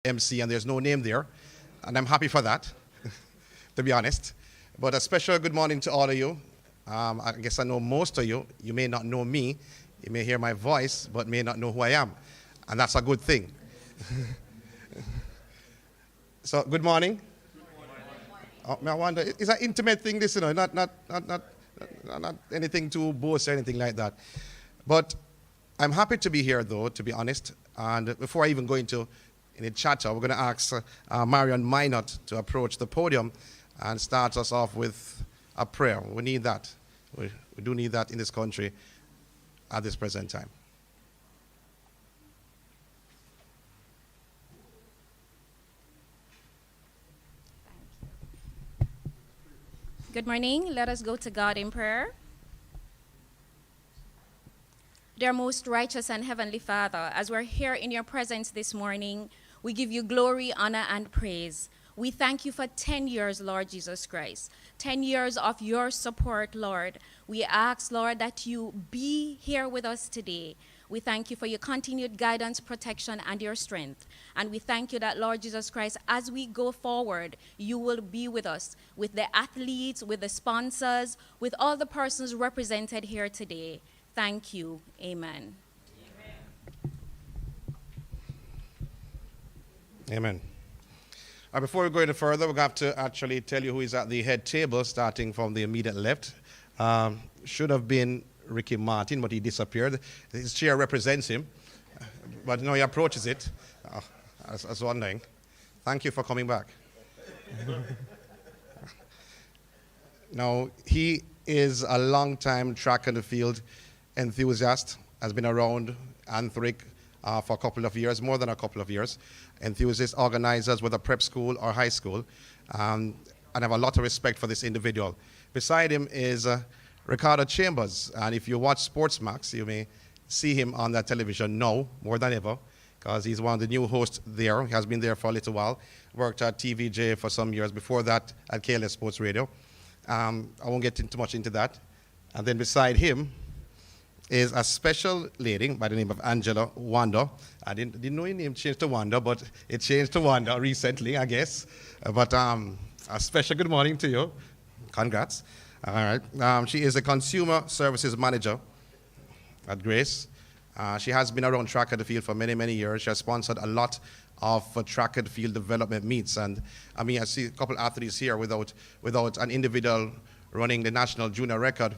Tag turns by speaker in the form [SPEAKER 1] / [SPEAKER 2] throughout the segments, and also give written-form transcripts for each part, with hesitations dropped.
[SPEAKER 1] MC and there's no name there. And I'm happy for that, to be honest. But a special good morning to all of you. I guess I know most of you. You may not know me. You may hear my voice, but may not know who I am. And that's a good thing. So, good morning. Oh, I wonder, is that intimate thing, this, not anything to boast or anything like that. But I'm happy to be here, though, to be honest. And before I even go into any chatter, we're going to ask Marion Minot to approach the podium and start us off with a prayer. We need that. We do need that in this country at this present time.
[SPEAKER 2] Good morning. Let us go to God in prayer. Dear most righteous and heavenly Father, as we're here in your presence this morning, we give you glory, honor, and praise. We thank you for 10 years, Lord Jesus Christ, 10 years of your support, Lord. We ask, Lord, that you be here with us today. We thank you for your continued guidance, protection, and your strength. And we thank you that, Lord Jesus Christ, as we go forward, you will be with us, with the athletes, with the sponsors, with all the persons represented here today. Thank you. Amen.
[SPEAKER 1] Amen. Before we go any further, we're going to have to actually tell you who is at the head table, starting from the immediate left. Should have been Ricky Martin, but he disappeared. His chair represents him, but no, he approaches it. I was wondering. Thank you for coming back. Now, he is a long-time track and field enthusiast, has been around Anthric for a couple of years, more than a couple of years. Enthusiast organizers, whether prep school or high school, and I have a lot of respect for this individual. Beside him is Ricardo Chambers, and if you watch Sportsmax, you may see him on that television now, more than ever, because he's one of the new hosts there. He has been there for a little while, worked at TVJ for some years, before that at KLS Sports Radio. I won't get too much into that. And then beside him is a special lady by the name of Angela Wanda. I didn't know her name changed to Wanda, but it changed to Wanda recently, I guess. But a special good morning to you. Congrats. All right. She is a consumer services manager at Grace. She has been around track and field for many, many years. She has sponsored a lot of track and field development meets. And I mean, I see a couple athletes here without an individual running the national junior record.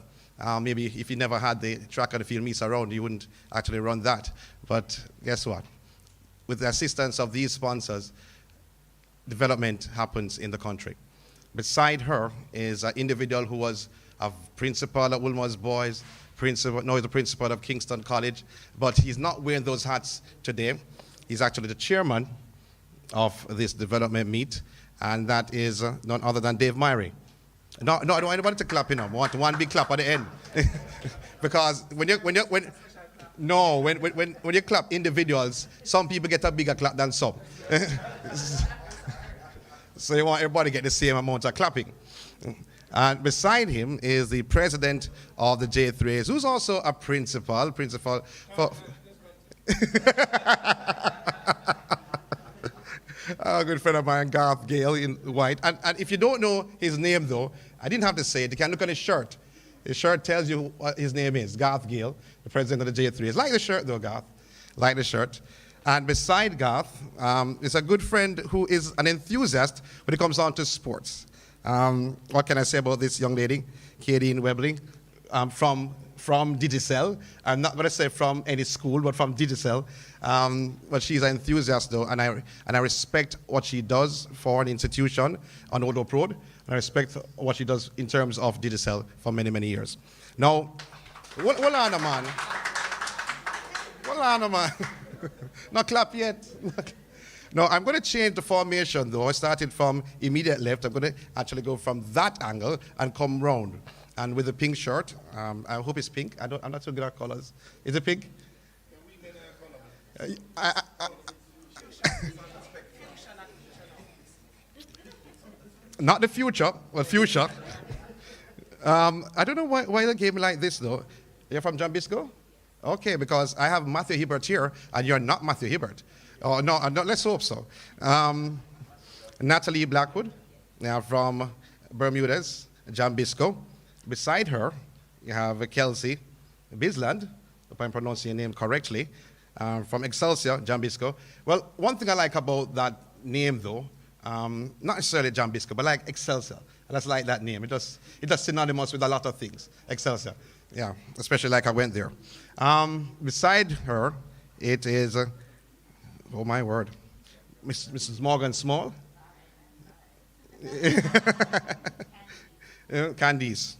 [SPEAKER 1] Maybe if you never had the track and field meets around, you wouldn't actually run that. But guess what? With the assistance of these sponsors, development happens in the country. Beside her is an individual who was a principal at Wilmer's Boys, now he's the principal of Kingston College, but he's not wearing those hats today. He's actually the chairman of this development meet, and that is none other than Dave Myrie. No, I don't want anybody to clap, I want one big clap at the end. Because when you clap individuals, some people get a bigger clap than some. So you want everybody to get the same amount of clapping. And beside him is the president of the JAAA, who's also a principal for... A good friend of mine, Garth Gale in white. And if you don't know his name, though, I didn't have to say it. You can look at his shirt. His shirt tells you what his name is, Garth Gale, the president of the JAAA. It's like the shirt, though, Garth. Like the shirt. And beside Garth is a good friend who is an enthusiast when it comes on to sports. What can I say about this young lady, Kadeen Webley, from Digicel. I'm not going to say from any school, but from Digicel. But she's an enthusiast, though, and I respect what she does for an institution on Old Hope Road, and I respect what she does in terms of Digicel for many, many years. Now, hold on, man. Hold on, man. Not clap yet. No, I'm going to change the formation, though. I started from immediate left. I'm going to actually go from that angle and come round. And with the pink shirt, I hope it's pink. I'm not so good at colors. Is it pink? Not the future, well, fuchsia. I don't know why they gave me like this, though. You're from John Bisco? Okay, because I have Matthew Hibbert here, and you're not Matthew Hibbert. Oh, no, let's hope so. Natalie Blackwood, from Bermudez, Jambisco. Beside her, you have Kelsey Bisland, if I'm pronouncing your name correctly, from Excelsior, Jambisco. Well, one thing I like about that name, though, not necessarily Jambisco, but like Excelsior. I just like that name. It's just synonymous with a lot of things. Excelsior. Yeah, especially like I went there. Beside her, it is, oh my word, Mrs. Morgan Small. Candice.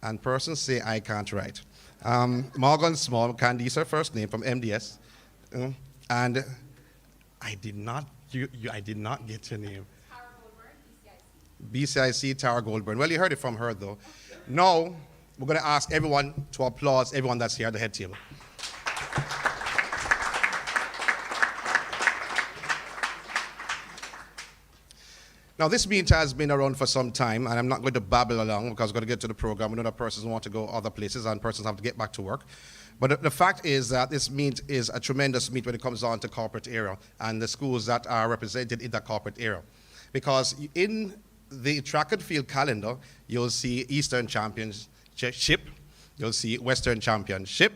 [SPEAKER 1] And persons say I can't write. Morgan Small, Candice, her first name from MDS. And I did not get your name. BCIC Tara Goldburn. Well, you heard it from her, though. Now, we're going to ask everyone to applaud everyone that's here at the head table. Now, this meet has been around for some time, and I'm not going to babble along because we're going to get to the program. We know that persons want to go other places, and persons have to get back to work. But the fact is that this meet is a tremendous meet when it comes on to corporate area and the schools that are represented in the corporate area. Because in the track and field calendar, you'll see Eastern Championship, you'll see Western Championship,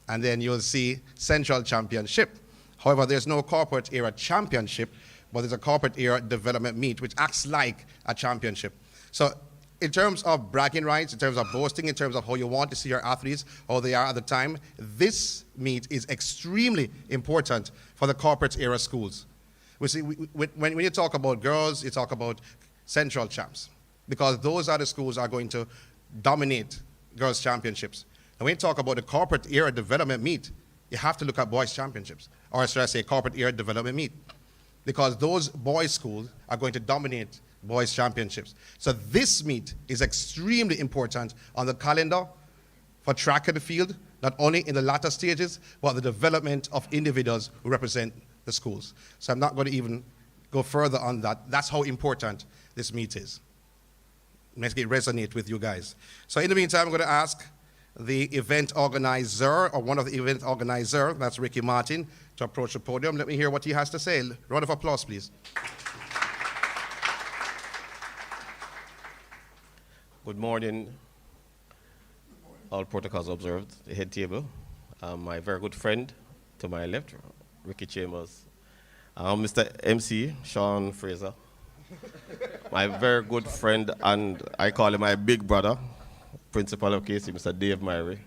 [SPEAKER 1] and then you'll see Central Championship. However, there's no corporate area championship, but there's a corporate area development meet, which acts like a championship. So in terms of bragging rights, in terms of boasting, in terms of how you want to see your athletes, how they are at the time, this meet is extremely important for the corporate area schools. We see, when you talk about girls, you talk about Central Champs, because those are the schools that are going to dominate girls' championships. And when you talk about the corporate area development meet, you have to look at boys' championships, or should I say corporate area development meet, because those boys' schools are going to dominate boys' championships. So this meet is extremely important on the calendar for track and field, not only in the latter stages, but the development of individuals who represent the schools. So I'm not going to even go further on that. That's how important this meet is. Make it resonate with you guys. So in the meantime, I'm going to ask the event organizer, or one of the event organizers, that's Ricky Martin, to approach the podium. Let me hear what he has to say. Round of applause, please.
[SPEAKER 3] Good morning, all protocols observed, the head table. My very good friend to my left, Ricky Chambers. Mr. MC, Sean Fraser. My very good friend, and I call him my big brother, principal of KC, Mr. Dave Myrie.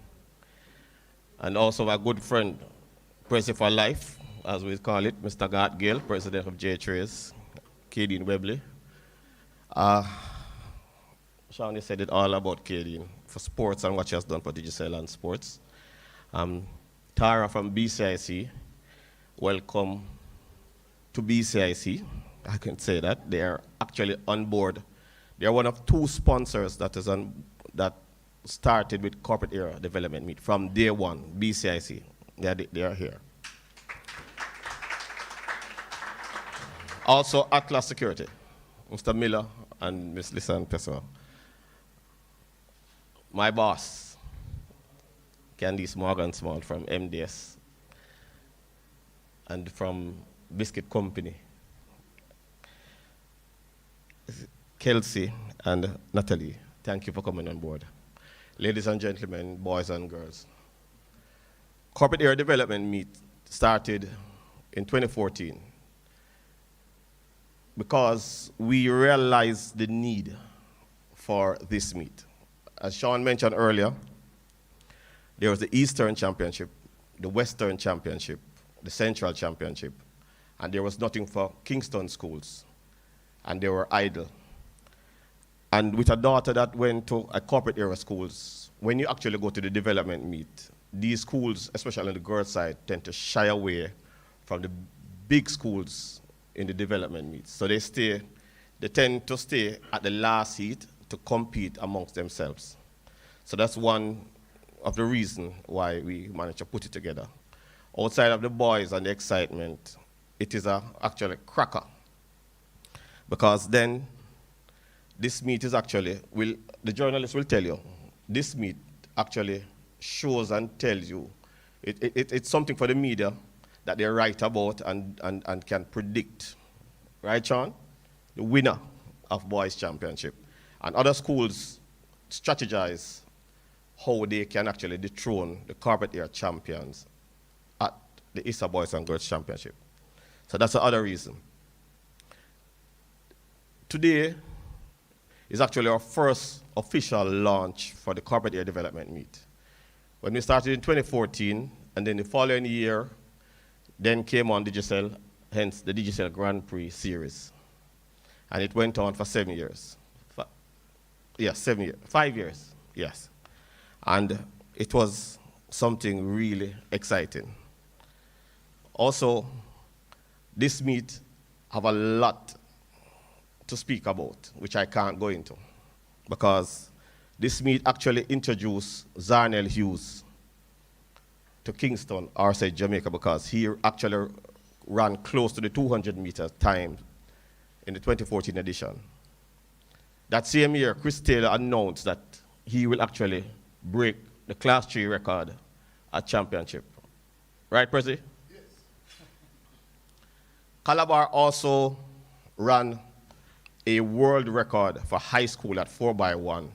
[SPEAKER 3] And also my good friend, President for Life, as we call it, Mr. Gart Gill, president of JAAA, Kadeen Webley. Shawnee said it all about Kadeen for sports and what she has done for Digicel and sports. Tara from BCIC, welcome to BCIC. I can say that. They are actually on board. They are one of two sponsors that started with corporate area development meet from day one, BCIC. They are here. Also, Atlas Security, Mr. Miller and Ms. Lisanne Pessoa. My boss, Candice Morgan Small from MDS and from Biscuit Company. Kelsey and Natalie, thank you for coming on board. Ladies and gentlemen, boys and girls. Corporate area development meet started in 2014 because we realized the need for this meet. As Sean mentioned earlier, there was the Eastern Championship, the Western Championship, the Central Championship, and there was nothing for Kingston schools, and they were idle. And with a daughter that went to a corporate area schools, when you actually go to the development meet, these schools, especially on the girls' side, tend to shy away from the big schools in the development meets. So they tend to stay at the last seat to compete amongst themselves. So that's one of the reasons why we managed to put it together. Outside of the boys and the excitement, it is actually a cracker. Because then, this meet is actually, the journalist will tell you, this meet actually shows and tells you, it's something for the media that they write about and can predict. Right, Sean? The winner of boys championship. And other schools strategize how they can actually dethrone the carpet air champions at the Easter Boys and Girls Championship. So that's the other reason. Today is actually our first official launch for the Carpet Air Development Meet. When we started in 2014, and then the following year, then came on Digicel, hence the Digicel Grand Prix series. And it went on for 7 years. Yes, 7 years, 5 years, yes. And it was something really exciting. Also, this meet have a lot to speak about, which I can't go into, because this meet actually introduced Zarnell Hughes to Kingston, or say Jamaica, because he actually ran close to the 200 meter time in the 2014 edition. That same year, Chris Taylor announced that he will actually break the Class 3 record at championship. Right, Prezi? Yes. Calabar also ran a world record for high school at 4x1.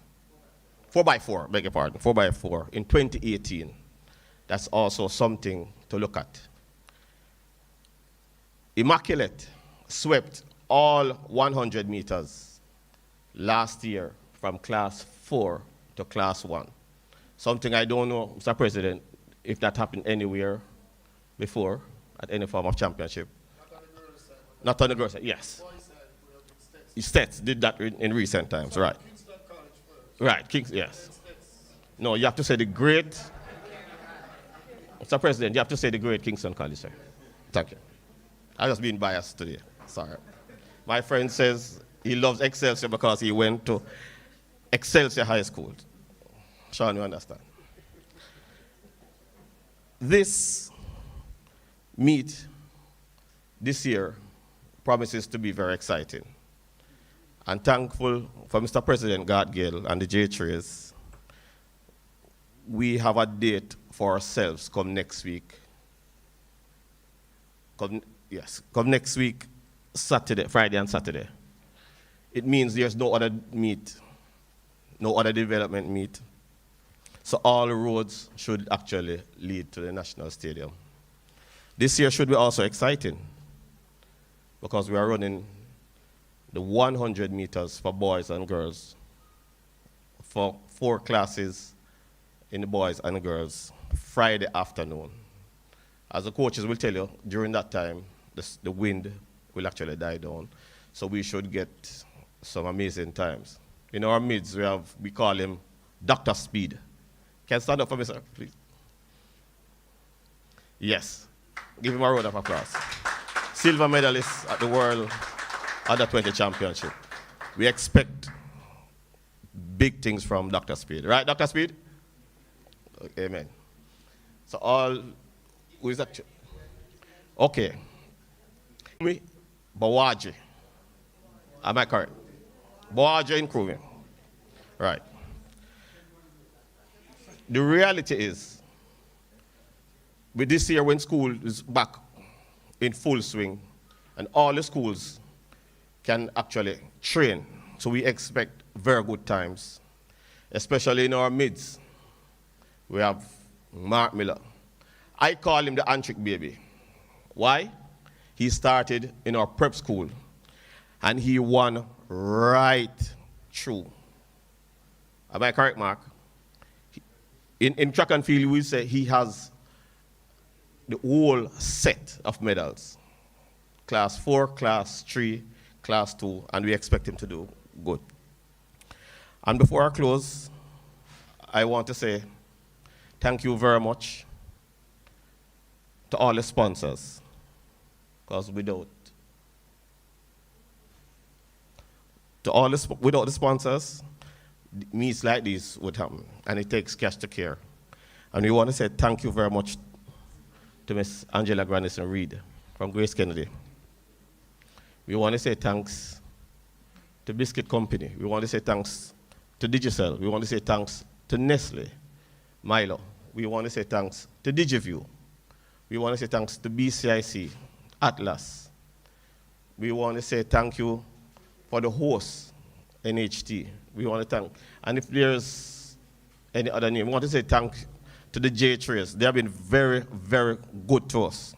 [SPEAKER 3] 4x4, beg your pardon, 4x4 in 2018. That's also something to look at. Immaculate swept all 100 meters last year from class 4 to class 1. Something I don't know, Mr. President, if that happened anywhere before at any form of championship. Not on the girls' side. Not on the girls' side, yes. States did that in recent times, right? Kingston College first. Right, yes. No, you have to say the great, Mr. President, you have to say the great Kingston College, sir. Thank you. I'm just being biased today, sorry. My friend says he loves Excelsior because he went to Excelsior High School. Sean, you understand? This meet this year promises to be very exciting. And thankful for Mr. President Gardgill and the JAAA. We have a date for ourselves come next week. Come next week, Saturday, Friday and Saturday. It means there's no other meet, no other development meet. So all roads should actually lead to the National Stadium. This year should be also exciting because we are running the 100 meters for boys and girls for 4 classes in the boys and girls Friday afternoon. As the coaches will tell you, during that time, the wind will actually die down. So we should get some amazing times. In our midst, we call him Dr. Speed. Can you stand up for me, sir, please? Yes. Give him a round of applause. Silver medalist at the World Under 20 Championship. We expect big things from Dr. Speed. Right, Dr. Speed? Amen. So who is that? Okay. Bawaji. Am I correct? Bawaji in Kruger. Right. The reality is, with this year when school is back in full swing, and all the schools can actually train, so we expect very good times, especially in our midst. We have Mark Miller. I call him the Antric baby. Why? He started in our prep school, and he won right through. Am I correct, Mark? In track and field, we say he has the whole set of medals. Class 4, Class 3, Class 2, and we expect him to do good. And before I close, I want to say thank you very much to all the sponsors, because without the sponsors, meets like this would happen, and it takes cash to care. And we want to say thank you very much to Miss Angela Grandison Reed from Grace Kennedy. We want to say thanks to Biscuit Company. We want to say thanks to Digicel. We want to say thanks to Nestle, Milo. We want to say thanks to DigiView. We want to say thanks to BCIC, Atlas. We want to say thank you for the host, NHT. We want to thank, and if there's any other name, we want to say thank to the JAAA. They have been very, very good to us.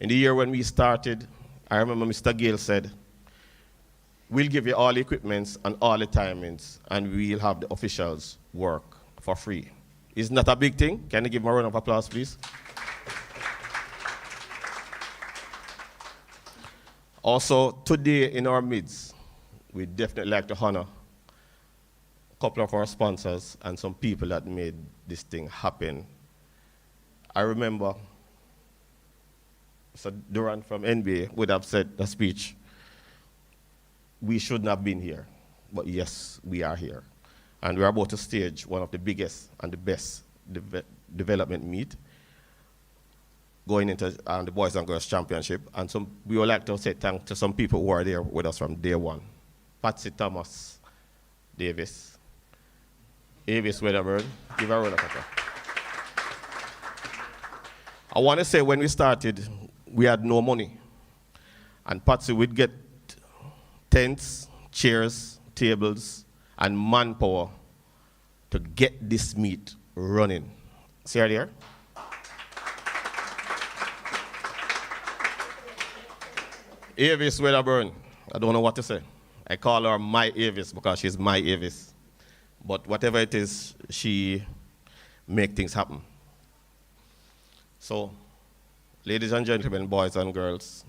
[SPEAKER 3] In the year when we started, I remember Mr. Gale said, we'll give you all the equipments and all the timings, and we'll have the officials work for free. It's not a big thing. Can you give him a round of applause, please? Also, today in our midst, we'd definitely like to honor a couple of our sponsors and some people that made this thing happen. I remember Mr. Durant from NBA would have said a speech, we shouldn't have been here, but yes, we are here. And we're about to stage one of the biggest and the best development meet going into the Boys and Girls Championship. And we would like to say thanks to some people who are there with us from day one. Patsy Thomas Davis, Avis Wedderburn, give her a round of applause. I want to say when we started, we had no money. And Patsy would get tents, chairs, tables, and manpower to get this meet running. See her there? Avis Wedderburn, I don't know what to say. I call her my Avis because she's my Avis. But whatever it is, she makes things happen. So, ladies and gentlemen, boys and girls,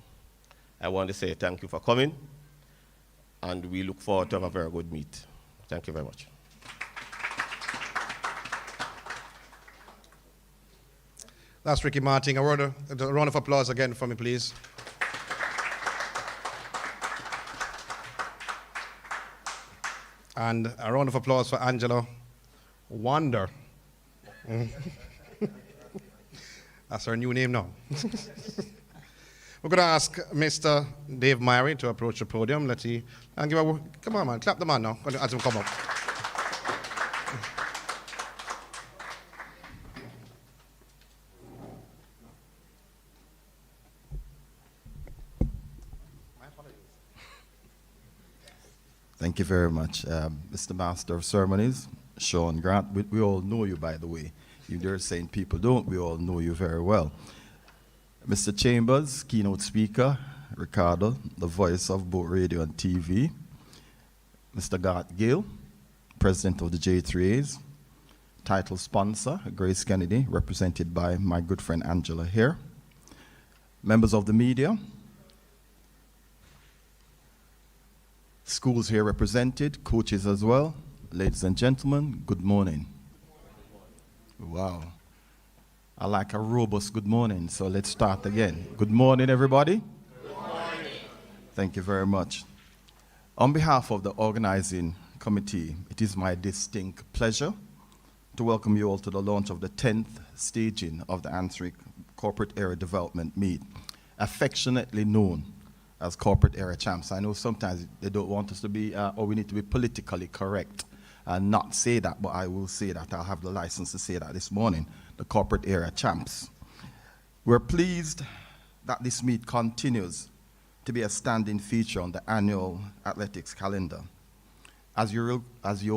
[SPEAKER 3] I want to say thank you for coming, and we look forward to have a very good meet. Thank you very much.
[SPEAKER 1] That's Ricky Martin. A round of applause again for me, please. And a round of applause for Angela Wonder. That's her new name now. We're going to ask Mr. Dave Myrie to approach the podium. Come on, man, clap the man now. As him come up.
[SPEAKER 4] Thank you very much, Mr. Master of Ceremonies, Sean Grant. We all know you, by the way. You're saying people don't, we all know you very well. Mr. Chambers, keynote speaker, Ricardo, the voice of both radio and TV. Mr. Garth Gill, president of the J3As. Title sponsor, Grace Kennedy, represented by my good friend Angela here. Members of the media. Schools here represented, coaches as well. Ladies and gentlemen, good morning. Wow. I like a robust good morning, so let's start again. Good morning, everybody. Good morning. Thank you very much. On behalf of the organizing committee, it is my distinct pleasure to welcome you all to the launch of the 10th staging of the ANSRIC Corporate Area Development Meet, affectionately known as Corporate Area Champs. I know sometimes they don't want us to be, or we need to be politically correct and not say that, but I will say that. I'll have the license to say that this morning, the Corporate Area Champs. We're pleased that this meet continues to be a standing feature on the annual athletics calendar. As you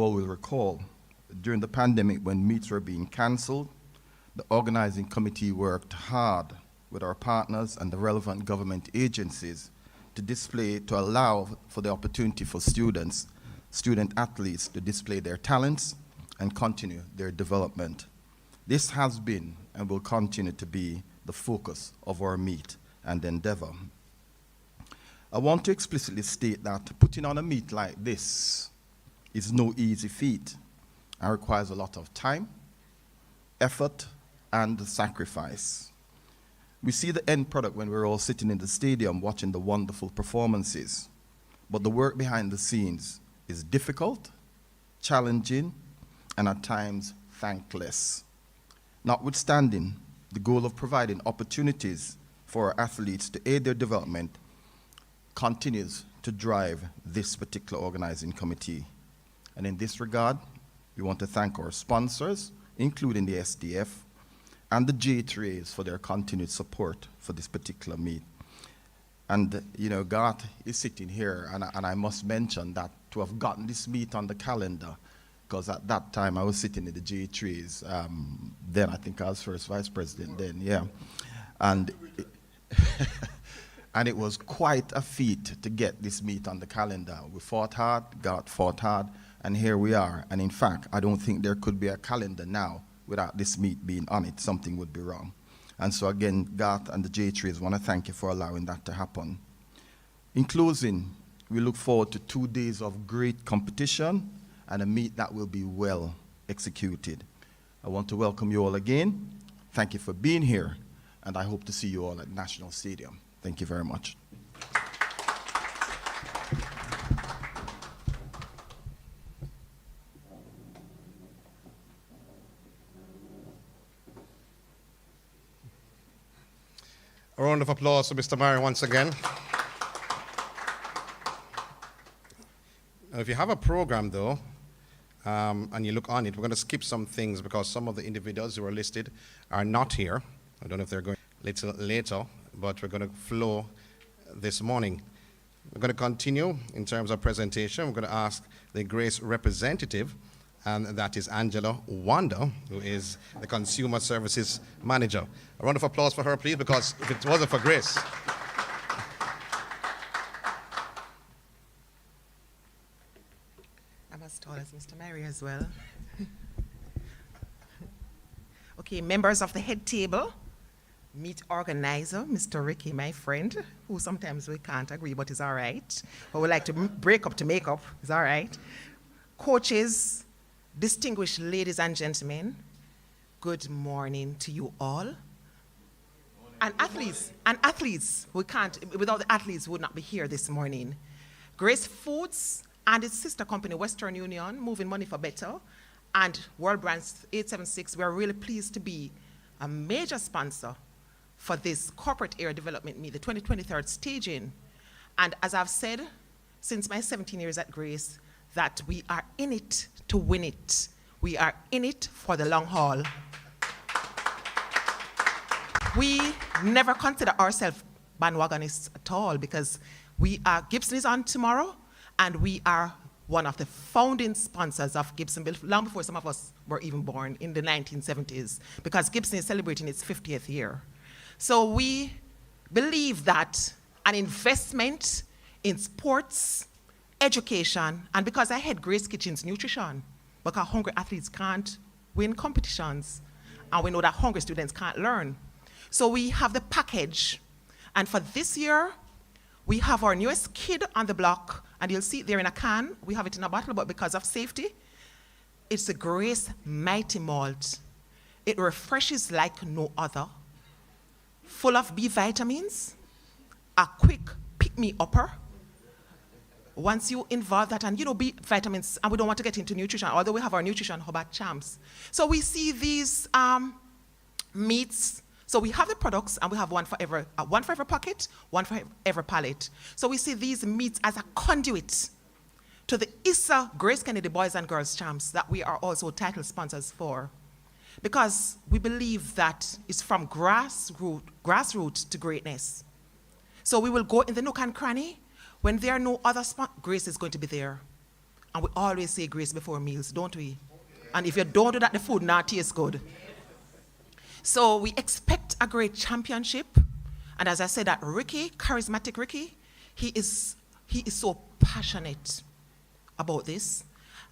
[SPEAKER 4] all will recall, during the pandemic when meets were being canceled, the organizing committee worked hard with our partners and the relevant government agencies to allow for the opportunity for student athletes to display their talents and continue their development. This has been and will continue to be the focus of our meet and endeavor. I want to explicitly state that putting on a meet like this is no easy feat and requires a lot of time, effort, and sacrifice. We see the end product when we're all sitting in the stadium watching the wonderful performances, but the work behind the scenes is difficult, challenging, and at times thankless. Notwithstanding, the goal of providing opportunities for our athletes to aid their development continues to drive this particular organizing committee. And in this regard, we want to thank our sponsors, including the SDF, and the JAAAs for their continued support for this particular meet. And, you know, Garth is sitting here, and I must mention that to have gotten this meet on the calendar, because at that time I was sitting in the JAAAs, then I think I was first vice president then, yeah. And and it was quite a feat to get this meet on the calendar. We fought hard, Garth fought hard, and here we are. And in fact, I don't think there could be a calendar now without this meet being on it. Something would be wrong. And so again, Garth and the JAAAs want to thank you for allowing that to happen. In closing, we look forward to 2 days of great competition and a meet that will be well executed. I want to welcome you all again. Thank you for being here, and I hope to see you all at National Stadium. Thank you very much.
[SPEAKER 1] A round of applause for Mr. Murray once again. Now, if you have a program, though, and you look on it, we're going to skip some things because some of the individuals who are listed are not here. I don't know if they're going later, but we're going to flow this morning. We're going to continue in terms of presentation. We're going to ask the Grace representative, and that is Angela Wanda, who is the Consumer Services Manager. A round of applause for her, please, because if it wasn't for Grace.
[SPEAKER 5] I'm as tall as Mr. Murray as well. Okay, members of the head table, meet organizer, Mr. Ricky, my friend, who sometimes we can't agree, but is all right. But we like to break up to make up, is all right. Coaches, distinguished ladies and gentlemen, good morning to you all. And athletes, we can't, without the athletes, we would not be here this morning. Grace Foods and its sister company, Western Union, Moving Money for Better, and World Brands 876, we are really pleased to be a major sponsor for this corporate area development meet, the 2023 staging. And as I've said since my 17 years at Grace, that we are in it to win it. We are in it for the long haul. We never consider ourselves bandwagonists at all because Gibson is on tomorrow, and we are one of the founding sponsors of Gibson, long before some of us were even born in the 1970s, because Gibson is celebrating its 50th year. So we believe that an investment in sports, education, and because I head Grace Kitchen's nutrition, because hungry athletes can't win competitions, and we know that hungry students can't learn. So we have the package, and for this year, we have our newest kid on the block, and you'll see it there in a can. We have it in a bottle, but because of safety, it's the Grace Mighty Malt. It refreshes like no other, full of B vitamins, a quick pick-me-upper. Once you involve that, and you know, B vitamins, and we don't want to get into nutrition, although we have our nutrition hub at Champs. So we see these meats. So we have the products, and we have one for every pocket, one for every pallet. So we see these meats as a conduit to the ISA Grace Kennedy Boys and Girls Champs that we are also title sponsors for. Because we believe that it's from grassroots to greatness. So we will go in the nook and cranny. When there are no other spots, Grace is going to be there. And we always say grace before meals, don't we? And if you don't do that, the food not tastes good. So we expect a great championship. And as I said, that Ricky, charismatic Ricky, he is so passionate about this.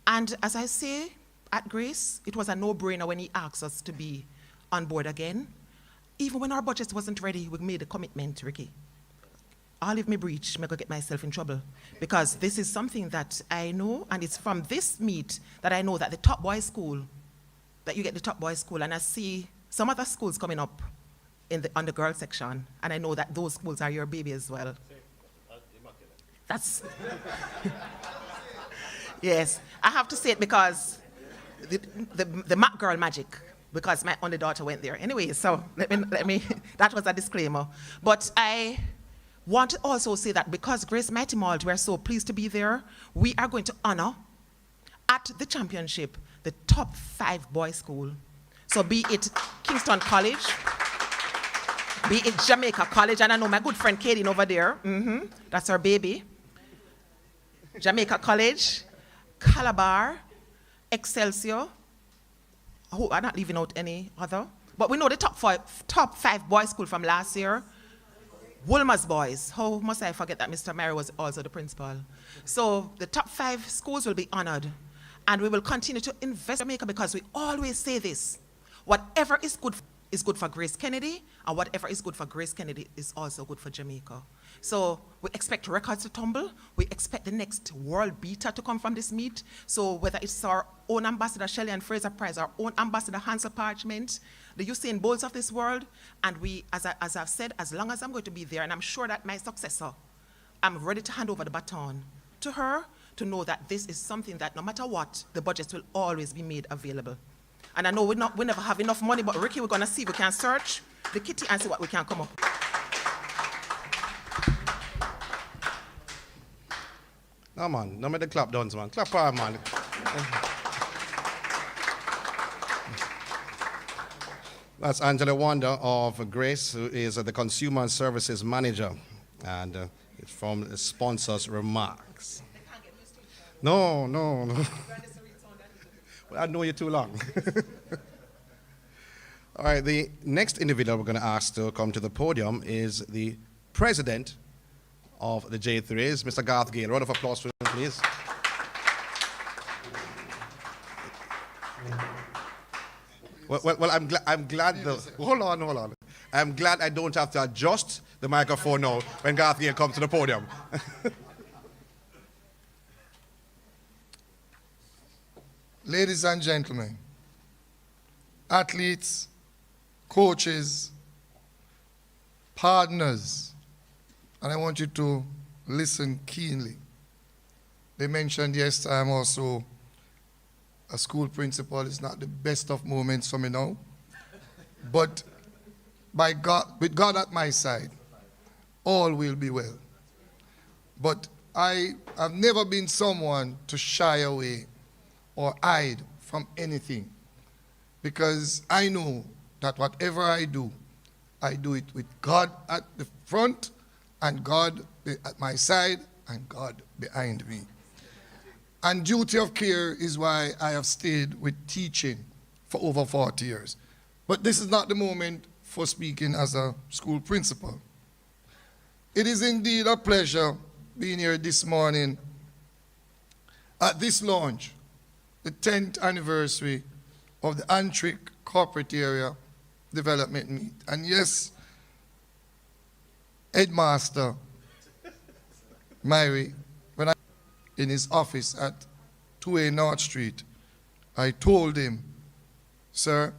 [SPEAKER 5] And as I say, at Grace, it was a no-brainer when he asked us to be on board again. Even when our budget wasn't ready, we made a commitment, Ricky. I'll leave me breach, I'm going to get myself in trouble. Because this is something that I know, and it's from this meet that I know that the top boys school, that you get the top boys school, and I see some other schools coming up on the girls section, and I know that those schools are your baby as well. That's, yes, I have to say it because the Mac girl magic, because my only daughter went there. Anyway, so let me, that was a disclaimer. But I want to also say that because Grace Mighty Malt, we're so pleased to be there, we are going to honor at the championship the top 5 boys' school. So be it King Kingston College, be it Jamaica College, and I know my good friend Katie over there, that's her baby. Jamaica College, Calabar, Excelsior. I hope I'm not leaving out any other. But we know the top five boys' school from last year. Wolmer's Boys. How must I forget that Mr. Mary was also the principal? So the top 5 schools will be honored. And we will continue to invest in Jamaica because we always say this. Whatever is good for Grace Kennedy, and whatever is good for Grace Kennedy is also good for Jamaica. So we expect records to tumble. We expect the next world beater to come from this meet. So whether it's our own ambassador, Shelley and Fraser Price, our own ambassador, Hansel Parchment, the Usain Bolts of this world, and we, as I've said, as long as I'm going to be there, and I'm sure that my successor, I'm ready to hand over the baton to her to know that this is something that no matter what, the budgets will always be made available. And I know we never have enough money, but Ricky, we're gonna see if we can search the kitty and see what we can come up.
[SPEAKER 1] No, man. No, make the clap dance, man. Clap hard, man. That's Angela Wanda of Grace, who is the Consumer and Services Manager. And it's from the sponsor's remarks. No. Well, I know you too long. All right, the next individual we're going to ask to come to the podium is the president of the J3s, Mr. Garth Gale. Round of applause for him, please. Well, I'm glad. Hold on. I'm glad I don't have to adjust the microphone now when Garth Gale comes to the podium.
[SPEAKER 6] Ladies and gentlemen, athletes, coaches, partners, and I want you to listen keenly. They mentioned yes, I'm also a school principal. It's not the best of moments for me now, but with God at my side, all will be well. But I have never been someone to shy away or hide from anything, because I know that whatever I do it with God at the front and God at my side and God behind me. And duty of care is why I have stayed with teaching for over 40 years. But this is not the moment for speaking as a school principal. It is indeed a pleasure being here this morning at this launch, the 10th anniversary of the Antrim Corporate Area Development Meet. And yes, Headmaster Myrie, when I in his office at 2A North Street, I told him, sir,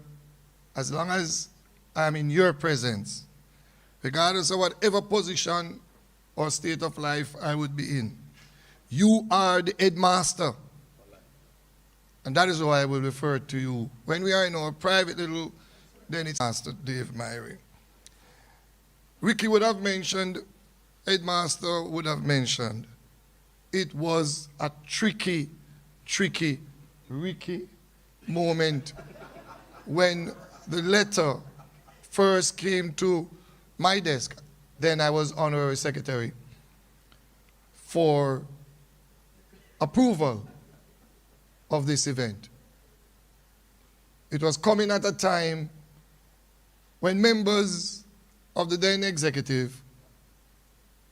[SPEAKER 6] as long as I'm in your presence, regardless of whatever position or state of life I would be in, you are the headmaster. And that is why I will refer to you. When we are in our private little, then it's Master Dave Myrie. Ricky would have mentioned, Headmaster would have mentioned, it was a tricky Ricky moment when the letter first came to my desk. Then I was honorary secretary for approval of this event. It was coming at a time when members of the then executive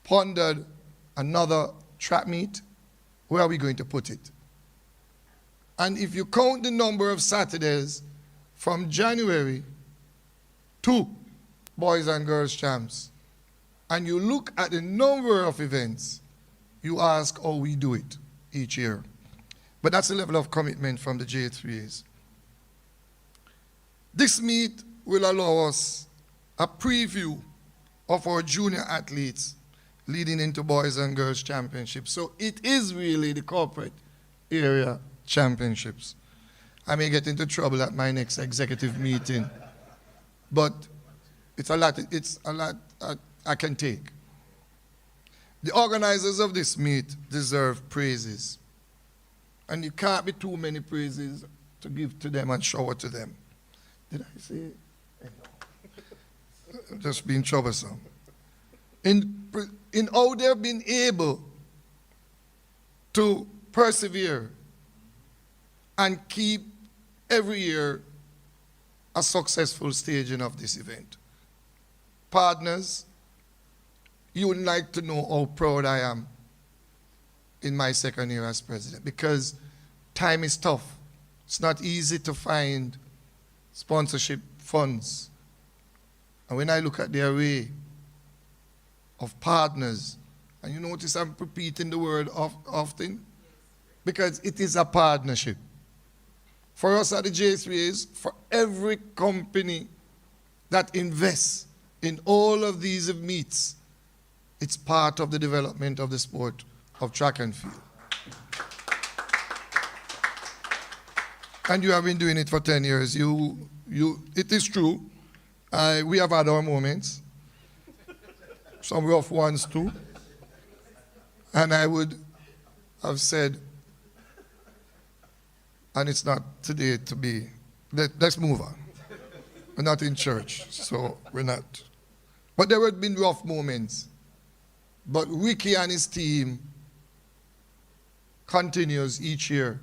[SPEAKER 6] pondered another track meet. Where are we going to put it? And if you count the number of Saturdays from January to Boys and Girls Champs, and you look at the number of events, you ask how we do it each year. But that's the level of commitment from the J3s. This meet will allow us a preview of our junior athletes leading into Boys and Girls Championships. So it is really the corporate area championships. I may get into trouble at my next executive meeting, but it's a lot I can take. The organizers of this meet deserve praises. And you can't be too many praises to give to them and shower to them. Did I say just being troublesome. In how they've been able to persevere and keep every year a successful staging of this event. Partners, you would like to know how proud I am in my second year as president, because time is tough. It's not easy to find sponsorship funds. And when I look at the array of partners, and you notice I'm repeating the word often, because it is a partnership. For us at the J3As, for every company that invests in all of these meets, it's part of the development of the sport of track and field. And you have been doing it for 10 years. It is true. We have had our moments, some rough ones too. And I would have said, and it's not today to be, let's move on. We're not in church, so we're not. But there have been rough moments. But Ricky and his team continues each year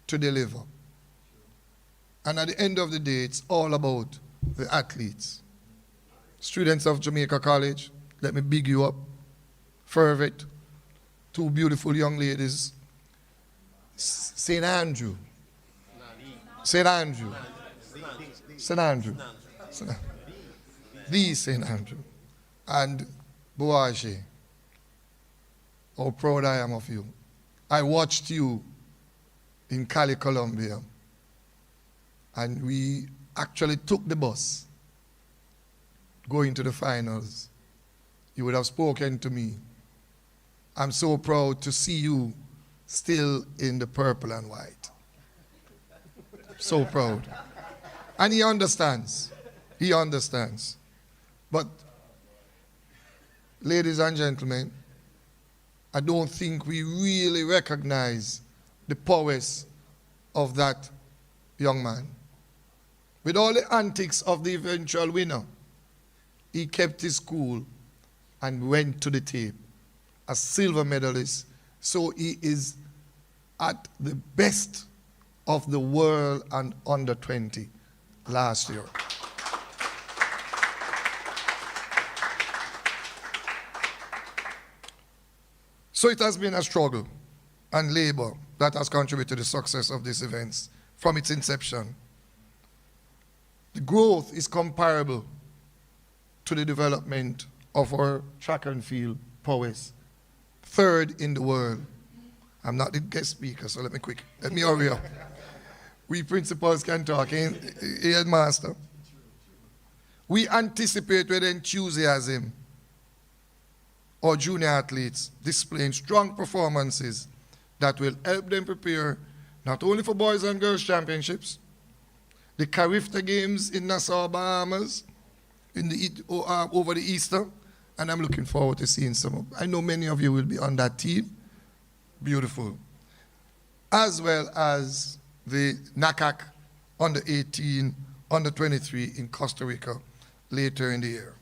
[SPEAKER 6] to deliver. And at the end of the day, it's all about the athletes. Students of Jamaica College, let me big you up. Fervet, two beautiful young ladies. St. Andrew. St. Andrew. St. Andrew. The St. Andrew. And Boache. How proud I am of you. I watched you in Cali, Colombia. And we actually took the bus going to the finals. You would have spoken to me. I'm so proud to see you still in the purple and white. So proud. And he understands. He understands. But, ladies and gentlemen, I don't think we really recognize the prowess of that young man. With all the antics of the eventual winner, he kept his cool and went to the tape. A silver medalist, so he is at the best of the world and under 20 last year. So it has been a struggle and labor that has contributed to the success of these events from its inception. The growth is comparable to the development of our track and field prowess. Third in the world. I'm not the guest speaker, so let me hurry up. We principals can talk, headmaster. We anticipate with enthusiasm our junior athletes displaying strong performances that will help them prepare not only for boys and girls championships, the Carifta Games in Nassau, Bahamas, over the Easter, and I'm looking forward to seeing some. I know many of you will be on that team. Beautiful. As well as the NACAC under 18, under 23 in Costa Rica later in the year.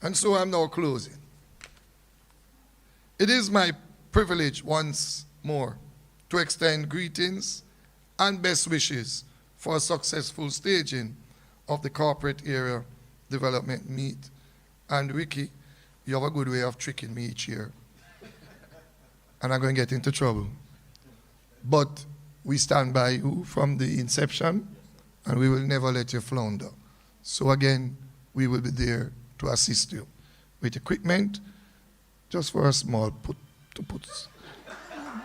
[SPEAKER 6] And so I'm now closing. It is my privilege once more to extend greetings and best wishes for a successful staging of the corporate area development meet. And Ricky, you have a good way of tricking me each year. And I'm going to get into trouble. But we stand by you from the inception, and we will never let you flounder. So again, we will be there to assist you with equipment, just for a small put.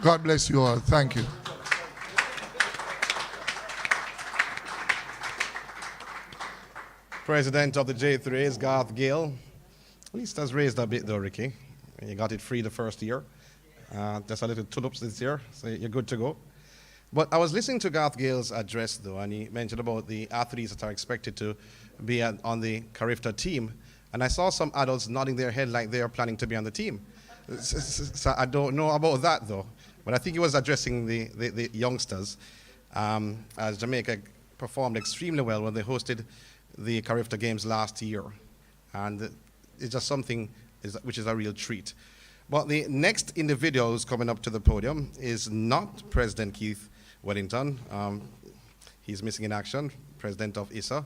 [SPEAKER 6] God bless you all. Thank you.
[SPEAKER 1] President of the J3As, Garth Gill. At least has raised a bit though, Ricky. You got it free the first year. Just a little tulips this year, so you're good to go. But I was listening to Garth Gill's address though, and he mentioned about the athletes that are expected to be on the Carifta team. And I saw some adults nodding their head like they are planning to be on the team. So I don't know about that though. But I think he was addressing the youngsters, as Jamaica performed extremely well when they hosted the Carifta Games last year. And it's just something which is a real treat. But the next individual who's coming up to the podium is not President Keith Wellington. He's missing in action, President of ISA,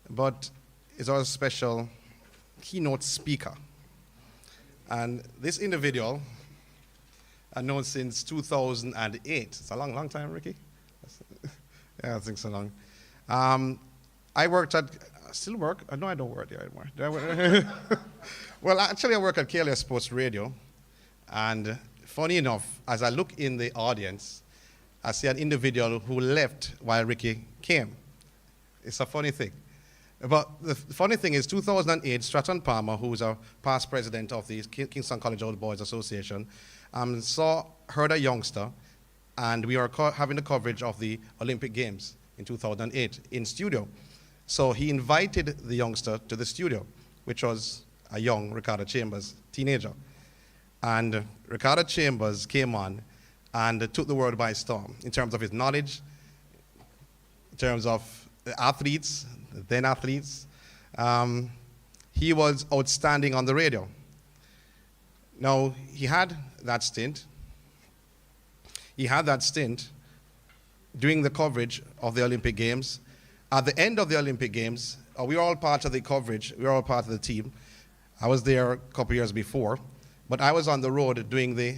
[SPEAKER 1] but is our special keynote speaker. And this individual, I've known since 2008. It's a long, long time, Ricky? Yeah, I think so long. I worked at, still work? No, I don't work there anymore. Do I work? Well, actually, I work at KLS Sports Radio. And funny enough, as I look in the audience, I see an individual who left while Ricky came. It's a funny thing. But the funny thing is, 2008, Stratton Palmer, who's a past president of the Kingston College Old Boys Association, heard a youngster, and we were having the coverage of the Olympic Games in 2008 in studio. So he invited the youngster to the studio, which was a young Ricardo Chambers, teenager. And Ricardo Chambers came on and took the world by storm in terms of his knowledge, in terms of the athletes, the then athletes. He was outstanding on the radio. Now, he had that stint. He had that stint doing the coverage of the Olympic Games. At the end of the Olympic Games, we were all part of the coverage. We were all part of the team. I was there a couple years before, but I was on the road doing the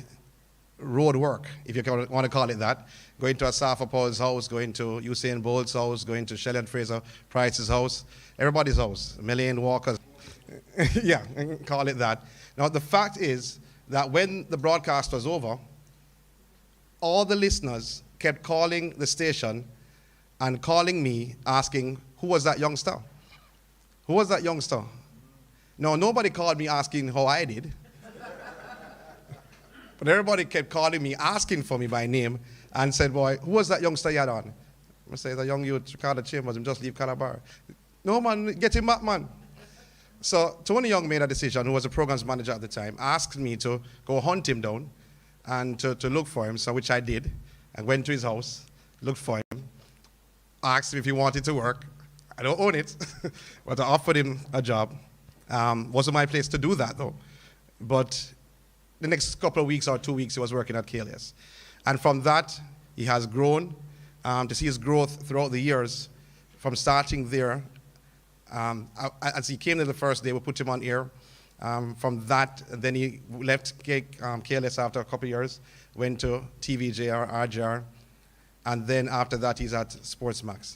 [SPEAKER 1] road work, if you want to call it that, going to Asafa Paul's house, going to Usain Bolt's house, going to Shelley and Fraser Price's house, everybody's house, Million Walker's. Yeah, call it that. Now, the fact is that when the broadcast was over, all the listeners kept calling the station and calling me, asking, who was that youngster? Who was that youngster? No, nobody called me asking how I did. But everybody kept calling me, asking for me by name, and said, boy, who was that youngster you had on? I say, the young youth, Ricardo Chambers, him just leave Calabar. No, man, get him back, man. So Tony Young made a decision, who was the programs manager at the time, asked me to go hunt him down and to look for him, so which I did. I went to his house, looked for him, asked him if he wanted to work. I don't own it, but I offered him a job. Wasn't my place to do that, though. But the next couple of weeks or 2 weeks, he was working at KLS. And from that, he has grown. To see his growth throughout the years, from starting there, as he came there the first day, we put him on air. From that, then he left KLS after a couple of years, went to TVJ or RJR, and then after that, he's at Sportsmax.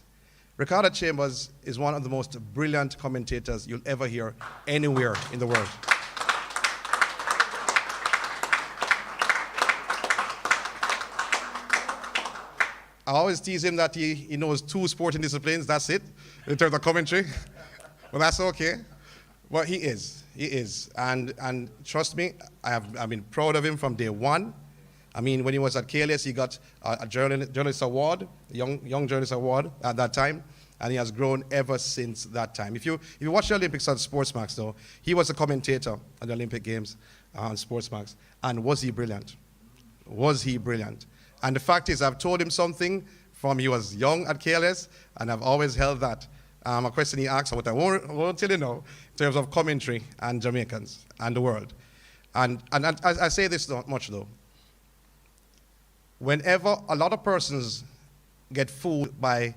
[SPEAKER 1] Ricardo Chambers is one of the most brilliant commentators you'll ever hear anywhere in the world. I always tease him that he knows 2 sporting disciplines, that's it, in terms of commentary. But that's okay. Well, he is. And trust me, I've been proud of him from day one. I mean, when he was at KLS, he got a journalist award, a young journalist award at that time, and he has grown ever since that time. If you watch the Olympics on Sportsmax, though, he was a commentator at the Olympic Games on Sportsmax. And was he brilliant? Was he brilliant? And the fact is, I've told him something from he was young at KLS, and I've always held that. A question he asked, what I won't tell you now, in terms of commentary and Jamaicans and the world. And I say this not much, though. Whenever a lot of persons get fooled by,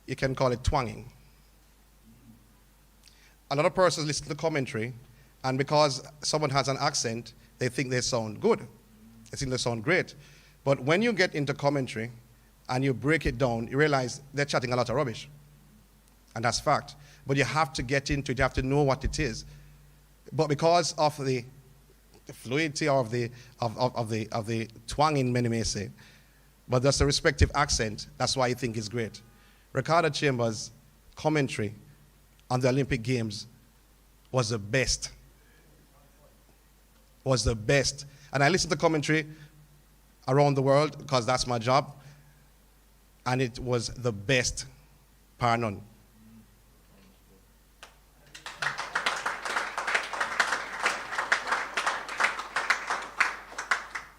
[SPEAKER 1] you can call it twanging. A lot of persons listen to commentary, and because someone has an accent, they think they sound good. They think they sound great. But when you get into commentary and you break it down, you realize they're chatting a lot of rubbish. And that's fact. But you have to get into it. You have to know what it is. But because of the fluidity of the twanging, many may say, but that's the respective accent, that's why I think it's great. Ricardo Chambers' commentary on the Olympic Games was the best. Was the best. And I listen to commentary around the world because that's my job. And it was the best, par none.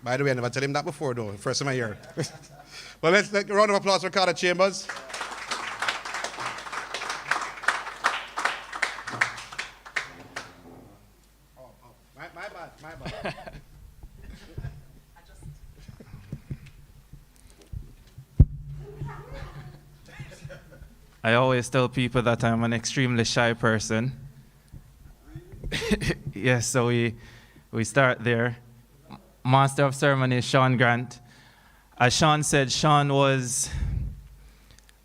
[SPEAKER 1] By the way, I never tell him that before, though. First time I hear. Well, let's take a round of applause for Ricardo Chambers.
[SPEAKER 7] I always tell people that I'm an extremely shy person. Yes, so we start there. Master of Ceremony, Sean Grant. As Sean said, Sean was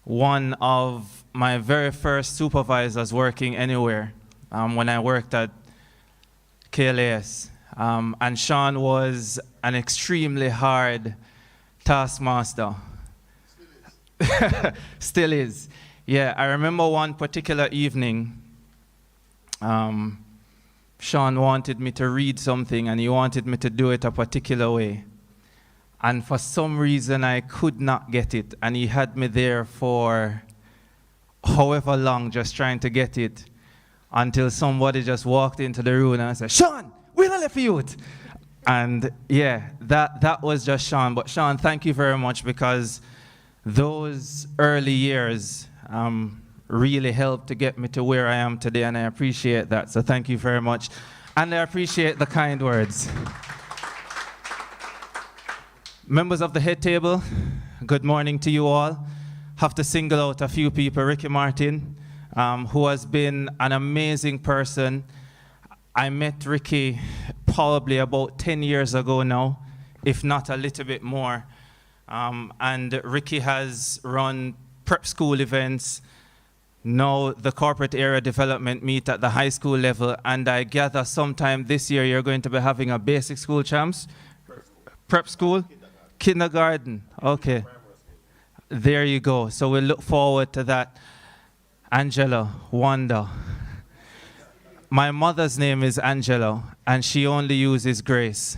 [SPEAKER 7] one of my very first supervisors working anywhere when I worked at KLAS. And Sean was an extremely hard taskmaster. Still is. Yeah, I remember one particular evening, Sean wanted me to read something and he wanted me to do it a particular way. And for some reason, I could not get it. And he had me there for however long just trying to get it until somebody just walked into the room and I said, Sean, we're not left for you. And yeah, that was just Sean. But Sean, thank you very much because those early years really helped to get me to where I am today, and I appreciate that. So thank you very much. And I appreciate the kind words. Members of the head table, good morning to you all. Have to single out a few people. Ricky Martin, who has been an amazing person. I met Ricky probably about 10 years ago now, if not a little bit more. And Ricky has run prep school events. Now the corporate area development meet at the high school level, and I gather sometime this year you're going to be having a basic school champs? Prep school? Kindergarten. Okay. There you go. So we look forward to that. Angela, Wanda. My mother's name is Angela, and she only uses grace.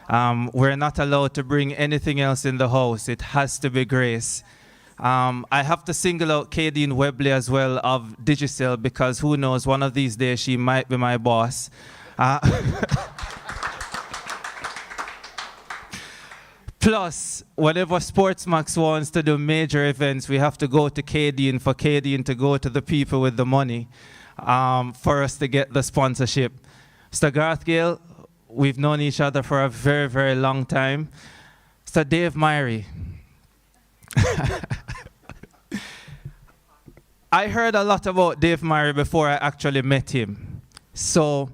[SPEAKER 7] We're not allowed to bring anything else in the house. It has to be grace. I have to single out Kadeen Webley as well of Digicel because who knows, one of these days she might be my boss. Plus, whenever Sportsmax wants to do major events, we have to go to Kadeen for Kadeen to go to the people with the money for us to get the sponsorship. Mr. Garth Gale, we've known each other for a very, very long time. Mr. Dave Myrie. I heard a lot about Dave Myrie before I actually met him. So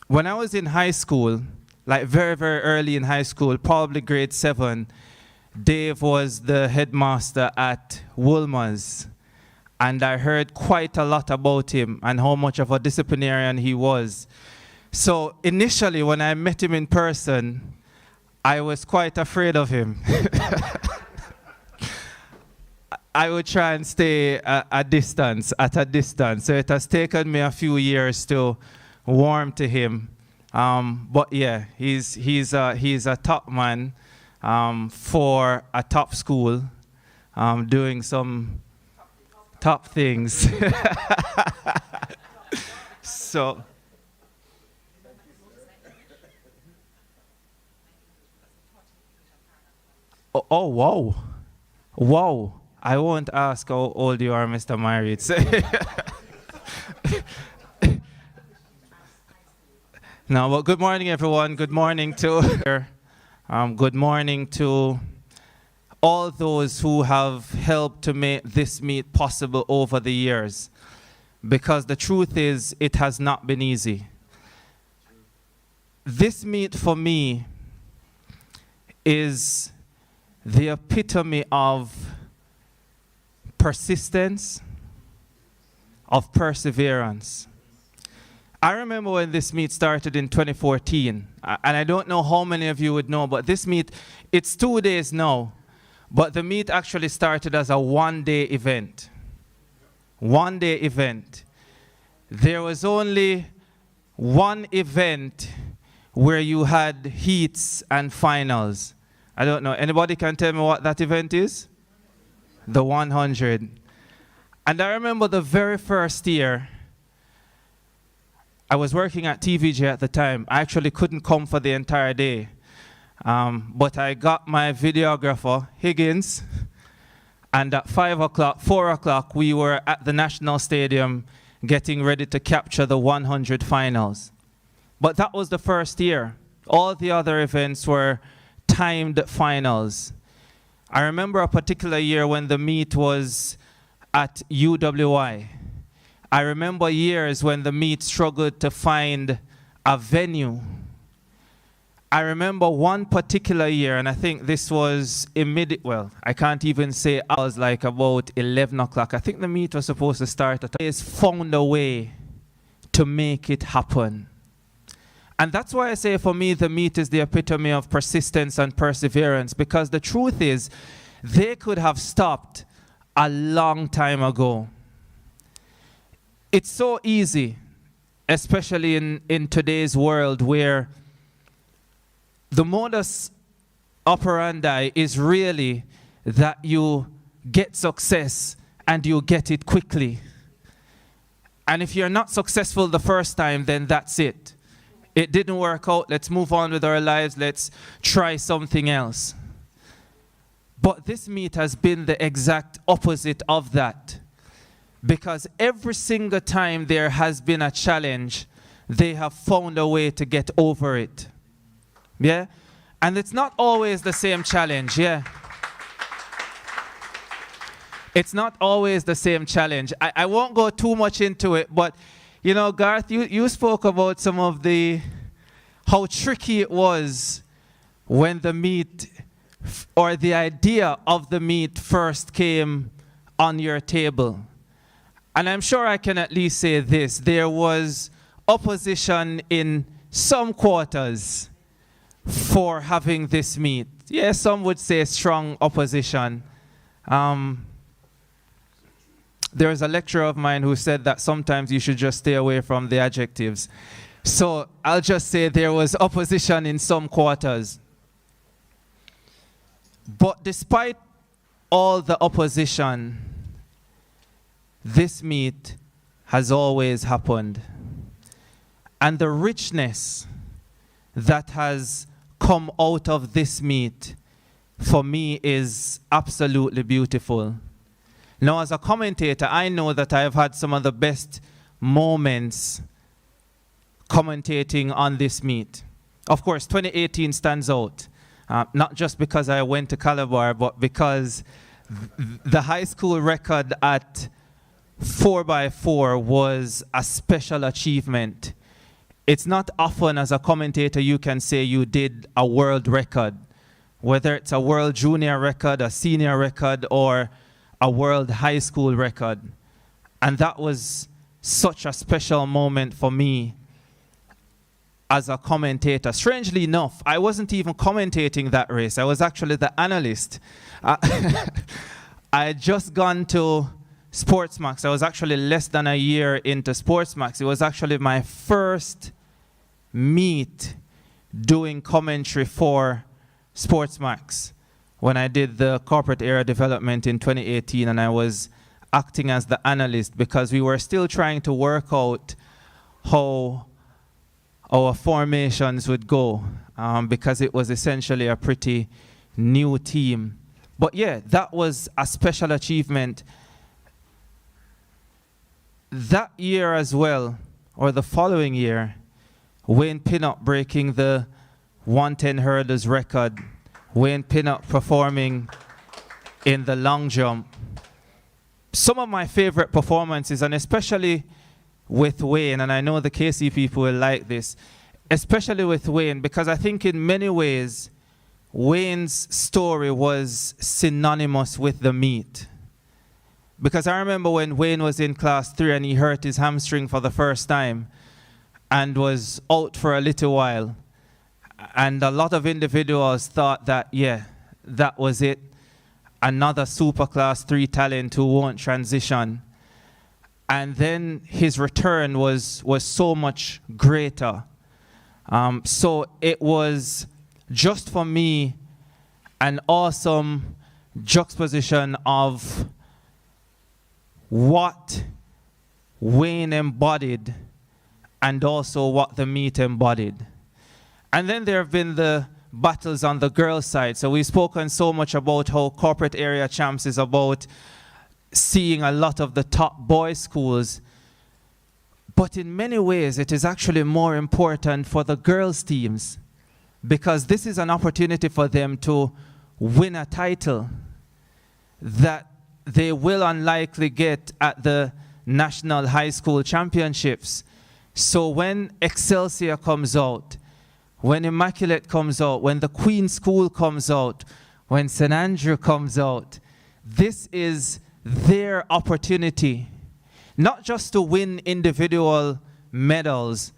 [SPEAKER 7] when I was in high school, like very, very early in high school, probably grade 7, Dave was the headmaster at Woolmer's. And I heard quite a lot about him and how much of a disciplinarian he was. So initially, when I met him in person, I was quite afraid of him. I would try and stay at a distance. So it has taken me a few years to warm to him. But yeah, he's a top man for a top school, doing some top things. So. Oh, wow. Wow. I won't ask how old you are, Mr. Myrie. No, well, good morning, everyone. Good morning to good morning to all those who have helped to make this meet possible over the years. Because the truth is, it has not been easy. This meet for me is the epitome of persistence, of perseverance. I remember when this meet started in 2014, and I don't know how many of you would know, but this meet, it's 2 days now, but the meet actually started as a one-day event. One-day event. There was only one event where you had heats and finals. I don't know, anybody can tell me what that event is? The 100. And I remember the very first year, I was working at TVJ at the time. I actually couldn't come for the entire day. But I got my videographer, Higgins, and at 4 o'clock, we were at the National Stadium getting ready to capture the 100 finals. But that was the first year. All the other events were timed finals. I remember a particular year when the meet was at UWI. I remember years when the meet struggled to find a venue. I remember one particular year, and I think this was well, I can't even say I was like about 11 o'clock. I think the meet was supposed to start at found a way to make it happen. And that's why I say for me the meet is the epitome of persistence and perseverance, because the truth is they could have stopped a long time ago. It's so easy, especially in today's world where the modus operandi is really that you get success and you get it quickly. And if you're not successful the first time, then that's it. It didn't work out. Let's move on with our lives. Let's try something else. But this meet has been the exact opposite of that. Because every single time there has been a challenge, they have found a way to get over it. Yeah? And it's not always the same challenge, yeah? It's not always the same challenge. I won't go too much into it, but, you know, Garth, you spoke about some of how tricky it was when the meet, or the idea of the meet first came on your table. And I'm sure I can at least say this. There was opposition in some quarters for having this meet. Yes, some would say strong opposition. There was a lecturer of mine who said that sometimes you should just stay away from the adjectives. So I'll just say there was opposition in some quarters. But despite all the opposition, this meet has always happened. And the richness that has come out of this meet, for me, is absolutely beautiful. Now, as a commentator, I know that I have had some of the best moments commentating on this meet. Of course, 2018 stands out, not just because I went to Calabar, but because the high school record at 4x4 was a special achievement. It's not often as a commentator you can say you did a world record, whether it's a world junior record, a senior record, or a world high school record. And that was such a special moment for me as a commentator. Strangely enough, I wasn't even commentating that race. I was actually the analyst. I had just gone to Sportsmax. I was actually less than a year into Sportsmax. It was actually my first meet doing commentary for Sportsmax when I did the corporate area development in 2018, and I was acting as the analyst because we were still trying to work out how our formations would go, because it was essentially a pretty new team. But yeah, that was a special achievement. That year as well, or the following year, Wayne Pinnock breaking the 110 hurdles record, Wayne Pinnock performing in the long jump. Some of my favorite performances, and especially with Wayne, and I know the KC people will like this, especially with Wayne, because I think in many ways, Wayne's story was synonymous with the meet. Because I remember when Wayne was in class 3 and he hurt his hamstring for the first time and was out for a little while. And a lot of individuals thought that, yeah, that was it. Another super class 3 talent who won't transition. And then his return was so much greater. So it was just for me an awesome juxtaposition of what Wayne embodied and also what the meet embodied. And then there have been the battles on the girls' side. So we've spoken so much about how corporate area champs is about seeing a lot of the top boys' schools. But in many ways, it is actually more important for the girls' teams, because this is an opportunity for them to win a title that they will unlikely get at the National High School Championships. So when Excelsior comes out, when Immaculate comes out, when the Queen School comes out, when St. Andrew comes out, this is their opportunity, not just to win individual medals,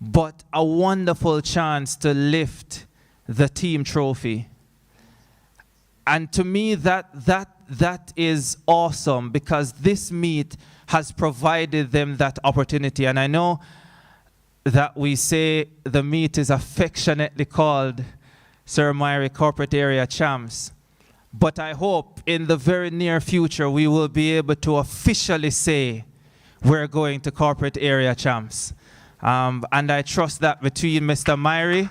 [SPEAKER 7] but a wonderful chance to lift the team trophy. And to me, that is awesome, because this meet has provided them that opportunity. And I know that we say the meet is affectionately called Sir Myrie Corporate Area Champs. But I hope in the very near future we will be able to officially say we're going to Corporate Area Champs. And I trust that between Mr. Myrie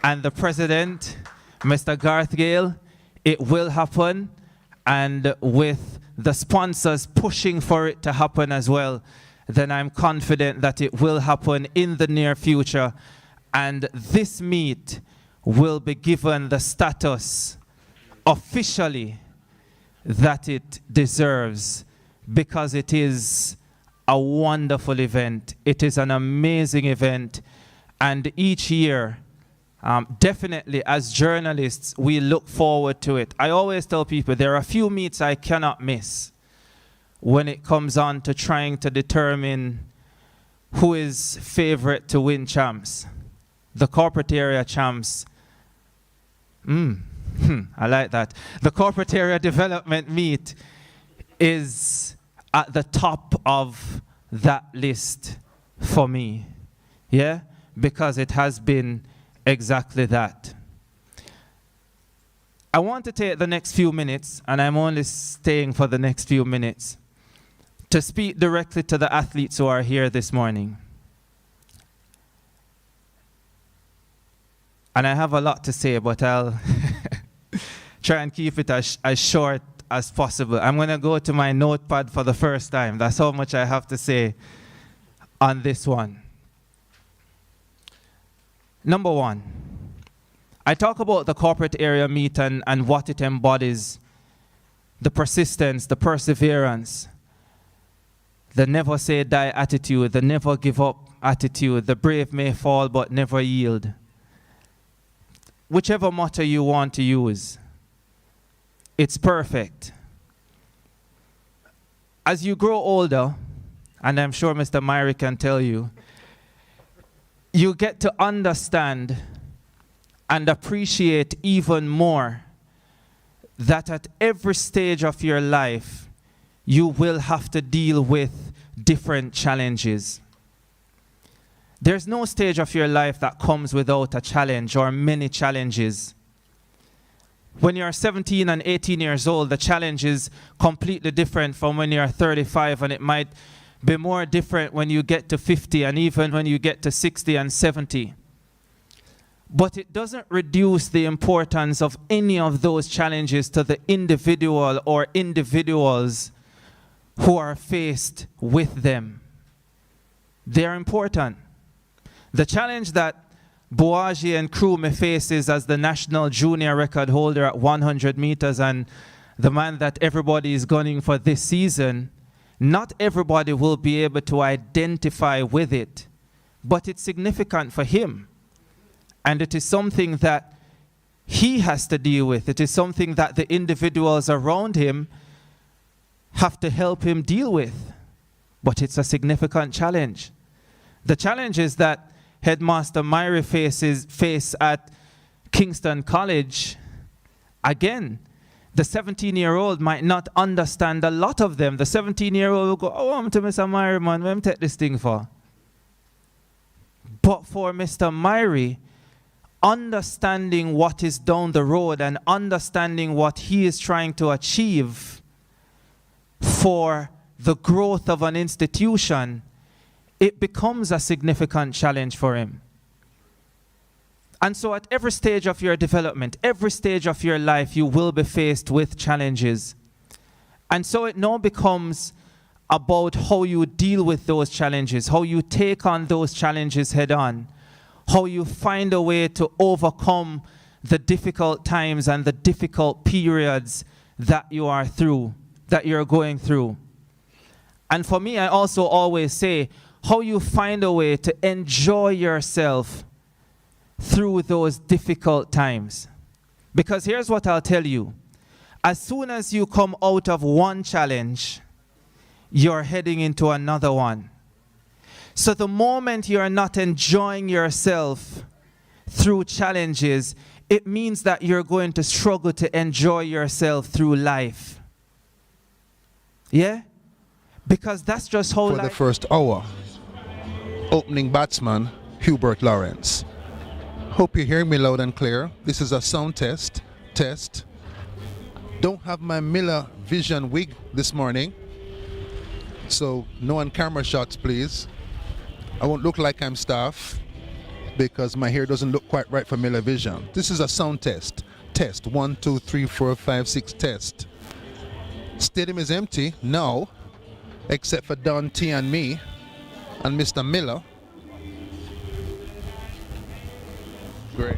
[SPEAKER 7] and the President, Mr. Garth Gale, it will happen. And with the sponsors pushing for it to happen as well, then I'm confident that it will happen in the near future. And this meet will be given the status officially that it deserves, because it is a wonderful event. It is an amazing event. And each year, definitely as journalists, we look forward to it. I always tell people there are a few meets I cannot miss when it comes on to trying to determine who is favorite to win champs. The Corporate Area Champs. I like that. The Corporate Area Development Meet is at the top of that list for me. Yeah? Because it has been exactly that. I want to take the next few minutes, and I'm only staying for the next few minutes, to speak directly to the athletes who are here this morning. And I have a lot to say, but I'll try and keep it as short as possible. I'm going to go to my notepad for the first time. That's how much I have to say on this one. Number one, I talk about the corporate area meet and what it embodies: the persistence, the perseverance, the never say die attitude, the never give up attitude, the brave may fall but never yield. Whichever motto you want to use, it's perfect. As you grow older, and I'm sure Mr. Myrie can tell you, you get to understand and appreciate even more that at every stage of your life, you will have to deal with different challenges. There's no stage of your life that comes without a challenge or many challenges. When you're 17 and 18 years old, the challenge is completely different from when you're 35, and it might be more different when you get to 50 and even when you get to 60 and 70. But it doesn't reduce the importance of any of those challenges to the individual or individuals who are faced with them. They're important. The challenge that Boaji and crew may face is as the national junior record holder at 100 meters and the man that everybody is gunning for this season. Not everybody will be able to identify with it, but it's significant for him. And it is something that he has to deal with. It is something that the individuals around him have to help him deal with. But it's a significant challenge. The challenge is that Headmaster Myrie face at Kingston College, again, the 17-year-old might not understand a lot of them. The 17-year-old will go, oh, I'm to Mr. Myrie, man, what am I take this thing for? But for Mr. Myrie, understanding what is down the road and understanding what he is trying to achieve for the growth of an institution, it becomes a significant challenge for him. And so at every stage of your development, every stage of your life, you will be faced with challenges. And so it now becomes about how you deal with those challenges, how you take on those challenges head on, how you find a way to overcome the difficult times and the difficult periods that you are through that you're going through. And for me, I also always say how you find a way to enjoy yourself through those difficult times. Because here's what I'll tell you. As soon as you come out of one challenge, you're heading into another one. So the moment you're not enjoying yourself through challenges, it means that you're going to struggle to enjoy yourself through life. Yeah? Because that's just how
[SPEAKER 8] For the first hour, opening batsman, Hubert Lawrence. Hope you're hearing me loud and clear. This is a sound test. Don't have my Miller Vision wig this morning, so no on camera shots, please. I won't look like I'm staff because my hair doesn't look quite right for Miller Vision. This is a sound test. Test 1, 2, 3, 4, 5, 6 test. Stadium is empty now, except for Don T and me and Mr. Miller. Great.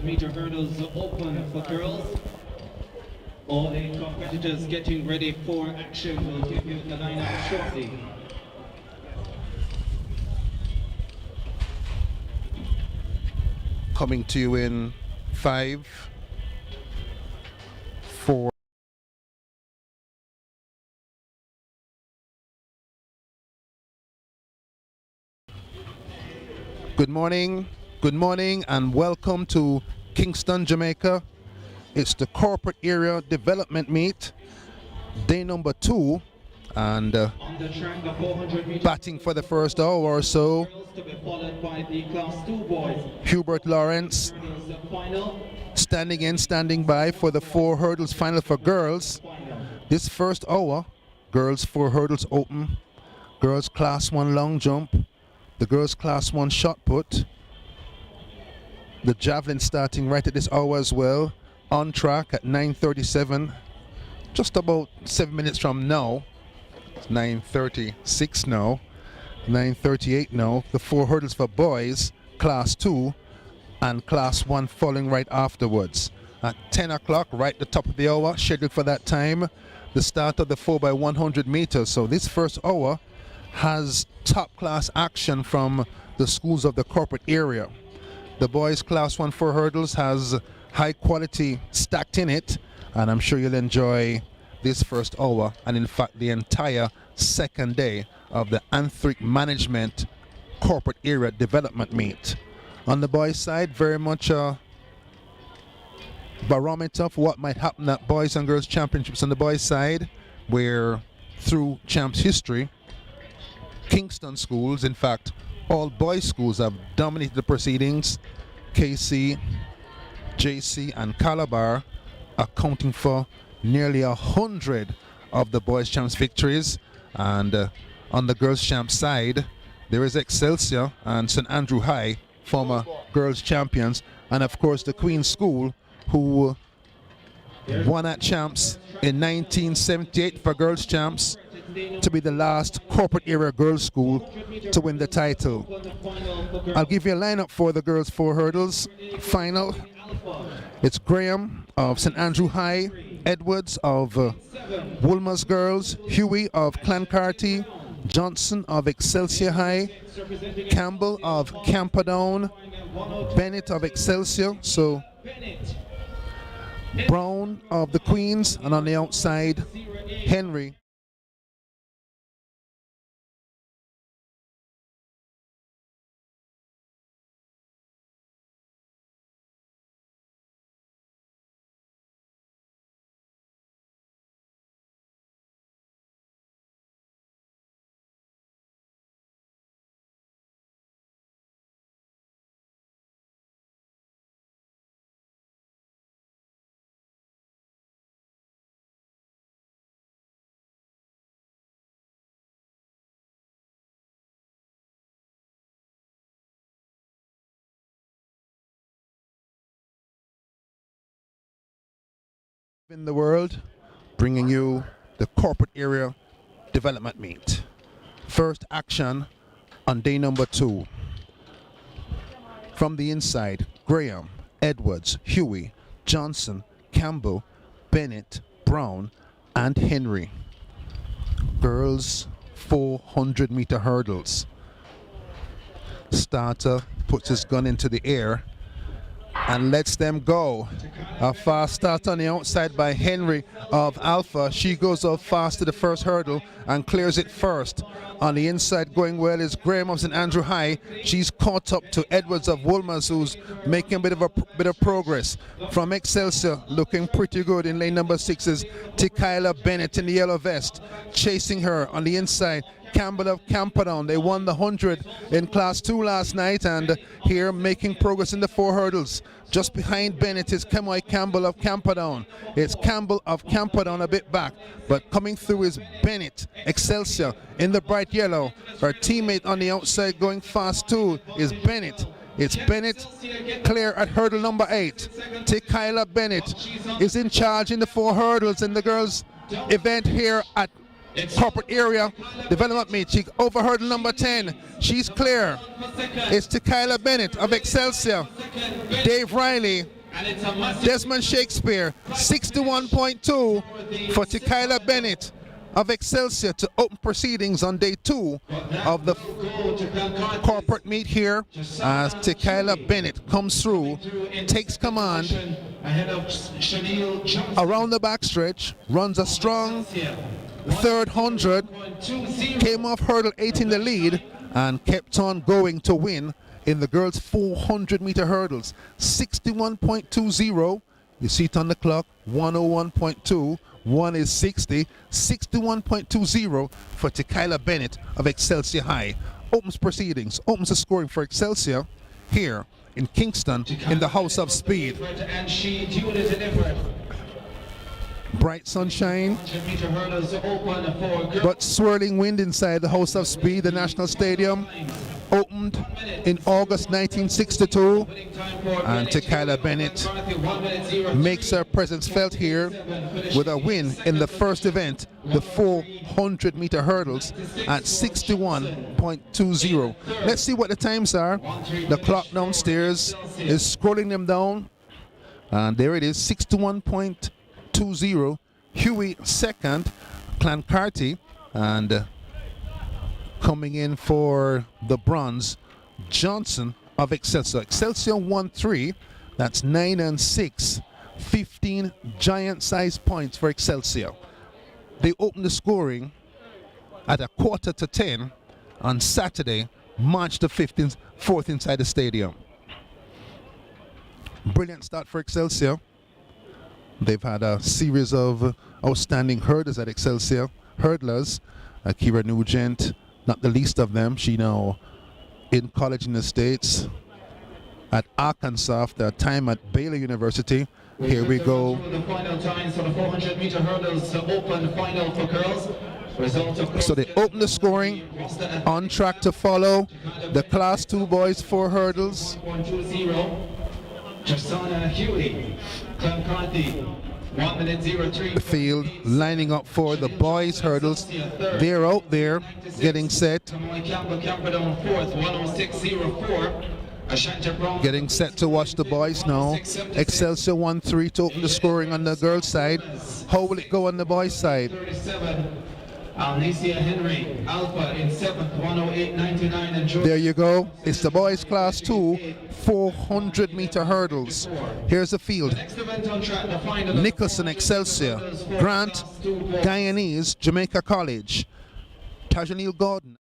[SPEAKER 7] Meter hurdles open for girls. All the competitors getting ready for action. We'll give you the lineup shortly.
[SPEAKER 8] Coming to you in 5, 4. Good morning, and welcome to Kingston, Jamaica. It's the Corporate Area Development Meet, day number 2, and batting for the first hour or so, Hubert Lawrence, standing by for the 4 hurdles final for girls. This first hour, girls 4 hurdles open, girls class 1 long jump, the girls class 1 shot put, the javelin starting right at this hour as well, on track at 9:37, just about 7 minutes from now. It's 9:36 now, 9:38 now. The 4 hurdles for boys, class 2 and class 1 following right afterwards. At 10 o'clock, right at the top of the hour, scheduled for that time, the start of the 4x100 meters. So this first hour has top class action from the schools of the corporate area. The boys class 1 4 hurdles has high quality stacked in it, and I'm sure you'll enjoy this first hour and in fact the entire second day of the Anthric Management Corporate Area Development Meet. On the boys side, very much a barometer for what might happen at boys and girls championships on the boys side, where through champs history, Kingston schools, in fact All boys schools have dominated the proceedings. KC, JC, and Calabar accounting for nearly 100 of the boys champs victories. And on the girls champs side, there is Excelsior and St. Andrew High, former girls champions, and of course the Queen's School, who won at champs in 1978 for girls champs, to be the last corporate era girls school to win the title. I'll give you a lineup for the girls 4 hurdles final. It's Graham of St. Andrew High, Edwards of Woolmer's Girls, Huey of Clancarty, Johnson of Excelsior High, Campbell of Camperdown, Bennett of Excelsior, so Brown of the Queens, and on the outside, Henry. In the world, bringing you the corporate area development meet. First action on day number 2. From the inside, Graham, Edwards, Huey, Johnson, Campbell, Bennett, Brown, and Henry. Girls 400-meter hurdles. Starter puts his gun into the air and lets them go. A fast start on the outside by Henry of Alpha. She goes up fast to the first hurdle and clears it first. On the inside going well is Graham of St. Andrew High. She's caught up to Edwards of Woolmer's, who's making a bit of progress. From Excelsior, looking pretty good in lane number 6 is Tikaila Bennett in the yellow vest. Chasing her on the inside, Campbell of Camperdown. They won the 100 in class 2 last night, and here making progress in the 4 hurdles. Just behind Bennett is Kemoy Campbell of Camperdown. It's Campbell of Camperdown a bit back, but coming through is Bennett, Excelsior in the bright yellow. Her teammate on the outside going fast too is Bennett. It's Bennett clear at hurdle number 8. Tikaila Bennett is in charge in the 4 hurdles in the girls event here at corporate area development meet. She over hurdle number 10. She's clear. It's Tikaila Bennett of Excelsior. Dave Riley, Desmond Shakespeare, 61.2 for Tikaila Bennett of Excelsior to open proceedings on day 2 of the corporate meet here as Tikaila Bennett comes through, takes command around the backstretch, runs a strong third 100, came off hurdle 8 in the lead and kept on going to win in the girls 400-meter hurdles. 61.20, you see it on the clock, 101.2, 1 is 60, 61.20 for Tikaila Bennett of Excelsior High. Opens proceedings, opens the scoring for Excelsior here in Kingston in the House of Speed. Bright sunshine, but swirling wind inside the House of Speed. The National Stadium opened in August 1962, and Tikaila Bennett makes her presence felt here with a win in the first event, the 400-meter hurdles, at 61.20. Let's see what the times are. The clock downstairs is scrolling them down, and there it is, 61.20. Huey second, Clancarty, and coming in for the bronze, Johnson of Excelsior. Excelsior 1-3, that's 9 and 6, 15 giant-sized points for Excelsior. They opened the scoring at 9:45 on Saturday, March the 15th, 4th inside the stadium. Brilliant start for Excelsior. They've had a series of outstanding hurdlers at Excelsior. Hurdlers, Akira Nugent, not the least of them. She now in college in the States, at Arkansas after a time at Baylor University. Here we go.
[SPEAKER 9] The final times for the 400-meter hurdles to open final for girls.
[SPEAKER 8] So they open the scoring, on track to follow the Class 2 boys 4 hurdles. The field lining up for the boys hurdles. They're out there getting set. Getting set to watch the boys now. Excelsior 1-3 to open the scoring on the girls' side. How will it go on the boys' side?
[SPEAKER 9] Alnicia Henry, Alpha in 7th, 108.99, and
[SPEAKER 8] there you go. It's the boys Class 2 400-meter hurdles. Here's the field. Nicholson, Excelsior. Grant, Guyanese, Jamaica College. Tajanil Gordon.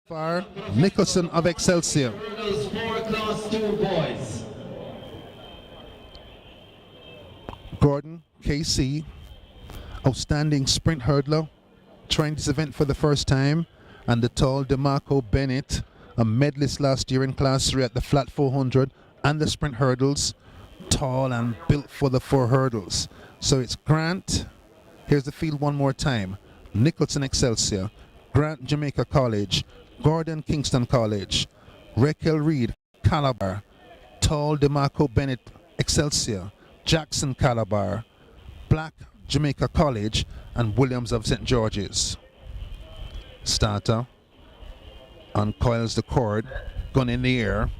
[SPEAKER 8] Far, Nicholson of Excelsior. Gordon, KC, outstanding sprint hurdler, trying this event for the first time, and the tall DeMarco Bennett, a medalist last year in Class 3 at the flat 400 and the sprint hurdles, tall and built for the 4 hurdles. So it's Grant, here's the field one more time, Nicholson Excelsior, Grant Jamaica College, Gordon Kingston College, Raquel Reed Calabar, tall DeMarco Bennett Excelsior, Jackson Calabar, Black Jamaica College, and Williams of St. George's. Starter uncoils the cord, gun in the air,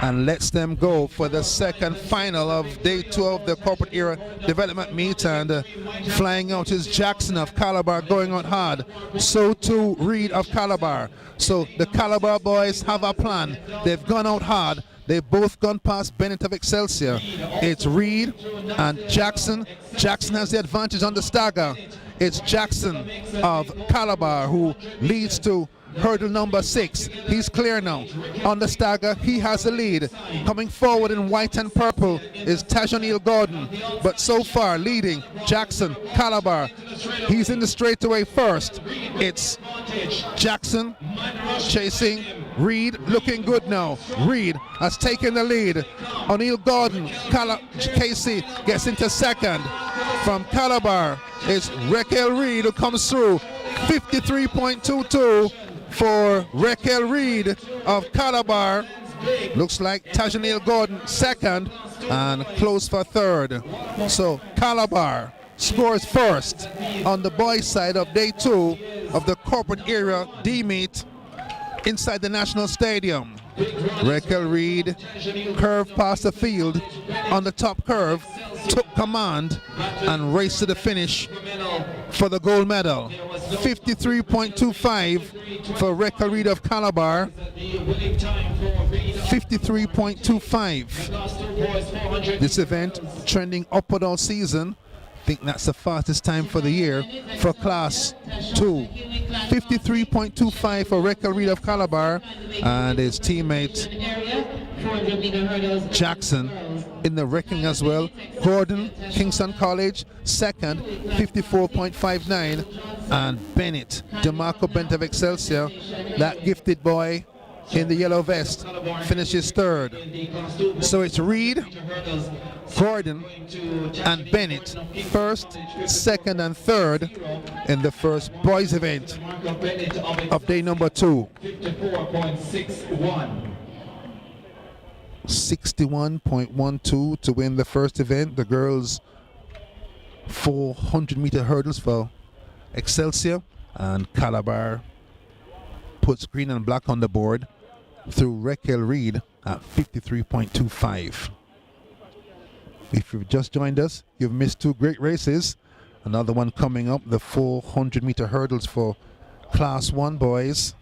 [SPEAKER 8] and lets them go for the second final of day 2 of the corporate era development meet. And flying out is Jackson of Calabar, going out hard. So too Reed of Calabar. So the Calabar boys have a plan. They've gone out hard. They've both gone past Bennett of Excelsior. It's Reed and Jackson. Jackson has the advantage on the stagger. It's Jackson of Calabar who leads to hurdle number 6. He's clear now. On the stagger, he has the lead. Coming forward in white and purple is Tajanil Gordon. But so far, leading Jackson, Calabar. He's in the straightaway first. It's Jackson chasing Reed, looking good now. Reed has taken the lead. O'Neill Gordon, Casey gets into second. From Calabar, it's Raquel Reed who comes through. 53.22 for Raquel Reed of Calabar. Looks like Tajanil Gordon second and close for third. So Calabar scores first on the boys' side of day 2 of the corporate area D meet inside the National Stadium. Raquel Reed curved past the field on the top curve, took command and raced to the finish for the gold medal. 53.25 for Raquel Reed of Calabar. 53.25. This event trending upward all season. I think that's the fastest time for the year for Class 2. 53.25 for Raquel Reed of Calabar and his teammate Jackson in the wrecking as well. Gordon, Kingston College, second, 54.59. And Bennett, DeMarco Bennett of Excelsior, that gifted boy in the yellow vest, finishes third. So it's Reed, Gordon, and Bennett, first, second, and third in the first boys event of day number 2. 61.12 to win the first event. The girls 400-meter hurdles for Excelsior, and Calabar puts green and black on the board through Raquel Reed at 53.25. If you've just joined us, you've missed two great races. Another one coming up, the 400-meter hurdles for Class 1 boys.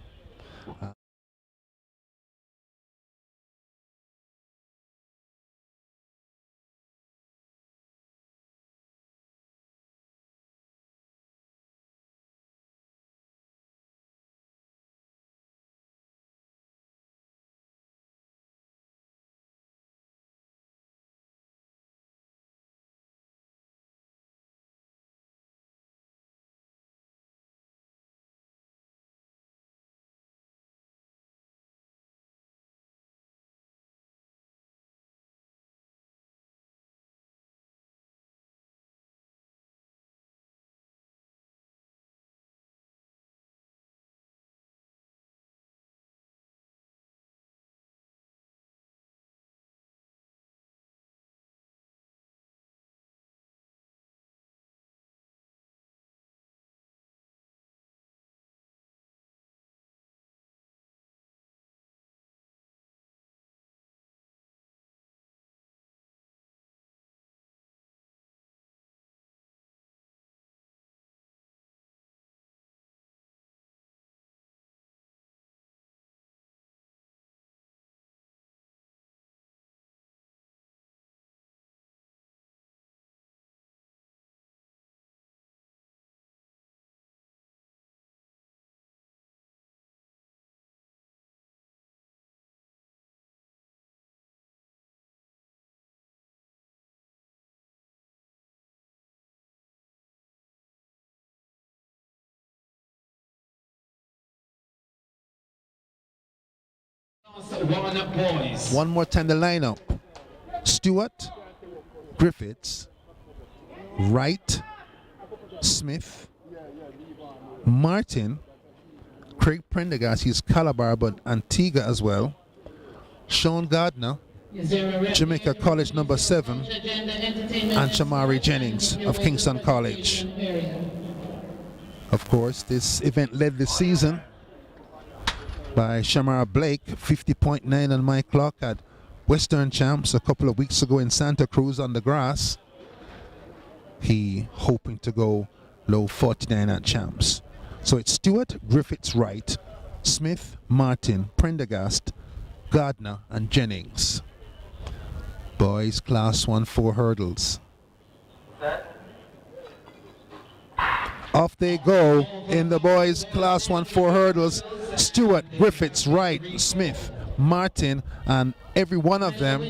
[SPEAKER 9] Boys.
[SPEAKER 8] One more time the lineup. Stewart, Griffiths, Wright, Smith, Martin, Craig Prendergast, he's Calabar but Antigua as well, Sean Gardner, Jamaica College number 7, and Shamari Jennings of Kingston College. Of course, this event led this season by Shamara Blake, 50.9 on my clock at Western Champs a couple of weeks ago in Santa Cruz on the grass. He hoping to go low 49 at Champs. So it's Stewart, Griffiths, Wright, Smith, Martin, Prendergast, Gardner, and Jennings. Boys Class 1 4 hurdles. Off they go in the boys Class 1 4 hurdles. Stewart, Griffiths, Wright, Smith, Martin, and every one of them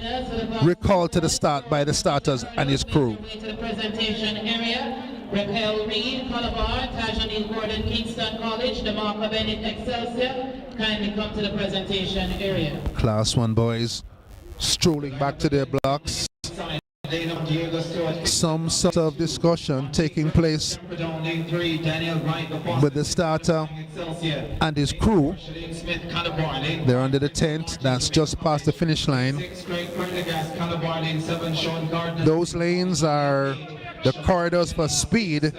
[SPEAKER 8] recalled to the start by the starters and his crew.
[SPEAKER 10] To the presentation area, Raquel Reed, Calabar, Tajanine Gordon, Kingston College, DeMarco Bennett, Excelsior, kindly come to the presentation area.
[SPEAKER 8] Class 1 boys strolling back to their blocks. Some sort of discussion taking place with the starter and his crew. They're under the tent that's just past the finish line. Those lanes are the corridors for speed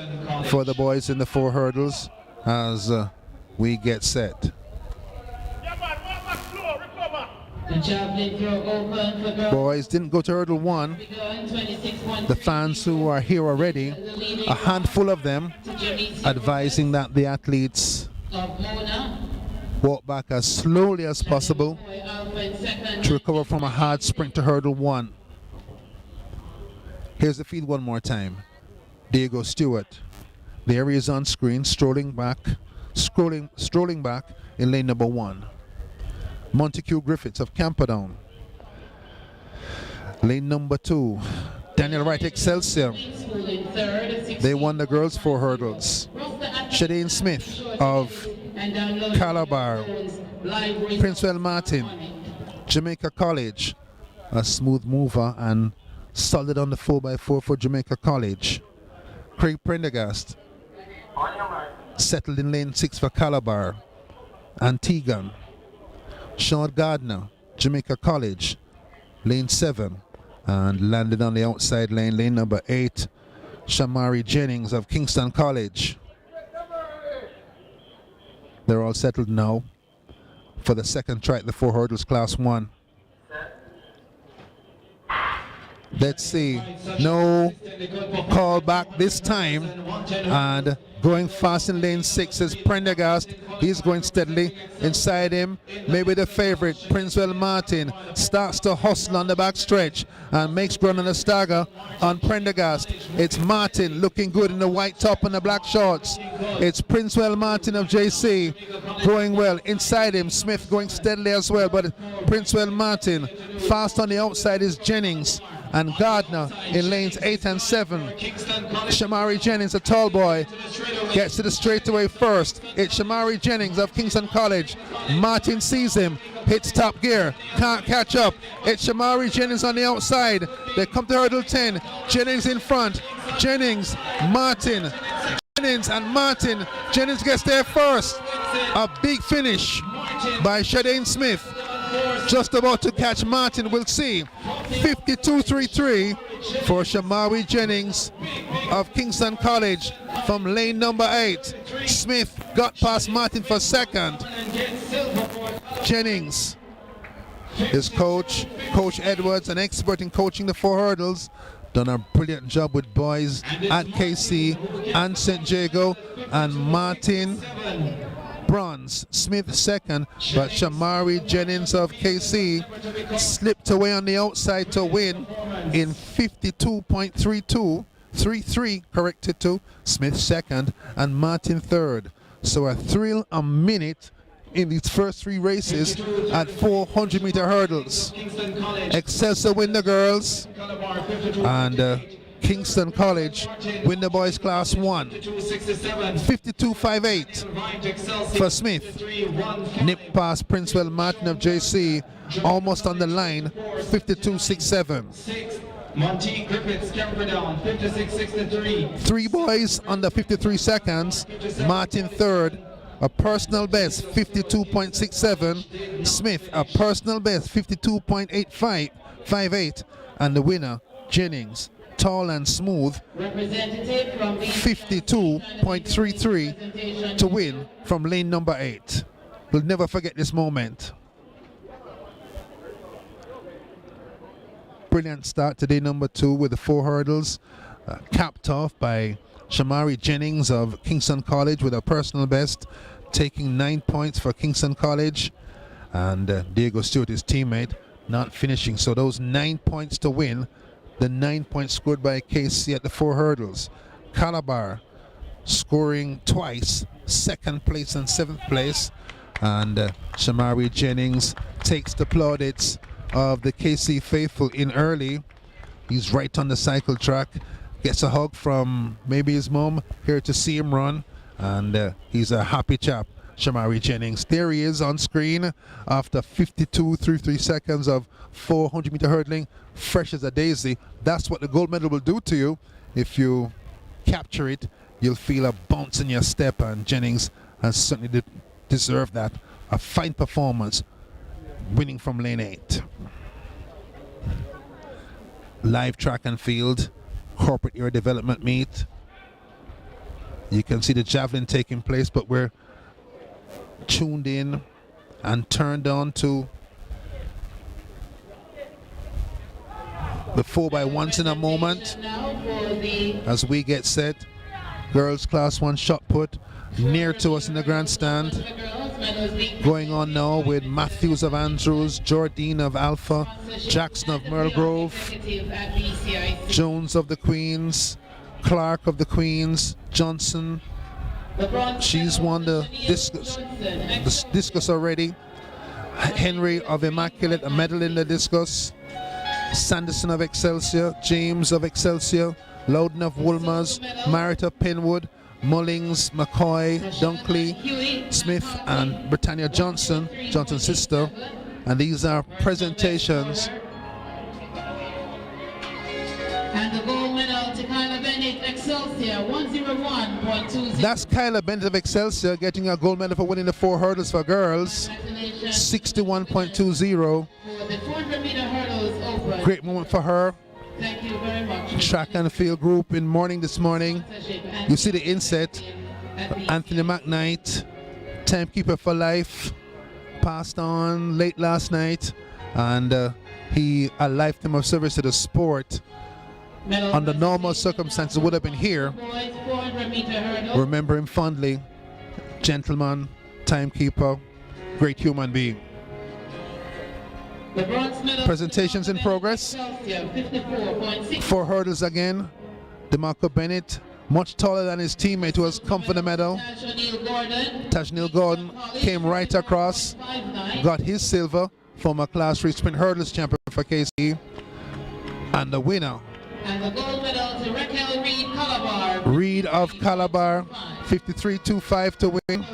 [SPEAKER 8] for the boys in the 4 hurdles as we get set. Boys didn't go to hurdle 1. The fans who are here already, a handful of them, advising that the athletes walk back as slowly as possible to recover from a hard sprint to hurdle 1. Here's the feed one more time. Diego Stewart. There he is on screen, strolling back in lane number 1. Montague Griffiths of Camperdown. Lane number 2, Daniel Wright Excelsior. They won the girls 4 hurdles. Shadane Smith of Calabar. Princewell Martin, Jamaica College. A smooth mover and solid on the 4x4 for Jamaica College. Craig Prendergast settled in lane 6 for Calabar. Antigua. Sean Gardner, Jamaica College, lane 7, and landed on the outside lane, lane number 8. Shamari Jennings of Kingston College. They're all settled now for the second try at the 4 hurdles class 1. Let's see. No call back this time. And going fast in lane 6 is Prendergast. He's going steadily. Inside him, maybe the favorite, Princewell Martin, starts to hustle on the back stretch and makes ground on the stagger on Prendergast. It's Martin looking good in the white top and the black shorts. It's Princewell Martin of JC going well. Inside him, Smith going steadily as well, but Princewell Martin. Fast on the outside is Jennings and Gardner in lanes 8 and 7. Shamari Jennings, a tall boy, gets to the straightaway first. It's Shamari Jennings of Kingston College. Martin sees him, hits top gear, can't catch up. It's Shamari Jennings on the outside. They come to hurdle 10. Jennings in front. Jennings, Martin, Jennings and Martin. Jennings gets there first. A big finish by Shadane Smith. Just about to catch Martin, we'll see. 52.33 for Shamari Jennings of Kingston College from lane number 8. Smith got past Martin for second. Jennings, his coach, Coach Edwards, an expert in coaching the 4 hurdles, done a brilliant job with boys at KC and St. Jago, and Martin bronze, Smith second, but Shamari Jennings of KC slipped away on the outside to win in 52.32, 33 corrected to, Smith second and Martin third. So a thrill a minute in these first 3 races at 400-meter hurdles. Excelsior win the girls, and Kingston College win the boys class 1. 52.58 for Smith. Nip past Princewell Martin of JC, almost on the line. 52.67.
[SPEAKER 9] Monty Griffiths, Camperdown, 56.63.
[SPEAKER 8] 3 boys under 53 seconds. Martin third, a personal best 52.67. Smith, a personal best 52.58, and the winner Jennings, tall and smooth, 52.33 to win from lane number 8. We'll never forget this moment. Brilliant start to day number 2 with the 4 hurdles, capped off by Shamari Jennings of Kingston College with a personal best, taking 9 points for Kingston College, and Diego Stewart, his teammate, not finishing. So those 9 points to win. The 9 points scored by KC at the 4 hurdles. Calabar scoring twice, 2nd place and 7th place. And Shamari Jennings takes the plaudits of the KC faithful in early. He's right on the cycle track. Gets a hug from maybe his mom here to see him run. And he's a happy chap, Shamari Jennings. There he is on screen after 52.33 seconds of 400-meter hurdling, fresh as a daisy. That's what the gold medal will do to you. If you capture it, you'll feel a bounce in your step, and Jennings has certainly deserved that. A fine performance, winning from lane 8. Live track and field, corporate era development meet. You can see the javelin taking place, but we're tuned in and turned on to the 4x1s in a moment as we get set. Girls class 1 shot put near to us in the grandstand. Going on now with Matthews of Andrews, Jordine of Alpha, Jackson of Merle Grove, Jones of the Queens, Clark of the Queens, Johnson. She's won the discus already. Henry of Immaculate, a medal in the discus. Sanderson of Excelsior, James of Excelsior, Loudon of Woolmers, Marriott of Penwood, Mullings, McCoy, Dunkley, Smith, and Britannia Johnson, Johnson's sister. And these are presentations.
[SPEAKER 10] And the gold medal to Kyla Bennett, Excelsior, 101.20.
[SPEAKER 8] That's Kyla Bennett of Excelsior getting a gold medal for winning the 4 hurdles for girls, 61.20.
[SPEAKER 10] The 400-meter hurdles open.
[SPEAKER 8] Great moment for her.
[SPEAKER 10] Thank you very much.
[SPEAKER 8] track and field group in morning this morning. You see the inset. Anthony McKnight, timekeeper for life, passed on late last night, and he a lifetime of service to the sport. Under normal circumstances would have been here. Remember him fondly. Gentleman, timekeeper, great human being. Presentations in progress. 4 hurdles again. DeMarco Bennett, much taller than his teammate who has come for the medal. Tajnil Gordon came right across, got his silver, former Class 3 sprint hurdles champion for KC. And the winner,
[SPEAKER 10] And the gold medal to Raquel Reed Calabar.
[SPEAKER 8] Reed of Calabar, 53.25 to win.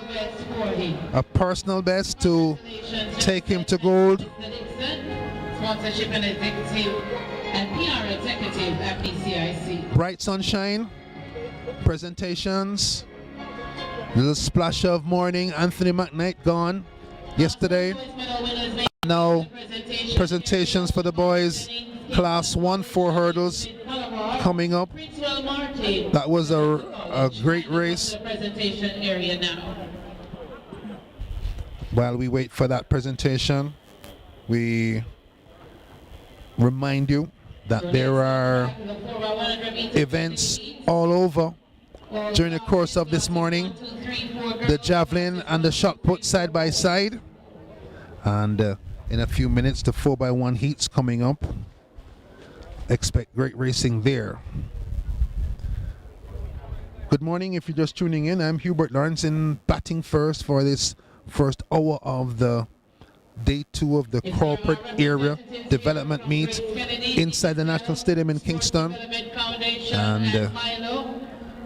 [SPEAKER 8] A personal best to take him to gold.
[SPEAKER 10] Sponsorship and executive and PR executive at PCIC.
[SPEAKER 8] Bright sunshine, presentations, little splash of morning. Anthony McKnight gone yesterday. Now presentations for the boys. Class 1 4 hurdles coming up. That was a great race.
[SPEAKER 10] Presentation area now.
[SPEAKER 8] While we wait for that presentation, we remind you that there are events all over during the course of this morning. The javelin and the shot put side by side, and in a few minutes the 4x1 heats coming up. Expect great racing there. Good morning. If you're just tuning in, I'm Hubert Lawrence in batting first for this first hour of the day 2 of the corporate area development meet inside the National Stadium in Kingston, and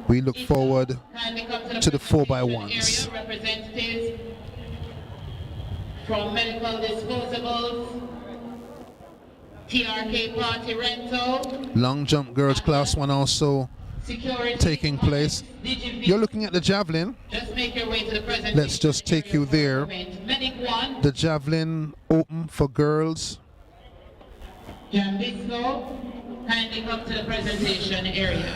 [SPEAKER 8] we look forward to the 4x1s.
[SPEAKER 10] Representatives from Medical Disposables, TRK Party Rental,
[SPEAKER 8] Long jump girls class 1 also
[SPEAKER 10] security
[SPEAKER 8] taking place. You're looking at the javelin.
[SPEAKER 10] Just make your way to the presentation.
[SPEAKER 8] Let's just take you there.
[SPEAKER 10] Medic 1,
[SPEAKER 8] The javelin open for girls.
[SPEAKER 10] Jambisco, kindly come to the presentation area.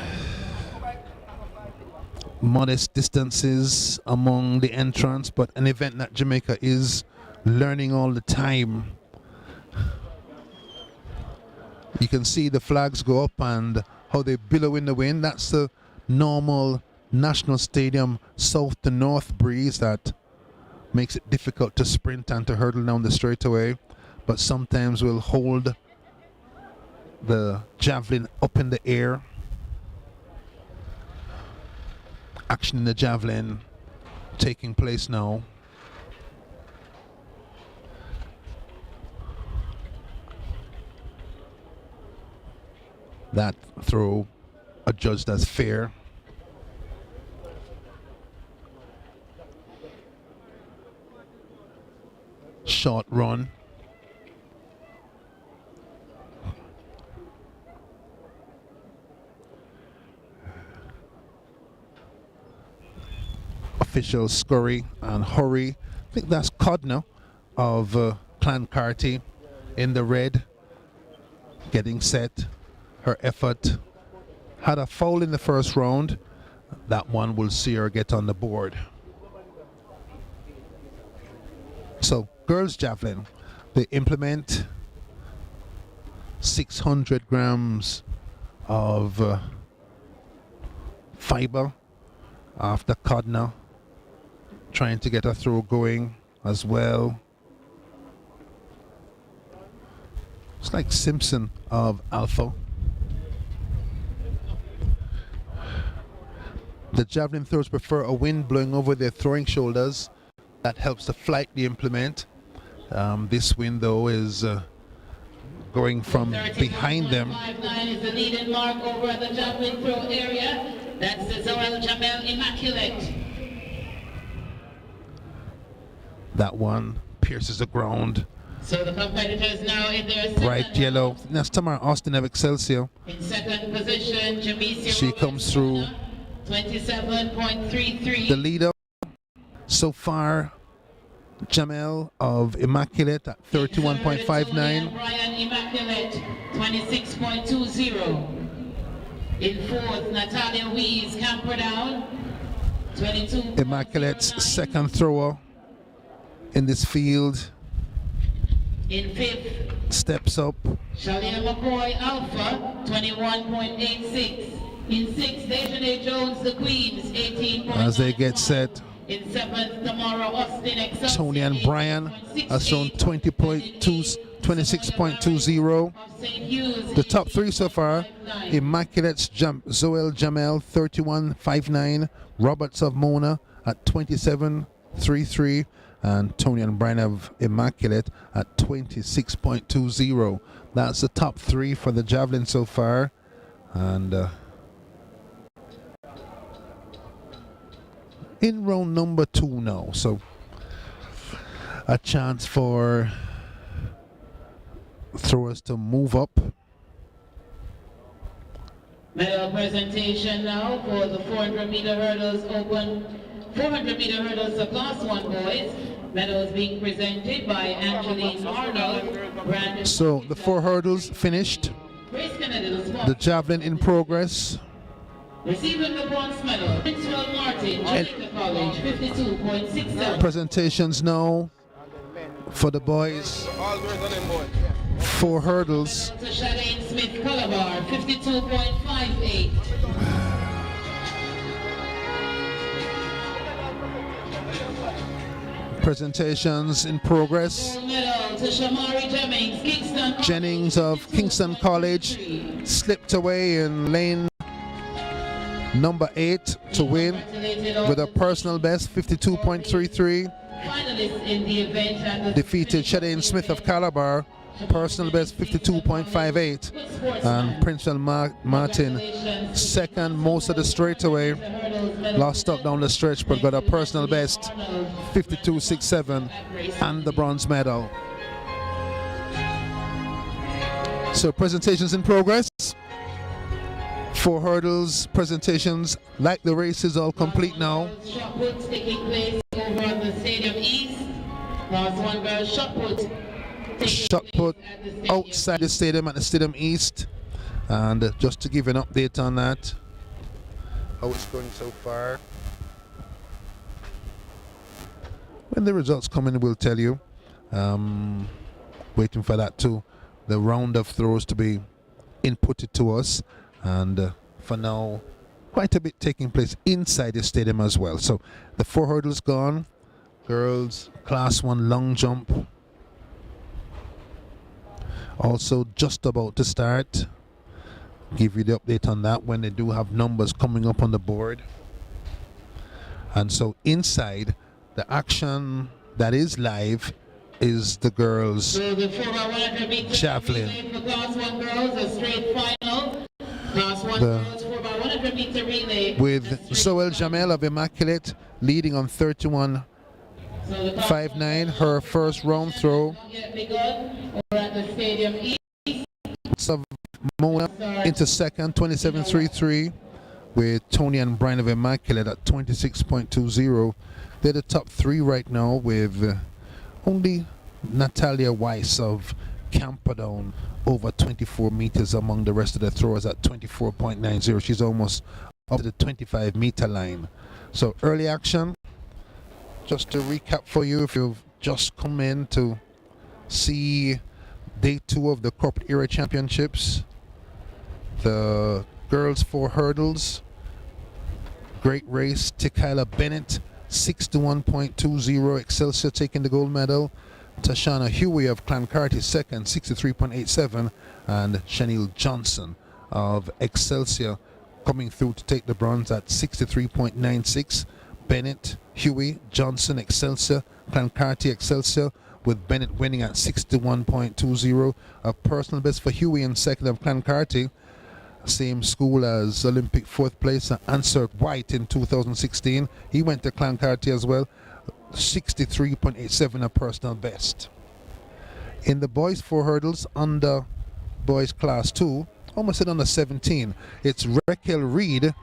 [SPEAKER 8] Modest distances among the entrants, but an event that Jamaica is learning all the time. You can see the flags go up and how they billow in the wind. That's the normal National Stadium south to north breeze that makes it difficult to sprint and to hurdle down the straightaway, but sometimes we'll hold the javelin up in the air. Action in the javelin taking place now. That throw adjudged as fair. Short run. Officials scurry and hurry. I think that's Codner of Clancarty in the red, getting set. Her effort had a foul in the first round. That one will see her get on the board. So girls javelin, they implement 600 grams of fiber after Codner, trying to get a throw going as well. It's like Simpson of Alpha. The javelin throwers prefer a wind blowing over their throwing shoulders. That helps to flight the implement. This wind, though, is going from behind them.
[SPEAKER 10] 30.59 is the leading mark over at the javelin throw area. That's the Zoel Jamel Immaculate.
[SPEAKER 8] That one pierces the ground.
[SPEAKER 10] So the competitors now in their
[SPEAKER 8] Bright yellow. That's Tamara Austin of Excelsior.
[SPEAKER 10] In second position, Jamisia
[SPEAKER 8] She comes through.
[SPEAKER 10] 27.33.
[SPEAKER 8] The leader so far Jamel of Immaculate at 31.59.
[SPEAKER 10] Brian Immaculate, 26.20. In fourth, Natalia Wees, Camperdown, 22.
[SPEAKER 8] Immaculate's second thrower in this field.
[SPEAKER 10] In fifth,
[SPEAKER 8] Steps up.
[SPEAKER 10] Shalia McCoy Alpha, 21.86. In sixth, Dejanay Jones, the Queens, 18.
[SPEAKER 8] As they get set,
[SPEAKER 10] In seventh, Tamara Austin, Excelsior,
[SPEAKER 8] Tony and Brian has shown 26.20. The top three so far: Immaculate's Zoel Jamel 31.59, Roberts of Mona at 27.33, and Tony and Brian of Immaculate at 26.20. That's the top three for the javelin so far, and in round number 2 now, so a chance for throwers to move up.
[SPEAKER 10] Medal presentation now for the 400 meter hurdles open. 400 meter hurdles for class 1 boys. Medals being presented by Angeline Arnold, Brandon.
[SPEAKER 8] So the 4 hurdles finished.
[SPEAKER 10] Grace Kennedy,
[SPEAKER 8] The javelin in progress.
[SPEAKER 10] receiving the bronze medal, Princeton Martin, Jamaica College, 52.67.
[SPEAKER 8] Presentations now for the boys. 4 hurdles.
[SPEAKER 10] To Shadane Smith Calabar, 52.58.
[SPEAKER 8] Presentations in progress.
[SPEAKER 10] Gold medal to Shamari
[SPEAKER 8] Jennings of Kingston College slipped away in lane number 8 to win with a personal best 52.33.
[SPEAKER 10] Finalists in the event at the
[SPEAKER 8] Defeated Shadane Smith of Calabar, personal best 52.58, and Princeton Martin second most of the straightaway, lost up down the stretch but got a personal best 52.67 and the bronze medal. So presentations in progress. 4 hurdles presentations, like the race is all complete now.
[SPEAKER 10] shot puts taking place over at the Stadium East. Last one girl shot put.
[SPEAKER 8] Shot put outside the stadium at the Stadium East, and just to give you an update on that, how it's going so far. When the results come in, we'll tell you. Waiting for that too, the round of throws to be inputted to us, and for now, quite a bit taking place inside the stadium as well. So the 4 hurdles gone, girls class 1 long jump also just about to start. Give you the update on that when they do have numbers coming up on the board. And so inside, the action that is live is the girls
[SPEAKER 10] So the 4x100 meter
[SPEAKER 8] javelin.
[SPEAKER 10] relay for class 1 girls, a straight final. Class 1 girls 4x100 meter relay.
[SPEAKER 8] With Zoel Jamel of Immaculate leading on 31.59, her first round throw.
[SPEAKER 10] Not yet begun. We're at the Stadium East.
[SPEAKER 8] Of Mona into second, 27.33, with Tony and Brian of Immaculate at 26.20. They're the top 3 right now, with only Natalia Weiss of Camperdown over 24 meters among the rest of the throwers at 24.90. She's almost up to the 25 meter line. So early action. Just to recap for you, if you've just come in to see day 2 of the Corporate Era Championships, the girls 4 hurdles, great race. Tikila Bennett 61.20, Excelsior taking the gold medal. Tashana Huey of Clancarty second, 63.87, and Chanel Johnson of Excelsior coming through to take the bronze at 63.96. Bennett, Huey, Johnson, Excelsior, Clancarty, Excelsior, with Bennett winning at 61.20. A personal best for Huey in second of Clancarty, same school as Olympic 4th place Ansert White in 2016. He went to Clancarty as well, 63.87 a personal best. In the boys 4 hurdles under boys class 2, almost at under 17, it's Raquel Reed,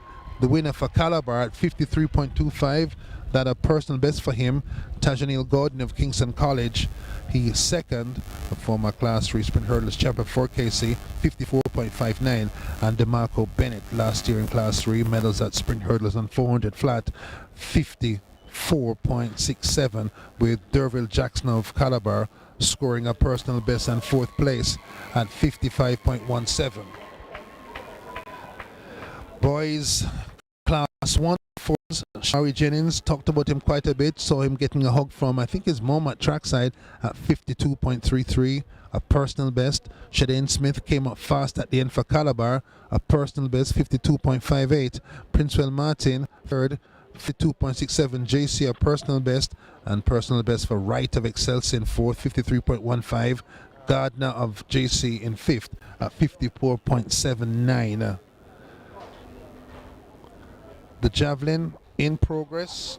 [SPEAKER 8] the winner for Calabar at 53.25. That a personal best for him. Tajanil Gordon of Kingston College. He is second, the former Class 3 sprint hurdles champion for KC, 54.59. And DeMarco Bennett, last year in Class 3, medals at sprint hurdles on 400 flat, 54.67, with Derville Jackson of Calabar scoring a personal best and fourth place at 55.17. Boys Class 1 forwards, Shari Jennings, talked about him quite a bit, saw him getting a hug from, I think, his mom at trackside at 52.33, a personal best. Shadane Smith came up fast at the end for Calabar, a personal best, 52.58. Princewell Martin, third, 52.67. JC, a personal best, and personal best for Wright of Excelsior in fourth, 53.15. Gardner of JC in fifth at 54.79. The javelin in progress.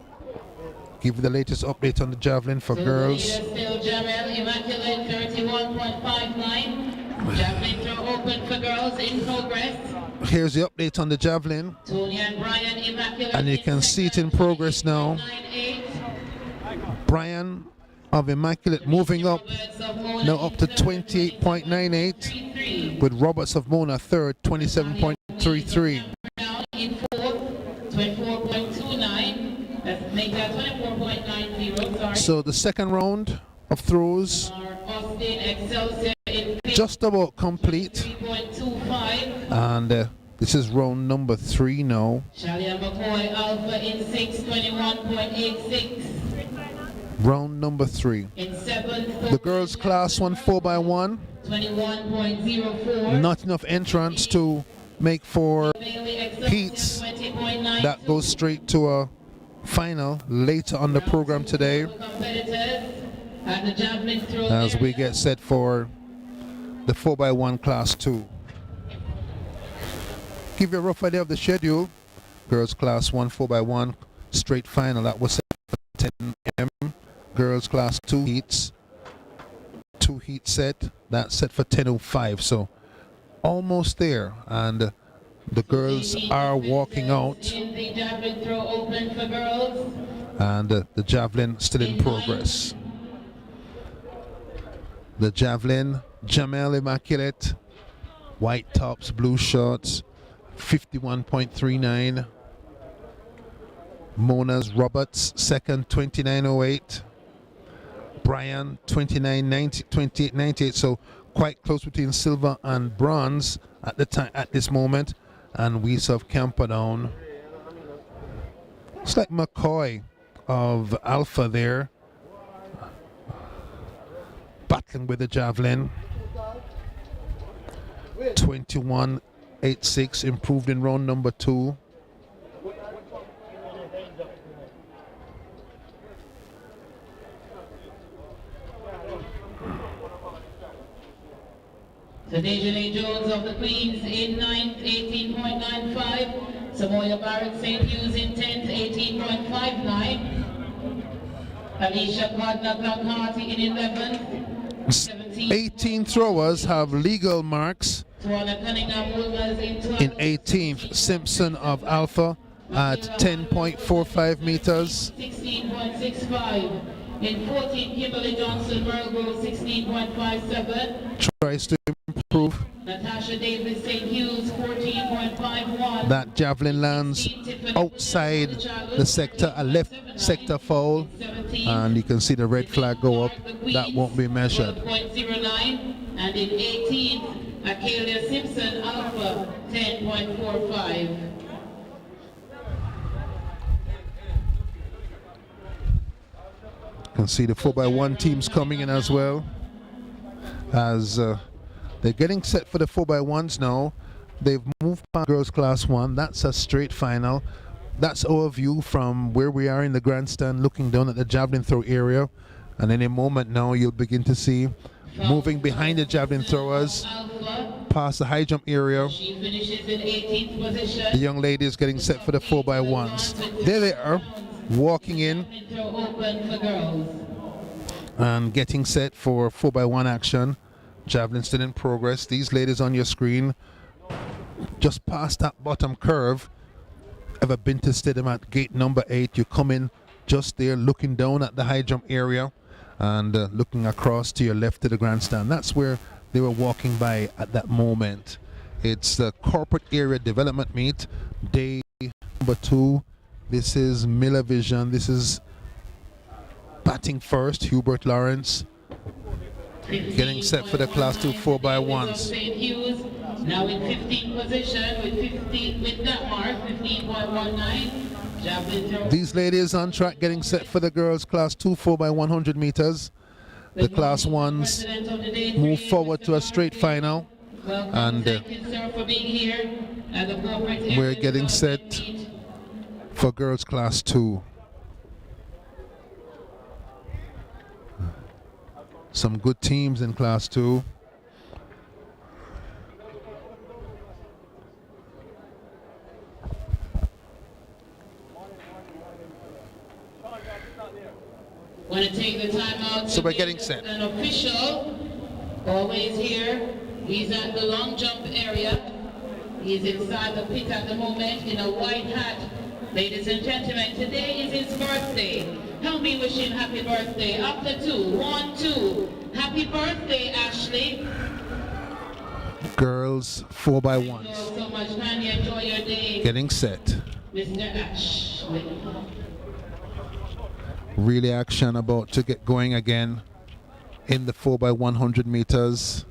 [SPEAKER 8] Give you the latest update on the javelin for girls.
[SPEAKER 10] Still Jamel Immaculate 31.59. Javelin throw open for girls in progress.
[SPEAKER 8] Here's the update on the javelin.
[SPEAKER 10] Tony and Brian Immaculate.
[SPEAKER 8] And you can see it in progress now. Brian of Immaculate moving up, now up to 28.98, with Roberts of Mona third, 27.33.
[SPEAKER 10] In fourth, 24.29. Let's make that 24.90. Sorry.
[SPEAKER 8] So the second round of throws
[SPEAKER 10] Austin Excelsior in
[SPEAKER 8] just about complete.
[SPEAKER 10] 3.25.
[SPEAKER 8] And this is round number 3 now.
[SPEAKER 10] Shalia McCoy Alpha in 6, 21.86.
[SPEAKER 8] Round number 3.
[SPEAKER 10] In seventh,
[SPEAKER 8] The girls class 1 4x1.
[SPEAKER 10] 21.04.
[SPEAKER 8] Not enough entrants to make for heats. That goes straight to a final later on the program today as we get set for the 4x1 class 2. Give you a rough idea of the schedule. Girls class 1 4x1 straight final, that was set for 10 a.m. Girls class 2 heats, 2 heat set, that's set for 10:05. So almost there, and the girls are walking out,
[SPEAKER 10] In the javelin throw open for girls.
[SPEAKER 8] and the javelin still in progress. The javelin, Jamel Immaculate, white tops, blue shorts, 51.39. Mona's Roberts second, 29.08. Brian 28.98. So quite close between silver and bronze at the time, at this moment. And we serve Camperdown. It's like McCoy of Alpha there, battling with the javelin. 21.86, improved in round number 2.
[SPEAKER 10] So Dejanay Jones of the Queens in 9th, 18.95. Samoya Barrett St. Hughes in 10th, 18.59. Alicia Gardner Clark-Harty in 11th,
[SPEAKER 8] 18 throwers have legal marks.
[SPEAKER 10] Tawana Cunningham Wilmers in 12th.
[SPEAKER 8] In 18th, Simpson of Alpha at 10.45 meters.
[SPEAKER 10] 16.65. In 14th, Kimberly Johnson Mergrove 16.57.
[SPEAKER 8] Tries to improve.
[SPEAKER 10] Natasha Davis St. Hughes 14.51.
[SPEAKER 8] That javelin lands outside the sector, a left sector foul, and you can see the red flag go up. That won't be measured.
[SPEAKER 10] 12.09. And in 18th, Akelia Simpson Alpha 10.45.
[SPEAKER 8] You can see the 4x1 teams coming in as well, as they're getting set for the 4x1s now. They've moved past girls class 1. That's a straight final. That's our view from where we are in the grandstand, looking down at the javelin throw area. And in a moment now, you'll begin to see moving behind the javelin throwers past the high jump area.
[SPEAKER 10] She finishes in 18th position.
[SPEAKER 8] The young lady is getting set for the 4x1s. There they are, walking in
[SPEAKER 10] Throw open for girls.
[SPEAKER 8] and getting set for 4x1 action. Javelin still in progress. These ladies on your screen, just past that bottom curve, ever been to stadium at gate number 8, you come in just there looking down at the high jump area and looking across to your left to the grandstand. That's where they were walking by at that moment. It's the corporate area development meet, day number 2. This is Miller Vision. This is batting first, Hubert Lawrence, getting set for the class 2 4x1s.
[SPEAKER 10] Now in 15th position with that mark, 15.19.
[SPEAKER 8] These ladies on track getting set for the girls class 2 4x100 meters. The class 1s move forward to a straight final, and we're getting set for girls class 2. Some good teams in class 2.
[SPEAKER 10] Want to take the time out.
[SPEAKER 8] So we're getting set.
[SPEAKER 10] An official, always here. He's at the long jump area. He's inside the pit at the moment in a white hat. Ladies and gentlemen, today is his birthday. Help me wish him happy birthday. After 2, 1, 2. Happy birthday, Ashley.
[SPEAKER 8] Girls 4x1s.
[SPEAKER 10] Thank you so much, Tanya. Enjoy your day.
[SPEAKER 8] Getting set.
[SPEAKER 10] Mr. Ashley.
[SPEAKER 8] Really action about to get going again in the 4x100 meters.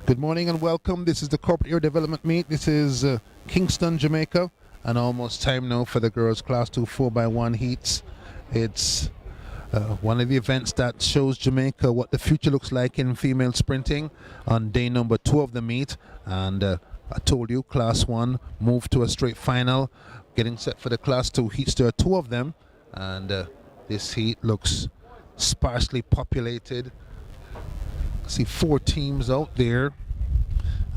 [SPEAKER 8] Good morning and welcome. This is the Corporate Area Development Meet. This is Kingston, Jamaica, and almost time now for the girls class 2 4x1 heats. It's one of the events that shows Jamaica what the future looks like in female sprinting on day number 2 of the meet. And I told you, class 1 moved to a straight final, getting set for the class 2 heats. There are 2 of them, and this heat looks sparsely populated. I see 4 teams out there,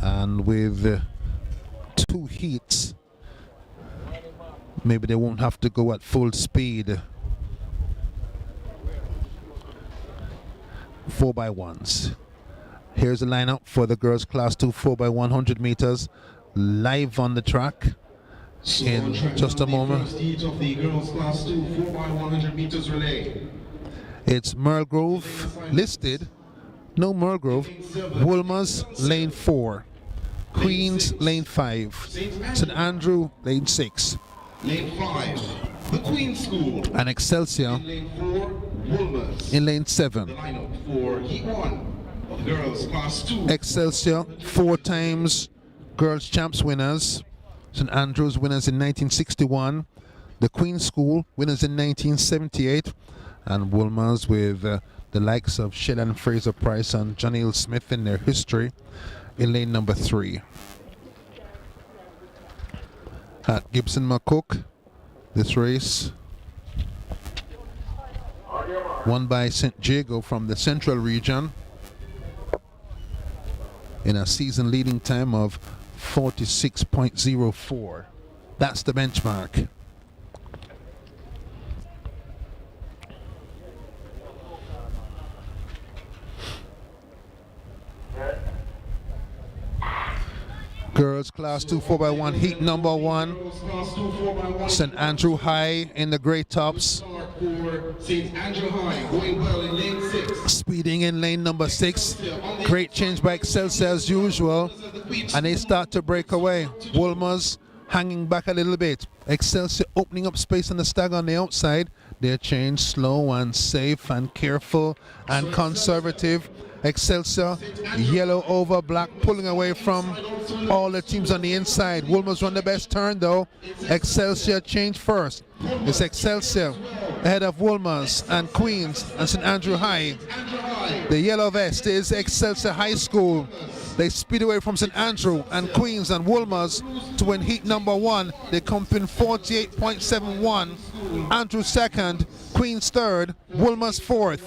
[SPEAKER 8] and with 2 heats, maybe they won't have to go at full speed. 4x1s. Here's the lineup for the girls class 2 4x100 meters, live on the track in just a moment.
[SPEAKER 11] First heat of the girls class 2 4x100 meters relay.
[SPEAKER 8] It's Merlegrove listed. No Merlegrove. Woolmer's lane 4. Queens lane 5. St Andrew lane 6.
[SPEAKER 11] Lane 5, the Queen School.
[SPEAKER 8] And Excelsior
[SPEAKER 11] In lane 4, Woolmer's.
[SPEAKER 8] in lane 7.
[SPEAKER 11] The lineup for heat 1 of the girls class 2.
[SPEAKER 8] Excelsior 4 times girls champs winners. St Andrews winners in 1961. The Queen School winners in 1978. And Woolmer's with the likes of Sheldon Fraser Price and John Hill Smith in their history in lane number 3. At Gibson McCook, this race won by St. Jago from the Central Region in a season leading time of 46.04. That's the benchmark. Girls class 2 4x1 heat number 1. St. Andrew High in the gray tops.
[SPEAKER 11] St. Andrew High going well in lane 6.
[SPEAKER 8] Speeding in lane number 6. Great change by Excelsior as usual. And they start to break away. Woolmer's hanging back a little bit. Excelsior opening up space on the stag on the outside. Their change slow and safe and careful and conservative. Excelsior, yellow over black, pulling away from all the teams on the inside. Woolmer's run the best turn though. Excelsior change first. It's Excelsior ahead of Woolmer's and Queens and St. Andrew High. The yellow vest is Excelsior High School. They speed away from St. Andrew and Queens and Woolmer's to win heat number 1. They come in 48.71. Andrew second, Queens third, Woolmer's fourth.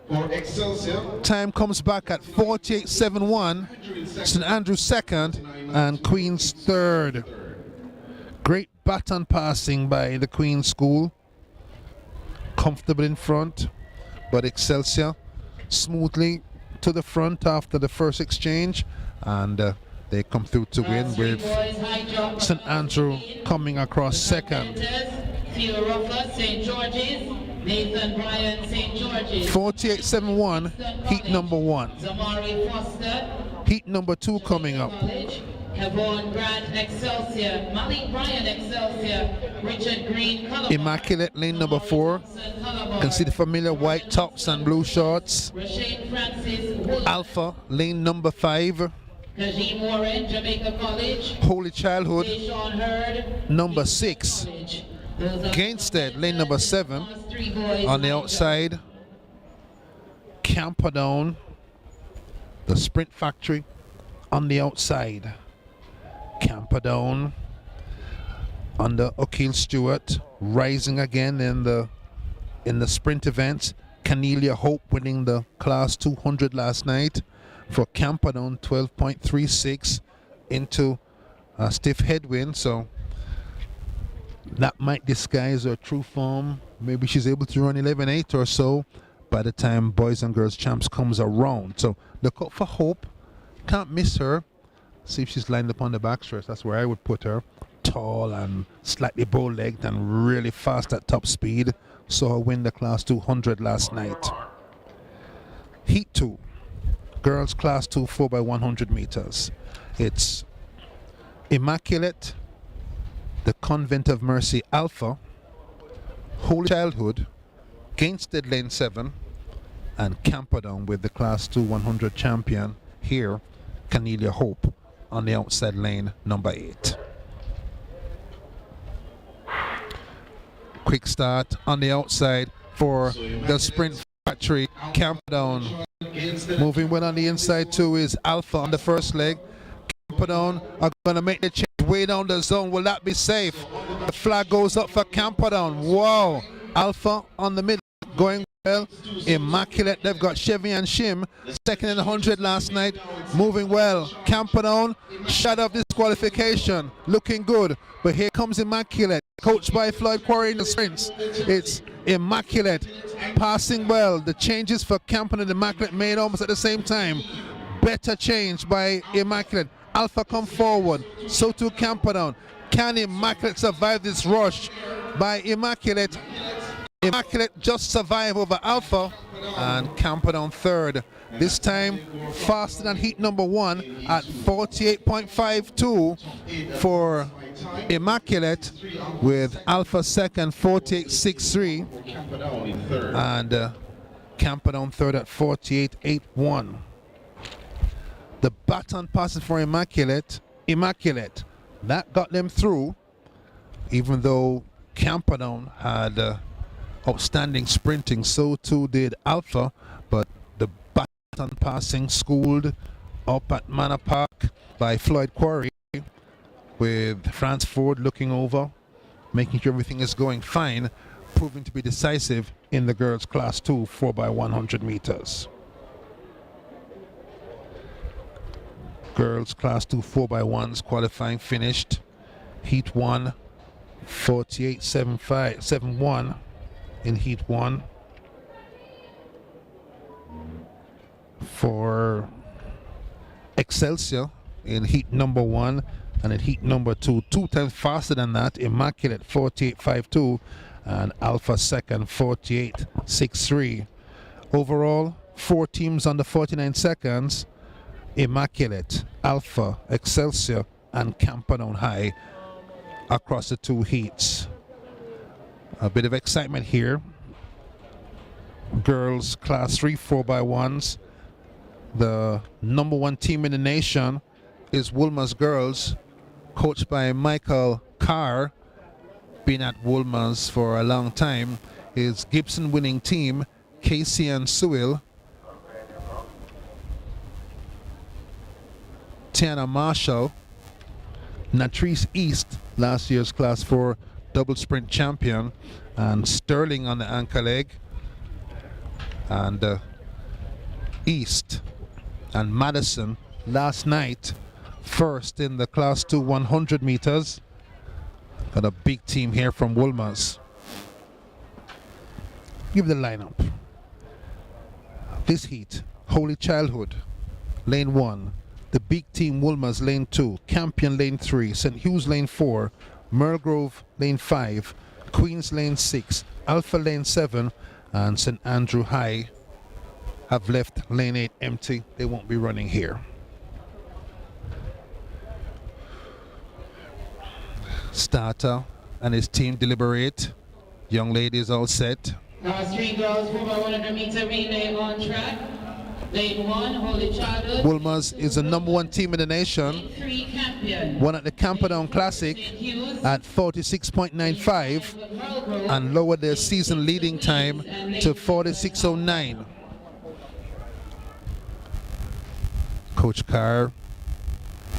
[SPEAKER 11] For Excelsior.
[SPEAKER 8] Time comes back at 48.71. St. Andrew second and Queens third. Great baton passing by the Queen School. Comfortable in front. but Excelsior smoothly to the front after the first exchange, and they come through to win with St. Andrew coming across second.
[SPEAKER 10] Theo Ruffler, St. George's. Nathan Bryan, St. George's.
[SPEAKER 8] 48-71, heat number 1.
[SPEAKER 10] Zamari Foster.
[SPEAKER 8] Heat number 2 coming up.
[SPEAKER 10] Kevon Grant, Excelsior. Malik Bryan, Excelsior. Richard Green, Colorado.
[SPEAKER 8] Immaculate, lane number 4. You can see the familiar white tops and blue shorts.
[SPEAKER 10] Rashane Francis,
[SPEAKER 8] Alpha, lane number 5.
[SPEAKER 10] Kajim Warren, Jamaica College.
[SPEAKER 8] Holy Childhood,
[SPEAKER 10] Deshaun Hurd,
[SPEAKER 8] number 6. Gainstead, lane number 7. On the outside, Camperdown, the Sprint Factory on the outside. Camperdown under O'Keel Stewart, rising again in the sprint events. Cornelia Hope winning the Class 200 last night for Camperdown, 12.36 into a stiff headwind, so that might disguise her true form. Maybe she's able to run 11.8 or so by the time Boys and Girls Champs comes around. So look out for Hope. Can't miss her. See if she's lined up on the backstretch. That's where I would put her. Tall and slightly bow-legged and really fast at top speed. Saw her win the Class 200 last night. Heat 2. Girls Class 2 4x100 meters. It's Immaculate, the Convent of Mercy Alpha, Holy Childhood, Gainstead lane 7, and Camperdown with the Class 2 100 champion here, Cornelia Hope, on the outside lane number 8. Quick start on the outside for the Sprint Factory. Camperdown moving well on the inside too is Alpha on the first leg. Camperdown are going to make the change way down the zone. Will that be safe? The flag goes up for Camperdown. Wow. Alpha on the middle going well. Immaculate. They've got Chevy and Shim second in the 100 last night. Moving well. Camperdown shut up disqualification. Looking good. But here comes Immaculate. Coached by Floyd Quarry in the sprints. It's Immaculate passing well. The changes for Camperdown and Immaculate made almost at the same time. Better change by Immaculate. Alpha come forward. So too Camperdown. Can Immaculate survive this rush by Immaculate? Immaculate just survive over Alpha, and Camperdown third. This time faster than heat number 1 at 48.52 for Immaculate, with Alpha second 48.63 and Camperdown third at 48.81. The baton passes for Immaculate. That got them through, even though Camperdown had outstanding sprinting. So too did Alpha, but the baton passing schooled up at Manor Park by Floyd Quarry, with France Ford looking over, making sure everything is going fine, proving to be decisive in the girls' Class 2 4x100 meters. Girls Class 2 4x1s qualifying finished. Heat 1, 48.71 in Heat 1 for Excelsior in Heat number 1, and in Heat number 2, 2 times faster than that, Immaculate 48.52 and Alpha second 48.63. Overall, 4 teams under 49 seconds. Immaculate, Alpha, Excelsior, and Camperdown High across the 2 heats. A bit of excitement here. Girls Class 3 4x1s. The number 1 team in the nation is Woolmer's Girls, coached by Michael Carr. Been at Woolmer's for a long time. His Gibson winning team, Casey and Sewell. Tiana Marshall, Natrice East, last year's Class 4 double sprint champion, and Sterling on the anchor leg, and East and Madison last night first in the Class 2 100 meters. Got a big team here from Woolmer's. Give the lineup. This heat, Holy Childhood, lane 1. The big team Woolmers, lane 2. Campion, lane 3. St. Hugh's, lane 4. Mergrove, lane 5. Queens, lane 6. Alpha, lane 7. And St. Andrew High have left lane 8 empty. They won't be running here. Starter and his team deliberate. Young ladies all set.
[SPEAKER 10] Now, 3 girls for a 100 meter relay on track. Lane 1, Holy Childhood.
[SPEAKER 8] Woolmers is the number 1 team in the nation.
[SPEAKER 10] Lane 3, Campion.
[SPEAKER 8] Won at the Camperdown Classic at 46.95 and lowered their season leading time to 46.09. Coach Carr,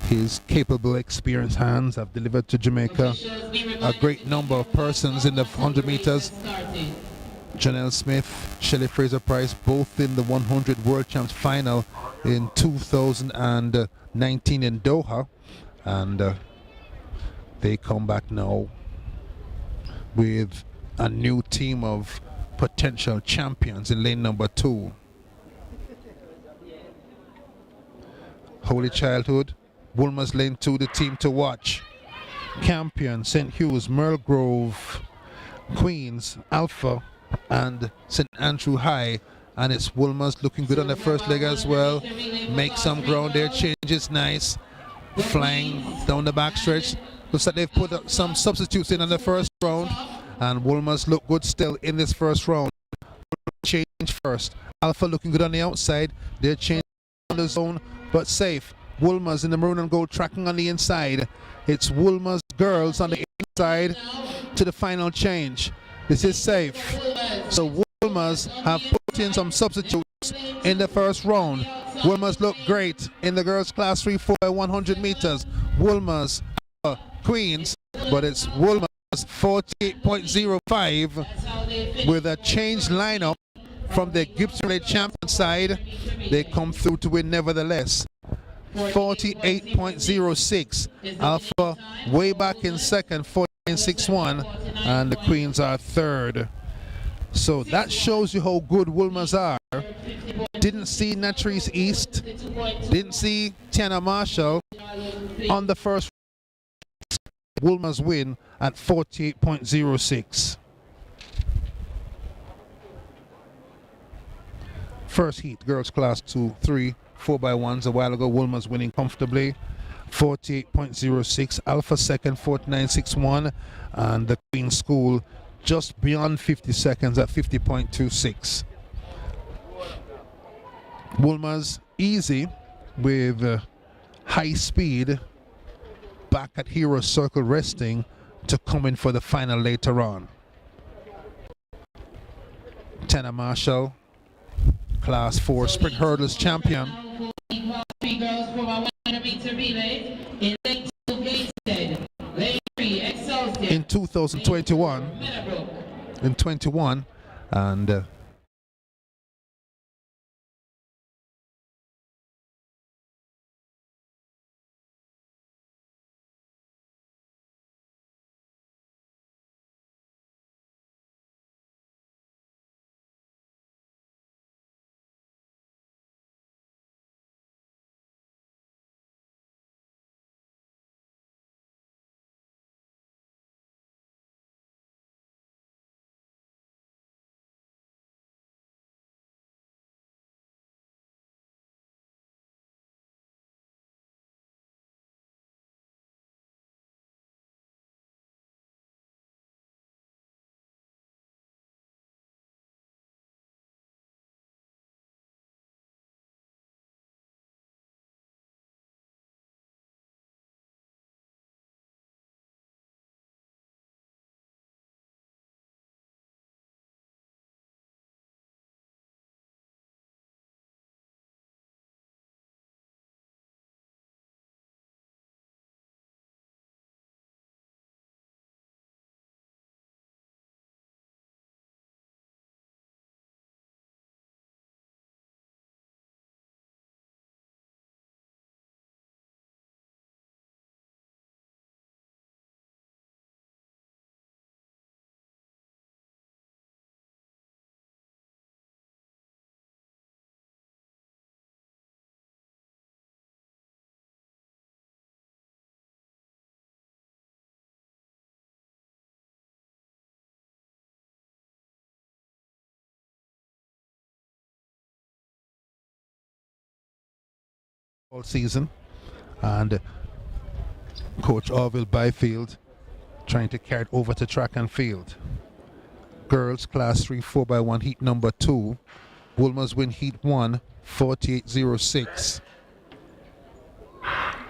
[SPEAKER 8] his capable, experienced hands have delivered to Jamaica a great number of persons in the 100 meters. Janelle Smith, Shelley Fraser-Price, both in the 100 World Champs final in 2019 in Doha, and they come back now with a new team of potential champions in lane number 2. Holy Childhood, Woolmers lane 2, the team to watch. Campion, St. Hugh's, Merlegrove, Queens, Alpha, and St. Andrew High, and it's Woolmers looking good on the first leg as well. Make some ground there, changes nice. Flying down the back stretch. Looks like they've put some substitutes in on the first round, and Woolmers look good still in this first round. Change first. Alpha looking good on the outside. They're changing on the zone, but safe. Woolmers in the maroon and gold tracking on the inside. It's Woolmers girls on the inside to the final change. This is safe. So Woolmers have put in some substitutes in the first round. Woolmers look great in the girls class 3-4 by 100 meters. Woolmers, Queens, but it's Woolmers 48.05 with a changed lineup from the Gibson Relay champion side. They come through to win nevertheless. 48.06. Alpha way back in second, 49.61, and the Queens are third. So that shows you how good Woolmers are. Didn't see Natrice East, didn't see Tiana Marshall on the first. Woolmers win at 48.06. First heat, girls class 2-3, 4x1s a while ago. Woolmers winning comfortably, 48.06. Alpha second, 49.61, and the Queen School just beyond 50 seconds at 50.26. Woolmers easy with high speed back at Hero Circle resting to come in for the final later on. Tanner Marshall, Class 4 Sprint Hurdles champion.
[SPEAKER 10] Three girls for our 100 meter relay in lane 2 Gateshead, lane 3 Excelsior.
[SPEAKER 8] In 2021, and all season, and Coach Orville Byfield trying to carry it over to track and field. Girls Class 3 4x1 heat number 2. Wolmer's win heat 1 48.06.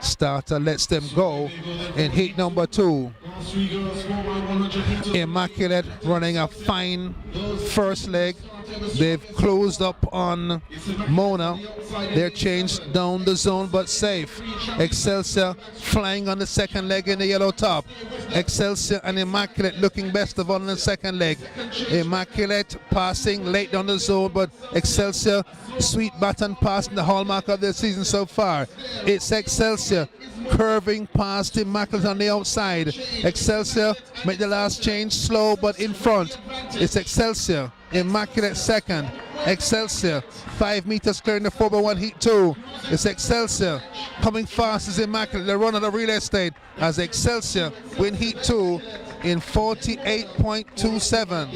[SPEAKER 8] Starter lets them go in heat number 2. Immaculate running a fine first leg. They've closed up on Mona. They're changed down the zone but safe. Excelsior flying on the second leg in the yellow top. Excelsior and Immaculate looking best of all on the second leg. Immaculate passing late down the zone, but Excelsior sweet baton pass in the hallmark of the season so far. It's Excelsior curving past Immaculate on the outside. Excelsior make the last change slow but in front. It's Excelsior. Immaculate second. Excelsior 5 meters clearing the 4x1 heat 2. It's Excelsior coming fast as Immaculate. They run out of real estate as Excelsior win heat 2 in 48.27.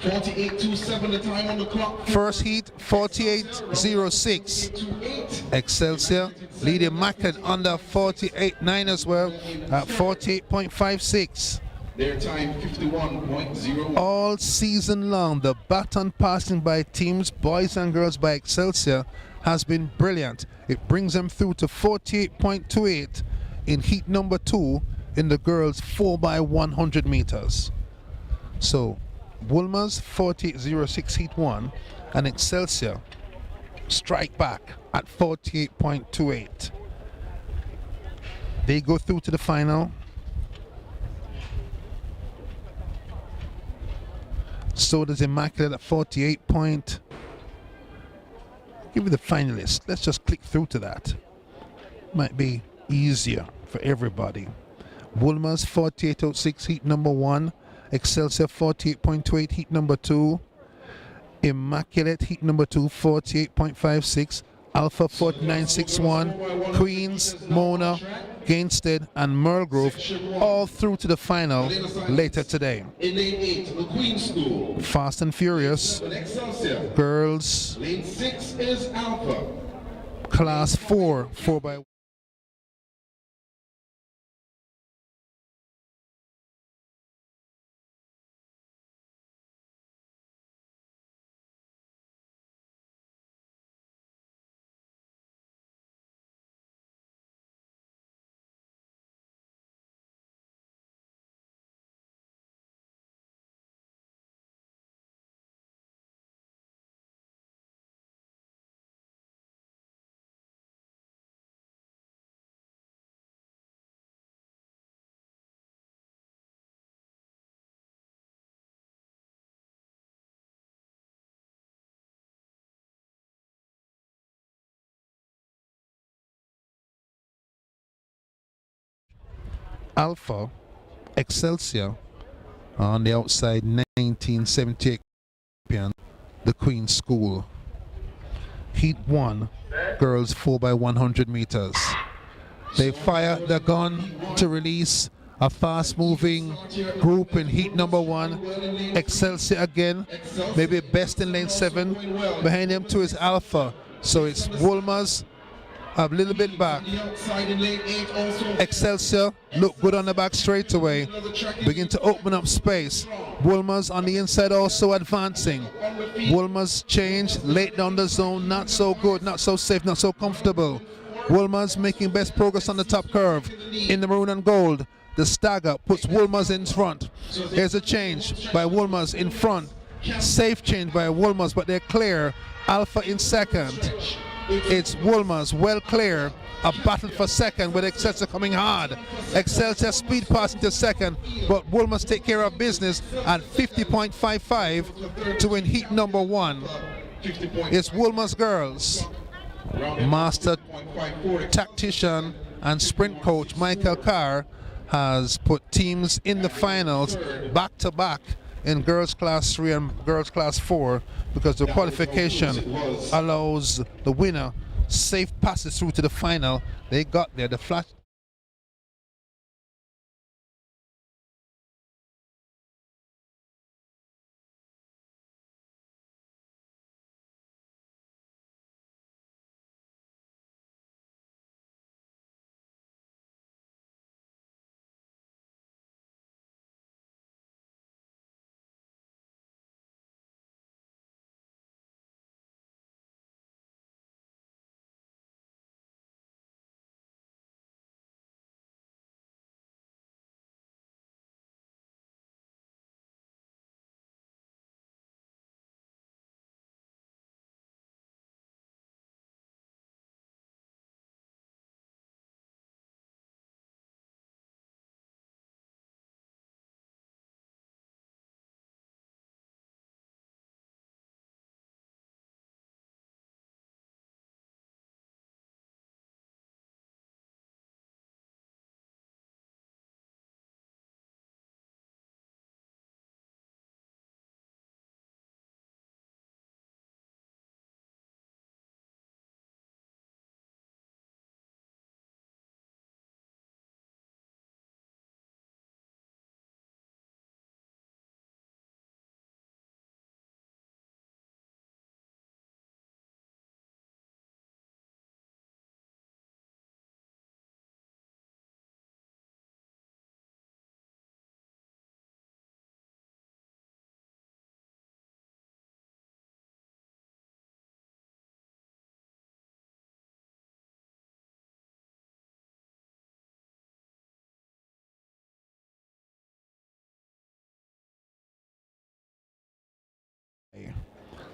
[SPEAKER 11] 48.27 the time on the clock.
[SPEAKER 8] First heat 48.06. Excelsior lead Immaculate under 48.9 as well at 48.56.
[SPEAKER 11] Their time 51.01.
[SPEAKER 8] All season long, the baton passing by teams, boys and girls by Excelsior, has been brilliant. It brings them through to 48.28 in heat number 2 in the girls 4x100 meters. So Wolmer's 48.06 heat 1 and Excelsior strike back at 48.28. They go through to the final. So does Immaculate at 48 point. Give me the finalists. Let's just click through to that. Might be easier for everybody. Wolmer's 48.06 heat number 1. Excelsior 48.28 heat number 2. Immaculate heat number 2 48.56. Alpha 49.61. Queens, Mona, Gainstead and Merlegrove all through to the final later today.
[SPEAKER 11] In lane 8, the Queen School.
[SPEAKER 8] Fast and Furious.
[SPEAKER 11] Excelsior.
[SPEAKER 8] Girls.
[SPEAKER 11] Lane 6 is Alpha.
[SPEAKER 8] Class 4 4x1. Alpha, Excelsior on the outside, 1978 champion, the Queen School. Heat 1, girls 4x100 meters. They fire the gun to release a fast-moving group in heat number 1. Excelsior again, maybe best in lane 7. Behind them 2 is Alpha. So it's Wolmer's a little bit back. Excelsior look good on the back straight away. Begin to open up space. Wolmer's on the inside also advancing. Wolmer's change late down the zone, not so good, not so safe, not so comfortable. Wolmer's making best progress on the top curve. In the maroon and gold, the stagger puts Wolmer's in front. Here's a change by Wolmer's in front. Safe change by Wolmer's, but they're clear. Alpha in second. It's Wolmer's well clear. A battle for second with Excelsior coming hard. Excelsior speed pass into second, but Wolmer's take care of business at 50.55 to win heat number 1. It's Wolmer's girls. Master tactician and sprint coach Michael Carr has put teams in the finals back to back in girls class 3 and girls class 4 because the qualification allows the winner safe passes through to the final. They got there. The flash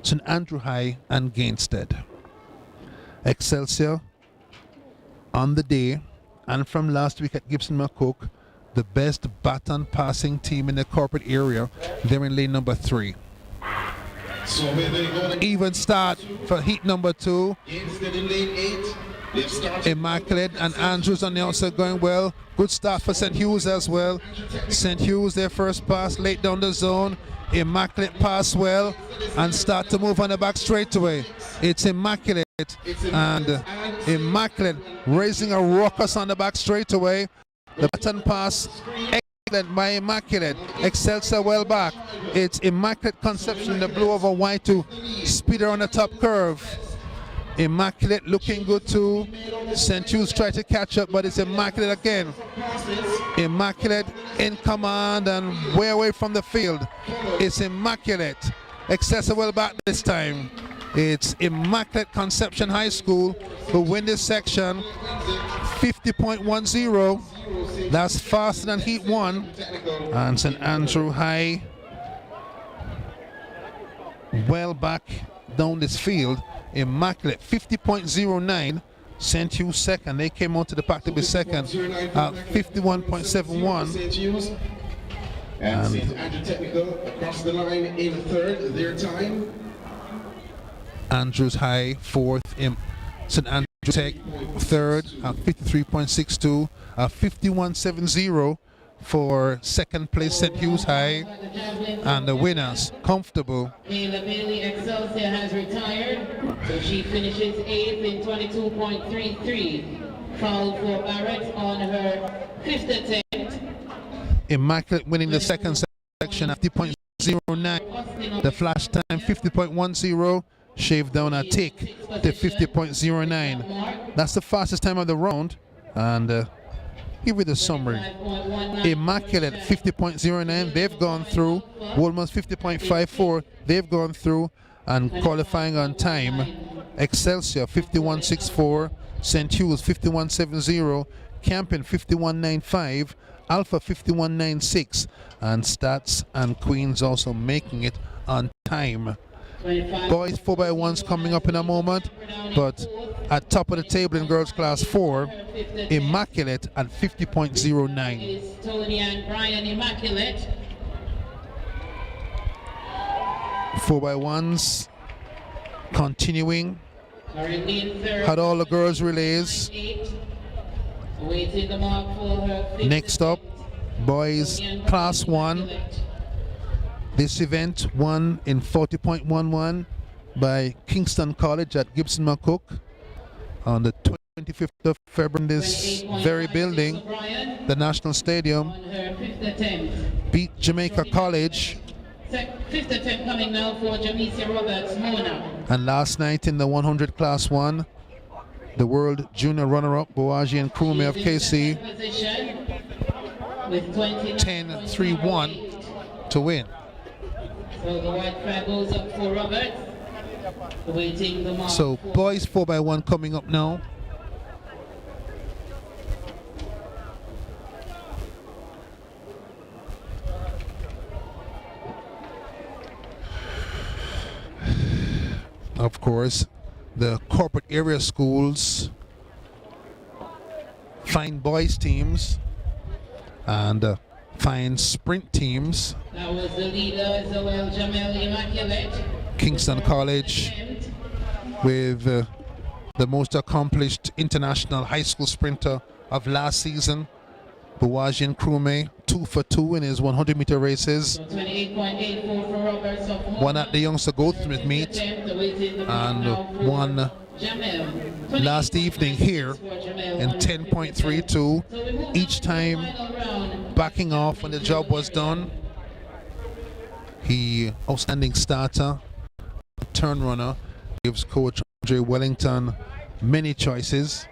[SPEAKER 8] St. Andrew High and Gainstead. Excelsior on the day, and from last week at Gibson McCook, the best baton passing team in the corporate area. They're in lane number 3.
[SPEAKER 11] So where they going?
[SPEAKER 8] Even start for heat number 2.
[SPEAKER 11] Instead in lane 8. They've started.
[SPEAKER 8] Immaculate and Andrews on the outside going well. Good start for St. Hughes as well. St. Hughes, their first pass late down the zone. Immaculate pass well and start to move on the back straightaway. It's Immaculate and Immaculate raising a ruckus on the back straightaway. The button pass excellent by Immaculate. Excelsior well back. It's Immaculate Conception in the blue over white to speeder on the top curve. Immaculate looking good too. St. Hughes tried to catch up, but it's Immaculate again. Immaculate in command and way away from the field. It's Immaculate. Excelsior well back this time. It's Immaculate Conception High School who win this section. 50.10. That's faster than Heat 1. And St. Andrew High well back down this field. Immaculate 50.09. St. Hughes second. They came out to the pack to be second at 51.71.
[SPEAKER 11] And St. Andrew Technical across the line in third, their time.
[SPEAKER 8] Andrews High fourth. St. Andrew Tech third at 53.62. 51.70 for second place St. Hughes High. And the winners, comfortable.
[SPEAKER 10] Kayla Bailey Excelsior has retired, so she finishes 8th in 22.33. Foul for Barrett on her 5th attempt.
[SPEAKER 8] Immaculate winning the second section at 50.09. The flash time 50.10. Shaved down a tick to 50.09. That's the fastest time of the round. And give you the summary. Immaculate 50.09, they've gone through. Woolman's 50.54, they've gone through and qualifying on time. Excelsior 51.64, St. Hughes 51.70, Campion 51.95, Alpha 51.96, and Stats and Queens also making it on time. Boys 4x1s coming up in a moment, but at top of the table in girls class 4, Immaculate at 50.09.
[SPEAKER 10] Tony and Brian Immaculate.
[SPEAKER 8] 4x1s continuing. Had all the girls relays. Next up, boys class 1. This event won in 40.11 by Kingston College at Gibson McCook on the 25th of February in this very building, the National Stadium. Beat Jamaica College.
[SPEAKER 10] 5th attempt coming now for Jamaica Roberts Mona.
[SPEAKER 8] And last night in the 100 class 1, the world junior runner-up Boaji and Krumeh of KC 10-3-1 to win.
[SPEAKER 10] So the white flag goes up for Roberts. Waiting the mark.
[SPEAKER 8] So boys 4x1 coming up now. Of course, the corporate area schools fine boys teams and fine sprint teams.
[SPEAKER 10] That was the leader, Zoel Jamel Immaculate.
[SPEAKER 8] Kingston College with the most accomplished international high school sprinter of last season, Boaji and Krumeh, 2 for 2 in his 100-meter races.
[SPEAKER 10] 28.84 for Roberts of Mona.
[SPEAKER 8] One at the Youngster Goldsmith meet and one last evening here in 10.32, each time backing off when the job was done. He outstanding starter, turn runner, gives coach Andre Wellington many choices.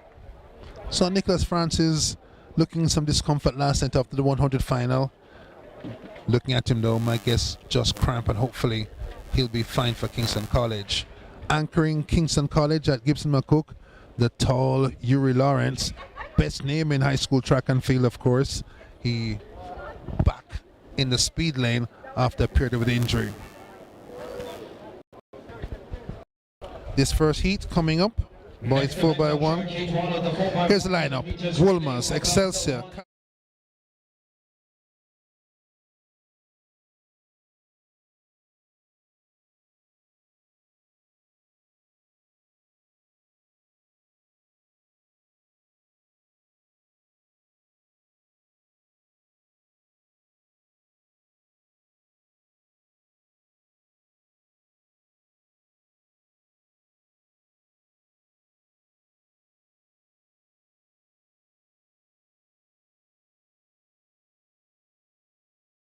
[SPEAKER 8] So Nicholas Francis looking some discomfort last night after the 100 final. Looking at him though, my guess just cramp, and hopefully he'll be fine for Kingston College. Anchoring Kingston College at Gibson McCook, the tall Yuri Lawrence, best name in high school track and field, of course. He back in the speed lane after a period of injury. This first heat coming up. Boys 4x1. Here's the lineup. Wolmer's, Excelsior.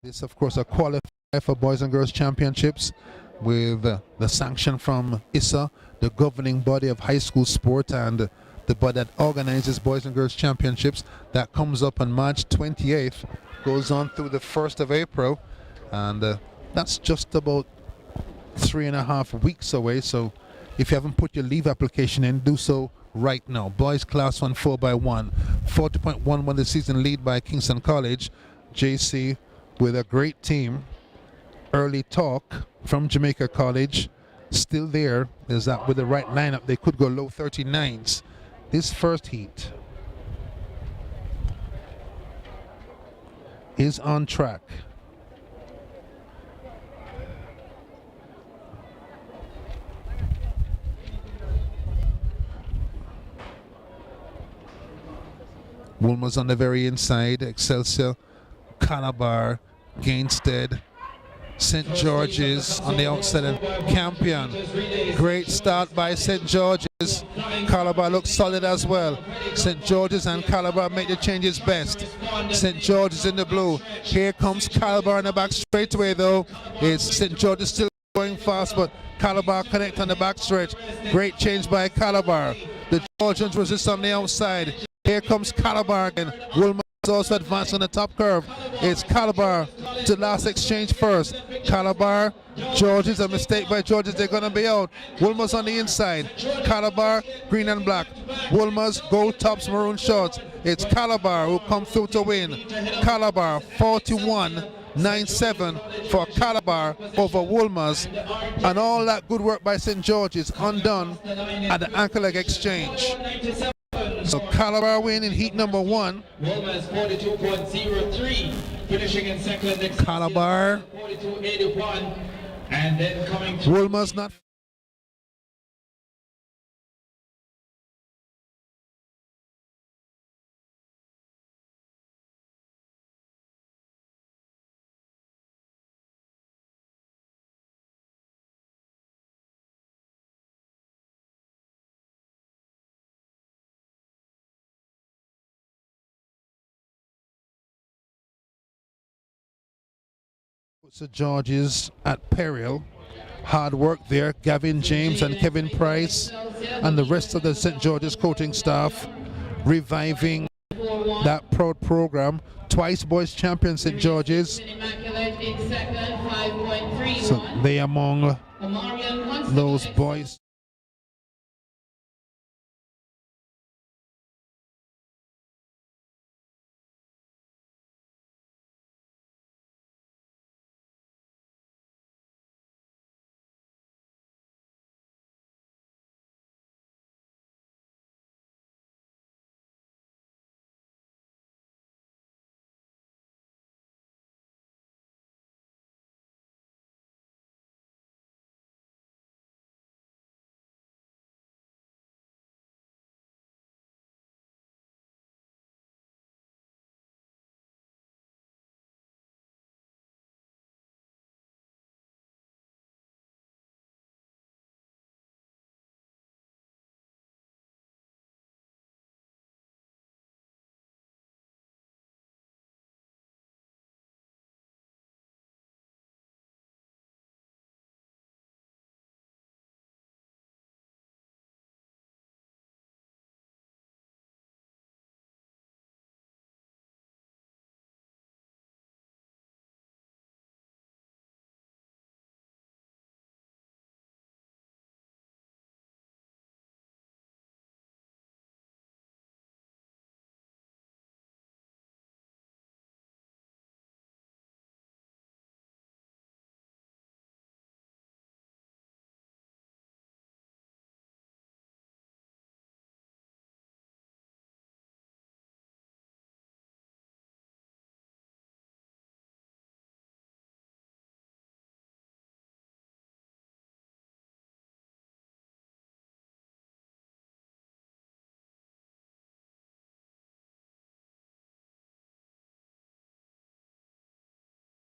[SPEAKER 8] This, of course, a qualifier for Boys and Girls Championships with the sanction from ISA, the governing body of high school sport, and the body that organizes Boys and Girls Championships. That comes up on March 28th, goes on through the 1st of April, and that's just about 3.5 weeks away. So if you haven't put your leave application in, do so right now. Boys Class 1 4x1, 40.11 the season lead by Kingston College. JC with a great team. Early talk from Jamaica College, still there. Is that with the right lineup, they could go low 39s. This first heat is on track. Wolmer's on the very inside. Excelsior, Calabar, Gainstead, St. George's on the outside, and Campion. Great start by St. George's. Calabar looks solid as well. St. George's and Calabar make the changes best. St. George's in the blue. Here comes Calabar in the back straightaway though. It's St. George's still going fast, but Calabar connect on the back stretch. Great change by Calabar. The Georgians resist on the outside. Here comes Calabar again. Wolmer also advanced on the top curve. It's Calabar to last exchange first. Calabar, Georges, a mistake by Georges, they're going to be out. Wolmer's on the inside. Calabar, green and black. Wolmer's gold tops, maroon shorts. It's Calabar who come through to win. Calabar 41-97 for Calabar over Wolmer's, and all that good work by St. George's undone at the ankle leg exchange. So Calabar win in heat number 1.
[SPEAKER 9] Wolmer's 42.03, finishing in second.
[SPEAKER 8] Calabar.
[SPEAKER 9] 42.81, and then coming to
[SPEAKER 8] Wolmer's not. St. George's at peril. Hard work there. Gavin James and Kevin Price and the rest of the St. George's coaching staff reviving that proud program. Twice boys champion St. George's. So they among those boys.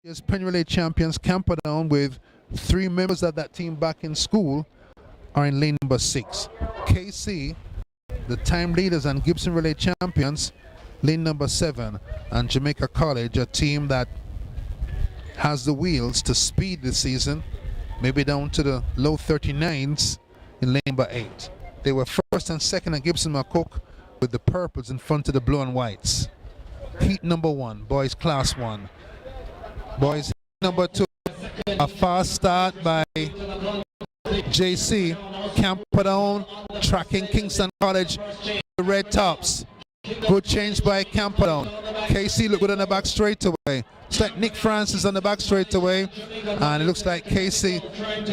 [SPEAKER 8] As Penny Relay champions, Camperdown, with 3 members of that team back in school, are in lane number 6. KC, the time leaders and Gibson Relay champions, lane number 7. And Jamaica College, a team that has the wheels to speed this season, maybe down to the low 39s, in lane number 8. They were first and second at Gibson McCook, with the purples in front of the blue and whites. Heat number 1, boys class 1. Boys number 2, a fast start by JC. Camperdown tracking Kingston College, the red tops. Good change by Camperdown. KC look good on the back straightaway. It's like Nick Francis on the back straightaway, and it looks like KC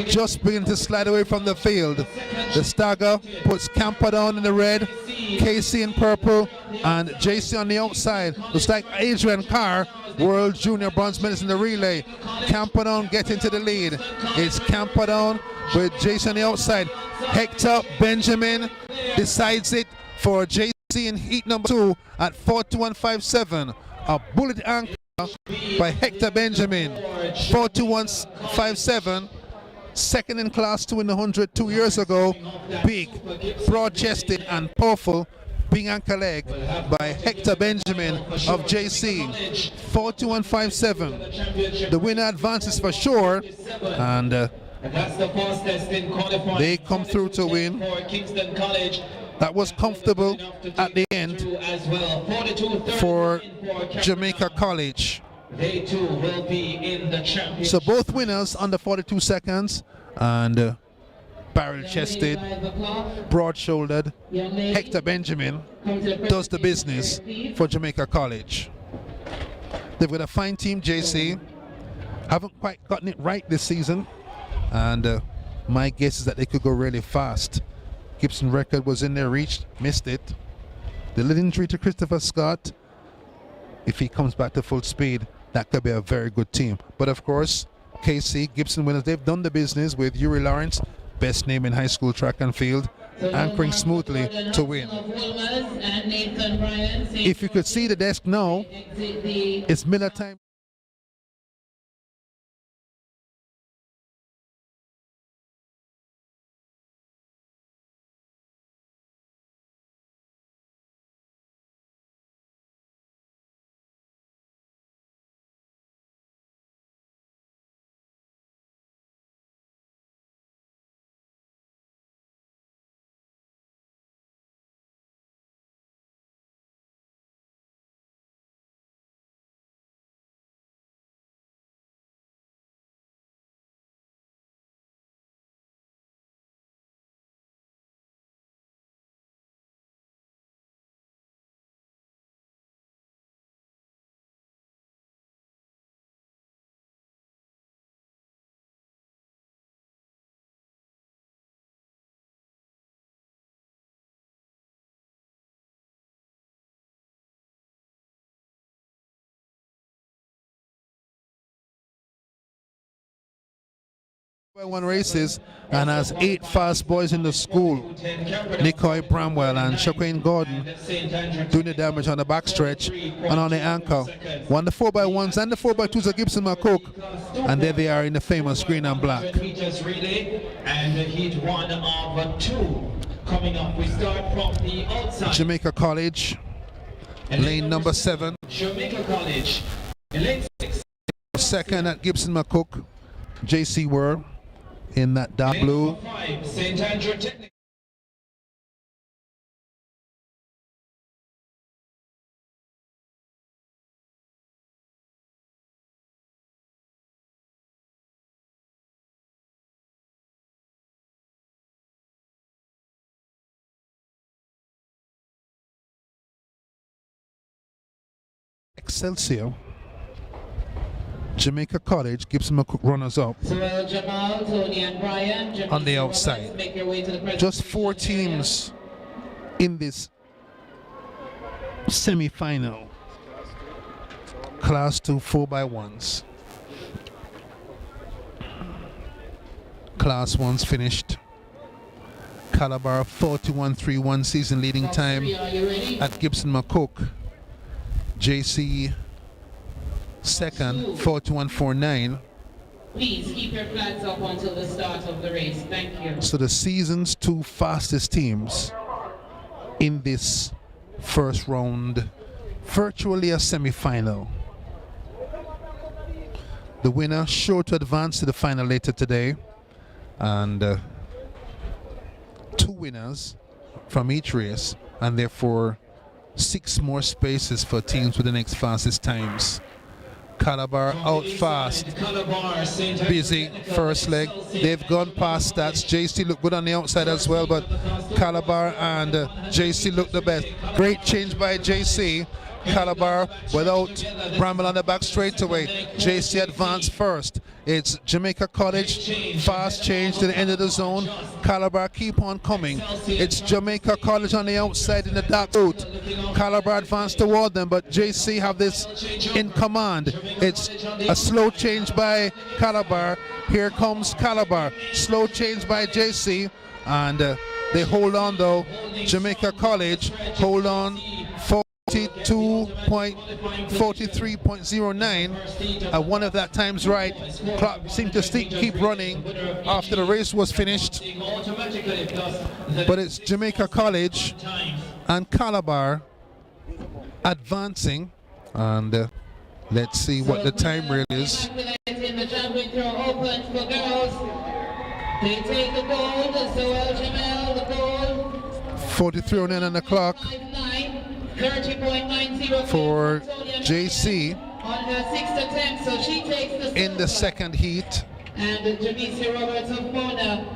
[SPEAKER 8] just beginning to slide away from the field. The stagger puts Camperdown in the red, KC in purple, and JC on the outside. Looks like Adrian Carr, World Junior Bronze medalist in the relay. Camperdown getting to the lead. It's Camperdown with JC on the outside. Hector Benjamin decides it for JC in heat number 2 at 41.57. A bullet anchor by Hector Benjamin, 41.57. Second in class 2 in the 100 2 years ago. Big, broad-chested and powerful big anchor leg by Hector Benjamin of JC, 41.57. The winner advances for sure, and they come through to win. That was comfortable at the end for Jamaica College.
[SPEAKER 9] They too will be in the championship.
[SPEAKER 8] So both winners under 42 seconds, and barrel-chested, broad-shouldered Hector Benjamin does the business for Jamaica College. They've got a fine team, JC. Haven't quite gotten it right this season, and my guess is that they could go really fast. Gibson record was in their reach, missed it. The little injury to Christopher Scott, if he comes back to full speed, that could be a very good team. But of course, KC, Gibson winners, they've done the business with Yuri Lawrence, best name in high school track and field, anchoring smoothly to win. If you could see the desk now, it's Miller time. One races and has 8 fast boys in the school. Nicoy Bramwell and Shaquane Gordon doing the damage on the backstretch and on the anchor. Won the 4x1s and the 4x2s of Gibson McCook, and there they are in the famous green and black. Jamaica College, lane number 7.
[SPEAKER 9] Jamaica College, lane 6.
[SPEAKER 8] Second at Gibson McCook, JC were in that dark blue.
[SPEAKER 9] St. Andrew Technical.
[SPEAKER 8] Excelsior, Jamaica College, Gibson McCook runners up
[SPEAKER 10] Jamal, Tony, and Brian,
[SPEAKER 8] on the outside.
[SPEAKER 10] make your way to the
[SPEAKER 8] Just 4 teams in this semi-final. Class 2 4x1s. Class 1s finished. Calabar 41.31 season leading time at Gibson McCook. JC second, 41.49.
[SPEAKER 10] Please keep your flags up until the start of the race. Thank you.
[SPEAKER 8] So the season's two fastest teams in this first round, virtually a semi-final. The winner sure to advance to the final later today, and two winners from each race, and therefore 6 more spaces for teams with the next fastest times. Calabar out fast, busy first leg. They've gone past stats. JC looked good on the outside as well, but Calabar and JC looked the best. Great change by JC. Calabar without Bramble on the back straight away. JC advanced first. It's Jamaica College, fast change to the end of the zone. Calabar keep on coming. It's Jamaica College on the outside in the dark route. Calabar advanced toward them, but JC have this in command. It's a slow change by Calabar. Here comes Calabar. Slow change by JC, and they hold on though. Jamaica College hold on. 43.09. One of that time's right. Clock seemed to keep running after the race was finished. But it's Jamaica College and Calabar advancing. And let's see what the time really is.
[SPEAKER 10] In the javelin throw open for girls. They take the gold. So Jamel, the gold.
[SPEAKER 8] 43.09 on the clock.
[SPEAKER 10] 30.90
[SPEAKER 8] for JC
[SPEAKER 10] on her 6th attempt, so she takes the
[SPEAKER 8] in the second heat.
[SPEAKER 10] And Janicia Roberts of Mona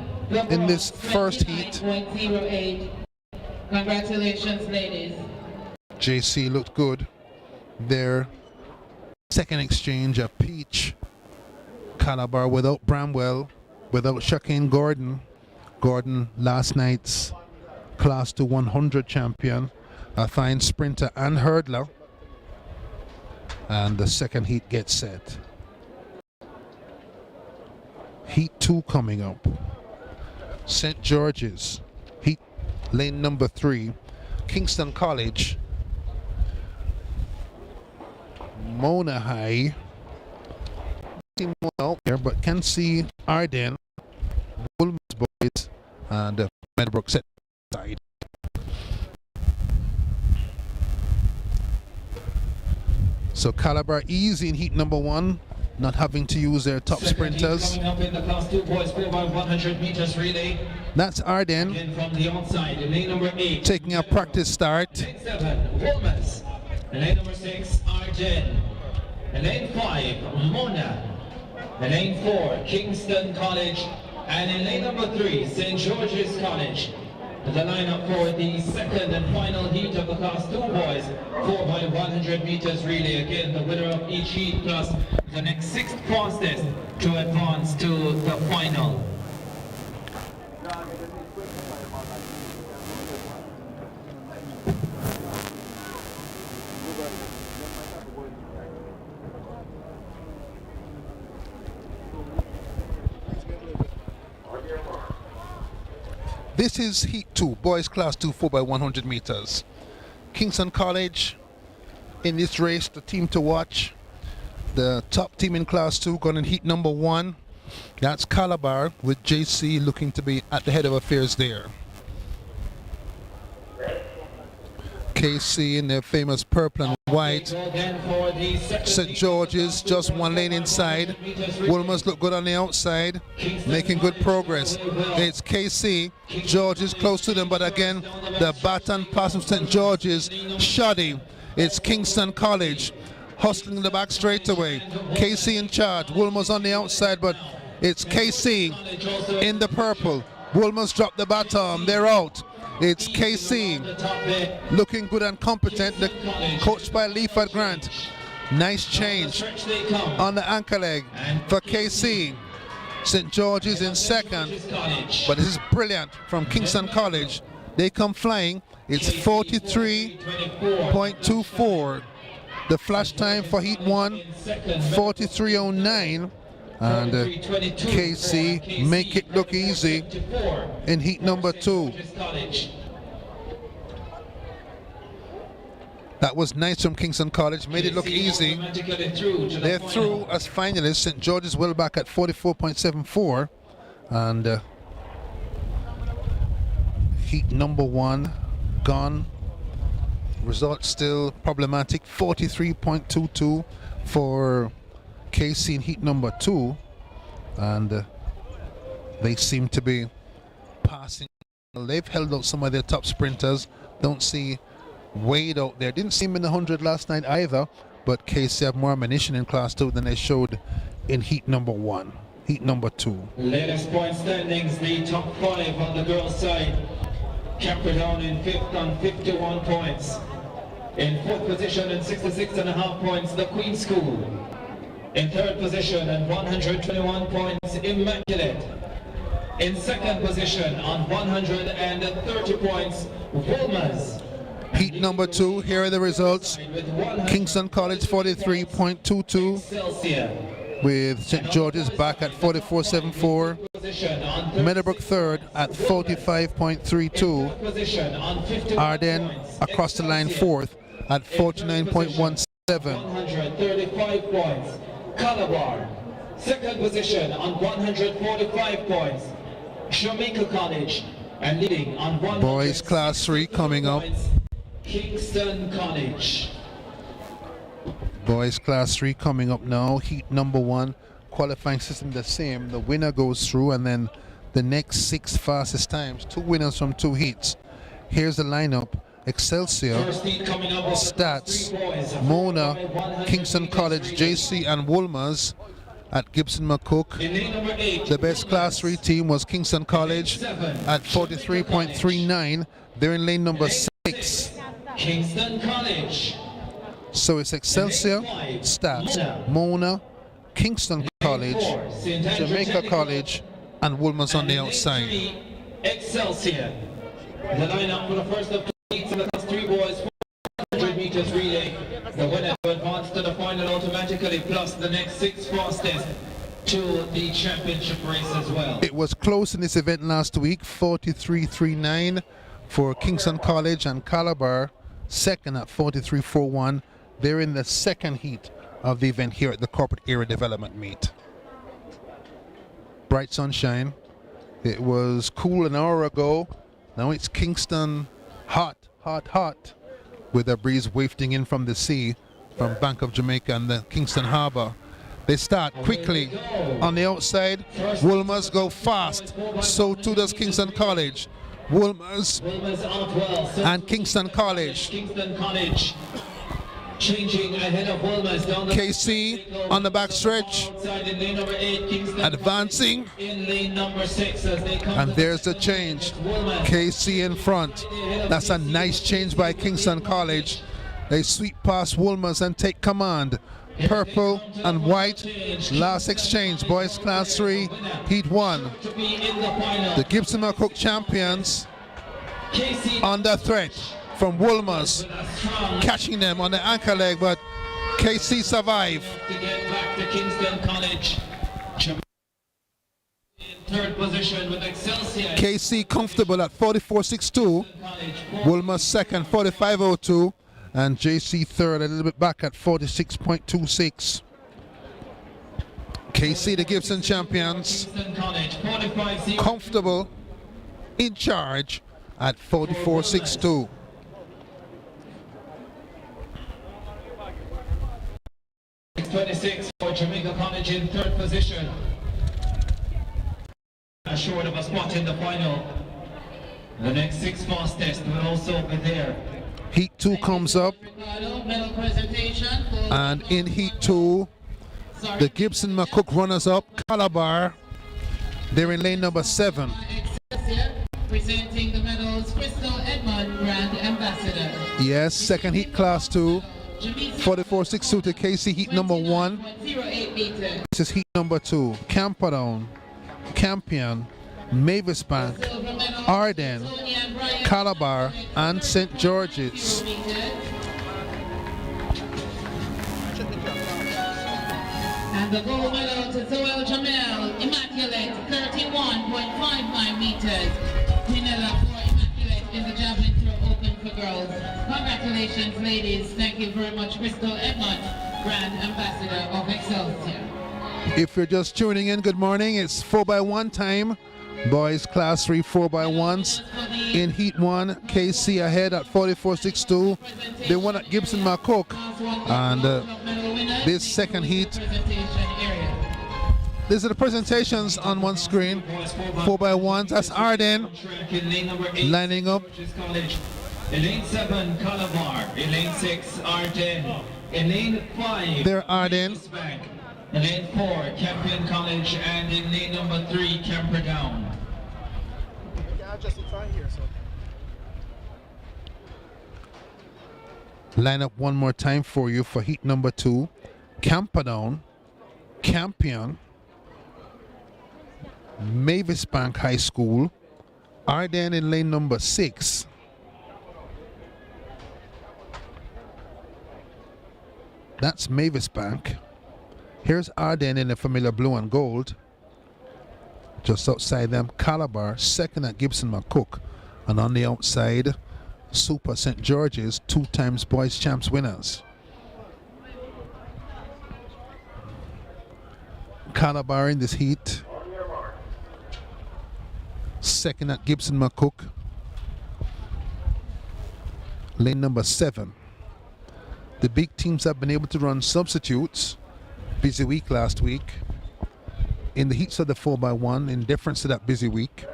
[SPEAKER 8] in this first heat.
[SPEAKER 10] 29.08. Congratulations, ladies.
[SPEAKER 8] JC looked good. Their second exchange, a peach. Calabar without Bramwell, without Shakeen Gordon. Gordon, last night's Class 2 100 champion. A fine sprinter and hurdler, and the second heat gets set. Heat 2 coming up. St. George's, heat lane number 3. Kingston College, Mona High. Out there, but can see Arden, Woolman's boys, and Meadowbrook set side. So Calabar easy in heat number 1, not having to use their top sprinters.
[SPEAKER 9] Coming up in the class 2 boys 4x100 meters relay.
[SPEAKER 8] That's Arden.
[SPEAKER 9] Again from the outside, lane number 8.
[SPEAKER 8] Taking a practice start.
[SPEAKER 9] Lane 7, Woolmans. Lane number 6, Arden. Lane 5, Mona. Lane 4, Kingston College. And in lane number 3, St. George's College. The lineup for the second and final heat of the class 2 boys 4x100 meters relay. Again, the winner of each heat plus the next 6th fastest to advance to the final.
[SPEAKER 8] This is Heat 2, Boys Class 2 4x100 meters. Kingston College in this race, the team to watch. The top team in Class 2 going in Heat number 1. That's Calabar, with JC looking to be at the head of affairs there. KC in their famous purple and white. St. George's just 1 lane inside. Woolmans look good on the outside, making good progress. It's KC. George's close to them, but again, the baton pass from St. George's shoddy. It's Kingston College hustling the back straight away. KC in charge. Woolmans on the outside, but it's KC in the purple. Woolmans dropped the baton. They're out. It's KC looking good and competent, coached by Leaford Grant. Nice change on the anchor leg for KC. St. George's in second, but this is brilliant from Kingston College. They come flying. It's 43.24. The flash time for Heat 1, 43.09. And KC make it look easy in heat number 2. That was nice from Kingston College, made it look easy. They're through as finalists. St. George's well back at 44.74. And heat number 1 gone. Result still problematic, 43.22 for KC in heat number 2. And they seem to be passing. They've held out some of their top sprinters. Don't see Wade out there. Didn't see him in the 100 last night either, but KC have more ammunition in class 2 than they showed in heat number 1. Heat number 2.
[SPEAKER 9] Latest point standings, the top 5 on the girls' side. Camperdown in 5th on 51 points. In 4th position and 66.5 points, the Queen School. In 3rd position and 121 points, Immaculate. In 2nd position on 130 points, Wolmer's.
[SPEAKER 8] Heat number 2, here are the results. Kingston College 43.22 with St. George's back at 44.74. Meadowbrook 3rd at 45.32. Arden across the line 4th at 49.17.
[SPEAKER 9] 135 points. Calabar, 2nd position on 145 points. Jamaica College, and leading on 100.
[SPEAKER 8] Boys class 3 coming up.
[SPEAKER 9] Kingston College.
[SPEAKER 8] Boys class 3 coming up now. Heat number 1, qualifying system the same. The winner goes through, and then the next 6 fastest times. 2 winners from 2 heats. Here's the lineup. Excelsior, Stats, Mona, Kingston College, JC and Wolmer's at Gibson McCook. The best class 3 team was Kingston College at 43.39. They're in lane number 6.
[SPEAKER 9] Kingston College.
[SPEAKER 8] So it's Excelsior, Stats, Mona, Kingston College, Jamaica College, and Wolmer's on the outside.
[SPEAKER 9] Excelsior. The lineup for the first of 2 heats in the class 3 boys 400 meters relay. The winner to advance to the final automatically, plus the next 6 fastest to the championship race as well.
[SPEAKER 8] It was close in this event last week, 43.39 for Kingston College, and Calabar second at 43.41. They're in the second heat of the event here at the Corporate Area Development Meet. Bright sunshine. It was cool an hour ago. Now it's Kingston hot, hot, hot, with a breeze wafting in from the sea, from Bank of Jamaica and the Kingston Harbor. They start quickly on the outside. Wolmer's go fast. So too does Kingston College. Wolmer's and Kingston College.
[SPEAKER 9] Kingston College changing ahead of Wolmer's down the
[SPEAKER 8] KC on the back stretch,
[SPEAKER 9] in lane number 8, Kingston
[SPEAKER 8] advancing,
[SPEAKER 9] in lane number 6 as they come.
[SPEAKER 8] and there's the change. KC in front. That's a nice change by Kingston College. They sweep past Wolmer's and take command. Purple and white. Last exchange, boys class 3, heat 1. The Gibson McCook champions under threat from Wolmer's, catching them on the anchor leg, but KC survive.
[SPEAKER 9] To get back to Kingston College. In 3rd position with Excelsior.
[SPEAKER 8] KC comfortable at 44.62. Wolmer's second, 45.02. And JC third, a little bit back at 46.26. KC, the Gibson champions, comfortable, in charge at 44.62.
[SPEAKER 9] .26 for Jamaica College in 3rd position. Assured of a spot in the final. The next 6 fastest will also be there.
[SPEAKER 8] Heat 2 comes up, and in Heat 2, the Gibson McCook runners-up, Calabar, they're in lane number 7.
[SPEAKER 10] Presenting the medals, Crystal Edmond, Grand Ambassador.
[SPEAKER 8] Yes, second heat class 2, 44.62 to KC, heat number 1. This is heat number 2, Camperdown, Campion, Mavis Bank, Arden, Calabar, and St. George's.
[SPEAKER 10] And the gold medal to Zoel Jamel, Immaculate, 31.59 meters. Quinella for Immaculate in the javelin throw open for girls. Congratulations. Congratulations, ladies. Thank you very much, Crystal Edmond, Grand Ambassador of Excelsior.
[SPEAKER 8] If you're just tuning in, good morning. It's 4x1 time. Boys Class 3 4x1s. In Heat 1, KC ahead at 44.62. They won at Gibson McCook. And this second heat, these are the presentations on one screen. 4x1s. That's Arden lining up.
[SPEAKER 9] In lane 7, Calabar. In lane 6, Arden. In lane 5,
[SPEAKER 8] There Arden.
[SPEAKER 9] in lane 4, Campion College. And in lane number 3, Camperdown.
[SPEAKER 8] Line up one more time for you for heat number 2. Camperdown, Campion, Mavis Bank High School, Arden in lane number 6. That's Mavis Bank. Here's Arden in the familiar blue and gold. Just outside them, Calabar, second at Gibson McCook. And on the outside, Super St. George's, 2 times boys champs winners. Calabar in this heat. Second at Gibson McCook. Lane number 7. The big teams have been able to run substitutes. Busy week last week. In the heats of the 4x1, in deference to that busy week.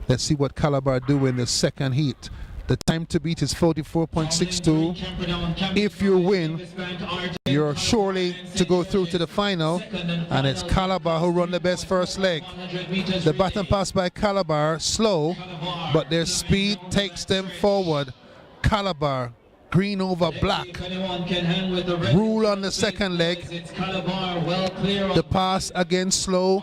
[SPEAKER 8] Let's see what Calabar do in the second heat. The time to beat is 44.62. If you win, you're surely to go through to the final. And it's Calabar who run the best first leg. The baton pass by Calabar, slow, but their speed takes them forward. Calabar, green over black. Rule on the second leg. The pass again slow.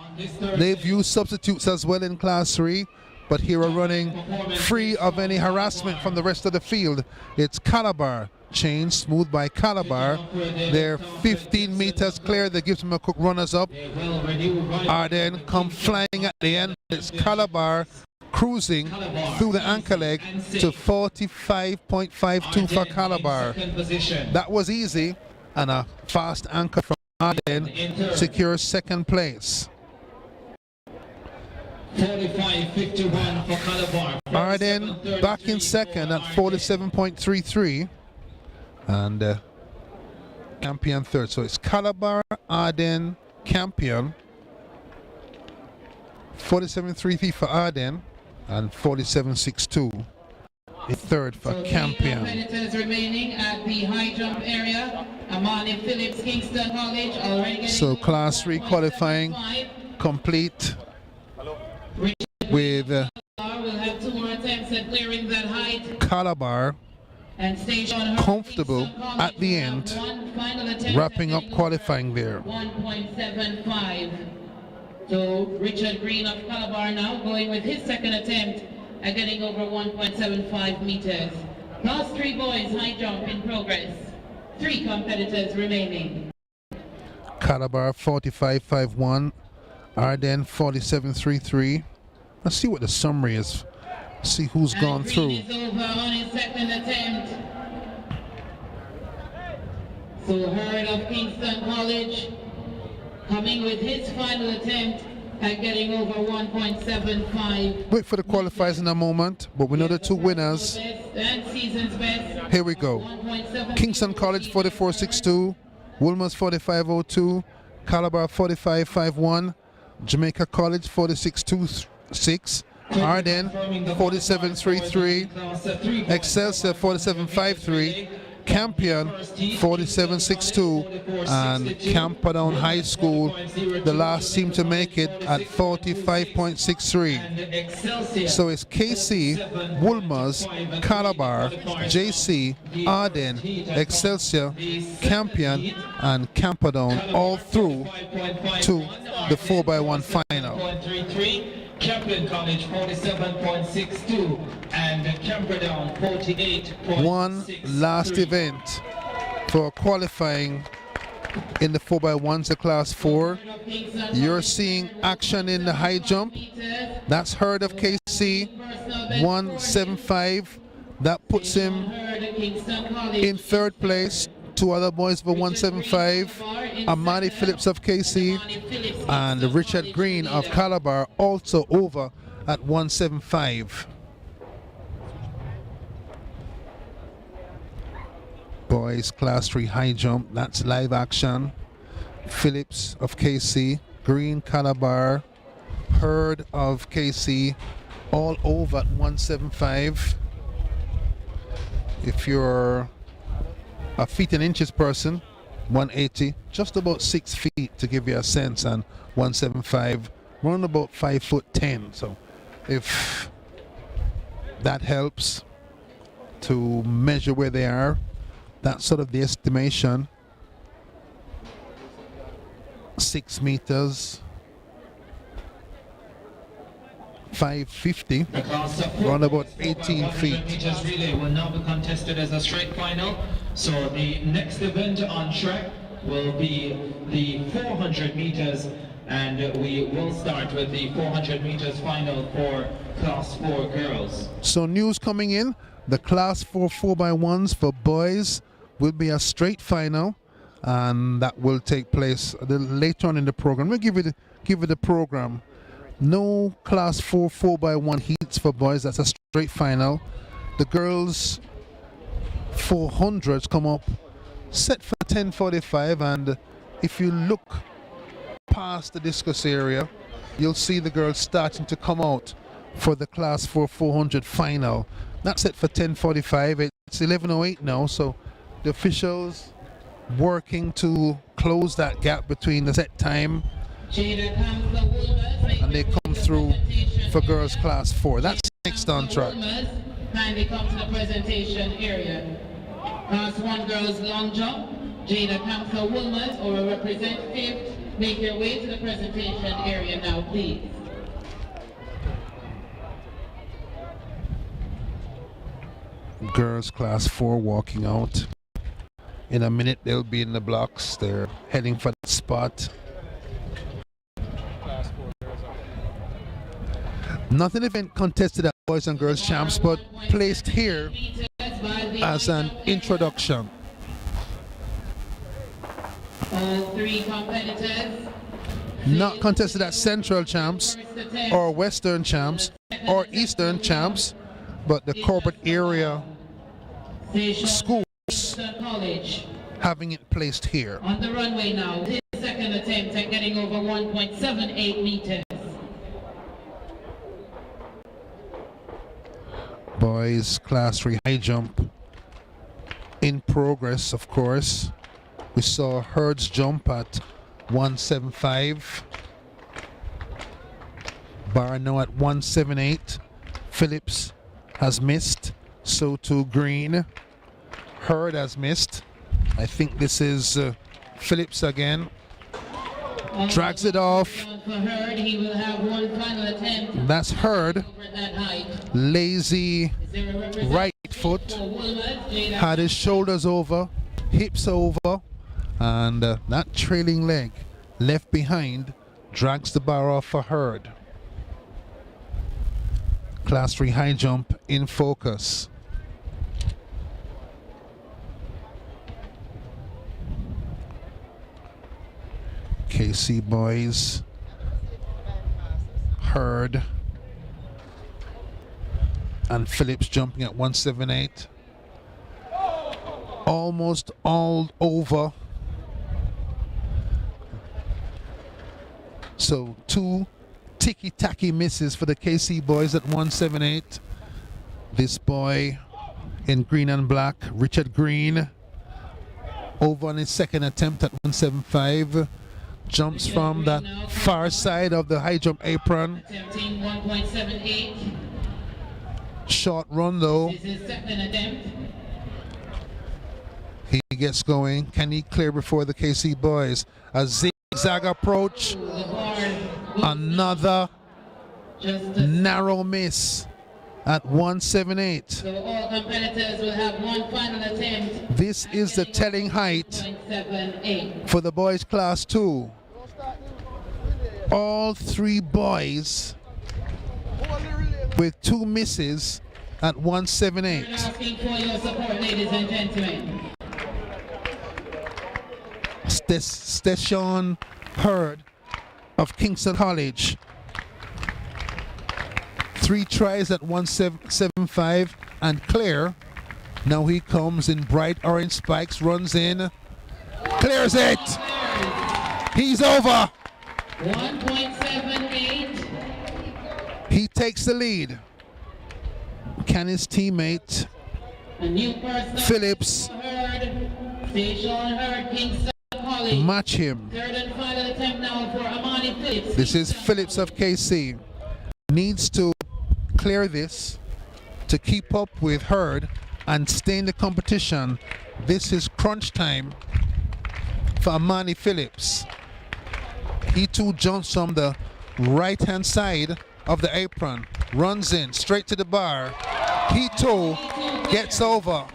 [SPEAKER 8] They've used substitutes as well in Class 3. But here are running free of any harassment from the rest of the field. It's Calabar. Change smooth by Calabar. They're 15 meters clear. The Gibson McCook runners up. Arden come flying at the end. It's Calabar cruising through the anchor leg to 45.52 for Calabar. That was easy, and a fast anchor from Arden secures second place.
[SPEAKER 9] 45.51 for Calabar.
[SPEAKER 8] Arden back in second at 47.33, and Campion third. So it's Calabar, Arden, Campion. 47.33 for Arden and 47.62 third for Campion.
[SPEAKER 10] Competitors remaining at the high jump area. Amani Phillips, Kingston College, already.
[SPEAKER 8] So Class 3 qualifying complete with
[SPEAKER 10] We'll have 2 more attempts at clearing that height.
[SPEAKER 8] Calabar
[SPEAKER 10] And station
[SPEAKER 8] comfortable at the end, wrapping up qualifying there.
[SPEAKER 10] 1.75. So Richard Green of Calabar now going with his second attempt at getting over 1.75 meters. Class 3 boys high jump in progress. 3 competitors remaining.
[SPEAKER 8] Calabar 45.51, Arden 47.33. Let's see what the summary is. See who's gone through.
[SPEAKER 10] Green is over on his second attempt. So Hurd of Kingston College coming with his final attempt at getting over 1.75.
[SPEAKER 8] Wait for the qualifiers in a moment, but we know the 2 winners.
[SPEAKER 10] And season's best.
[SPEAKER 8] Here we go. Kingston College 44.62, Wolmer's 45.02, Calabar 45.51, Jamaica College 46.26, Arden 47.33, Excelsior 47.53, Campion 47.62, and Camperdown High School, the last team to make it, at 45.63. So it's KC, Wolmer's, Calabar, JC, Arden, Excelsior, Campion, and Camperdown all through to the 4x1 final.
[SPEAKER 9] Campion College 47.62 and Camperdown 48.6.
[SPEAKER 8] One last event for qualifying in the 4x1s of Class 4. You're seeing action in the high jump. That's Hurd of KC 175. That puts him in third place. Two other boys for 175. Amadi Phillips of KC and Richard Green of Calabar also over at 175. Boys class 3 high jump, that's live action. Phillips of KC, Green Calabar, Hurd of KC, all over at 175. If you're a feet and inches person, 180, just about 6 feet to give you a sense, and 175, around about 5'10". So if that helps to measure where they are, that's sort of the estimation. 6 meters, 550, around about 18 feet.
[SPEAKER 9] Meters relay will now be contested as a straight final. So the next event on track will be the 400 meters, and we will start with the 400 meters final for Class 4 girls.
[SPEAKER 8] So news coming in, the Class 4 4x1s for boys will be a straight final, and that will take place a little later on in the program. We'll give it the program. No Class 4 4x1 heats for boys, that's a straight final. The girls 400s come up set for 10:45, and if you look past the discus area, you'll see the girls starting to come out for the Class 4 400 final. That's set for 10:45. It's 11:08 now, so the officials working to close that gap between the set time, and they come through for girls Class 4. That's next on track.
[SPEAKER 10] Kindly come to the presentation area. Class 1 girls long jump, Jada Kamsa Woolmers or a representative, make your way to the presentation area now, please.
[SPEAKER 8] Girls Class 4 walking out. In a minute they'll be in the blocks. They're heading for that spot. Nothing event contested at Boys and Girls Champs, but placed here as an introduction.
[SPEAKER 10] All 3 competitors.
[SPEAKER 8] Not contested at Central Champs or Western Champs or Eastern Champs, but the corporate area schools having it placed here.
[SPEAKER 10] On the runway now, his second attempt at getting over 1.78 meters.
[SPEAKER 8] Boys Class 3 high jump in progress, of course. We saw Hurd's jump at 175. Bar now at 178. Phillips has missed. So too Green. Hurd has missed. I think this is Phillips again. Drags it off.
[SPEAKER 10] He will have one final attempt.
[SPEAKER 8] That's Hurd. Lazy right foot. Had his shoulders over, hips over, and that trailing leg left behind drags the bar off for Hurd. Class 3 high jump in focus. KC boys, Hurd and Phillips jumping at 178. Almost all over. So 2 ticky-tacky misses for the KC boys at 178. This boy in green and black, Richard Green, over on his second attempt at 175. Jumps from the far side of the high jump apron.
[SPEAKER 10] Attempting 1.78.
[SPEAKER 8] Short run though.
[SPEAKER 10] This is his second attempt.
[SPEAKER 8] He gets going. Can he clear before the KC boys? A zigzag approach. Another narrow miss at 178.
[SPEAKER 10] So all competitors will have one final attempt.
[SPEAKER 8] This is the telling height
[SPEAKER 10] 1.78.
[SPEAKER 8] for the boys Class 2. All 3 boys with 2 misses at
[SPEAKER 10] We're
[SPEAKER 8] 178.
[SPEAKER 10] asking for your support, ladies and gentlemen.
[SPEAKER 8] Steshon Hurd of Kingston College. 3 tries at 175, and Claire. Now he comes in bright orange spikes, runs in, clears it. He's over.
[SPEAKER 10] 1.78.
[SPEAKER 8] He takes the lead. Can his teammate
[SPEAKER 10] A new person.
[SPEAKER 8] Phillips
[SPEAKER 10] Station Hurd, Kingston College.
[SPEAKER 8] match him?
[SPEAKER 10] Third and final attempt now for Amani Phillips.
[SPEAKER 8] This is Phillips of KC. Needs to clear this to keep up with Hurd and stay in the competition. This is crunch time for Amani Phillips. He too jumps from the right hand side of the apron, runs in straight to the bar. He too gets over.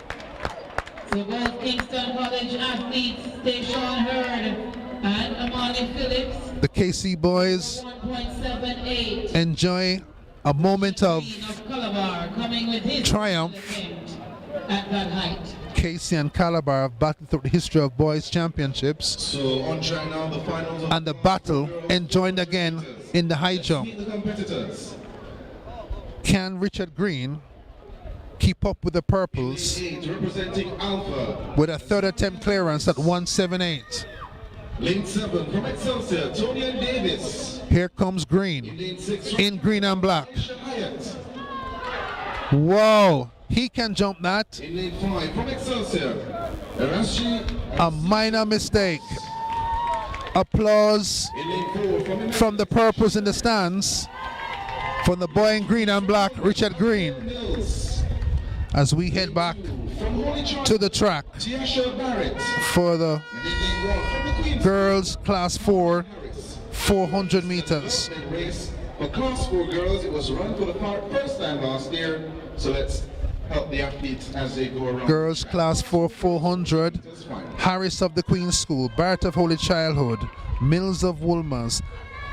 [SPEAKER 10] So both Kingston College athletes, Station Hurd and Amani Phillips,
[SPEAKER 8] The KC boys
[SPEAKER 10] 1.78.
[SPEAKER 8] enjoy a moment of
[SPEAKER 10] Calabar coming with his
[SPEAKER 8] triumph.
[SPEAKER 10] attempt at that height.
[SPEAKER 8] KC and Calabar have battled through the history of boys championships,
[SPEAKER 11] So on track now, the finals of
[SPEAKER 8] and the battle enjoined again in the high jump.
[SPEAKER 11] meet the competitors.
[SPEAKER 8] Can Richard Green keep up with the purples
[SPEAKER 11] 8 representing Alpha.
[SPEAKER 8] with a third attempt clearance at 178?
[SPEAKER 11] Lane 7 from Excelsior, Tony and Davis.
[SPEAKER 8] Here comes
[SPEAKER 11] In
[SPEAKER 8] Green
[SPEAKER 11] lane 6
[SPEAKER 8] in green and black.
[SPEAKER 11] Aisha Hyatt.
[SPEAKER 8] Whoa, he can jump that.
[SPEAKER 11] In lane 5 from Excelsior, Arashi.
[SPEAKER 8] A minor mistake. Applause
[SPEAKER 11] In lane 4
[SPEAKER 8] from the purples in the stands from the boy in green and black, Richard Green,
[SPEAKER 11] Mills.
[SPEAKER 8] as we head back
[SPEAKER 11] From Holy Trinity,
[SPEAKER 8] to the track
[SPEAKER 11] Tiasha Barrett.
[SPEAKER 8] for the
[SPEAKER 11] And in lane 1 from the Queen's
[SPEAKER 8] girls class 4
[SPEAKER 11] Harris.
[SPEAKER 8] 400 meters.
[SPEAKER 11] Race for class 4 girls, it was run for the first time last year. So let's help the athletes as they go around.
[SPEAKER 8] Girls class 4 400.
[SPEAKER 11] That's fine.
[SPEAKER 8] Harris of the Queen's School, Barrett of Holy Childhood, Mills of Woolmers,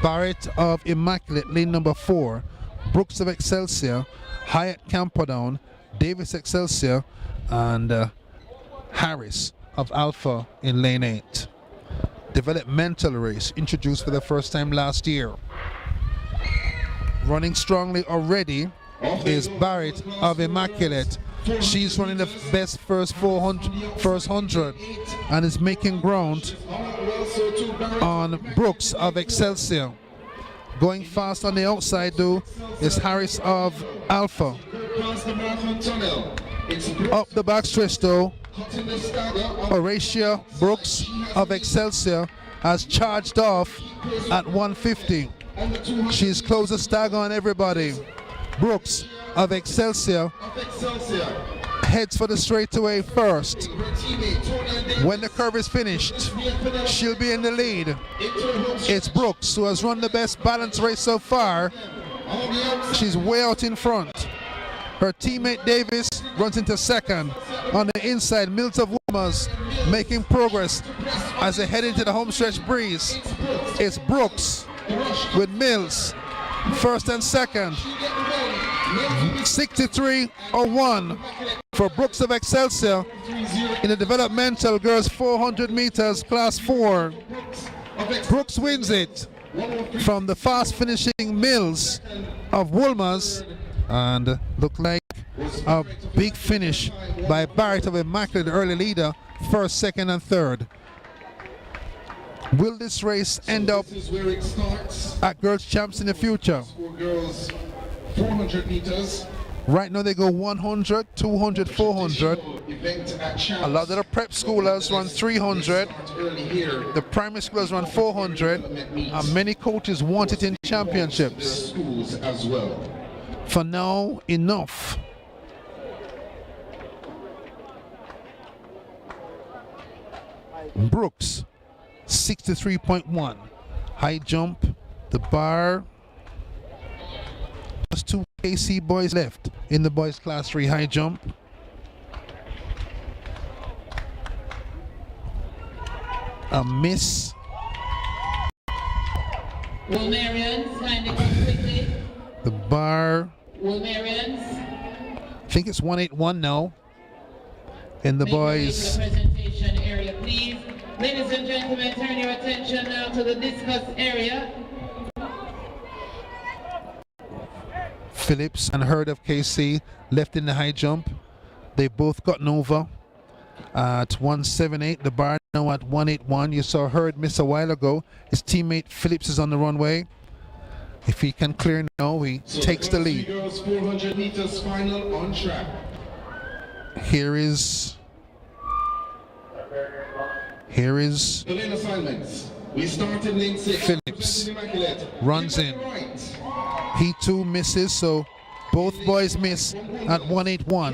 [SPEAKER 8] Barrett of Immaculate, lane number 4, Brooks of Excelsior, Hyatt Camperdown, Davis Excelsior, and Harris of Alpha in lane 8. Developmental race introduced for the first time last year. Running strongly already is Barrett of Immaculate. She's running the best first 100 and is making ground on Brooks of Excelsior. Going fast on the outside though is Harris of Alpha.
[SPEAKER 11] Across the marathon tunnel, it's
[SPEAKER 8] Up the backstretch though,
[SPEAKER 11] cutting the stagger of
[SPEAKER 8] Horatia Brooks of Excelsior has charged off at 150.
[SPEAKER 11] on the 200
[SPEAKER 8] She's closed the stagger on everybody. Brooks of Excelsior
[SPEAKER 11] of Excelsior.
[SPEAKER 8] heads for the straightaway first.
[SPEAKER 11] Her teammate Tony and Davis
[SPEAKER 8] When the curve is finished, she'll be in the lead.
[SPEAKER 11] into her home
[SPEAKER 8] It's Brooks who has run the best balance race so far.
[SPEAKER 11] on the outside.
[SPEAKER 8] She's way out in front. Her teammate Davis runs into second. On the inside, Mills of Woolmers making progress as they head into the home stretch breeze. It's Brooks with Mills first and second. 63.01 for Brooks of Excelsior in the developmental girls 400 meters class 4. Brooks wins it from the fast finishing Mills of Woolmers, and looked like a big finish by Barrett of Immaculate, the early leader, first, second, and third. Will this race end up
[SPEAKER 11] This is where it starts
[SPEAKER 8] at Girls Champs in the future?
[SPEAKER 11] for girls 400 meters.
[SPEAKER 8] Right now they go 100, 200, 400.
[SPEAKER 11] Event at Champs.
[SPEAKER 8] A lot of the prep schoolers run 300.
[SPEAKER 11] Start early here.
[SPEAKER 8] The primary schoolers run 400. And many coaches want it in championships.
[SPEAKER 11] Schools as well.
[SPEAKER 8] For now, enough. Brooks, 63.1. High jump, the bar. Just 2 KC boys left in the boys class 3 high jump. A miss.
[SPEAKER 10] Wolmerians, kindly come quickly.
[SPEAKER 8] The bar.
[SPEAKER 10] Wolmerians.
[SPEAKER 8] I think it's 181 now. In the
[SPEAKER 10] Make your way to
[SPEAKER 8] boys.
[SPEAKER 10] the presentation area, please. Ladies and gentlemen, turn your attention now to the discuss area.
[SPEAKER 8] Phillips and Hurd of KC left in the high jump. They both gotten over at 178. The bar now at 181. You saw Hurd miss a while ago. His teammate Phillips is on the runway. If he can clear now, he takes the lead.
[SPEAKER 11] Girls 400 meters final on track.
[SPEAKER 8] Here is
[SPEAKER 11] The lane assignments. We start in lane 6.
[SPEAKER 8] Phillips.
[SPEAKER 11] Immaculate.
[SPEAKER 8] Runs in. He too misses, so both boys miss at 181.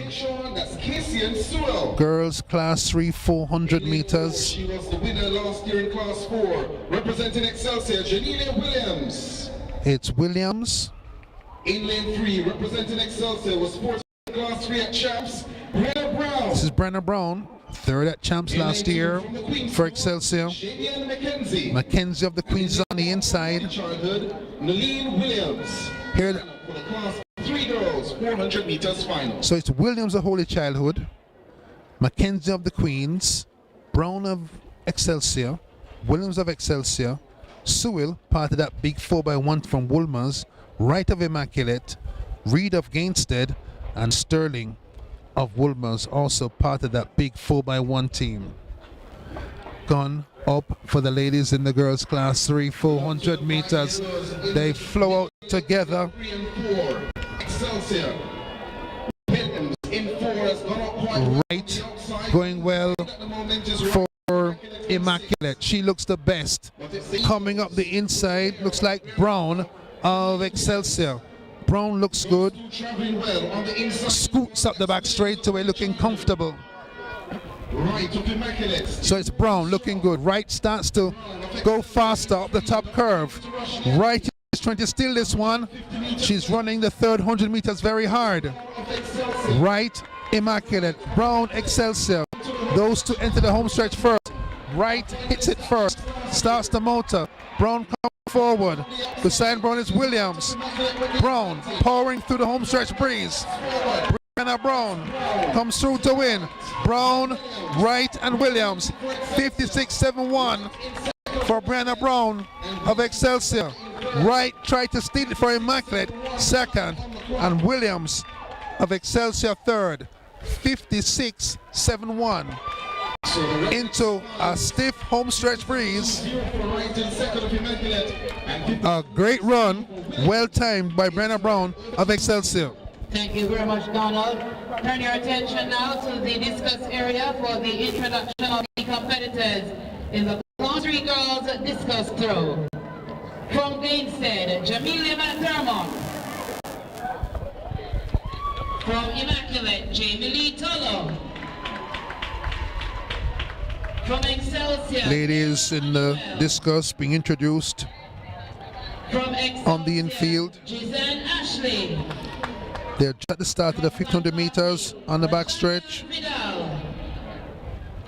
[SPEAKER 11] That's Casey and Sewell.
[SPEAKER 8] Girls class 3 400 meters.
[SPEAKER 11] She was the winner last year in class 4. Representing Excelsior, Janelia Williams.
[SPEAKER 8] It's Williams.
[SPEAKER 11] In lane 3, representing Excelsior was fourth in class 3 at Champs, Brenna Brown.
[SPEAKER 8] This is Brenna Brown, third at Champs last year for Excelsior.
[SPEAKER 11] Jadian McKenzie.
[SPEAKER 8] Mackenzie of the Queens is on the inside.
[SPEAKER 11] Childhood, Nalene Williams.
[SPEAKER 8] Here,
[SPEAKER 11] For the class 3 girls, 400 meters final.
[SPEAKER 8] so it's Williams of Holy Childhood, Mackenzie of the Queens, Brown of Excelsior, Williams of Excelsior, Sewell, part of that big 4x1 from Woolmers, Wright of Immaculate, Reed of Gainstead, and Sterling of Woolmers, also part of that big 4x1 team. Gone up for the ladies in the girls class 3 400 meters. They flow out together.
[SPEAKER 11] 3 and 4, Excelsior. Williams in 4 has gone up quite
[SPEAKER 8] Right, going well
[SPEAKER 11] at the moment is
[SPEAKER 8] for Immaculate. She looks the best. Coming up the inside, looks like Brown of Excelsior. Brown looks good.
[SPEAKER 11] traveling well on the inside.
[SPEAKER 8] Scoots up the back straight away, looking comfortable.
[SPEAKER 11] Right of Immaculate.
[SPEAKER 8] So it's Brown looking good. Right starts to go faster up the top curve. Right is trying to steal this one. She's running the third 100 meters very hard. Right, Immaculate. Brown, Excelsior. Those two enter the home stretch first. Right hits it first. Starts the motor. Brown comes forward. Beside Brown is Williams. Brown powering through the home stretch breeze. Brianna Brown comes through to win. Brown, Wright, and Williams. 56.71 for Brianna Brown of Excelsior. Wright tried to steal it for Immaculate, second, and Williams of Excelsior third. 56.71 into a stiff home stretch breeze. A great run, well timed by Brenna Brown of Excelsior.
[SPEAKER 10] Thank you very much, Donald. Turn your attention now to the discuss area for the introduction of the competitors in the class 3 girls discus throw. From Gainstead, Jamelia McDermott. From Immaculate, Jamie Lee Tullo. From Excelsior,
[SPEAKER 8] Ladies in the discus being introduced
[SPEAKER 10] from Excelsior,
[SPEAKER 8] on the infield.
[SPEAKER 10] Giselle Ashley.
[SPEAKER 8] They're just at the start of the 500 meters on the back stretch.
[SPEAKER 10] Vidal.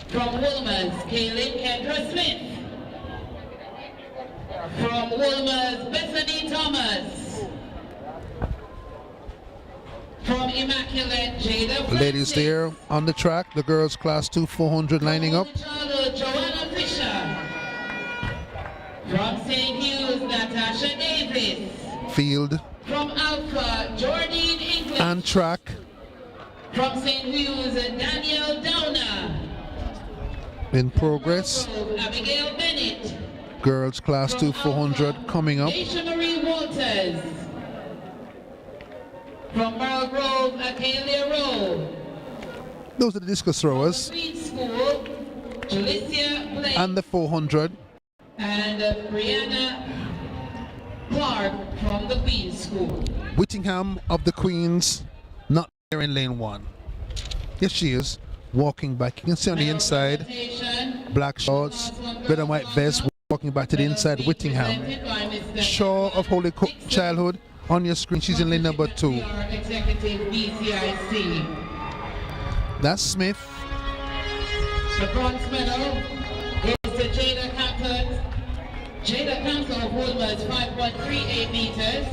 [SPEAKER 10] From Woolmers, Kaylin Kendra Smith. From Woolmers, Bethany Thomas. From Immaculate, Jada Francis.
[SPEAKER 8] Ladies there on the track, the girls class 2 400 lining up.
[SPEAKER 10] Joanna Fisher. From St. Hughes, Natasha Davis.
[SPEAKER 8] Field
[SPEAKER 10] From Alpha, Jordine English.
[SPEAKER 8] and track.
[SPEAKER 10] From St. Hughes, Danielle Downer.
[SPEAKER 8] In progress.
[SPEAKER 10] Abigail Bennett.
[SPEAKER 8] Girls class 2 400 coming up.
[SPEAKER 10] Aisha Marie Walters. From Merle Grove, Acalia Rowe.
[SPEAKER 8] Those are the discus throwers.
[SPEAKER 10] Queen School, Jalicia Blake.
[SPEAKER 8] And the 400.
[SPEAKER 10] And Brianna Clark from the Queen School.
[SPEAKER 8] Whittingham of the Queens not there in lane 1. Yes, she is. Walking back. You can see on the inside. Black shorts, red and white vest. Walking back to the inside. Whittingham. Shaw of Holy Childhood. On your screen, she's in lane number 2.
[SPEAKER 10] Executive BCIC.
[SPEAKER 8] That's Smith.
[SPEAKER 10] The bronze medal goes to Jada Campbell. Jada Campbell of Woolmers, 5.38 meters.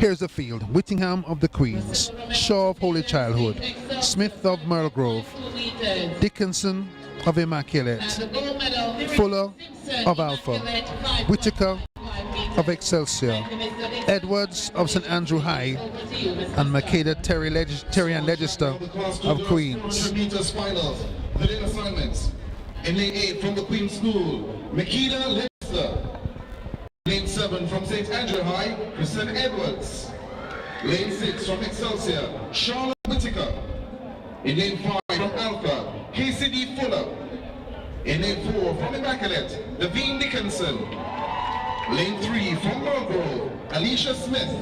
[SPEAKER 8] Here's the field. Whittingham of the Queens, Shaw of Holy Childhood, Smith of Merle Grove, Dickinson of Immaculate, Fuller of Alpha, Whitaker of Excelsior, Edwards of St. Andrew High, and Makeda Terry and Legister of Queens.
[SPEAKER 11] In lane 8 from the Queen's School, Makeda Legister. Lane 7 from St. Andrew High, Kristen Edwards. Lane 6 from Excelsior, Charlotte Whitaker. In lane 5 from Alpha, KCD Fuller. In lane 4 from Immaculate, Devine Dickinson. Lane 3 from Mulgrove, Alicia Smith.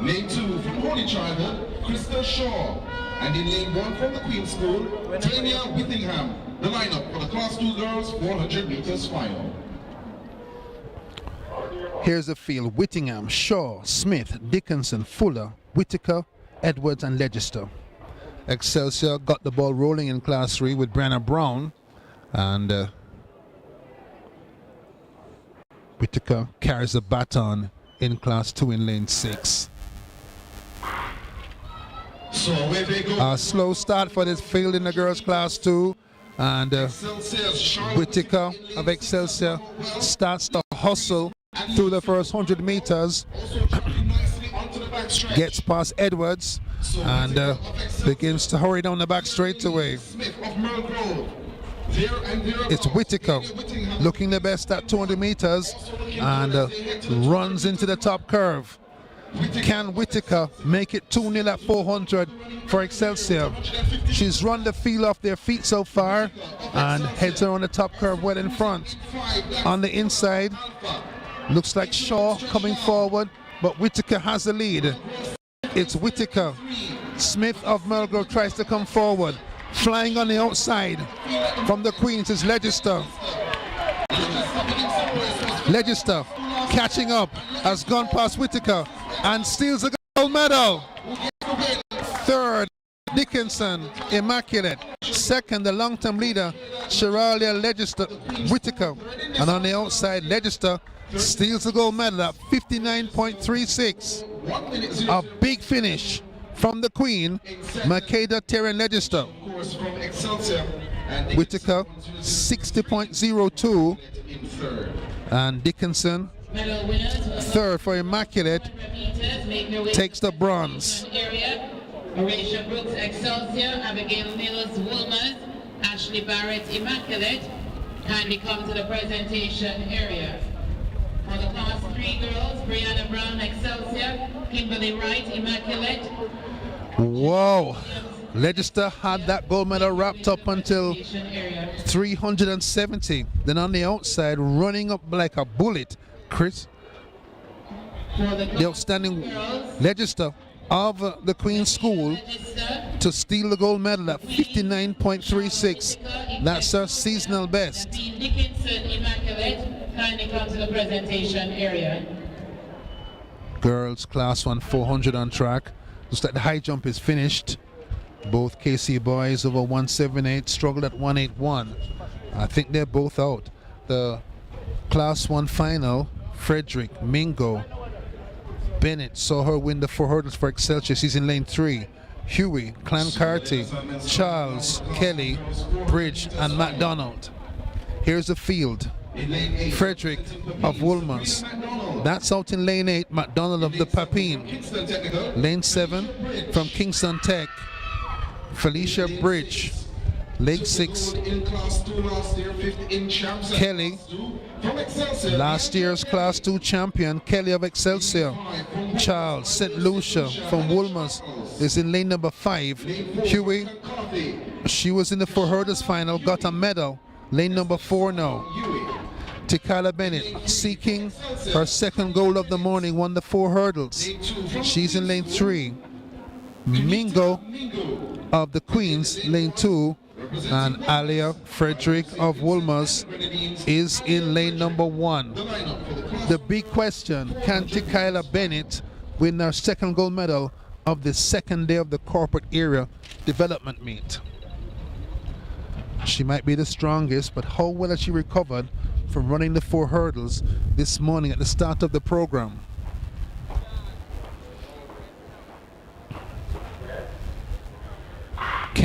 [SPEAKER 11] Lane 2 from Holy Childhood, Krista Shaw. And in lane 1 from the Queen's School, Tanya Whittingham. The lineup for the Class 2 girls 400 meters final.
[SPEAKER 8] Here's the field. Whittingham, Shaw, Smith, Dickinson, Fuller, Whitaker, Edwards, and Legister. Excelsior got the ball rolling in Class 3 with Brenna Brown, and Whitaker carries the baton in Class 2 in lane 6.
[SPEAKER 11] So where they go.
[SPEAKER 8] A slow start for this field in the girls' Class 2, and Whitaker of Excelsior starts to hustle through the first 100 meters, gets past Edwards, and begins to hurry down the back straightaway. It's Whitaker looking the best at 200 meters and runs into the top curve. Can Whitaker make it 2-0 at 400 for Excelsior? She's run the field off their feet so far and heads around the top curve well in front. On the inside, looks like Shaw coming forward, but Whitaker has the lead. It's Whitaker. Smith of Mulgrove tries to come forward. Flying on the outside from the Queens is Legister. Legister catching up, has gone past Whitaker and steals the gold medal. Third, Dickinson, Immaculate. Second, the long-term leader, Shiralia Legister, Whitaker. And on the outside, Legister steals the gold medal at 59.36. A big finish from the Queen, Makeda Terry Legister. Whitaker, 60.02. And Dickinson, third for Immaculate, takes the bronze.
[SPEAKER 10] Horatio Brooks, Excelsior, Abigail Mills, Woolmers, Ashley Barrett, Immaculate. Kindly come to the presentation area. For the Class 3 girls, Brianna Brown, Excelsior, Kimberly Wright, Immaculate.
[SPEAKER 8] Whoa! Legister had that gold medal wrapped up until 370. Then on the outside, running up like a bullet, Chris, the outstanding Legister of the Queen's School, to steal the gold medal at 59.36. That's her seasonal best.
[SPEAKER 10] Dickinson, Immaculate. Kindly come to the presentation area.
[SPEAKER 8] Girls Class 1 400 on track. Looks like the high jump is finished. Both KC boys over 178 struggled at 181. I think they're both out. The Class 1 final, Frederick Mingo Bennett saw her win the 4 hurdles for Excelsior. She's in lane 3. Huey, Clancarty, Charles, Kelly, Bridge, and McDonald. Here's the field. Frederick of Woolmers. That's out in lane 8. McDonald of the Papine. Lane 7 from Kingston Tech. Felicia Bridge. Lane 6. Kelly. Last year's Class 2 champion, Kelly of Excelsior. Charles St. Lucia from Woolmers is in lane number 5. Huey, she was in the 4 hurdles final, got a medal. Lane number 4 now. Tikala Bennett, seeking her second goal of the morning, won the 4 hurdles. She's in lane 3. Mingo of the Queens, lane 2. And Alia Frederick of Woolmers is in lane number 1. The big question, can Tikala Bennett win her second gold medal of the second day of the corporate area development meet? She might be the strongest, but how well has she recovered from running the 4 hurdles this morning at the start of the program?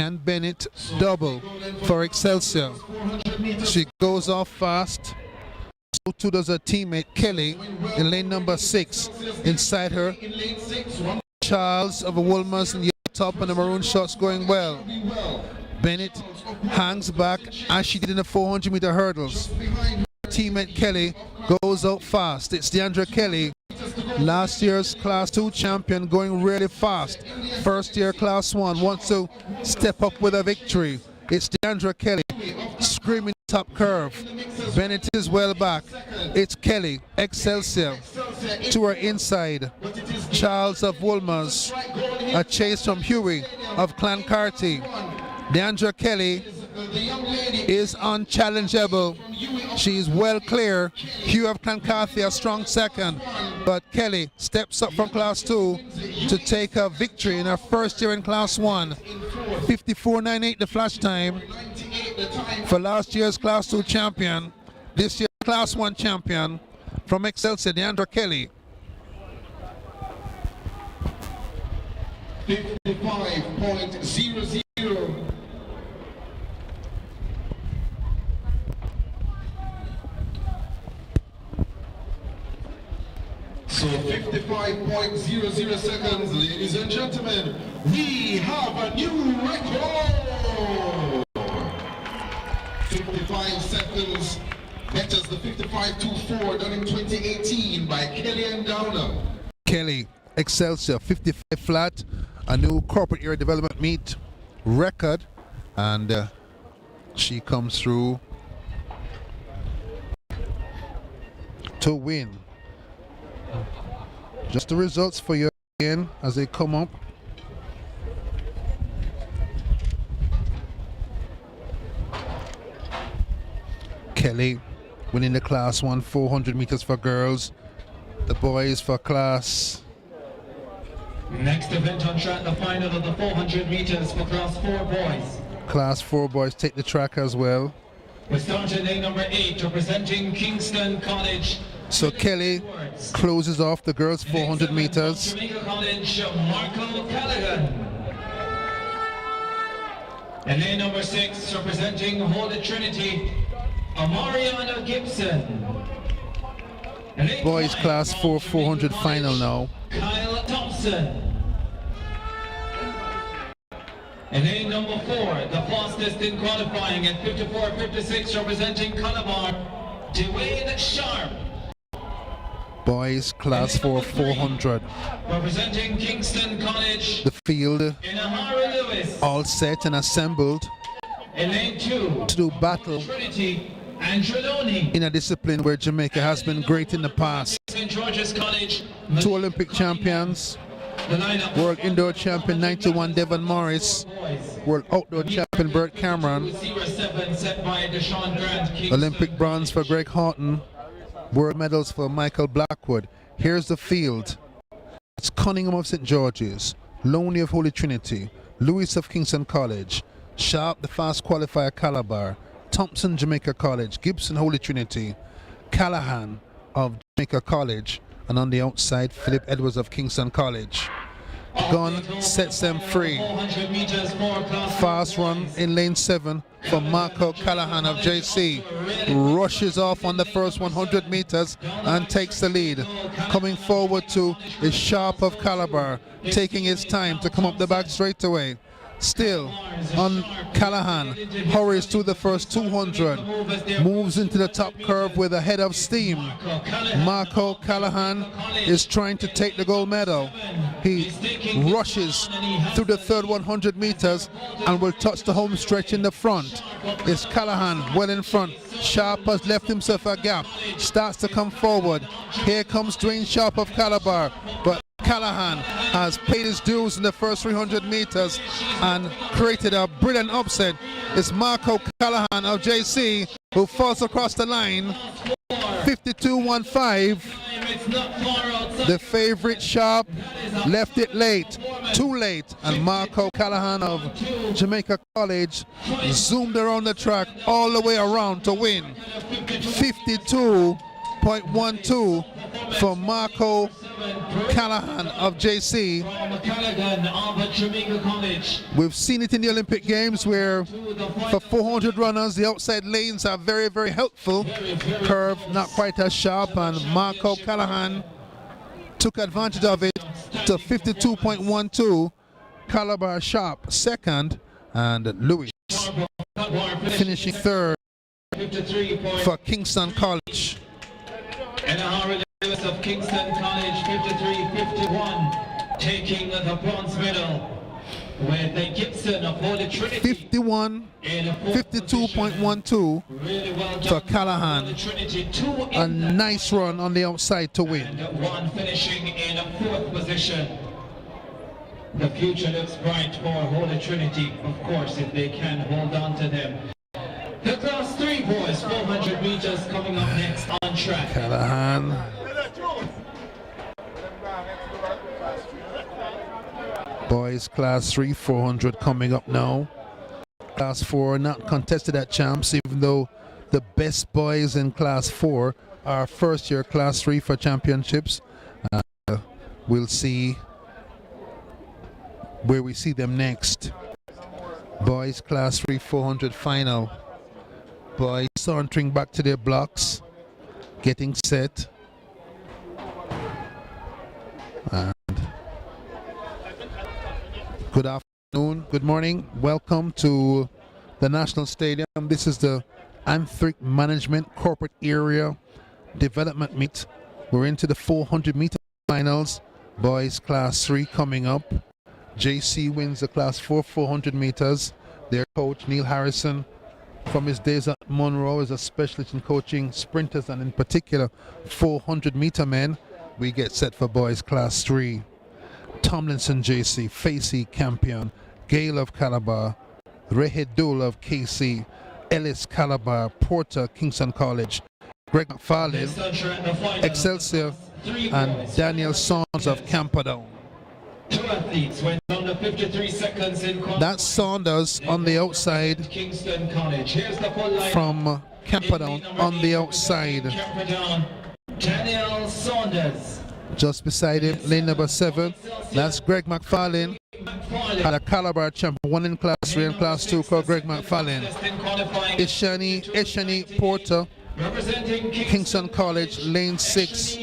[SPEAKER 8] Can Bennett double for Excelsior? She goes off fast. So too does her teammate Kelly in lane number 6. Inside her, Charles of the Wolmers in the top and the maroon shorts going well. Bennett hangs back as she did in the 400-meter hurdles. Her teammate Kelly goes out fast. It's Deandra Kelly, last year's Class 2 champion, going really fast. First year Class 1 wants to step up with a victory. It's Deandra Kelly screaming top curve. Bennett is well back. It's Kelly, Excelsior, to her inside. Charles of Wolmers, a chase from Huey of Clancarty. Deandra Kelly is unchallengeable. She's well clear. Hugh of Clancarty a strong second, but Kelly steps up from Class 2 to take a victory in her first year in Class 1. 54.98 the flash time for last year's Class 2 champion. This year's Class 1 champion from Excelsior, Deandra Kelly.
[SPEAKER 11] 55.00. So 55.00 seconds, ladies and gentlemen, we have a new record! 55 seconds, betters the 55.24 done in 2018 by Kelly and Downer.
[SPEAKER 8] Kelly, Excelsior, 55 flat, a new corporate area development meet record, and she comes through to win. Just the results for you again as they come up. Kelly winning the Class 1 400 meters for girls. The boys for Class.
[SPEAKER 9] Next event on track, the final of the 400 meters for Class 4 boys.
[SPEAKER 8] Class 4 boys take the track as well.
[SPEAKER 9] We start at lane number 8, representing Kingston College.
[SPEAKER 8] So Kelly closes off the girls 400 meters.
[SPEAKER 9] Jamaica College, Marco Callaghan. And lane number 6, representing Holy Trinity, Amariana Gibson.
[SPEAKER 8] Boys Class 4 400 final now.
[SPEAKER 9] Kyle Thompson. And lane number 4, the fastest in qualifying at 54.56, representing Calabar, Dwayne Sharp.
[SPEAKER 8] Boys Class 4 400.
[SPEAKER 9] Representing Kingston College,
[SPEAKER 8] The field
[SPEAKER 9] Inahara Lewis.
[SPEAKER 8] all set and assembled
[SPEAKER 9] In lane 2,
[SPEAKER 8] to do battle
[SPEAKER 9] Trinity Angeloni.
[SPEAKER 8] in a discipline where Jamaica has been great in the past.
[SPEAKER 9] St. George's College,
[SPEAKER 8] 2 Olympic champions,
[SPEAKER 9] the lineup.
[SPEAKER 8] World Indoor Champion 91 Devon Morris, World Outdoor Champion Bert Cameron,
[SPEAKER 9] 07 set by Deshaun Grant. Kingston.
[SPEAKER 8] Olympic bronze for Greg Horton, World medals for Michael Blackwood. Here's the field. It's Cunningham of St. George's, Loney of Holy Trinity, Lewis of Kingston College, Sharp the fast qualifier Calabar, Thompson Jamaica College, Gibson Holy Trinity, Callahan of Jamaica College, and on the outside Philip Edwards of Kingston College. Gun sets them free.
[SPEAKER 9] 400 meters for Class
[SPEAKER 8] Fast run in lane 7 for Marco Callahan of JC. Rushes off on the first 100 meters and takes the lead. Coming forward to is Sharp of Calabar, taking his time to come up the back straight away. Still on Callahan, hurries to the first 200, moves into the top curve with a head of steam. Marco Callahan is trying to take the gold medal. He rushes through the third 100 meters and will touch the home stretch in the front. It's Callahan well in front. Sharp has left himself a gap, starts to come forward. Here comes Dwayne Sharp of Calabar, but Callahan has paid his dues in the first 300 meters and created a brilliant upset. It's Marco Callahan of JC who falls across the line. 52.15. The favorite Sharp left it late, too late, and Marco Callahan of Jamaica College zoomed around the track all the way around to win. 52.12 for Marco Callahan of JC. We've seen it in the Olympic Games where for 400 runners, the outside lanes are very, very helpful. Curve not quite as sharp, and Marco Callahan took advantage of it to 52.12. Calabar Sharp second, and Lewis finishing third for Kingston College.
[SPEAKER 9] And Harry Lewis of Kingston College, 53-51, taking the bronze medal with the Gibson of Holy Trinity.
[SPEAKER 8] 52.12
[SPEAKER 9] Really well
[SPEAKER 8] for Callahan. A nice run on the outside to win.
[SPEAKER 9] And one finishing in a fourth position. The future looks bright for Holy Trinity, of course, if they can hold on to them. The class 3 boys, 400 meters coming up next on track.
[SPEAKER 8] Callahan. Boys class 3, 400 coming up now. Class 4 not contested at champs, even though the best boys in class 4 are first year class 3 for championships. We'll see where we see them next. Boys class 3, 400 final. Boys sauntering back to their blocks, getting set. And good afternoon, good morning. Welcome to the National Stadium. This is the Anthric Management Corporate Area Development Meet. We're into the 400 meter finals. Boys class 3 coming up. JC wins the class 4 400 meters. Their coach Neil Harrison, from his days at Monroe, is a specialist in coaching sprinters and in particular 400 meter men. We get set for boys class 3. Tomlinson JC, Facey Campion, Gale of Calabar, Rehedul of KC, Ellis Calabar, Porter Kingston College, Greg McFarlane, Excelsior, and Daniel Saunders of Camperdown.
[SPEAKER 9] Two athletes went under 53 seconds in
[SPEAKER 8] That's Saunders on the outside
[SPEAKER 9] Kingston College. Here's the full line
[SPEAKER 8] from Camperdown on the outside.
[SPEAKER 9] Camperdown, Daniel Saunders.
[SPEAKER 8] Just beside him, lane number 7. That's Greg McFarlane. Had a Calabar champion, one in class 3 and class 2 called Greg McFarlane. Ishani Porter, Kingston College, lane 6.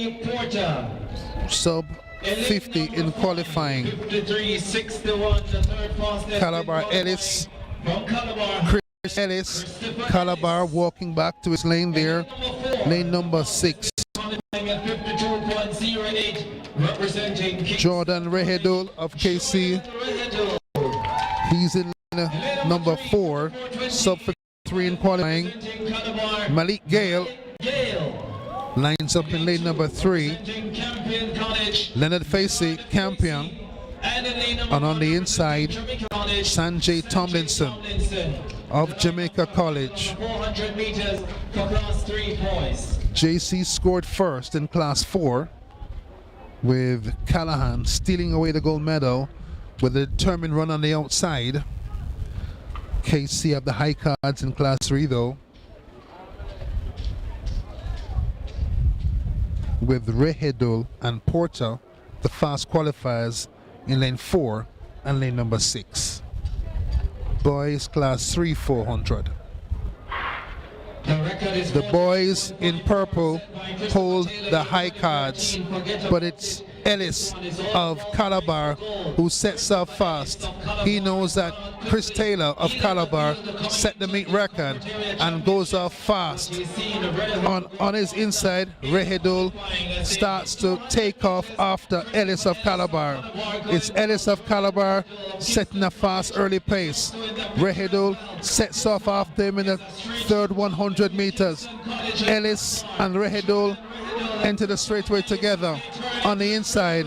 [SPEAKER 8] Sub 50 in qualifying. Calabar Ellis, Chris Ellis, Calabar walking back to his lane there, lane number 6. Jordan Rehedul of KC, he's in lane number 4, sub 53 in qualifying. Malik Gale lines up in lane number 3. Leonard Facey, Campion. And on the inside, Sanjay Tomlinson of Jamaica College.
[SPEAKER 9] 400 meters for class 3 boys.
[SPEAKER 8] JC scored first in class 4, with Callahan stealing away the gold medal with a determined run on the outside. KC have the high cards in class 3 though, with Rehedul and Porter, the fast qualifiers, in lane 4 and lane number 6. Boys class 3 400. The boys in purple hold the high cards, but it's Ellis of Calabar who sets up fast. He knows that Chris Taylor of Calabar set the meet record and goes off fast. On his inside, Rehedul starts to take off after Ellis of Calabar. It's Ellis of Calabar setting a fast early pace. Rehedul sets off after him in the third 100 meters. Ellis and Rehedul enter the straightaway together. On the inside,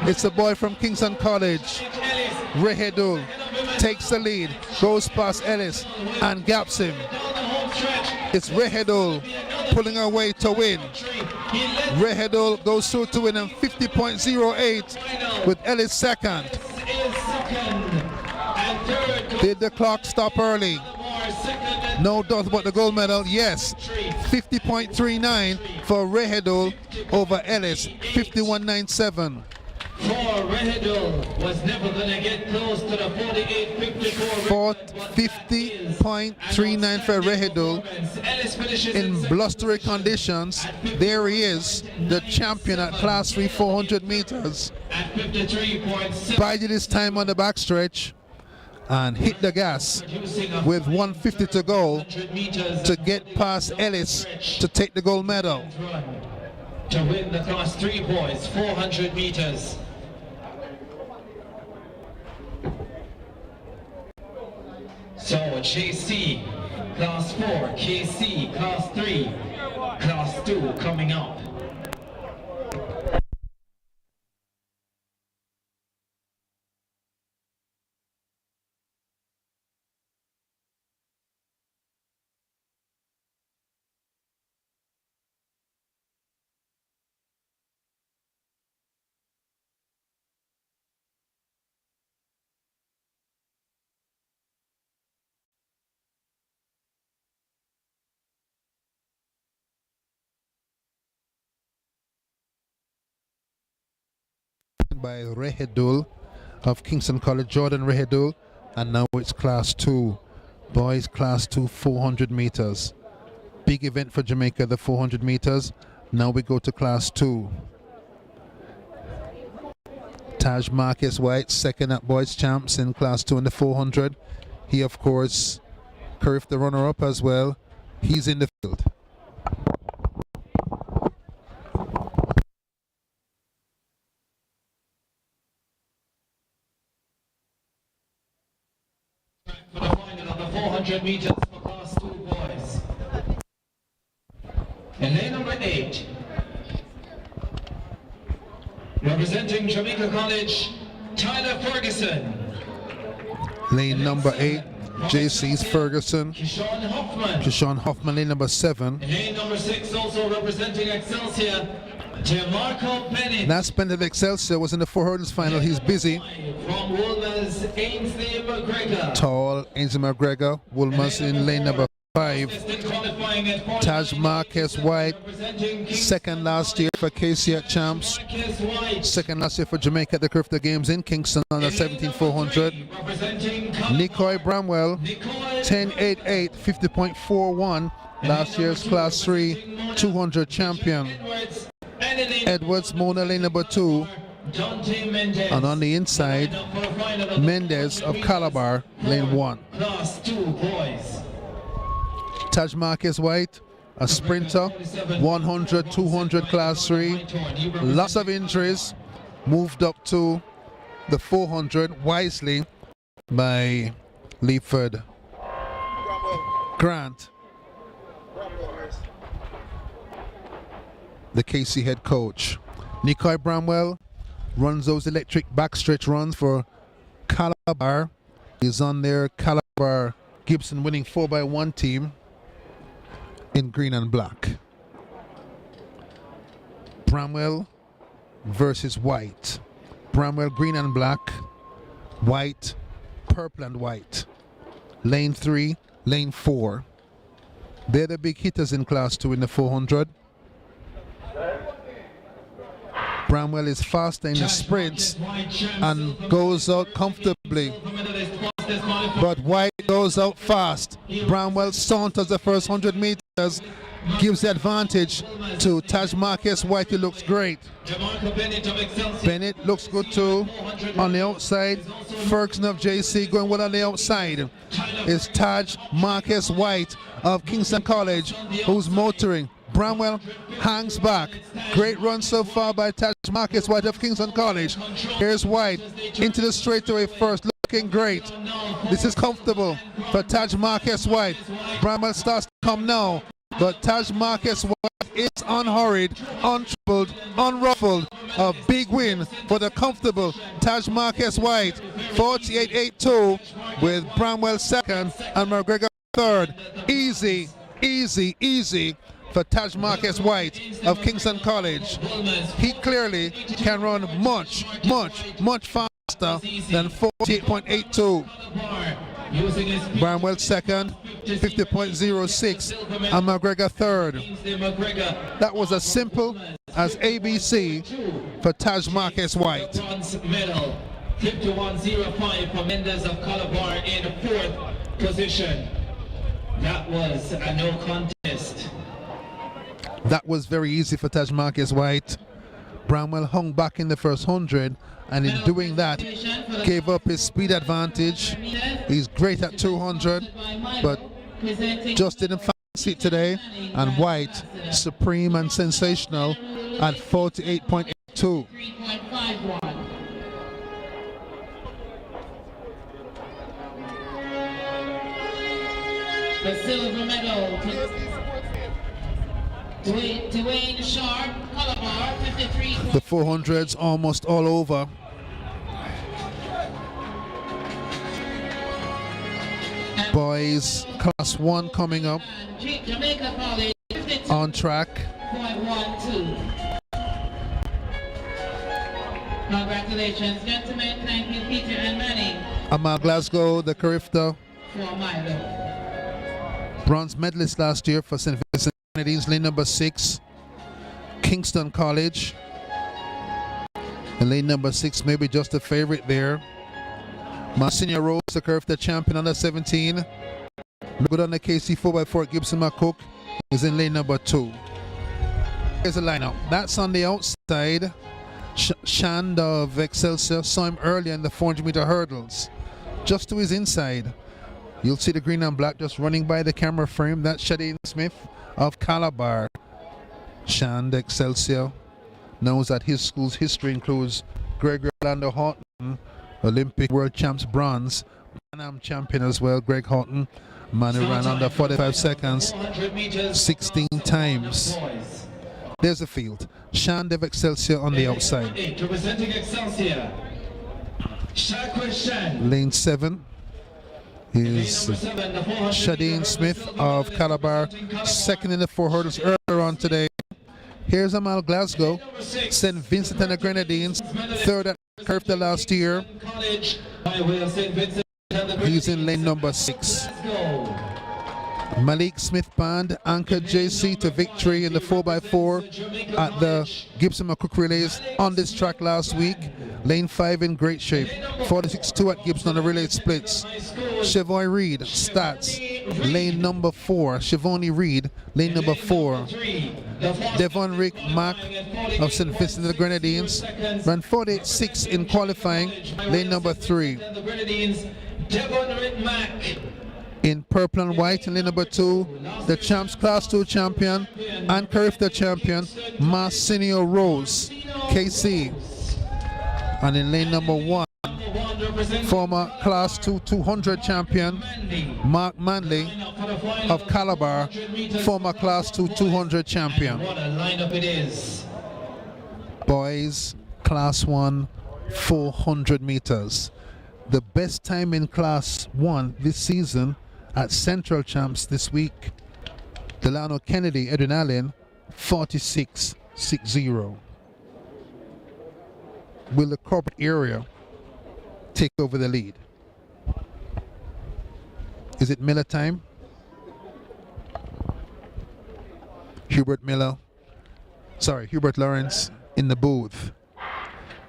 [SPEAKER 8] it's a boy from Kingston College. Rehedul takes the lead, goes past Ellis and gaps him. It's Rehedul pulling away to win. Rehedul goes through to win in 50.08 with Ellis second. Did the clock stop early? No doubt about the gold medal, yes. 50.39 for Rehedul over Ellis, 51.97.
[SPEAKER 9] For Rehedul was never going to get close to the 48.54.
[SPEAKER 8] 50.39 for Rehedul. In blustery conditions, there he is, the champion at Class 3 400 meters.
[SPEAKER 9] At 53.7.
[SPEAKER 8] Bided his time on the backstretch and hit the gas with 150 to go to get past Ellis to take the gold medal.
[SPEAKER 9] To win the Class 3 boys 400 meters. So JC, Class 4, KC, Class 3, Class 2 coming up.
[SPEAKER 8] By Rehedul of Kingston College, Jordan Rehedul, and now it's Class 2, boys Class 2 400 meters. Big event for Jamaica, the 400 meters. Now we go to Class 2. Taj Marcus White, second at boys champs in Class 2 in the 400. He, of course, curved the runner-up as well. He's in the field.
[SPEAKER 9] For the final of the 400 meters for Class 2 boys. In lane number 8, representing Jamaica College, Tyler Ferguson.
[SPEAKER 8] Lane number 8, JC's Ferguson.
[SPEAKER 9] Kishan Hoffman.
[SPEAKER 8] Kishan Hoffman, lane number 7.
[SPEAKER 9] In lane number 6, also representing Excelsior, DeMarco Bennett.
[SPEAKER 8] Last Bennett of Excelsior was in the 4 hurdles final. He's busy.
[SPEAKER 9] From Woolmer's, Ainsley McGregor.
[SPEAKER 8] Tall Ainsley McGregor. Woolmer's in lane number 5. Taj Marcus White, second last year for KC at Champs. Second last year for Jamaica at the Crifter Games in Kingston on the 17-400. Nicoy Bramwell, 10.88, 50.41. Last year's Class 3 200 champion. Edwards Mona, lane number 2. And on the inside, Mendez of Calabar, lane 1.
[SPEAKER 9] Class 2 boys.
[SPEAKER 8] Taj Marcus White, a sprinter, 100, 200 Class 3. Lots of injuries. Moved up to the 400 wisely by Leaford Grant, the KC head coach. Nicoy Bramwell runs those electric backstretch runs for Calabar. He's on their Calabar Gibson winning 4x1 team in green and black. Bramwell versus White. Bramwell green and black. White purple and white. Lane 3, lane 4. They're the big hitters in Class 2 in the 400. Bramwell is faster in the sprints and goes out comfortably, but White goes out fast. Bramwell saunters the first 100 meters, gives the advantage to Taj Marcus White, who looks great. Bennett looks good too on the outside. Ferguson of JC going well on the outside. Is Taj Marcus White of Kingston College, who's motoring. Bramwell hangs back. Great run so far by Taj Marcus White of Kingston College. Here's White into the straightaway first, looking great. This is comfortable for Taj Marcus White. Bramwell starts to come now, but Taj Marcus White is unhurried, untroubled, unruffled. A big win for the comfortable Taj Marcus White. 48.82 with Bramwell second and McGregor third. Easy, easy, easy for Taj Marcus White of Kingston College. He clearly can run much, much, much faster than 48.82.
[SPEAKER 9] using his speed.
[SPEAKER 8] Bramwell second, 50.06. And McGregor third.
[SPEAKER 9] McGregor.
[SPEAKER 8] That was as simple as ABC for Taj Marcus White.
[SPEAKER 9] Bronze medal, 51.05 for Mendes of Calabar in fourth position. That was a no contest.
[SPEAKER 8] That was very easy for Taj Marcus White. Bramwell hung back in the first 100, and in doing that, gave up his speed advantage. He's great at 200, but just didn't fancy it today. And White, supreme and sensational at 48.82.
[SPEAKER 10] 3.51. The silver medal to Dwayne Sharp, Calabar, 53.
[SPEAKER 8] The 400's almost all over. Boys, class 1 coming up
[SPEAKER 10] Jamaica College, 52.12.
[SPEAKER 8] on track.
[SPEAKER 10] Congratulations, gentlemen. Thank you, Peter and Manning,
[SPEAKER 8] Amal Glasgow, the Carifta,
[SPEAKER 10] for Milo.
[SPEAKER 8] bronze medalist last year for St. Vincent Grenadines, lane number 6. Kingston College, and lane number 6, maybe just a favorite there. Monsignor Rose, the Carifta champion under 17. Good on the KC 4x4. Gibson McCook is in lane number 2. Here's the lineup. That's on the outside. Shand of Excelsior saw him earlier in the 400-meter hurdles. Just to his inside, you'll see the green and black just running by the camera frame. That's Shadeen Smith of Calabar. Shand Excelsior knows that his school's history includes Greg Orlando Horton, Olympic world champs bronze, Pan Am champion as well, Greg Horton, man who ran under 45 seconds 16 times. There's the field. Shand of Excelsior on the outside.
[SPEAKER 9] Representing Excelsior,
[SPEAKER 8] Lane 7 is Shadeen Smith of Calabar, second in the 4 hurdles earlier on today. Here's Amal Glasgow, St. Vincent and the Grenadines, third at Carifta last year. He's in lane number 6. Malik Smith Band anchored JC to victory in the 4x4 at the Gibson McCook Relays on this track last week. Lane 5 in great shape. 46.2 at Gibson on the relay splits. Chevroy Reed, stats, lane number 4. Chevoni Reed, lane number 4. Devon Rick Mack of St. Vincent and the Grenadines ran 48.6 in qualifying, lane number 3.
[SPEAKER 9] Devon Rick Mack.
[SPEAKER 8] In purple and white in lane number 2, the champs class 2 champion and Carifta champion, Marcinio Rose, KC. And in lane number 1, former class 2 200 champion, Mark Manley of Calabar, former class 2 200 champion.
[SPEAKER 9] What a lineup it is.
[SPEAKER 8] Boys, class 1 400 meters. The best time in class 1 this season at Central Champs this week, Delano Kennedy, Edwin Allen, 46.60. Will the corporate area take over the lead? Is it Miller time? Hubert Lawrence in the booth.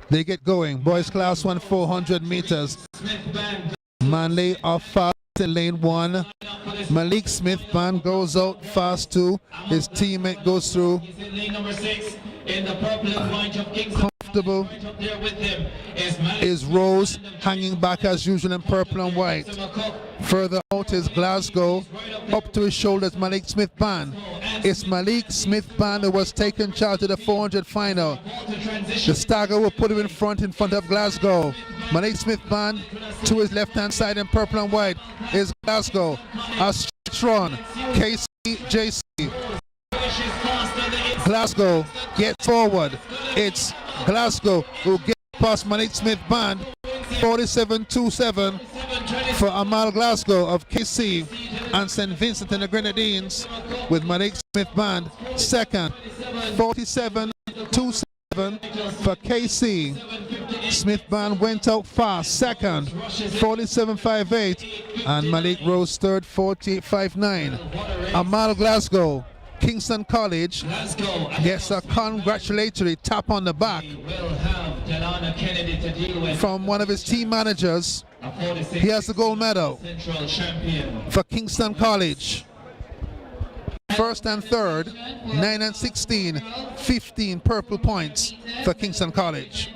[SPEAKER 8] They get going. Boys class 1 400 meters. Manley off fast in lane 1. Malik Smith Band goes out fast too. His teammate goes through. Comfortable is Rose, hanging back as usual in purple and white. Further out is Glasgow, up to his shoulders Malik Smith Band. It's Malik Smith Band who was taken charge of the 400 final. The stagger will put him in front of Glasgow. Malik Smith Band to his left hand side in purple and white is Glasgow. A stretch run, KC, JC. Glasgow gets forward. It's Glasgow who gets past Malik Smith Band. 47.27 for Amal Glasgow of KC and St. Vincent and the Grenadines with Malik Smith Band second. 47.27 for KC. Smith Band went out fast, second, 47.58, and Malik Rose third, 48.59. Amal Glasgow, Kingston College, gets a congratulatory tap on the back from one of his team managers. He has the gold medal for Kingston College. First and third, 9 and 16, 15 purple points for Kingston College.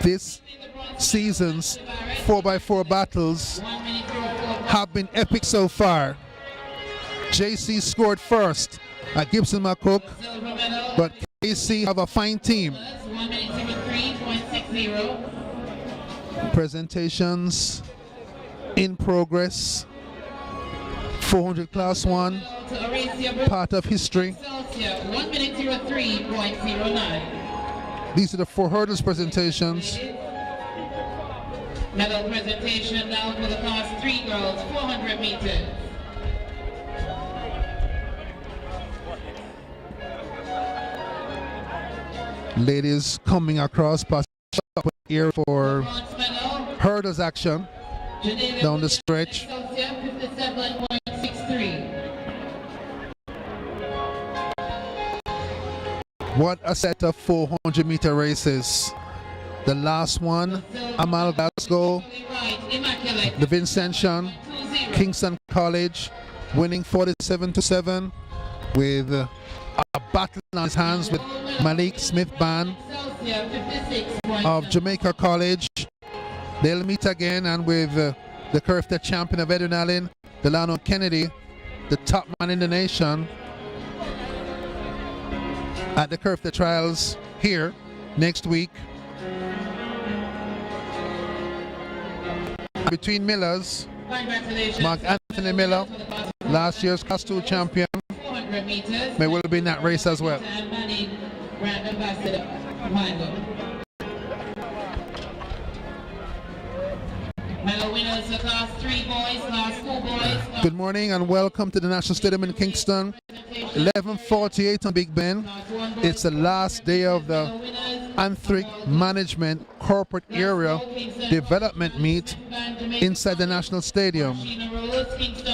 [SPEAKER 8] This season's 4x4 battles have been epic so far. JC scored first at Gibson McCook, but KC have a fine team. Presentations in progress. 400 class 1, part of history.
[SPEAKER 10] 1:03.09.
[SPEAKER 8] These are the 4 hurdles presentations.
[SPEAKER 10] Medal presentation now for the class 3 girls, 400 meters.
[SPEAKER 8] Ladies coming across past here for hurdles action down the stretch.
[SPEAKER 10] 57.63.
[SPEAKER 8] What a set of 400-meter races. The last one, Amal Glasgow, the Vincentian, Kingston College, winning 47-7 with a battle on his hands with Malik Smith Band of Jamaica College. They'll meet again, and with the curved champion of Edwin Allen, Delano Kennedy, the top man in the nation, at the curved trials here next week. Between Millers, Mark Anthony Miller, last year's Class 2 champion, may well be in that race as well. Good morning and welcome to the National Stadium in Kingston. 11:48 on Big Ben. It's the last day of the Anthric Management Corporate Area Development Meet inside the National Stadium.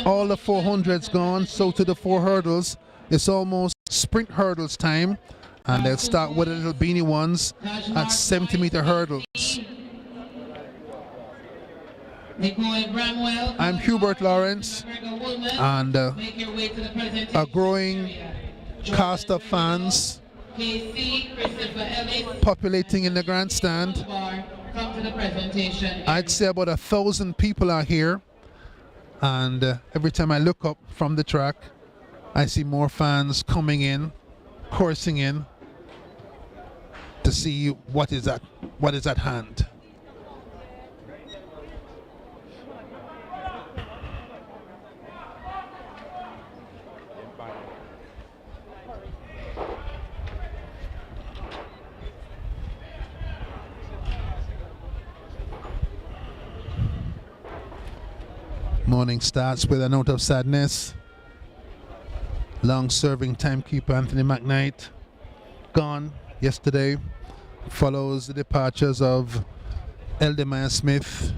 [SPEAKER 8] All the 400's gone, so to the 4 hurdles. It's almost sprint hurdles time, and they'll start with the little beanie ones at 70-meter hurdles. I'm Hubert Lawrence, and a growing cast of fans populating in the grandstand. I'd say about 1,000 people are here, and every time I look up from the track, I see more fans coming in, coursing in to see what is at hand. Morning starts with a note of sadness. Long-serving timekeeper Anthony McKnight, gone yesterday, follows the departures of Eldemire Smith,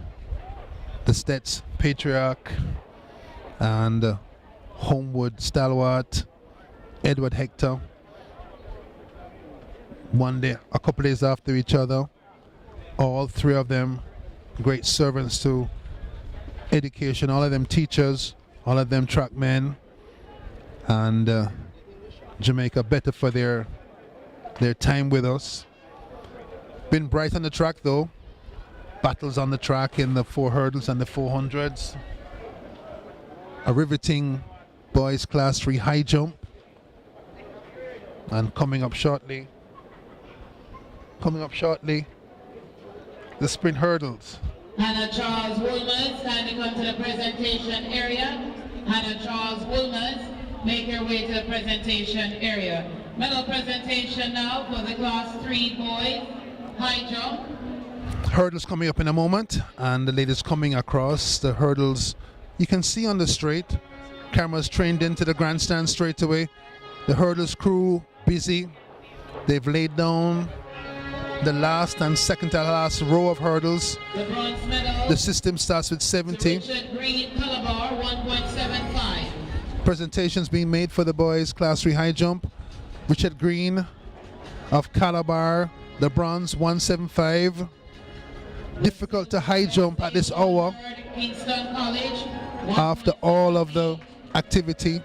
[SPEAKER 8] the Stets patriarch, and Homewood stalwart Edward Hector. A couple days after each other, all 3 of them great servants to education, all of them teachers, all of them track men, and Jamaica better for their time with us. Been bright on the track though. Battles on the track in the 4 hurdles and the 400s. A riveting boys class 3 high jump, and coming up shortly, the sprint hurdles.
[SPEAKER 10] Hannah Charles Woolmans, kindly come to the presentation area. Hannah Charles Woolmans, make your way to the presentation area. Medal presentation now for the class 3 boys, high jump.
[SPEAKER 8] Hurdles coming up in a moment, and the ladies coming across the hurdles. You can see on the straight Cameras trained into the grandstand straight away. The hurdles crew busy. They've laid down the last and second to last row of hurdles.
[SPEAKER 10] The bronze medal.
[SPEAKER 8] The system starts with 70.
[SPEAKER 10] Richard Green, Calabar, 1.75.
[SPEAKER 8] Presentations being made for the boys class 3 high jump. Richard Green of Calabar, the bronze 175. Difficult to high jump at this hour
[SPEAKER 10] Kingston College.
[SPEAKER 8] after all of the activity.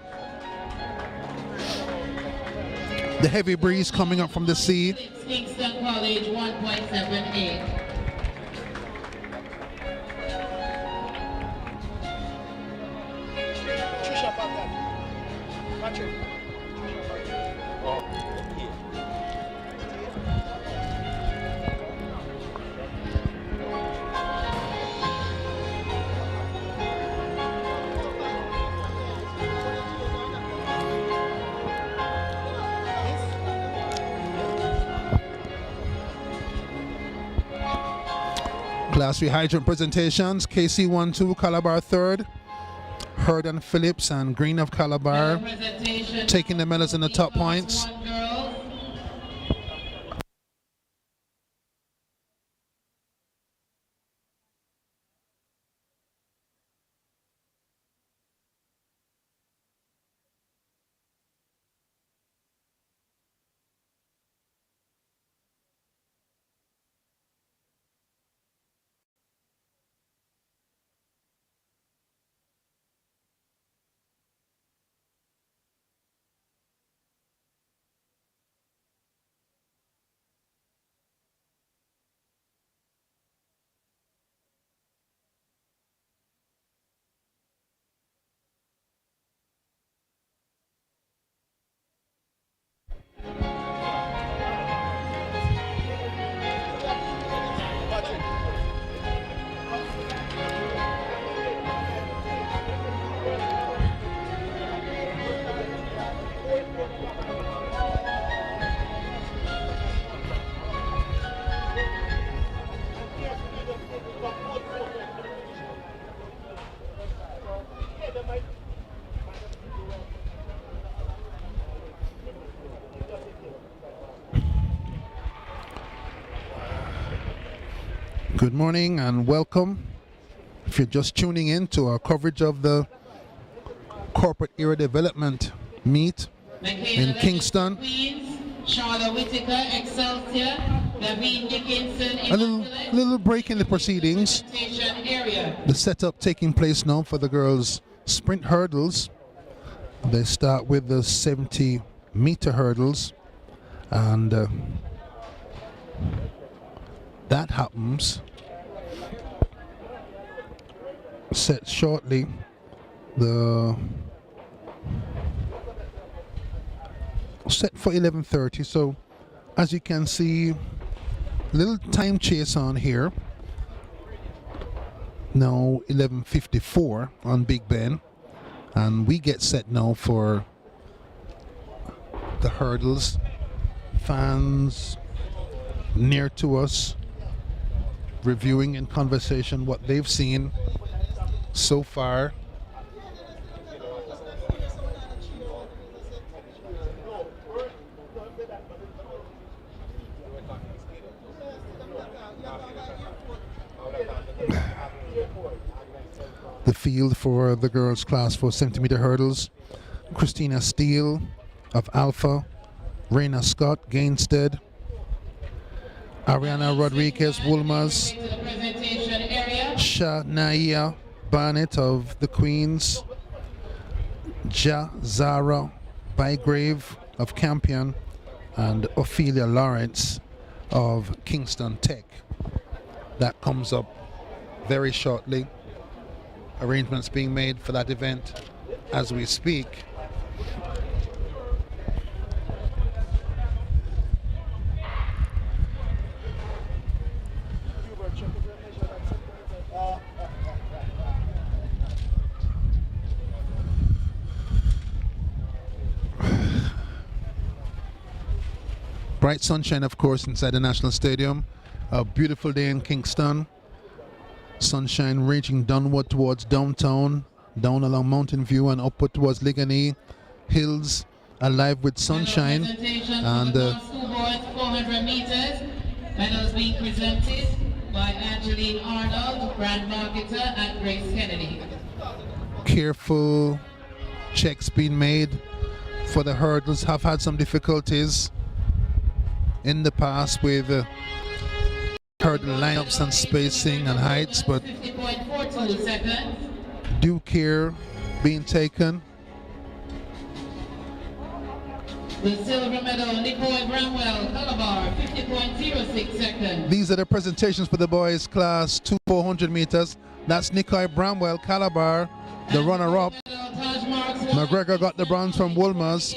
[SPEAKER 8] The heavy breeze coming up from the sea.
[SPEAKER 10] Kingston College, 1.78.
[SPEAKER 8] Class 3 high jump presentations. KC12 Calabar third. Hurd and Phillips and Green of Calabar taking the medals in the top points. Good morning and welcome. If you're just tuning in to our coverage of the Corporate Area Development Meet in Kingston.
[SPEAKER 10] Charlotte Whitaker, Excelsior, David Dickinson,
[SPEAKER 8] A little break in the proceedings. The setup taking place now for the girls' sprint hurdles. They start with the 70-meter hurdles, and that happens set shortly. The set for 11:30. So as you can see, little time chase on here. Now 11:54 on Big Ben, and we get set now for the hurdles. Fans near to us reviewing in conversation what they've seen so far. The field for the girls' class for 70-meter hurdles: Christina Steele of Alpha, Raina Scott, Gainstead, Ariana Rodriguez Woolmers, Shania Barnett of the Queens, Zara Bygrave of Campion, and Ophelia Lawrence of Kingston Tech. That comes up very shortly. Arrangements being made for that event as we speak. Bright sunshine, of course, inside the National Stadium. A beautiful day in Kingston. Sunshine raging downward towards downtown. down along Mountain View and upward towards Ligany Hills, alive with sunshine. And
[SPEAKER 10] Class 2 boys, 400 meters. Medals being presented by Angeline Arnold, brand marketer at Grace Kennedy.
[SPEAKER 8] careful checks being made for the hurdles. Have had some difficulties in the past with hurdle lineups and spacing and heights, but
[SPEAKER 10] 50.42 seconds.
[SPEAKER 8] due care being taken.
[SPEAKER 10] The silver medal, Nicole Bramwell, Calabar, 50.06 seconds.
[SPEAKER 8] These are the presentations for the boys class 2 400 meters. That's Nikai Bramwell, Calabar, the runner-up. McGregor got the bronze from Wolmer's,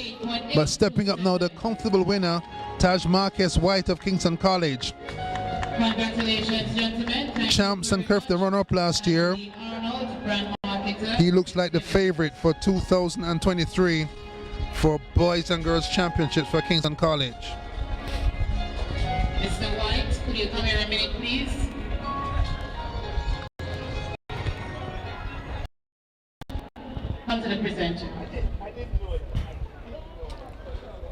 [SPEAKER 8] but stepping up now, the comfortable winner, Taj Marquez White of Kingston College.
[SPEAKER 10] Congratulations, gentlemen.
[SPEAKER 8] Champs and Kerf, the runner-up last year.
[SPEAKER 10] Arnold, brand marketer.
[SPEAKER 8] He looks like the favorite for 2023 for Boys and Girls Championships for Kingston College.
[SPEAKER 10] Mr. White, could you come here a minute, please? Come to the presenter.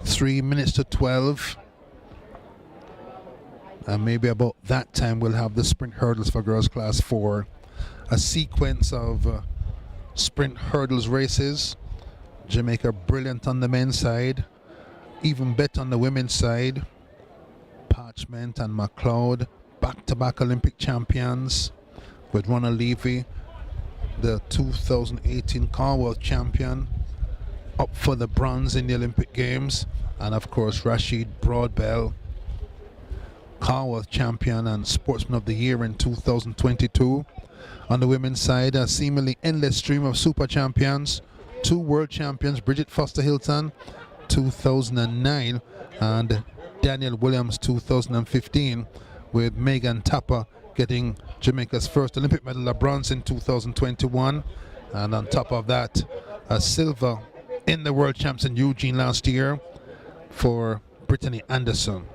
[SPEAKER 8] 3 minutes to 12. And maybe about that time we'll have the sprint hurdles for girls class 4. A sequence of sprint hurdles races. Jamaica brilliant on the men's side, even better on the women's side. Parchment and McLeod, back-to-back Olympic champions, with Ronald Levy, the 2018 Commonwealth champion, up for the bronze in the Olympic Games, and of course Rashid Broadbell, Commonwealth champion and Sportsman of the Year in 2022. On the women's side, a seemingly endless stream of super champions. 2 world champions, Bridget Foster Hilton, 2009, and Daniel Williams, 2015, with Megan Tapper getting Jamaica's first Olympic medal of bronze in 2021. And on top of that, a silver in the world champs in Eugene last year for Brittany Anderson.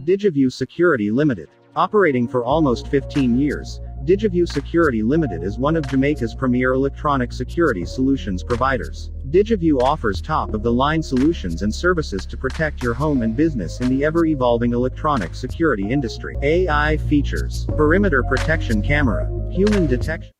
[SPEAKER 12] DigiView Security Limited. Operating for almost 15 years, DigiView Security Limited is one of Jamaica's premier electronic security solutions providers. DigiView offers top-of-the-line solutions and services to protect your home and business in the ever-evolving electronic security industry. AI features: perimeter protection camera, human detection.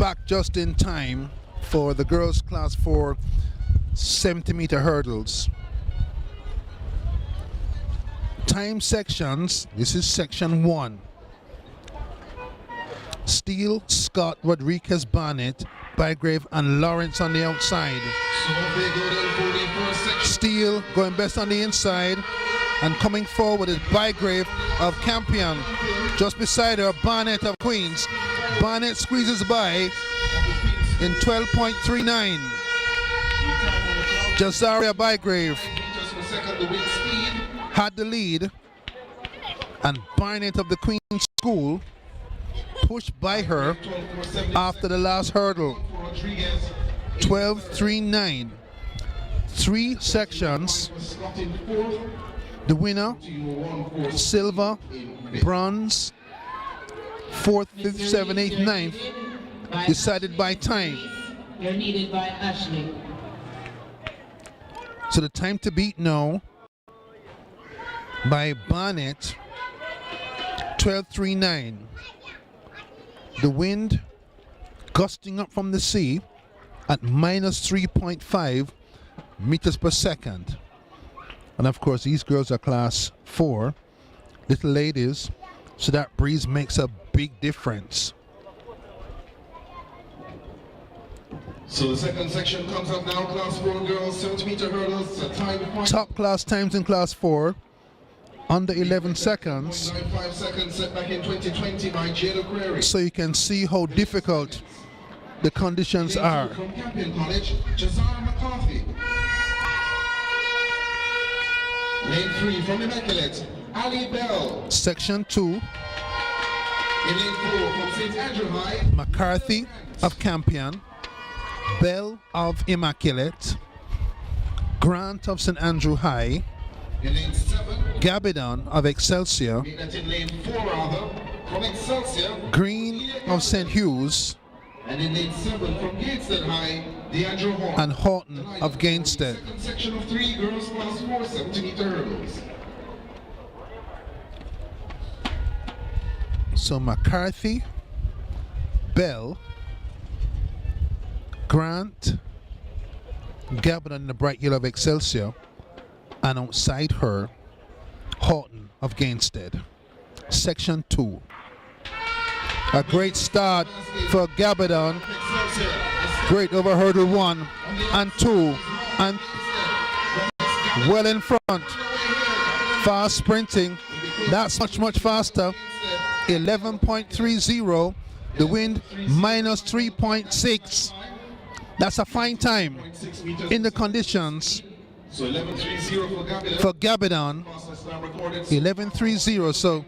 [SPEAKER 8] back just in time for the girls class 4 70-meter hurdles. Time sections, this is section 1. Steele, Scott, Rodriguez, Barnett, Bygrave, and Lawrence on the outside. Steele going best on the inside, and coming forward is Bygrave of Campion. Just beside her, Barnett of Queens. Barnett squeezes by in 12.39. Jazaria Bygrave had the lead, and Barnett of the Queen's School pushed by her after the last hurdle. 12.39. 3 sections. The winner, silver, bronze, 4th, 5th, 7th, 8th, 9th, decided by time.
[SPEAKER 10] You're needed by Ashley.
[SPEAKER 8] So the time to beat now by Barnett, 12.39. The wind gusting up from the sea at minus 3.5 meters per second. And of course, these girls are class 4, little ladies, so that breeze makes a big difference.
[SPEAKER 11] So the second section comes up now, class 4 girls, 70-meter hurdles, time.
[SPEAKER 8] Top class times in class 4, under 11 seconds.
[SPEAKER 11] 95 seconds set back in 2020 by JAAA Query.
[SPEAKER 8] So you can see how difficult the conditions are.
[SPEAKER 11] From Campion College, JAAA McCarthy. Lane 3 from Immaculate, Ali Bell.
[SPEAKER 8] Section 2,
[SPEAKER 11] In lane 4 from St. Andrew High,
[SPEAKER 8] McCarthy of Campion, Bell of Immaculate, Grant of St. Andrew High,
[SPEAKER 11] in lane 7,
[SPEAKER 8] Gabidon of Excelsior,
[SPEAKER 11] in lane 4 rather, from Excelsior,
[SPEAKER 8] Green of St. Hughes,
[SPEAKER 11] and in lane 7 from Gateshead High, DeAndre Horn.
[SPEAKER 8] and Horton of Gainstead.
[SPEAKER 11] Second section of 3 girls class 4 70-meter hurdles.
[SPEAKER 8] So McCarthy, Bell, Grant, Gabidon in the bright yellow of Excelsior, and outside her, Horton of Gainstead. Section 2. A great start for Gabidon. Great over hurdle 1 and 2, and well in front. Fast sprinting. That's much faster. 11.30. The wind minus 3.6. That's a fine time in the conditions.
[SPEAKER 11] So 11.30
[SPEAKER 8] for Gabidon. 11.30. So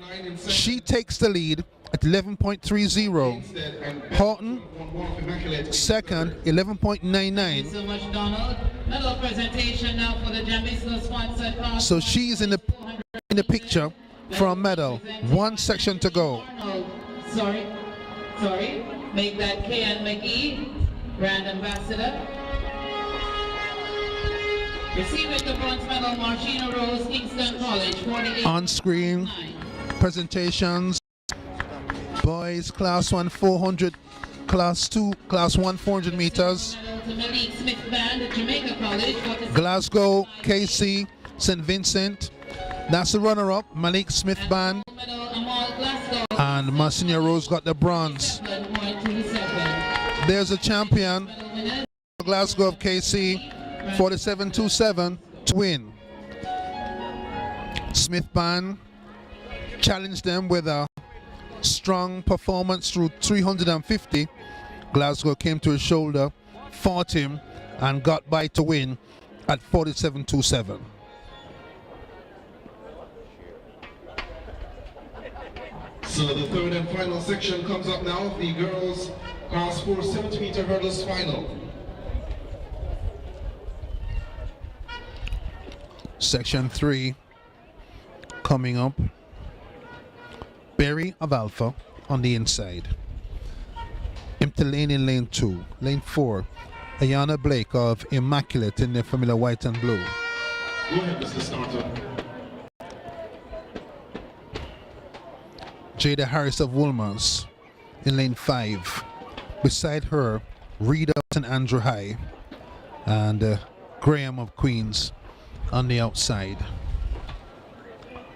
[SPEAKER 8] she takes the lead at 11.30. Horton second, 11.99.
[SPEAKER 10] So much, Donald. Medal presentation now for the Jam Business sponsored class.
[SPEAKER 8] So she's in the picture for a medal. 1 section to go.
[SPEAKER 10] Sorry. Make that K.N. McGee, brand ambassador. Receiving the bronze medal, Martina Rose, Kingston College, 48.
[SPEAKER 8] On screen presentations. Boys class 1 400, class 2, class 1 400 meters. Glasgow, KC, St. Vincent. That's the runner-up, Malik Smith Band. And Marcinia Rose got the bronze. There's a champion, Glasgow of KC, 47.27 to win. Smith Band challenged them with a strong performance through 350. Glasgow came to his shoulder, fought him, and got by to win at 47.27.
[SPEAKER 11] So the third and final section comes up now, the girls class 4 70-meter hurdles final.
[SPEAKER 8] Section 3 coming up. Berry of Alpha on the inside. Empty lane in lane 2. Lane 4, Ayana Blake of Immaculate in their familiar white and blue.
[SPEAKER 11] Go ahead, Mr. Starter.
[SPEAKER 8] Jada Harris of Woolmers in lane 5. Beside her, Rita of St. Andrew High and Graham of Queens on the outside.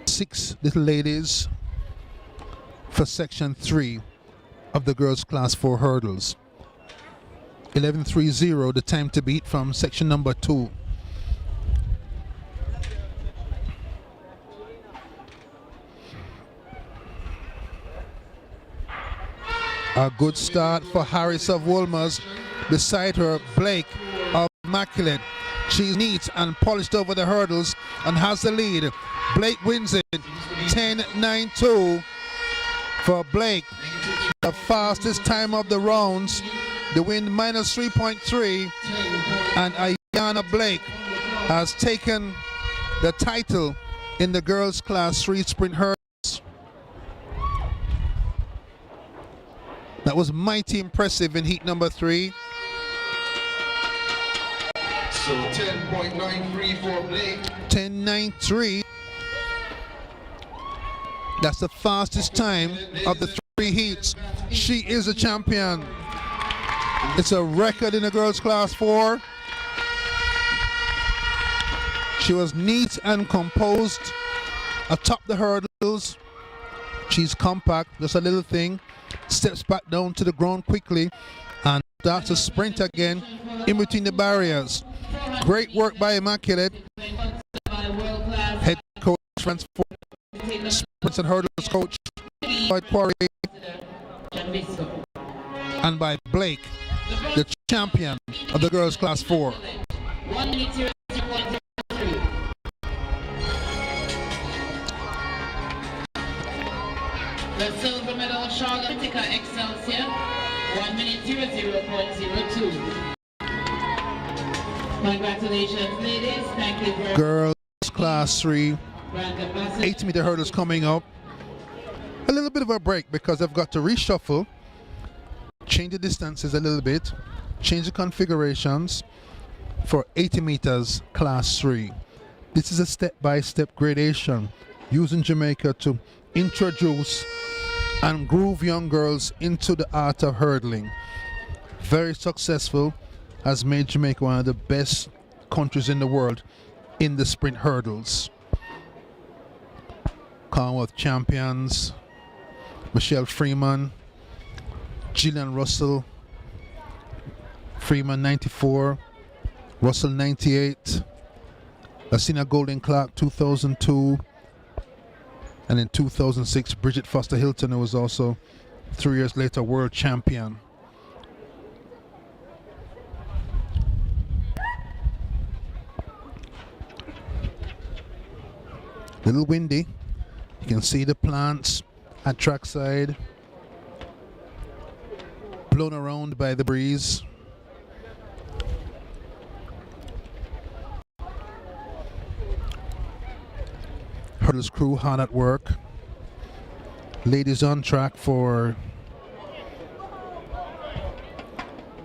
[SPEAKER 8] 6 little ladies for section 3 of the girls class 4 hurdles. 11:30 the time to beat from section number 2. A good start for Harris of Wolmer's. Beside her, Blake of Immaculate. She's neat and polished over the hurdles and has the lead. Blake wins it. 10:92 for Blake. The fastest time of the rounds. The win -3.3. And Ayana Blake has taken the title in the girls class 3 sprint hurdles. That was mighty impressive in heat number 3.
[SPEAKER 11] So 10.93 for Blake.
[SPEAKER 8] 10:93. That's the fastest time of the 3 heats. She is a champion. It's a record in the girls class 4. She was neat and composed atop the hurdles. She's compact, just a little thing. Steps back down to the ground quickly and starts to sprint again in between the barriers. Great work by Immaculate. Head coach, sprints and hurdles coach by Quarry, and by Blake, the champion of the girls class 4.
[SPEAKER 10] The silver medal, Charlotte Whittaker Excelsior, 1:00.02. Congratulations, ladies. Thank you very much.
[SPEAKER 8] Girls class 3, 8-meter hurdles coming up. A little bit of a break because I've got to reshuffle, change the distances a little bit, change the configurations for 80 meters class 3. This is a step-by-step gradation using Jamaica to introduce and groove young girls into the art of hurdling. Very successful, has made Jamaica one of the best countries in the world in the sprint hurdles. Commonwealth champions, Michelle Freeman, Gillian Russell, Freeman 94, Russell 98, Lassina Golden Clark 2002, and in 2006 Bridget Foster Hilton, who was also 3 years later world champion. Little windy. You can see the plants at trackside, blown around by the breeze. Hurdles crew hard at work. Ladies on track for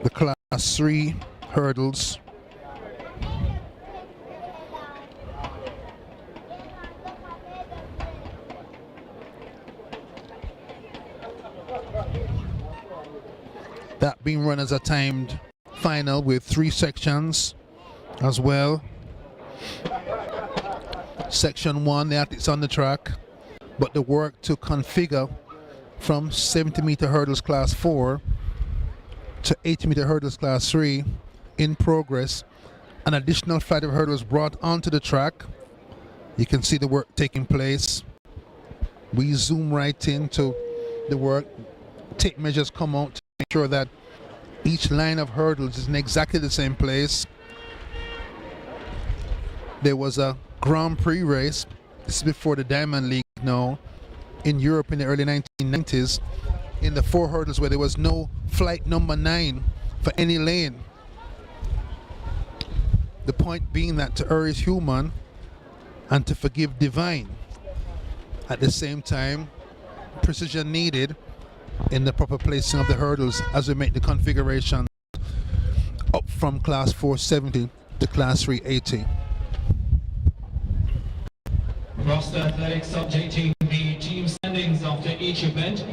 [SPEAKER 8] the class 3 hurdles. That being run as a timed final with 3 sections as well. Section 1, the athletes on the track, but the work to configure from 70-meter hurdles class 4 to 80-meter hurdles class 3 in progress. An additional flight of hurdles brought onto the track. You can see the work taking place. We zoom right into the work, tape measures come out to make sure that each line of hurdles is in exactly the same place. There was a Grand Prix race, this is before the Diamond League now, in Europe in the early 1990s, in the 4 hurdles where there was no flight number 9 for any lane. The point being that to err is human and to forgive divine. At the same time, precision needed in the proper placing of the hurdles as we make the configuration up from class 470 to class 380.
[SPEAKER 9] Roster Athletics updating the team standings after each event.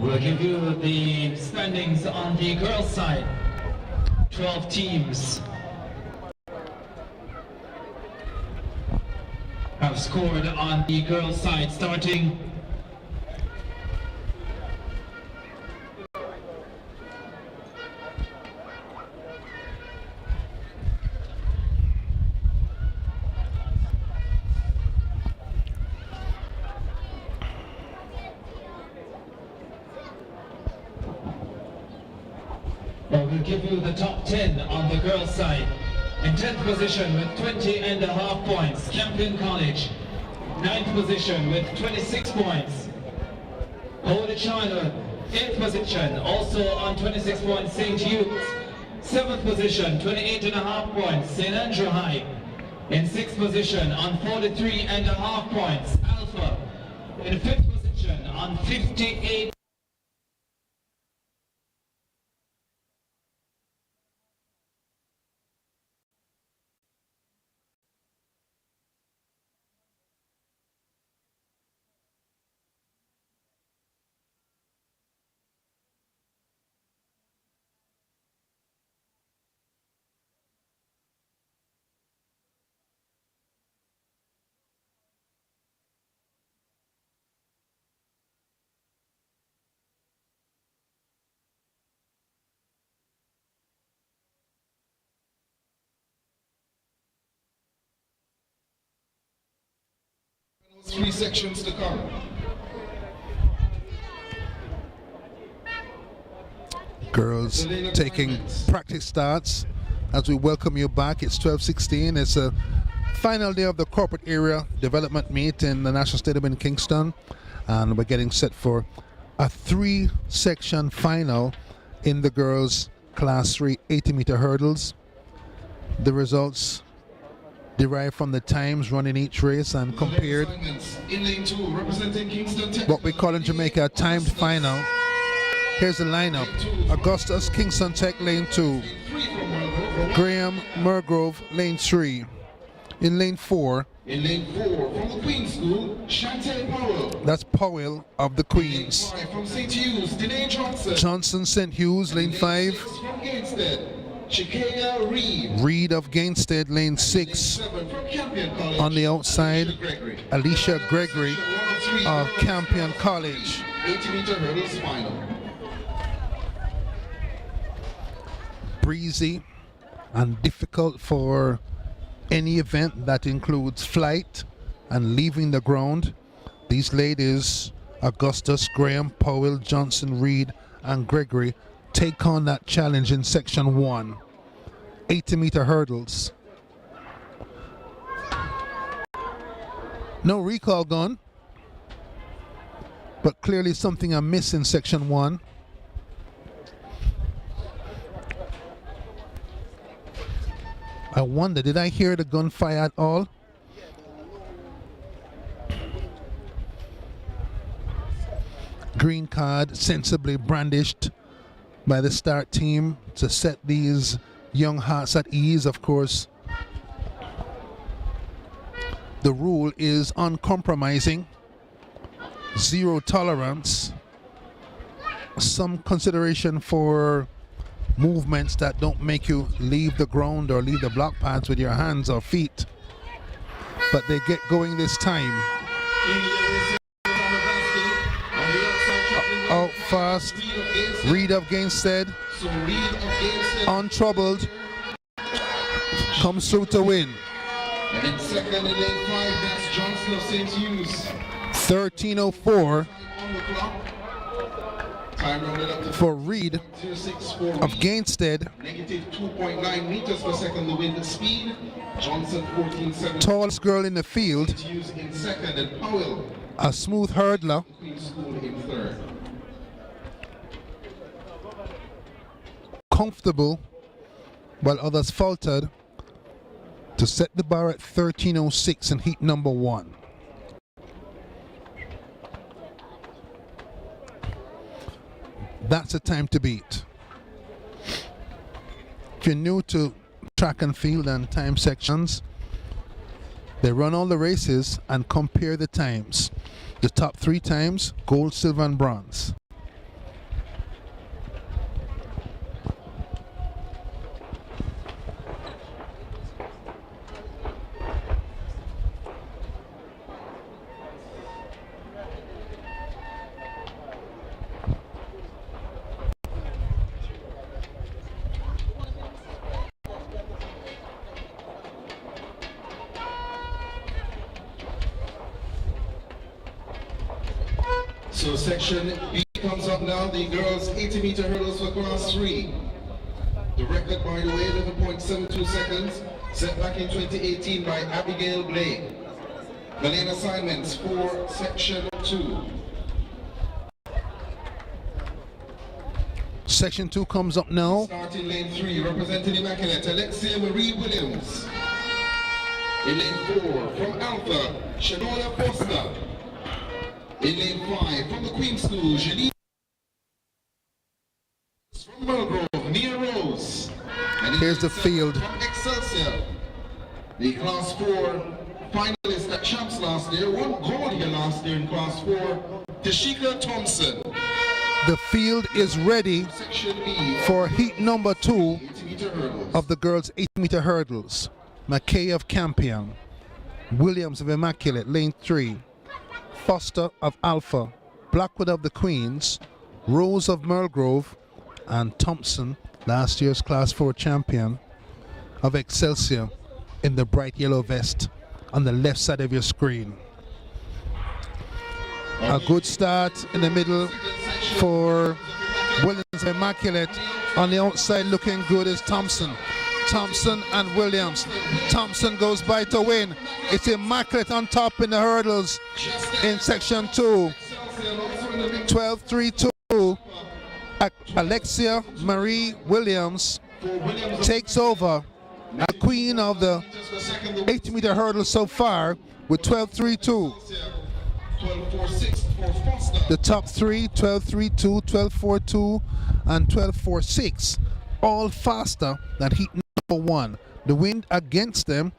[SPEAKER 9] We'll give you the standings on the girls' side. 12 teams have scored on the girls' side, starting we'll give you the top 10 on the girls' side. In 10th position with 20.5 points, Campion College. 9th position with 26 points, Holy Child. 8th position, also on 26 points, St. Hugh's. 7th position, 28.5 points, St. Andrew High. In 6th position, on 43.5 points, Alpha. In 5th position, on 58.
[SPEAKER 11] Three sections to come.
[SPEAKER 8] Girls taking practice starts as we welcome you back. It's 12:16. It's a final day of the corporate area development meet in the National Stadium in Kingston, and we're getting set for a 3-section final in the girls class 3 80-meter hurdles. The results derived from the times run in each race and compared
[SPEAKER 11] In lane 2, representing Kingston Tech.
[SPEAKER 8] what we call in Jamaica a timed final. Here's the lineup: Augustus Kingston Tech lane 2, Graham Mergrove lane 3. In lane 4,
[SPEAKER 11] In lane 4, from the Queen's School, Chantel Powell.
[SPEAKER 8] that's Powell of the Queens.
[SPEAKER 11] 5 from St. Hughes, Danae Johnson.
[SPEAKER 8] Johnson St. Hughes lane 5,
[SPEAKER 11] 6 from Gainsted, Shakaya Reed.
[SPEAKER 8] Reed of Gainsted lane 6.
[SPEAKER 11] 7 from Campion College,
[SPEAKER 8] On the outside,
[SPEAKER 11] Gregory.
[SPEAKER 8] Alicia Gregory
[SPEAKER 11] 103
[SPEAKER 8] of Campion College.
[SPEAKER 11] 80-meter hurdles final.
[SPEAKER 8] Breezy and difficult for any event that includes flight and leaving the ground. These ladies, Augustus, Graham, Powell, Johnson, Reed, and Gregory, take on that challenge in section 1, 80-meter hurdles. No recall gun, but clearly something amiss in section 1. I wonder, did I hear the gunfire at all? Green card sensibly brandished by the start team to set these young hearts at ease. Of course, the rule is uncompromising, zero tolerance, some consideration for movements that don't make you leave the ground or leave the block pads with your hands or feet, but they get going this time. Out fast, Reed of Gainsted, untroubled, comes through to win.
[SPEAKER 11] And in second in lane 5, that's Johnson of St. Hughes.
[SPEAKER 8] 13:04
[SPEAKER 11] On the clock. Time rounded up to
[SPEAKER 8] for Reed
[SPEAKER 11] 06.4
[SPEAKER 8] of Gainsted.
[SPEAKER 11] Negative 2.9 meters per second the wind speed. Johnson 14.7.
[SPEAKER 8] Tallest girl in the field,
[SPEAKER 11] Hughes in second and Powell,
[SPEAKER 8] a smooth hurdler,
[SPEAKER 11] Queen's School in third.
[SPEAKER 8] comfortable while others faltered to set the bar at 13:06 in heat number 1. That's a time to beat. If you're new to track and field and time sections, they run all the races and compare the times. The top 3 times, gold, silver, and bronze.
[SPEAKER 11] So section B comes up now, the girls 80-meter hurdles for class 3. The record, by the way, 11.72 seconds, set back in 2018 by Abigail Blake. The lane assignments for section 2.
[SPEAKER 8] Section 2 comes up now.
[SPEAKER 11] Starting lane 3, representing Immaculate, Alexia Marie Williams. In lane 4, from Alpha, Shanola Costa. In lane 5, from the Queen School, Janine. From Mulgrove, Nia Rose. And
[SPEAKER 8] here's the field.
[SPEAKER 11] From Excelsior, the class 4 finalist at champs last year, won gold here last year in class 4, Tashika Thompson.
[SPEAKER 8] The field is ready for heat number 2 of the girls 80-meter hurdles. McKay of Campion, Williams of Immaculate, lane 3, Foster of Alpha, Blackwood of the Queens, Rose of Mulgrove, and Thompson, last year's class 4 champion of Excelsior, in the bright yellow vest on the left side of your screen. A good start in the middle for Williams of Immaculate. On the outside looking good is Thompson. Thompson and Williams. Thompson goes by to win. It's Immaculate on top in the hurdles in section 2. 12.32. Alexia Marie Williams takes over, a queen of the 80-meter hurdle so far, with 12.32. The top 3, 12.32, 12.42, and 12.46, all faster than heat number 1. The wind against them,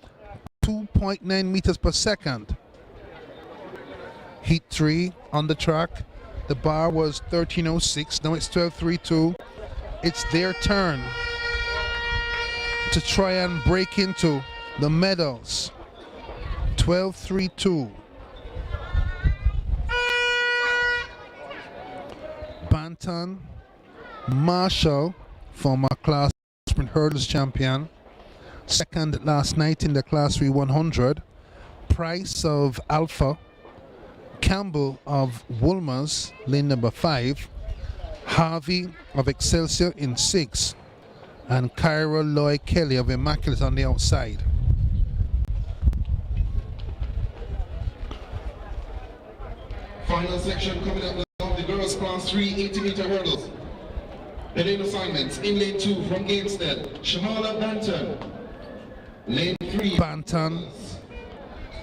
[SPEAKER 8] 2.9 meters per second. Heat 3 on the track. The bar was 13.06, now it's 12.32. It's their turn to try and break into the medals. 12.32. Banton, Marshall, former class sprint hurdles champion, second last night in the class 3 100. Price of Alpha, Campbell of Woolmers, lane number 5, Harvey of Excelsior in 6, and Kyra Lloyd Kelly of Immaculate on the outside.
[SPEAKER 11] Final section coming up now, the girls class 3 80-meter hurdles. The lane assignments in lane 2 from Gainstead, Shahala Banton. Lane 3,
[SPEAKER 8] Banton.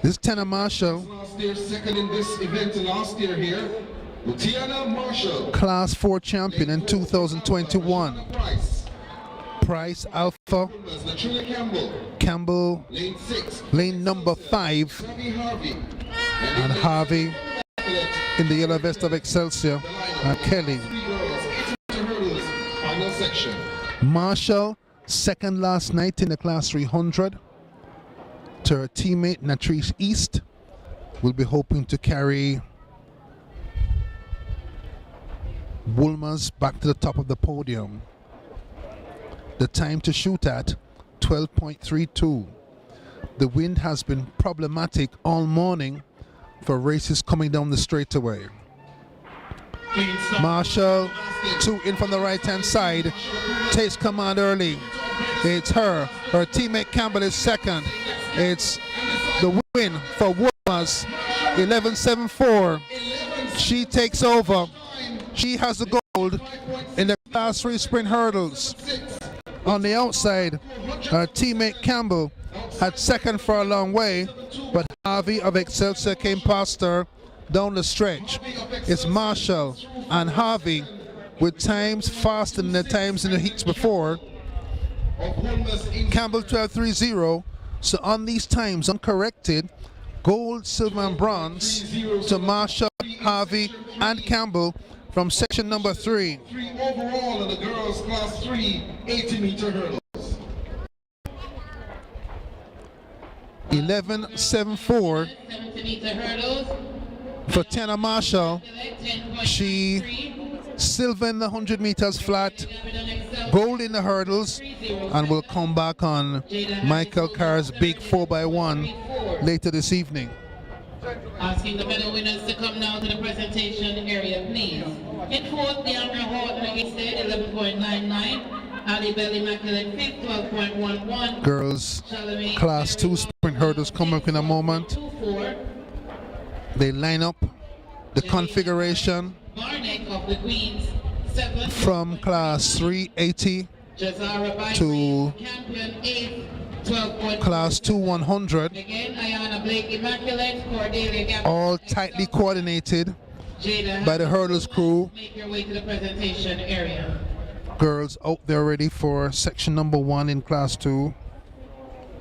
[SPEAKER 8] This is Tanner Marshall.
[SPEAKER 11] Last year, second in this event last year here. Tiana Marshall.
[SPEAKER 8] Class 4 champion in 2021. Price Alpha. Campbell.
[SPEAKER 11] Lane 6.
[SPEAKER 8] Lane number 5. And Harvey in the yellow vest of Excelsior. Kelly.
[SPEAKER 11] Final section.
[SPEAKER 8] Marshall, second last night in the class 300. To her teammate Natrice East, will be hoping to carry Woolmers back to the top of the podium. The time to shoot at 12.32. The wind has been problematic all morning for races coming down the straightaway. Marshall, 2 in from the right hand side, takes command early. It's her. Her teammate Campbell is second. It's the win for Woolmers, 11.74. She takes over. She has the gold in the class 3 sprint hurdles. On the outside, her teammate Campbell had second for a long way, but Harvey of Excelsior came past her down the stretch. It's Marshall and Harvey with times faster than the times in the heats before. Campbell 12.30. So on these times, uncorrected, gold, silver, and bronze to Marshall, Harvey, and Campbell from section number 3.
[SPEAKER 11] 3 overall in the girls class 3 80-meter hurdles.
[SPEAKER 8] 11.74 for Tana Marshall. She silver in the 100 meters flat, gold in the hurdles, and will come back on Michael Carr's big 4x1 later this evening.
[SPEAKER 10] Asking the medal winners to come now to the presentation area, please. In fourth, Deandra Horton against 11.99. Ali Bell Immaculate fifth, 12.11.
[SPEAKER 8] Girls class 2 sprint hurdles come up in a moment. They line up the configuration
[SPEAKER 10] Barnick of the Queens, 7th.
[SPEAKER 8] from class 380 to
[SPEAKER 10] Campion 8th, 12.4.
[SPEAKER 8] class 2 100.
[SPEAKER 10] Again, Ayana Blake Immaculate, Cordelia Gap.
[SPEAKER 8] All tightly coordinated
[SPEAKER 10] Jada
[SPEAKER 8] by the hurdles crew.
[SPEAKER 10] Make your way to the presentation area.
[SPEAKER 8] Girls out there ready for section number 1 in class 2.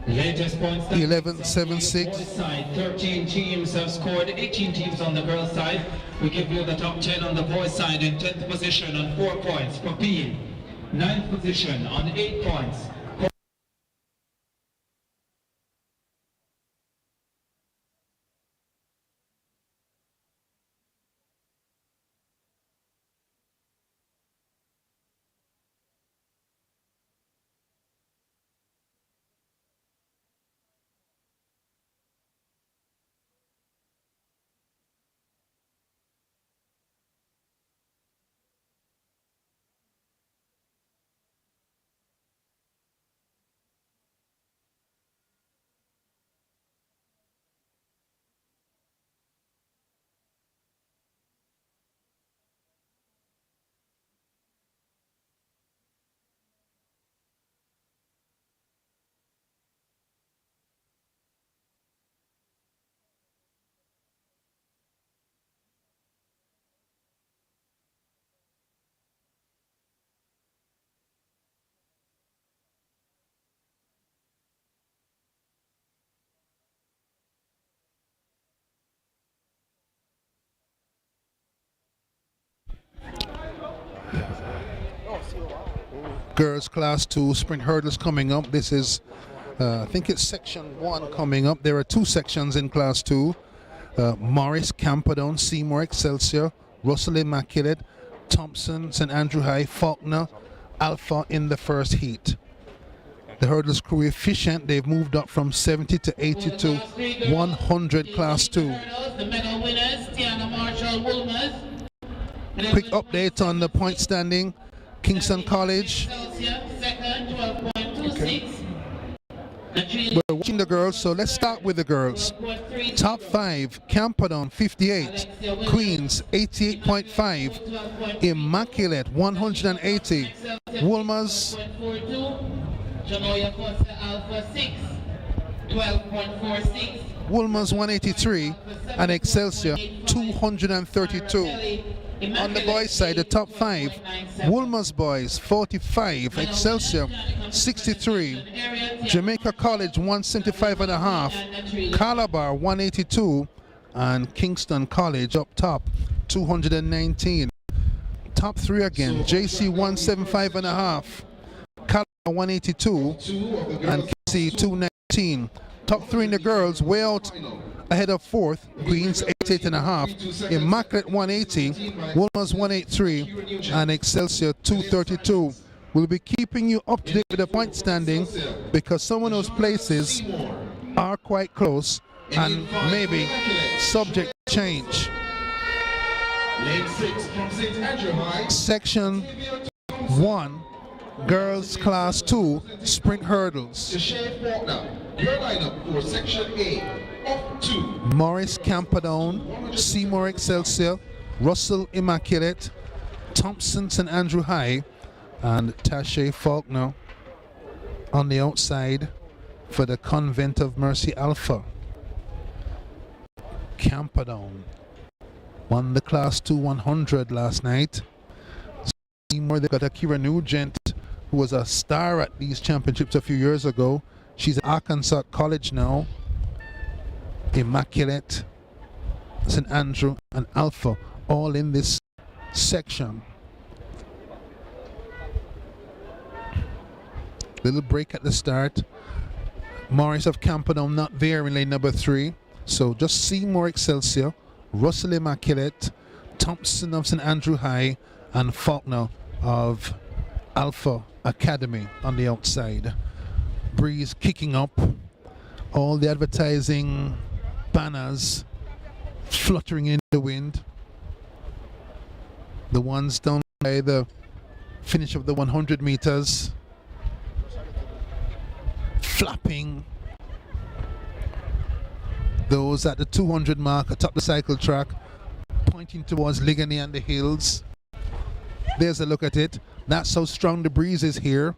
[SPEAKER 9] Latest points.
[SPEAKER 8] 11.76.
[SPEAKER 9] Boys side, 13 teams have scored, 18 teams on the girls side. We give you the top 10 on the boys side in 10th position on 4 points. Papine, 9th position on 8 points.
[SPEAKER 8] Girls class 2 sprint hurdles coming up. This is I think it's section 1 coming up. There are 2 sections in class 2. Morris, Camperdown, Seymour, Excelsior, Russell Immaculate, Thompson, St. Andrew High, Faulkner, Alpha in the first heat. The hurdles crew efficient. They've moved up from 70 to 80 to 100 class 2.
[SPEAKER 10] The medal winners, Tiana Marshall Woolmers.
[SPEAKER 8] Quick update on the point standing. Kingston College.
[SPEAKER 10] Second, 12.26.
[SPEAKER 8] We're watching the girls, so let's start with the girls. Top 5, Camperdown 58, Queens 88.5, Immaculate 180, Woolmers
[SPEAKER 10] Janoya Costa Alpha 6, 12.46.
[SPEAKER 8] Woolmers 183, and Excelsior 232. On the boys' side, the top 5, Woolmers boys 45, Excelsior 63, Jamaica College 175.5, Calabar 182, and Kingston College up top 219. Top 3 again, JC 175.5, Calabar 182, and KC 219. Top 3 in the girls, way out ahead of 4th, Queens 88.5, Immaculate 180, Woolmers 183, and Excelsior 232. We'll be keeping you up to date with the point standing because some of those places are quite close and maybe subject to change. Section 1, Girls Class 2, Sprint Hurdles.
[SPEAKER 11] Your lineup for Section A of 2.
[SPEAKER 8] Morris Camperdown, Seymour Excelsior, Russell Immaculate, Thompson St. Andrew High, and Tasha Faulkner on the outside for the Convent of Mercy Alpha. Camperdown won the Class 2 100 last night. Seymour, they got Akira Nugent, who was a star at these championships a few years ago. She's at Arkansas College now. Immaculate, St. Andrew, and Alpha all in this section. Little break at the start. Morris of Camperdown not there in lane number 3. So just Seymour Excelsior, Russell Immaculate, Thompson of St. Andrew High, and Faulkner of Alpha Academy on the outside. Breeze kicking up. All the advertising banners fluttering in the wind. The ones down by the finish of the 100 meters, flapping. Those at the 200 mark atop the cycle track, pointing towards Ligony and the hills. There's a look at it. That's how strong the breeze is here,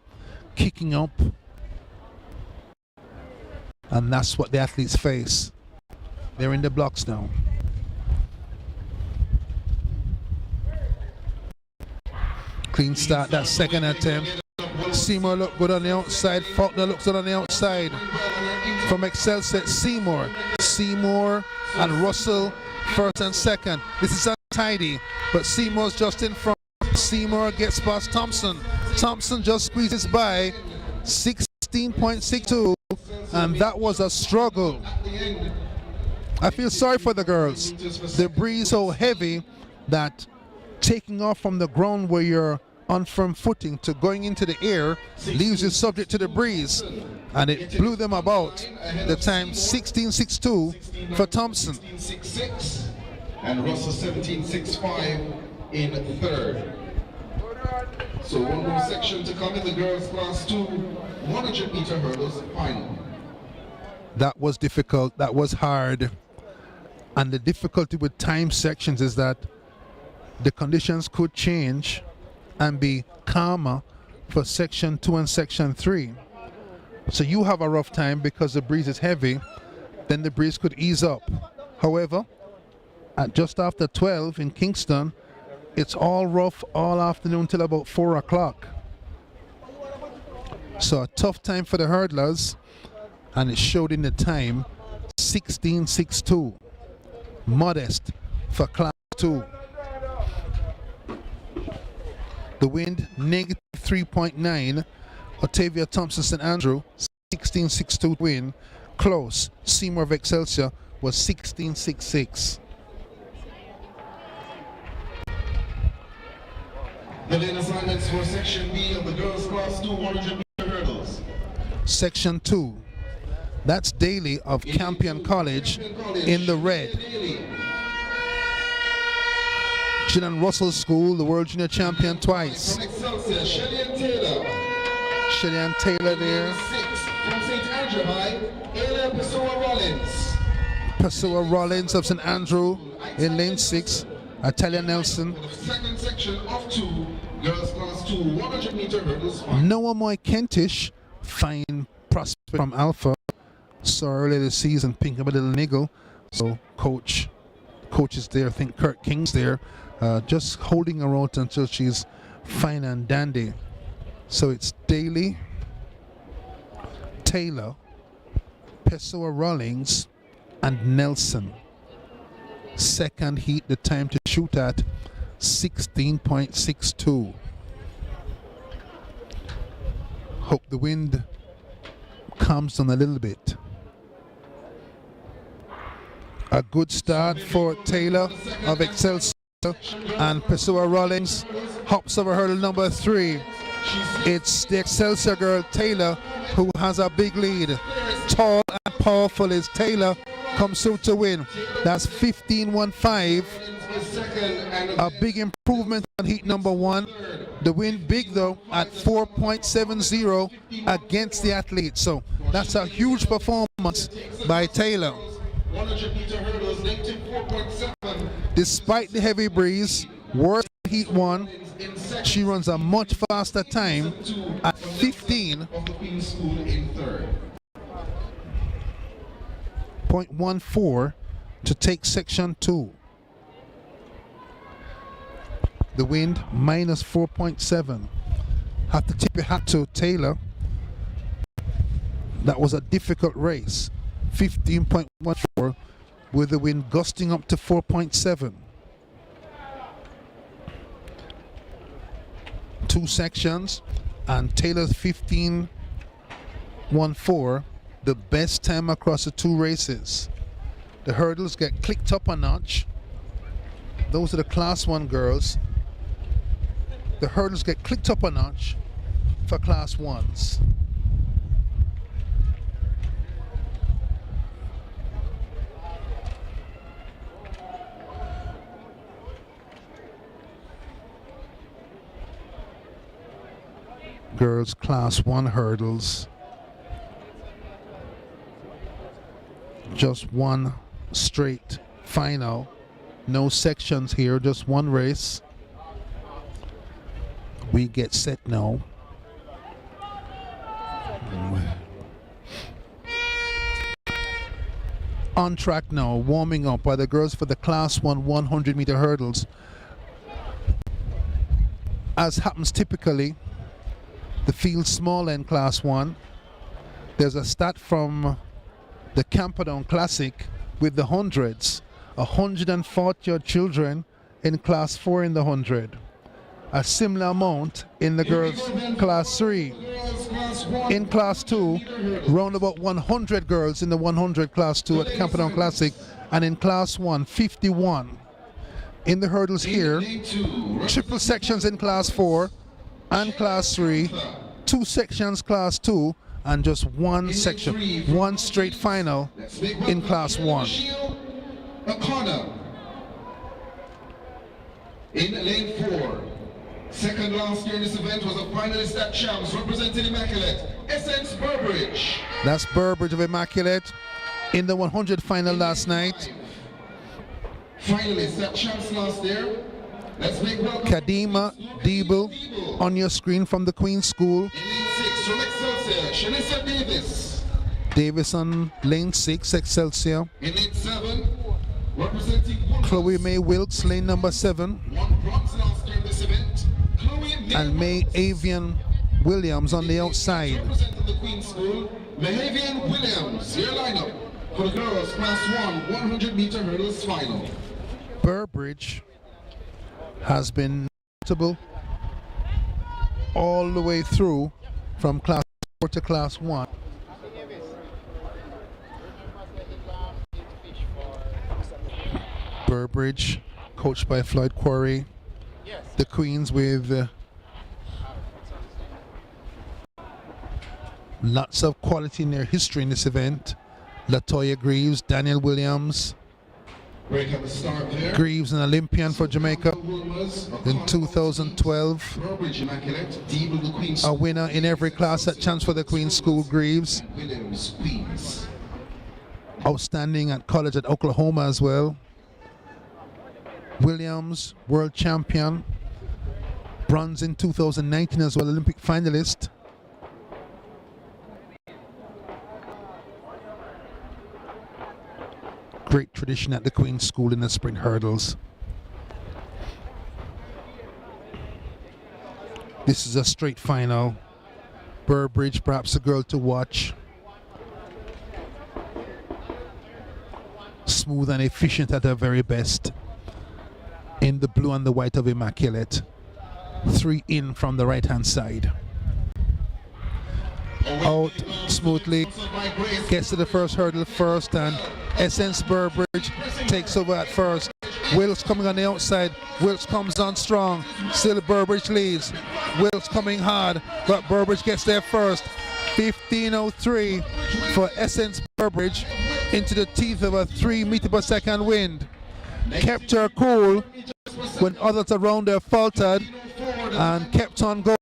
[SPEAKER 8] kicking up. And that's what the athletes face. They're in the blocks now. Clean start, that second attempt. Seymour looked good on the outside. Faulkner looks good on the outside. From Excelsior, Seymour and Russell, first and second. This is untidy, but Seymour's just in front. Seymour gets past Thompson. Thompson just squeezes by, 16.62, and that was a struggle. I feel sorry for the girls. The breeze so heavy that taking off from the ground where you're on firm footing to going into the air leaves you subject to the breeze, and it blew them about. The time 16.62 for Thompson.
[SPEAKER 11] 16.66 and Russell 17.65 in third. So one more section to come in the girls class 2 100-meter hurdles final.
[SPEAKER 8] That was difficult, that was hard. And the difficulty with time sections is that the conditions could change and be calmer for section 2 and section 3. So you have a rough time because the breeze is heavy, then the breeze could ease up. However, at just after 12 in Kingston, it's all rough all afternoon till about 4 o'clock. So a tough time for the hurdlers, and it showed in the time 16.62. Modest for class 2. The wind negative 3.9. Otavia Thompson St. Andrew 16.62 wind. Close. Seymour of Excelsior was 16.66.
[SPEAKER 11] The lane assignments for section B of the girls class 2 100-meter hurdles.
[SPEAKER 8] Section 2. That's Daly of Campion College in the red. Gillian Russell School, the world junior champion twice.
[SPEAKER 11] From Excelsior,
[SPEAKER 8] Shelley-Ann Taylor there.
[SPEAKER 11] From St. Andrew High, Ayla Pessoa-Rollins.
[SPEAKER 8] Pessoa-Rollins of St. Andrew in lane 6. Atalia Nelson.
[SPEAKER 11] For the second section of 2, girls class 2 100-meter hurdles.
[SPEAKER 8] Noah Moy Kentish, fine prospect from Alpha. Saw earlier this season, picking up a little niggle. So coach is there. I think Kurt King's there. Just holding her out until she's fine and dandy. So it's Daly, Taylor, Pessoa-Rollins, and Nelson. Second heat, the time to shoot at 16.62. Hope the wind calms down a little bit. A good start for Taylor of Excelsior, and Pessoa-Rollins hops over hurdle number 3. It's the Excelsior girl Taylor who has a big lead. Tall and powerful is Taylor, comes through to win. That's 15.15. A big improvement on heat number 1. The win big though at 4.70 against the athlete. So that's a huge performance by Taylor.
[SPEAKER 11] 100-meter hurdles, negative 4.7.
[SPEAKER 8] Despite the heavy breeze, worse than heat 1, she runs a much faster time at 15.
[SPEAKER 11] Of the Queen's School in third.
[SPEAKER 8] 0.14 to take section 2. The wind minus 4.7. Have to tip your hat to Taylor. That was a difficult race. 15.14 with the wind gusting up to 4.7. 2 sections, and Taylor's 15.14, the best time across the 2 races. The hurdles get clicked up a notch. Those are the class 1 girls. The hurdles get clicked up a notch for class 1s. Girls Class 1 hurdles. Just one straight final. No sections here, just one race. We get set now. On track now, warming up by the girls for the Class 1 100-meter hurdles. As happens typically, the field's small in Class 1. There's a stat from the Camperdown Classic with the hundreds. 140 children in Class 4 in the 100. A similar amount in the girls' Class 3. In Class 2, round about 100 girls in the 100 Class 2 at the Camperdown Classic, and in Class 1, 51. In the hurdles here, triple sections in Class 4 and Class 3, 2 sections Class 2, and just one section, one straight final in Class 1.
[SPEAKER 11] In lane 4, second last year in this event was a finalist at Champs representing Immaculate, Essence Burbridge.
[SPEAKER 8] That's Burbridge of Immaculate in the 100 final last night.
[SPEAKER 11] Finalists at Champs last year. Let's make welcome
[SPEAKER 8] Kadima Deeble on your screen from the Queen's School.
[SPEAKER 11] in lane 6 from Excelsior, Shanissa Davis.
[SPEAKER 8] Davis on lane 6, Excelsior.
[SPEAKER 11] In lane 7, representing
[SPEAKER 8] Chloe May Wilkes, lane number 7.
[SPEAKER 11] one bronze last year in this event. Chloe
[SPEAKER 8] And May Avian Williams on the outside.
[SPEAKER 11] representing the Queen's School, Mahavian Williams, your lineup for the girls Class 1 100-meter hurdles final.
[SPEAKER 8] Burbridge has been notable all the way through from Class 4 to Class 1. Burbridge, coached by Floyd Quarry. The Queens with lots of quality in their history in this event. Latoya Greaves, Daniel Williams.
[SPEAKER 11] Break at the start there.
[SPEAKER 8] Greaves, an Olympian for Jamaica in 2012.
[SPEAKER 11] Burbridge Immaculate, Deeble the Queen's
[SPEAKER 8] A winner in every class at Chance for the Queen's School, Greaves.
[SPEAKER 11] Williams Queens.
[SPEAKER 8] Outstanding at college at Oklahoma as well. Williams, world champion. Bronze in 2019 as well, Olympic finalist. Great tradition at the Queen's School in the sprint hurdles. This is a straight final. Burbridge, perhaps a girl to watch. Smooth and efficient at her very best. In the blue and the white of Immaculate. 3 in from the right hand side. Out smoothly, gets to the first hurdle first, and Essence Burbridge takes over at first. Wilkes coming on the outside. Wilkes comes on strong. Still Burbridge leads. Wilkes coming hard, but Burbridge gets there first. 15:03 for Essence Burbridge into the teeth of a 3 meter per second wind. Kept her cool when others around her faltered and kept on going.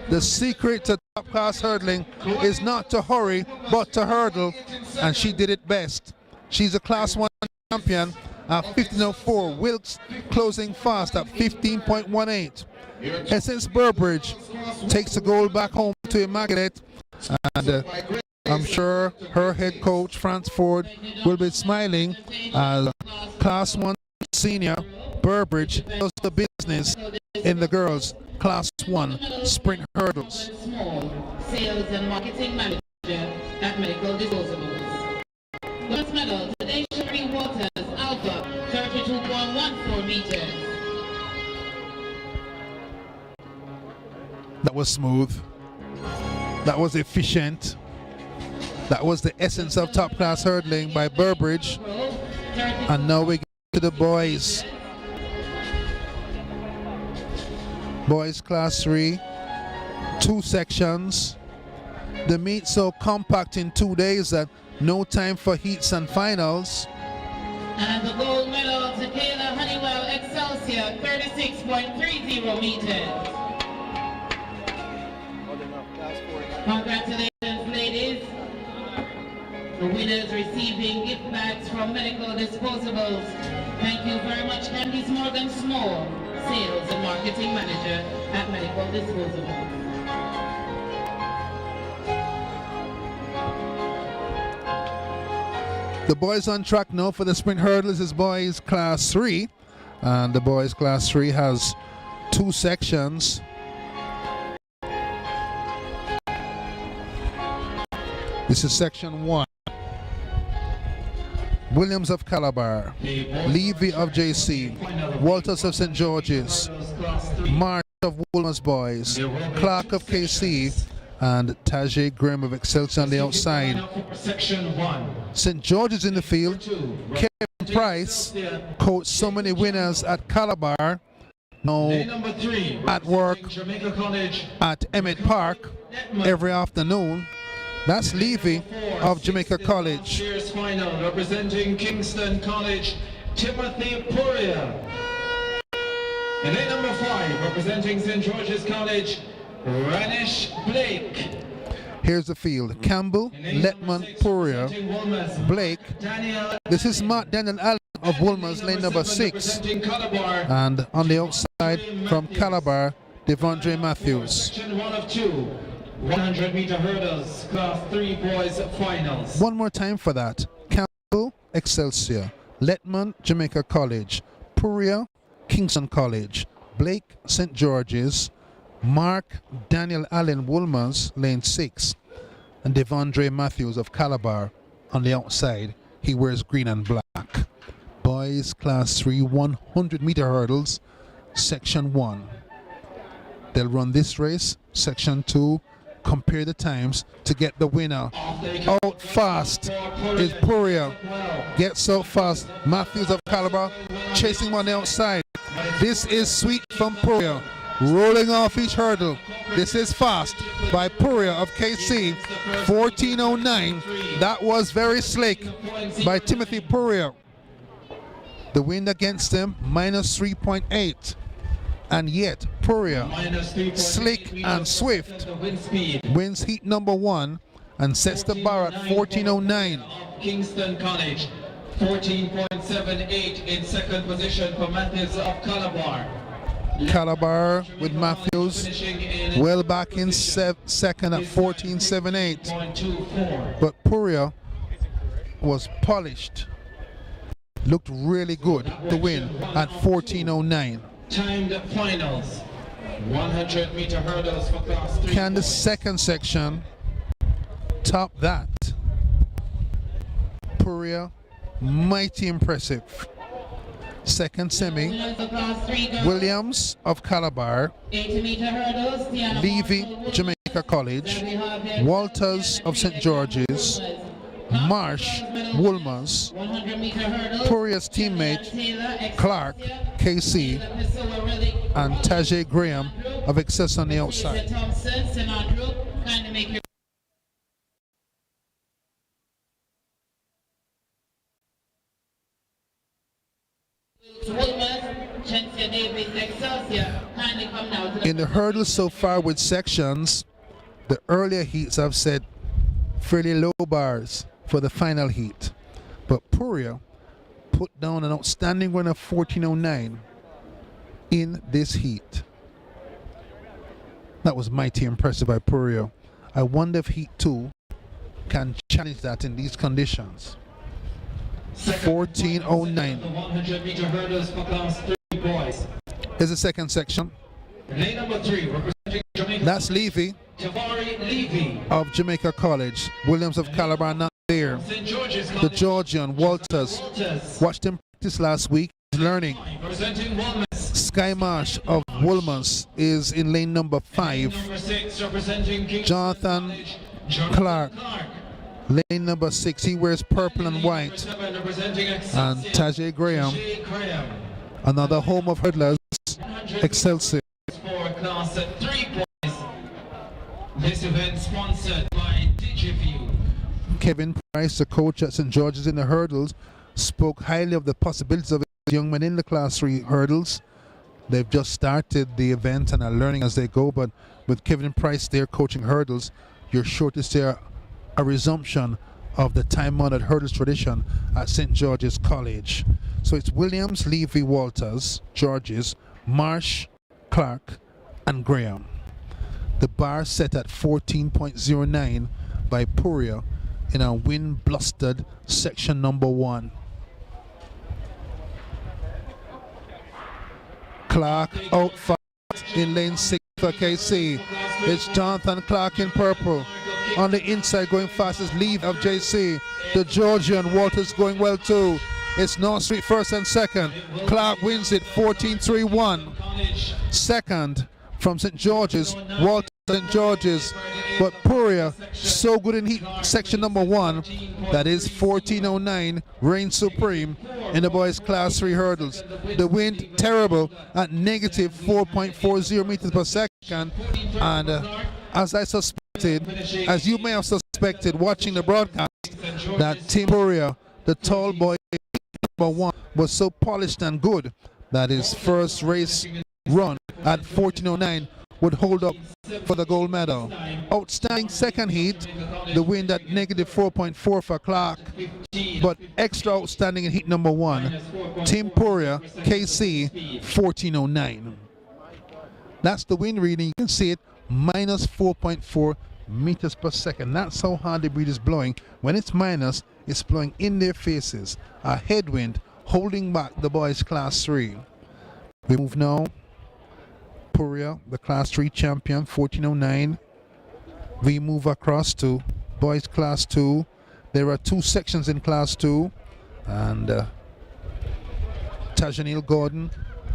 [SPEAKER 8] The secret to top class hurdling is not to hurry but to hurdle, and she did it best. She's a Class 1 champion at 15:04. Wilkes closing fast at 15.18. Essence Burbridge takes the gold back home to Immaculate, and I'm sure her head coach France Ford will be smiling as Class 1 senior Burbridge does the business in the girls Class 1 sprint hurdles.
[SPEAKER 10] Sales and marketing manager at Medical Disposables. Bronze medal today, Sherry Waters, Alpha, 32.14 meters.
[SPEAKER 8] That was smooth. That was efficient. That was the essence of top class hurdling by Burbridge. And now we get to the boys. Boys Class 3, 2 sections. The meet so compact in 2 days that no time for heats and finals.
[SPEAKER 10] And the gold medal to Kayla Honeywell, Excelsior, 36.30 meters. Congratulations, ladies. The winners receiving gift bags from Medical Disposables. Thank you very much, Candice Morgan Small, Sales and Marketing Manager at Medical Disposables.
[SPEAKER 8] The boys on track now for the sprint hurdles is boys class 3, and the boys class 3 has 2 sections. This is section 1. Williams of Calabar, Levy of JC, Walters of St. George's, March of Woolmer's Boys, Clark of KC, and Tajay Graham of Excelsior on the outside. St. George's in the field. Kevin Price coached so many winners at Calabar, now at work at Emmett Park every afternoon. That's Levy of Jamaica College.
[SPEAKER 9] Year's final representing Kingston College, Timothy Puria. And then number 5 representing St. George's College, Ranish Blake.
[SPEAKER 8] Here's the field. Campbell, Letman, Puria, Blake. This is Mark Daniel Allen of Woolmer's, lane number 6. And on the outside from Calabar, Devondre Matthews.
[SPEAKER 9] Section 1 of 2. 100-meter hurdles, class 3 boys finals.
[SPEAKER 8] One more time for that. Campbell, Excelsior. Letman, Jamaica College. Puria, Kingston College. Blake, St. George's. Mark Daniel Allen Woolmer's, lane 6. And Devondre Matthews of Calabar on the outside. He wears green and black. Boys class 3 100-meter hurdles, section 1. They'll run this race, section 2. Compare the times to get the winner. Out fast is Puria. Gets out fast. Matthews of Calabar chasing on the outside. This is sweet from Puria. Rolling off each hurdle. This is fast by Puria of KC. 14:09. That was very slick by Timothy Puria. The wind against him, -3.8. And yet, Puria, slick and swift, wins heat number 1 and sets the bar at 14:09.
[SPEAKER 9] Kingston College, 14.78 in second position for Matthews of Calabar.
[SPEAKER 8] Calabar with Matthews well back in second at 14.78. But Puria was polished, looked really good to win at 14:09.
[SPEAKER 9] Timed finals, 100-meter hurdles for class 3.
[SPEAKER 8] Can the second section top that? Puria, mighty impressive. Second semi, Williams of Calabar,
[SPEAKER 10] 80-meter hurdles,
[SPEAKER 8] Levy, Jamaica College, Walters of St. George's, Marsh, Woolmer's, Puria's teammate, Clark, KC, and Tajay Graham of Excelsior on the outside. In the hurdles so far with sections, the earlier heats have set fairly low bars for the final heat. But Puria put down an outstanding run of 14:09 in this heat. That was mighty impressive by Puria. I wonder if heat 2 can challenge that in these conditions. 14:09.
[SPEAKER 9] 100-meter hurdles for class 3 boys.
[SPEAKER 8] Here's the second section.
[SPEAKER 9] Lane number 3 representing Jamaica.
[SPEAKER 8] That's Levy of Jamaica College. Williams of Calabar not there.
[SPEAKER 9] St. George's
[SPEAKER 8] The Georgian Walters watched him practice last week. He's learning.
[SPEAKER 9] representing Woolmer's.
[SPEAKER 8] Sky Marsh of Woolmer's is in lane number 5.
[SPEAKER 9] Number 6 representing Kingston
[SPEAKER 8] Jonathan
[SPEAKER 9] College,
[SPEAKER 8] Clark, lane number 6. He wears purple and white.
[SPEAKER 9] 7 representing
[SPEAKER 8] And Tajay Graham,
[SPEAKER 9] Jay Graham.
[SPEAKER 8] another home of hurdlers, Excelsior.
[SPEAKER 9] For class 3 boys. This event sponsored by DigiView.
[SPEAKER 8] Kevin Price, the coach at St. George's in the hurdles, spoke highly of the possibilities of young men in the class 3 hurdles. They've just started the event and are learning as they go, but with Kevin Price there coaching hurdles, you're sure to see a resumption of the time-honored hurdles tradition at St. George's College. So it's Williams, Levy, Walters, Georges, Marsh, Clark, and Graham. The bar set at 14.09 by Puria in a wind-blustered section number 1. Clark out fast in lane 6 for KC. It's Jonathan Clark in purple. On the inside going fast is Leave of JC. The Georgian Walters going well too. It's North Street first and second. Clark wins it 14-3-1. Second from St. George's, Walters St. George's. But Puria so good in heat section number 1. That is 14.09, reigns supreme in the boys class 3 hurdles. The wind terrible at negative 4.40 meters per second. And as I suspected, as you may have suspected watching the broadcast, that Tim Puria, the tall boy number 1, was so polished and good that his first race run at 14.09 would hold up for the gold medal. Outstanding second heat, the wind at negative 4.4 for Clark, but extra outstanding in heat number 1, Tim Puria, KC, 14.09. That's the wind reading. You can see it, minus 4.4 meters per second. That's how hard the breeze is blowing. When it's minus, it's blowing in their faces. A headwind holding back the boys class 3. We move now. Puria, the class 3 champion, 14.09. We move across to boys class 2. There are 2 sections in class 2, and Tajanil Gordon,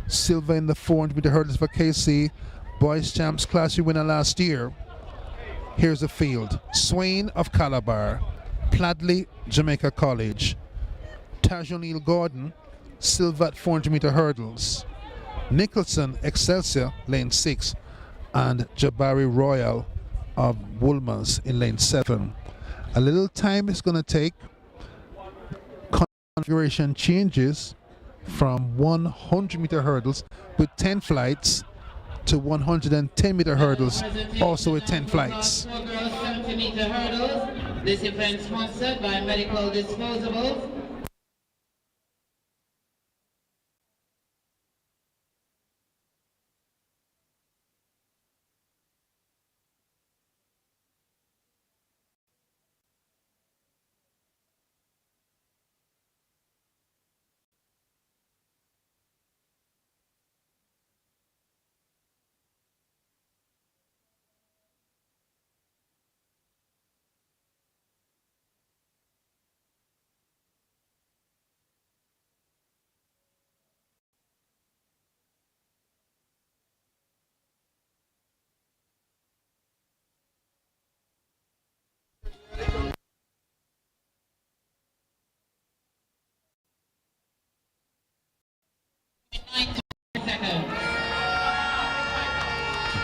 [SPEAKER 8] silver in the 400 meter hurdles for KC, boys champs class 3 winner last year. Here's the field: Swain of Calabar, Pladley, Jamaica College, Tajanil Gordon, silver at 400 meter hurdles, Nicholson Excelsior, lane 6, and Jabari Royal of Woolmers in lane 7. A little time it's going to take. Configuration changes from 100 meter hurdles with 10 flights to 110 meter hurdles also with 10 flights.
[SPEAKER 10] 70 meter hurdles. This event sponsored by Medical Disposables.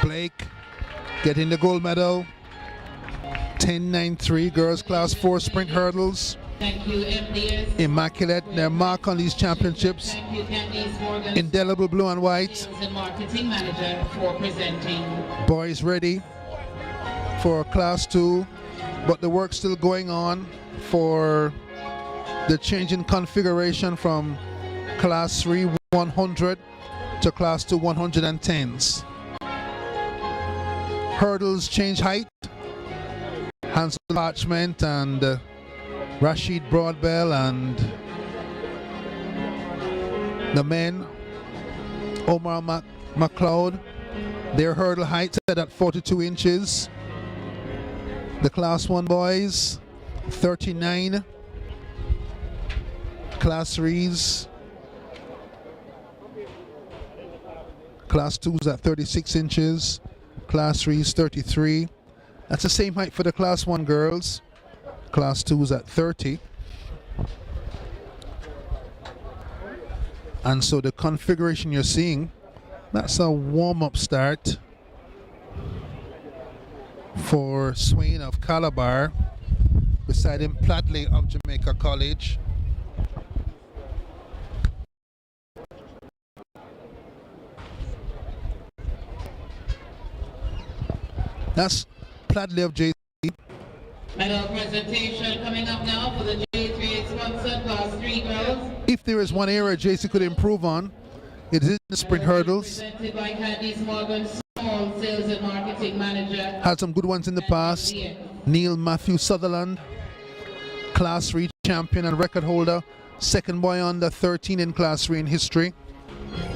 [SPEAKER 8] Blake getting the gold medal. 10.93 girls class 4 sprint hurdles.
[SPEAKER 10] Thank you, MDS.
[SPEAKER 8] Immaculate. Their mark on these championships.
[SPEAKER 10] Thank you, Candice Morgan.
[SPEAKER 8] Indelible blue and white.
[SPEAKER 10] Sales and Marketing Manager for presenting.
[SPEAKER 8] Boys ready for class 2, but the work's still going on for the change in configuration from class 3 100 to class 2 110s. Hurdles change height. Hansel Parchment and Rashid Broadbell and the men, Omar McLeod, their hurdle height set at 42 inches. The class 1 boys, 39. Class 3s, class 2s at 36 inches. Class 3s 33. That's the same height for the class 1 girls. Class 2s at 30. And so the configuration you're seeing, that's a warm-up start for Swain of Calabar, beside him Pladley of Jamaica College. That's Pladley of JC.
[SPEAKER 10] Medal presentation coming up now for the J3 sponsored class 3 girls.
[SPEAKER 8] If there is one area JC could improve on, it is the sprint hurdles.
[SPEAKER 10] Presented by Candice Morgan, Small Sales and Marketing Manager.
[SPEAKER 8] Had some good ones in the past. Neil Matthew Sutherland, class 3 champion and record holder, second boy under 13 in class 3 in history.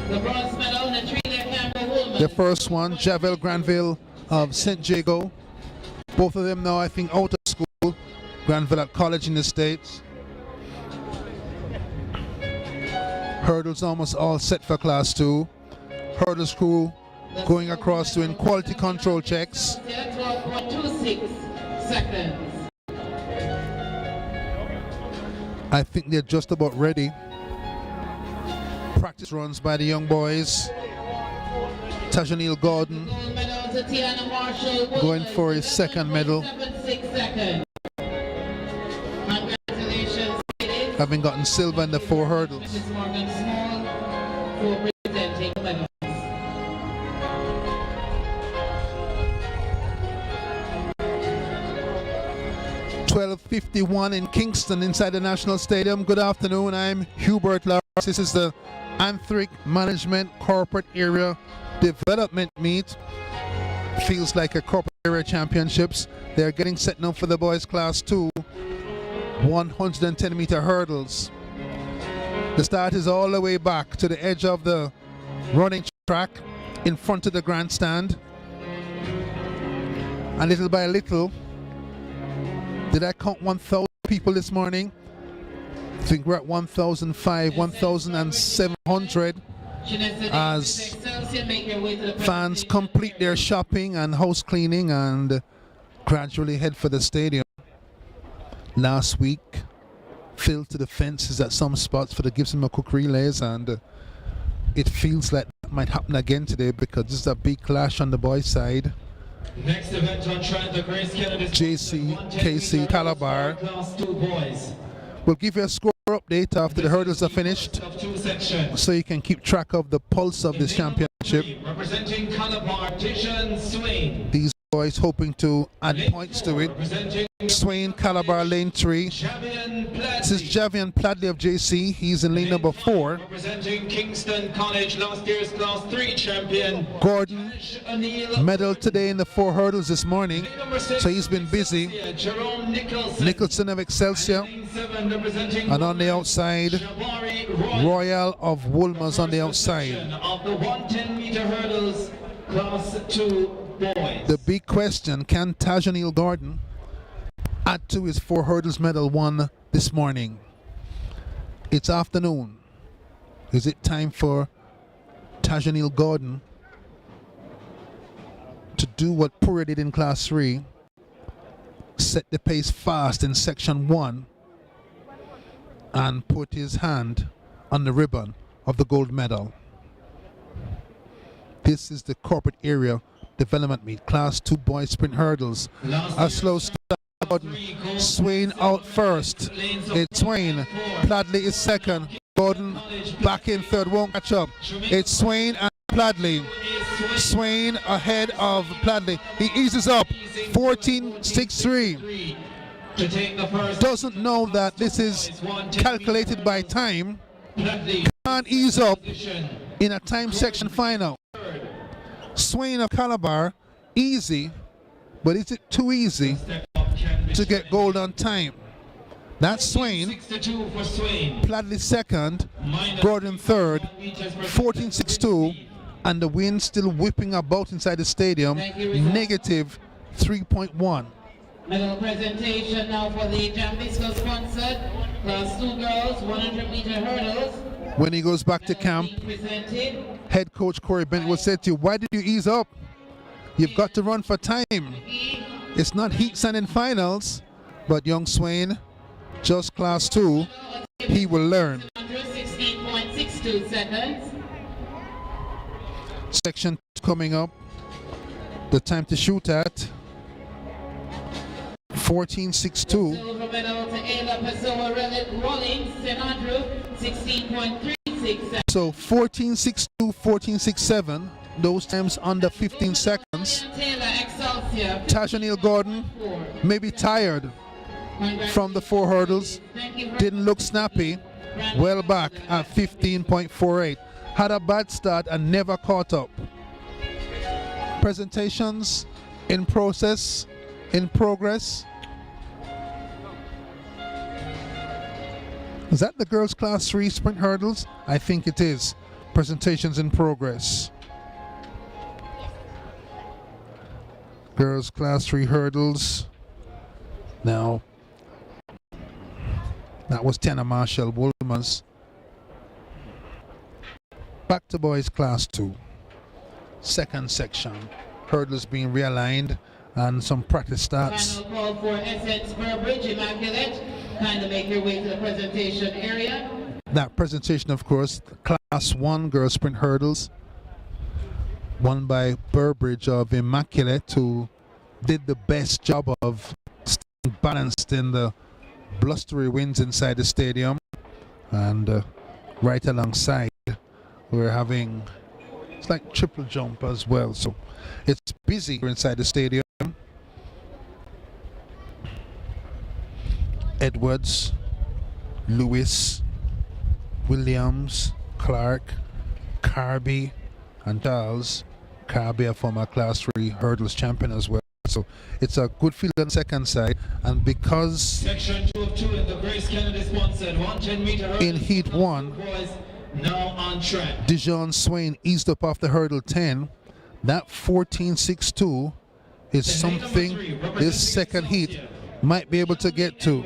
[SPEAKER 10] The bronze medal, Natrilia Campbell-Woolman.
[SPEAKER 8] The first one, Javel Granville of St. Jago. Both of them now, I think, out of school. Granville at college in the States. Hurdles almost all set for class 2. Hurdles crew going across doing quality control checks.
[SPEAKER 10] 12.26 seconds.
[SPEAKER 8] I think they're just about ready. Practice runs by the young boys. Tajanil Gordon going for his second medal.
[SPEAKER 10] Congratulations, ladies.
[SPEAKER 8] Having gotten silver in the 4 hurdles.
[SPEAKER 10] Mrs. Morgan Small for presenting medals.
[SPEAKER 8] 12:51 in Kingston inside the National Stadium. Good afternoon, I'm Hubert Lars. This is the Anthric Management Corporate Area Development Meet. Feels like a corporate area championships. They're getting set now for the boys class 2 110-meter hurdles. The start is all the way back to the edge of the running track in front of the grandstand. And little by little, did I count 1,000 people this morning? I think we're at 1,005, 1,700 as fans complete their shopping and house cleaning and gradually head for the stadium. Last week, filled to the fences at some spots for the Gibson McCook relays, and it feels like that might happen again today because this is a big clash on the boys' side.
[SPEAKER 9] Next event on track, the Grace Kennedy
[SPEAKER 8] JC, KC, Calabar.
[SPEAKER 9] Class 2 boys.
[SPEAKER 8] We'll give you a score update after the hurdles are finished, so you can keep track of the pulse of this championship.
[SPEAKER 9] Representing Calabar, Tishan Swain.
[SPEAKER 8] These boys hoping to add points to it. Swain, Calabar, lane 3. This is Javian Pladley of JC. He's in lane number 4.
[SPEAKER 9] Representing Kingston College, last year's class 3 champion.
[SPEAKER 8] Gordon, medal today in the 4 hurdles this morning, so he's been busy. Nicholson of Excelsior. And on the outside, Royal of Woolmer's on the outside.
[SPEAKER 9] Of the 110-meter hurdles, class 2 boys.
[SPEAKER 8] The big question, can Tajanil Gordon add to his 4 hurdles medal won this morning? It's afternoon. Is it time for Tajanil Gordon to do what Pura did in class 3, set the pace fast in section 1 and put his hand on the ribbon of the gold medal? This is the corporate area development meet, class 2 boys sprint hurdles. A slow start. Gordon, Swain out first. It's Swain. Pladley is second. Gordon back in third, won't catch up. It's Swain and Pladley. Swain ahead of Pladley. He eases up. 14.63. Doesn't know that this is calculated by time. Can't ease up in a time section final. Swain of Calabar, easy, but is it too easy to get gold on time? That's Swain. Pladley second, Gordon third, 14.62, and the wind still whipping about inside the stadium, negative 3.1.
[SPEAKER 10] Medal presentation now for the Jambisco sponsored class 2 girls 100-meter hurdles.
[SPEAKER 8] When he goes back to camp, head coach Corey Bent will say to you, why did you ease up? You've got to run for time. It's not heats and in finals, but young Swain, just class 2, he will learn.
[SPEAKER 10] 16.62 seconds.
[SPEAKER 8] Section coming up, the time to shoot at 14.62.
[SPEAKER 10] Silver medal to Ayla Pessoa Rollins, St. Andrew, 16.36 seconds.
[SPEAKER 8] So 14.62, 14.67. those times under 15 seconds.
[SPEAKER 10] Taylor, Excelsior.
[SPEAKER 8] Tasha Neal Gordon may be tired from the 4 hurdles. Didn't look snappy. Well back at 15.48. Had a bad start and never caught up. Presentations in progress. Is that the girls class 3 sprint hurdles? I think it is. Presentations in progress. Girls class 3 hurdles. Now, that was Tiana Marshall Woolmans. Back to boys class 2. Second section. Hurdles being realigned and some practice starts.
[SPEAKER 10] Final call for Essence Burbridge, Immaculate. Kindly make your way to the presentation area.
[SPEAKER 8] That presentation, of course, class 1 girls sprint hurdles. Won by Burbridge of Immaculate, who did the best job of staying balanced in the blustery winds inside the stadium. And right alongside, we're having, it's like triple jump as well. So it's busy inside the stadium. Edwards, Lewis, Williams, Clark, Carby, and Charles. Carby, a former class 3 hurdles champion as well. So it's a good field on the second side, and because
[SPEAKER 9] Section 2 of 2 in the Grace Kennedy sponsored 110-meter hurdles
[SPEAKER 8] in heat 1,
[SPEAKER 9] boys now on track.
[SPEAKER 8] Dijon Swain eased up off the hurdle 10. That 14.62 is something this second heat might be able to get to.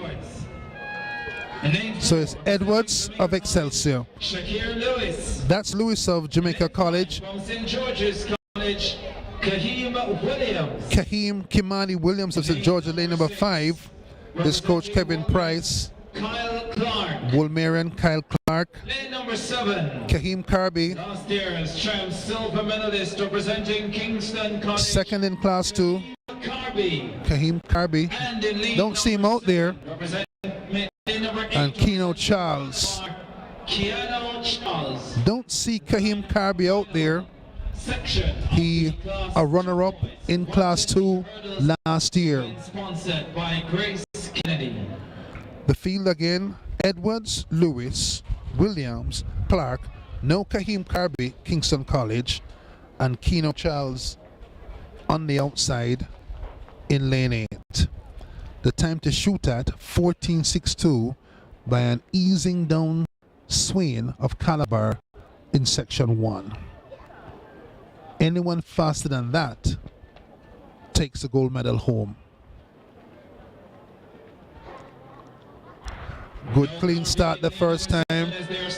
[SPEAKER 8] So it's Edwards of Excelsior.
[SPEAKER 9] Shakir Lewis.
[SPEAKER 8] That's Lewis of Jamaica College.
[SPEAKER 9] From St. George's College, Kahim Williams.
[SPEAKER 8] Kahim Kimani Williams of St. George, lane number 5. Is Coach Kevin Price.
[SPEAKER 9] Kyle Clark.
[SPEAKER 8] Woolmarian Kyle Clark.
[SPEAKER 9] Lane number 7.
[SPEAKER 8] Kahim Carby.
[SPEAKER 9] Last year's champ silver medalist representing Kingston College.
[SPEAKER 8] Second in class 2.
[SPEAKER 9] Carby.
[SPEAKER 8] Kahim Carby.
[SPEAKER 9] And in lead
[SPEAKER 8] Don't see him out there.
[SPEAKER 9] number 8.
[SPEAKER 8] And Keynote Charles.
[SPEAKER 9] Charles.
[SPEAKER 8] Don't see Kahim Carby out there.
[SPEAKER 9] Section
[SPEAKER 8] He a runner-up in class 2 last year.
[SPEAKER 9] Sponsored by Grace Kennedy.
[SPEAKER 8] The field again, Edwards, Lewis, Williams, Clark, no Kahim Carby, Kingston College, and Keno Charles on the outside in lane 8. The time to shoot at 14.62 by an easing down Swain of Calabar in section 1. Anyone faster than that takes the gold medal home. Good clean start the first time,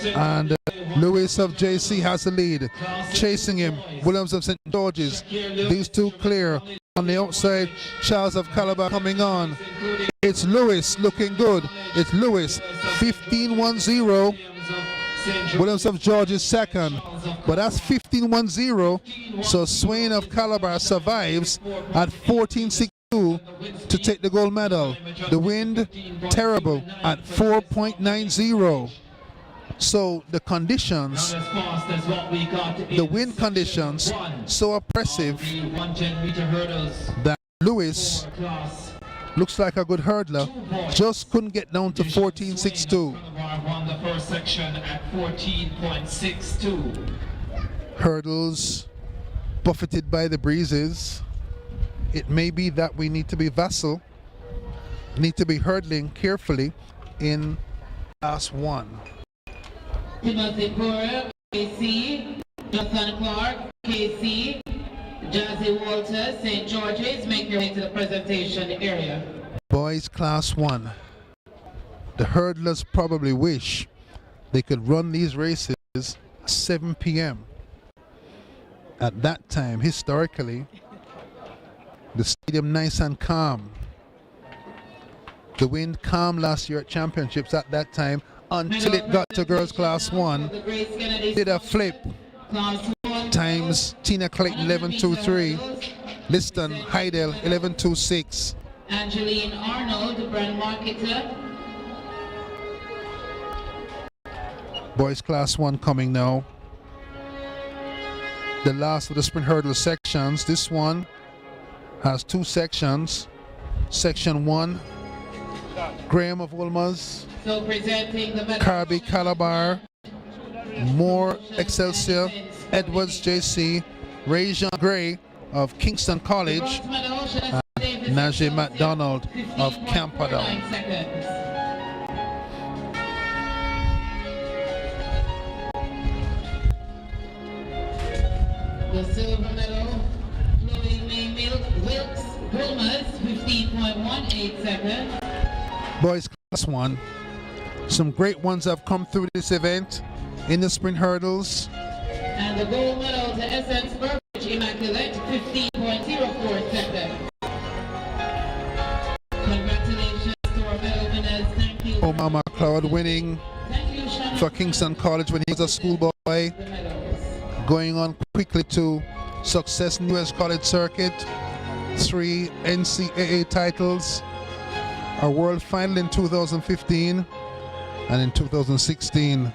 [SPEAKER 8] and Lewis of JC has the lead. Chasing him, Williams of St. George's. These two clear. On the outside, Charles of Calabar coming on. It's Lewis looking good. It's Lewis, 15.10. Williams of George is second, but that's 15.10. So Swain of Calabar survives at 14.62 to take the gold medal. The wind terrible at 4.90. So the conditions, the wind conditions, so oppressive that Lewis looks like a good hurdler, just couldn't get down to 14.62.
[SPEAKER 9] Won the first section at 14.62.
[SPEAKER 8] Hurdles buffeted by the breezes. It may be that we need to be vassal, need to be hurdling carefully in class 1.
[SPEAKER 10] Timothy Cora, KC, Jonathan Clark, KC, Jazzy Walter, St. George's. Make your way to the presentation area.
[SPEAKER 8] Boys class 1. The hurdlers probably wish they could run these races at 7 p.m. At that time, historically, the stadium nice and calm. The wind calm last year at championships at that time until it got to girls class 1. Did a flip. Times Tina Clayton 11.23. Liston Heidel 11.26.
[SPEAKER 10] Angeline Arnold, brand marketer.
[SPEAKER 8] Boys class 1 coming now. the last of the sprint hurdle sections. This one has two sections. Section 1, Graham of Wolmer's,
[SPEAKER 10] So presenting the medal.
[SPEAKER 8] Carby Calabar, Moore Excelsior, Edwards JC, Rajon Gray of Kingston College, and Najee McDonald of Camperdown.
[SPEAKER 10] The silver medal, Chloe May Wilkes, Wilmers, 15.18 seconds.
[SPEAKER 8] Boys Class 1. Some great ones have come through this event in the sprint hurdles.
[SPEAKER 10] And the gold medal to Essence Burbridge Immaculate, 15.04 seconds. Congratulations to our medal winners. Thank you.
[SPEAKER 8] Omar McLeod winning for Kingston College when he was a schoolboy. Going on quickly to success in the US College circuit. 3 NCAA titles. A world final in 2015 and in 2016.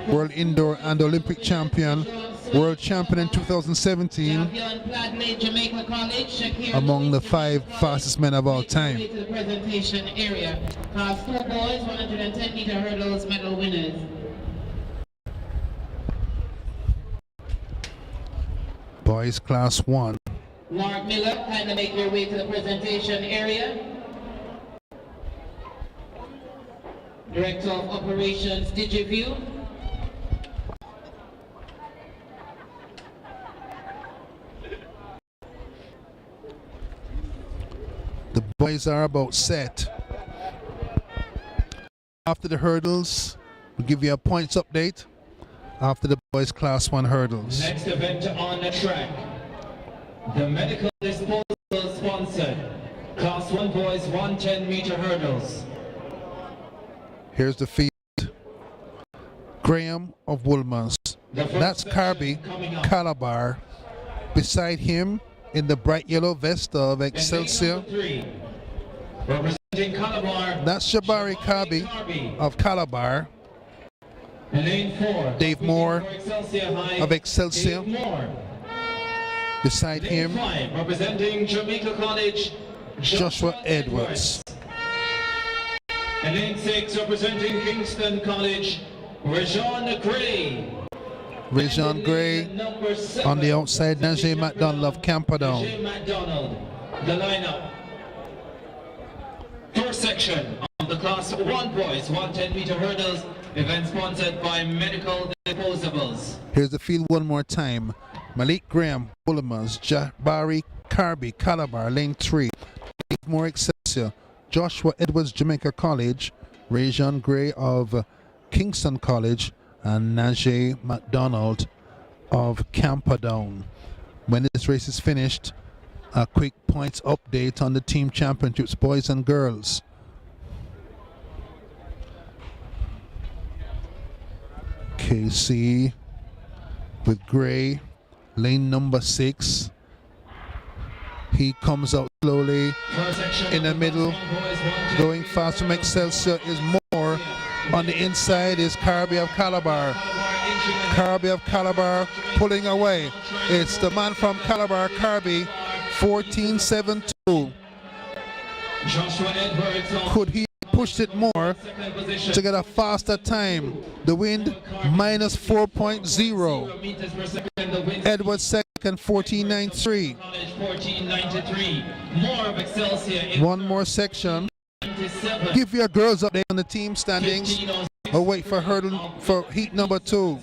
[SPEAKER 8] World Indoor and Olympic champion. World champion in 2017. Among the 5 fastest men of all time.
[SPEAKER 10] To the presentation area. Class 2 boys, 110 meter hurdles medal winners.
[SPEAKER 8] Boys Class 1.
[SPEAKER 10] Mark Miller, kindly make your way to the presentation area. Director of Operations, DigiView.
[SPEAKER 8] The boys are about set. After the hurdles, we'll give you a points update after the boys Class 1 hurdles.
[SPEAKER 9] Next event on the track, the medical disposal sponsored Class 1 boys 110 meter hurdles.
[SPEAKER 8] Here's the field. Graham of Wolmer's. That's Carby Calabar. Beside him in the bright yellow vest of Excelsior.
[SPEAKER 9] Representing Calabar,
[SPEAKER 8] That's Jabari Carby of Calabar.
[SPEAKER 9] Lane 4,
[SPEAKER 8] Dave Moore
[SPEAKER 9] High,
[SPEAKER 8] of Excelsior.
[SPEAKER 9] Dave Moore.
[SPEAKER 8] Beside
[SPEAKER 9] Lane
[SPEAKER 8] him,
[SPEAKER 9] 5, representing Jamaica College,
[SPEAKER 8] Joshua Edwards.
[SPEAKER 9] And lane 6, representing Kingston College, Rajon Gray.
[SPEAKER 8] Rajon Gray
[SPEAKER 9] Number 7,
[SPEAKER 8] on the outside, Najee McDonald of Camperdown.
[SPEAKER 9] Najee McDonald, the lineup. First section of the Class 1 boys 110 meter hurdles, event sponsored by Medical Disposables.
[SPEAKER 8] Here's the field one more time. Malik Graham, Bullimers, Jabari Carby, Calabar, lane 3. Dave Moore Excelsior, Joshua Edwards, Jamaica College, Rajon Gray of Kingston College, and Najee McDonald of Camperdown. When this race is finished, a quick points update on the team championships, boys and girls. KC with Gray, lane number 6. He comes out slowly in the middle. Going fast from Excelsior is Moore. On the inside is Carby of Calabar. Carby of Calabar pulling away. It's the man from Calabar, Carby, 14.72. Could he pushed it more to get a faster time? The wind minus 4.0. Edwards second, 14.93. One more section. Give your girls update on the team standings. Or wait for hurdle for heat number 2.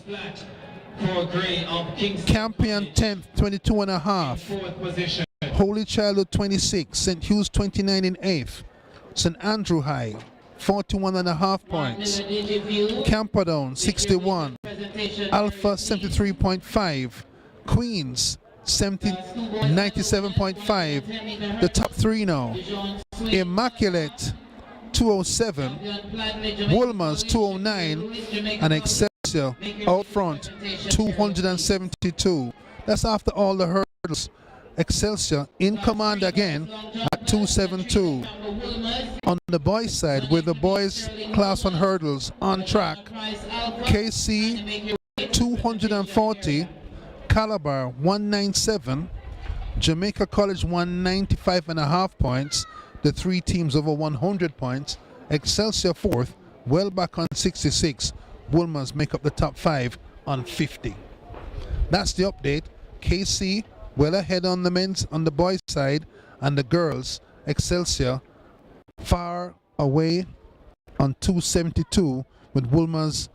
[SPEAKER 8] Campion 10th, 22.5. Holy Childhood 26. St. Hugh's 29 in 8th. St. Andrew High 41.5 points. Camperdown 61. Alpha 73.5. Queens 97.5. The top 3 now. Immaculate 207. Wolmer's 209. And Excelsior out front 272. That's after all the hurdles. Excelsior in command again at 272. On the boys' side, with the boys' Class 1 hurdles on track, KC 240, Calabar 197, Jamaica College 195.5 points, the three teams over 100 points, Excelsior fourth, well back on 66, Wolmer's make up the top 5 on 50. That's the update. KC well ahead on the boys side, and the girls, Excelsior, far away on 272 with Wolmer's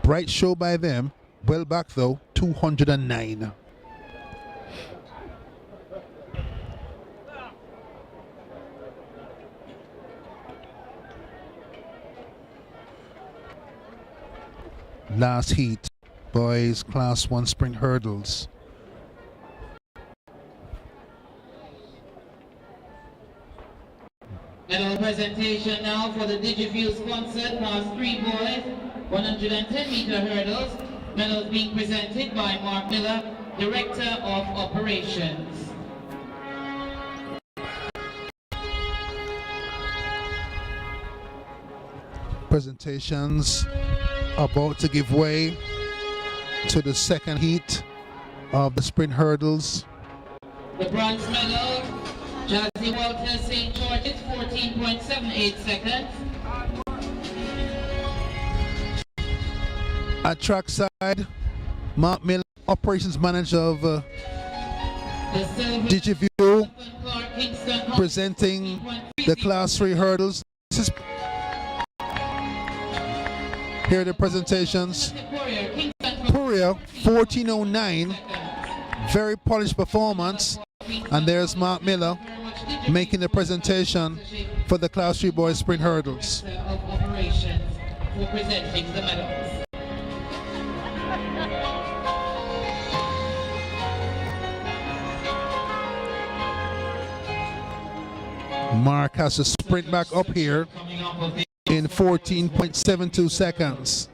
[SPEAKER 8] bright show by them, well back though, 209. Last heat, boys class 1 sprint hurdles.
[SPEAKER 10] Medal presentation now for the DigiView sponsored class 3 boys, 110 meter hurdles. Medals being presented by Mark Miller, Director of Operations.
[SPEAKER 8] Presentations about to give way to the second heat of the sprint hurdles.
[SPEAKER 10] The bronze medal, Jazzy Walter St. George's, 14.78 seconds.
[SPEAKER 8] At trackside, Mark Miller, operations manager of DigiView, presenting the class 3 hurdles. Here are the presentations. Puria 1409, very polished performance, and there's Mark Miller making the presentation for the class 3 boys sprint hurdles.
[SPEAKER 10] Of Operations for presenting the medals.
[SPEAKER 8] Mark has to sprint back up here in 14.72 seconds.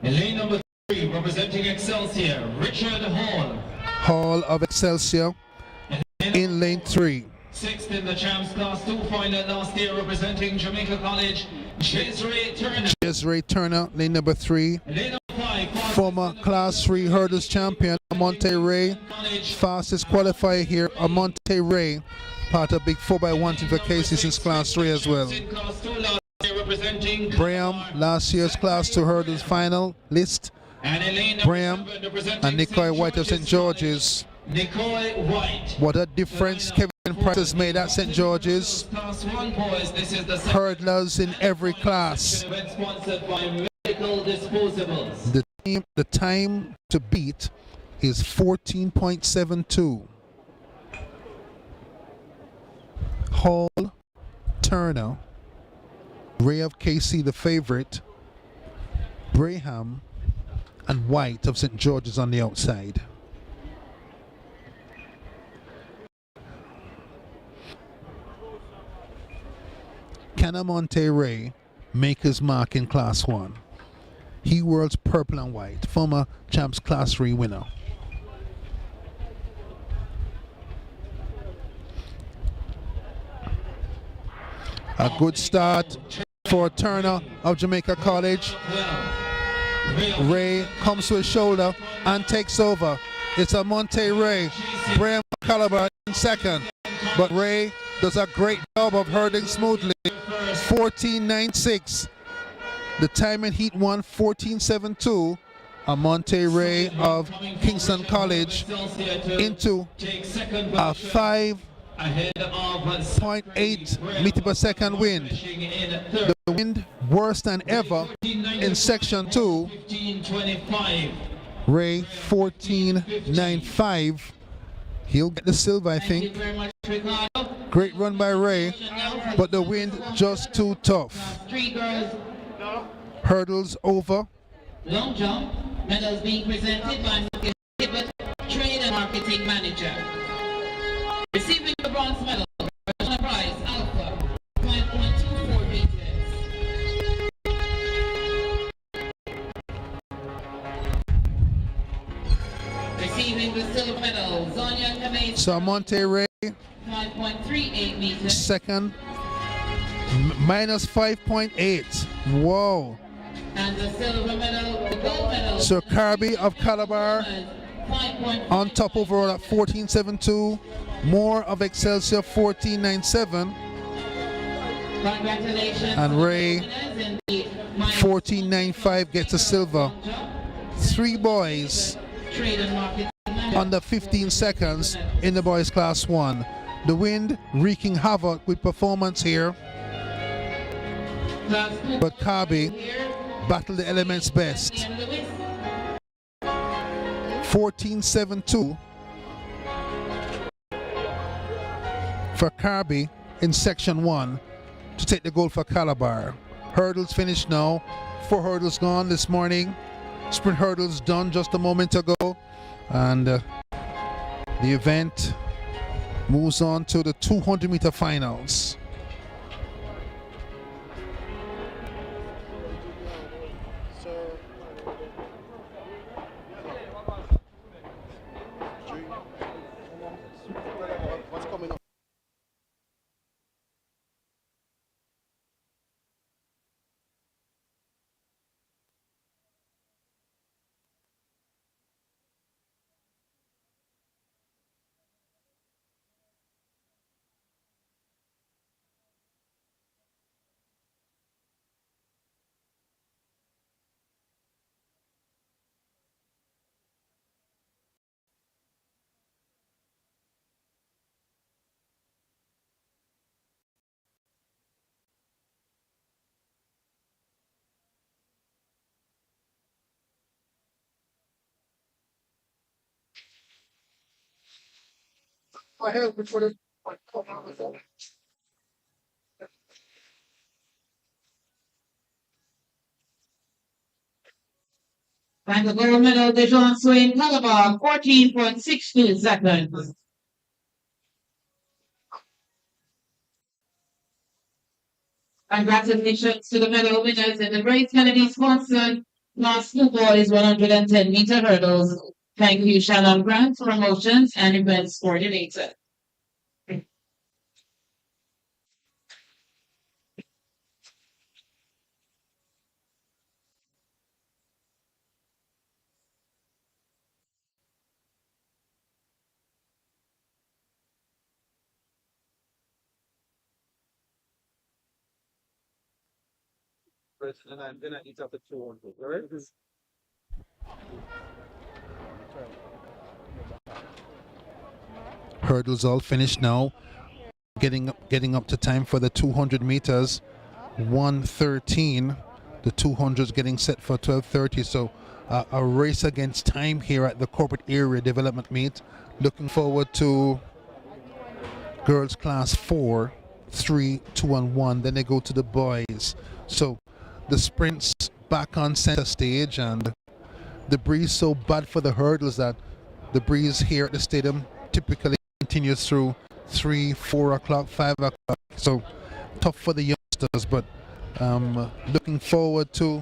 [SPEAKER 9] In lane number 3, representing Excelsior, Richard Hall.
[SPEAKER 8] Hall of Excelsior in lane 3.
[SPEAKER 9] Sixth in the Champs Class 2 final last year, representing Jamaica College, Jezreel Turner.
[SPEAKER 8] Jezreel Turner, lane number 3.
[SPEAKER 9] Lane number 5,
[SPEAKER 8] Former Class 3 hurdles champion, Monte Ray. Fastest qualifier here, Monte Ray. Part of big 4x1 team for Casey since Class 3 as well. Graham, last year's Class 2 hurdles final list. Graham and Nicoy White of St. George's. What a difference Kevin Price has made at St. George's. Hurdlers in every class. The time to beat is 14.72. Hall, Turner, Ray of KC the favorite, Braham and White of St. George's on the outside. Can Monte Ray make his mark in Class 1? He whirls purple and white, former Champs Class 3 winner. A good start for Turner of Jamaica College. Ray comes to his shoulder and takes over. It's a Monte Ray. Graham Calabar in second. But Ray does a great job of hurdling smoothly. 14.96. The time in Heat 1, 14.72. A Monte Ray of Kingston College into a 5.8 meter per second wind. The wind worse than ever in section 2. Ray 14.95. He'll get the silver, I think. Great run by Ray, but the wind just too tough. Hurdles over.
[SPEAKER 10] Long jump, medals being presented by Marcus Hibbert, Trade and Marketing Manager. Receiving the bronze medal, professional prize, Alpha, 5.24 meters. Receiving the silver medal, Zonia Kamei.
[SPEAKER 8] So Monte Ray,
[SPEAKER 10] 5.38 meters.
[SPEAKER 8] second, minus 5.8. Whoa.
[SPEAKER 10] And the silver medal, the gold medal.
[SPEAKER 8] Sir Kirby of Calabar
[SPEAKER 10] 5.5.
[SPEAKER 8] on top overall at 14.72. Moore of Excelsior 14.97.
[SPEAKER 10] Congratulations.
[SPEAKER 8] And Ray 14.95 gets a silver. 3 boys
[SPEAKER 10] Trade and market.
[SPEAKER 8] under 15 seconds in the boys class 1. The wind wreaking havoc with performance here, but Kirby battled the elements best. 14.72 for Kirby in section 1 to take the gold for Calabar. Hurdles finished now. 4 hurdles gone this morning. Sprint hurdles done just a moment ago. And the event moves on to the 200-meter finals.
[SPEAKER 10] And the gold medal, Dejon Swain Calabar, 14.62 seconds. Congratulations to the medal winners in the Grace Kennedy sponsored Class 2 boys 110-meter hurdles. Thank you, Shannon Grant, Promotions and Events Coordinator.
[SPEAKER 7] And I'm gonna eat up the 200, right?
[SPEAKER 8] Hurdles all finished now. Getting up to time for the 200 meters. 1:13. The 200s getting set for 12:30. So a race against time here at the corporate area development meet. Looking forward to girls class 4, 3, 2, and 1. Then they go to the boys. So the sprints back on center stage, and the breeze so bad for the hurdles that the breeze here at the stadium typically continues through 3, 4 o'clock, 5 o'clock. So tough for the youngsters, but looking forward to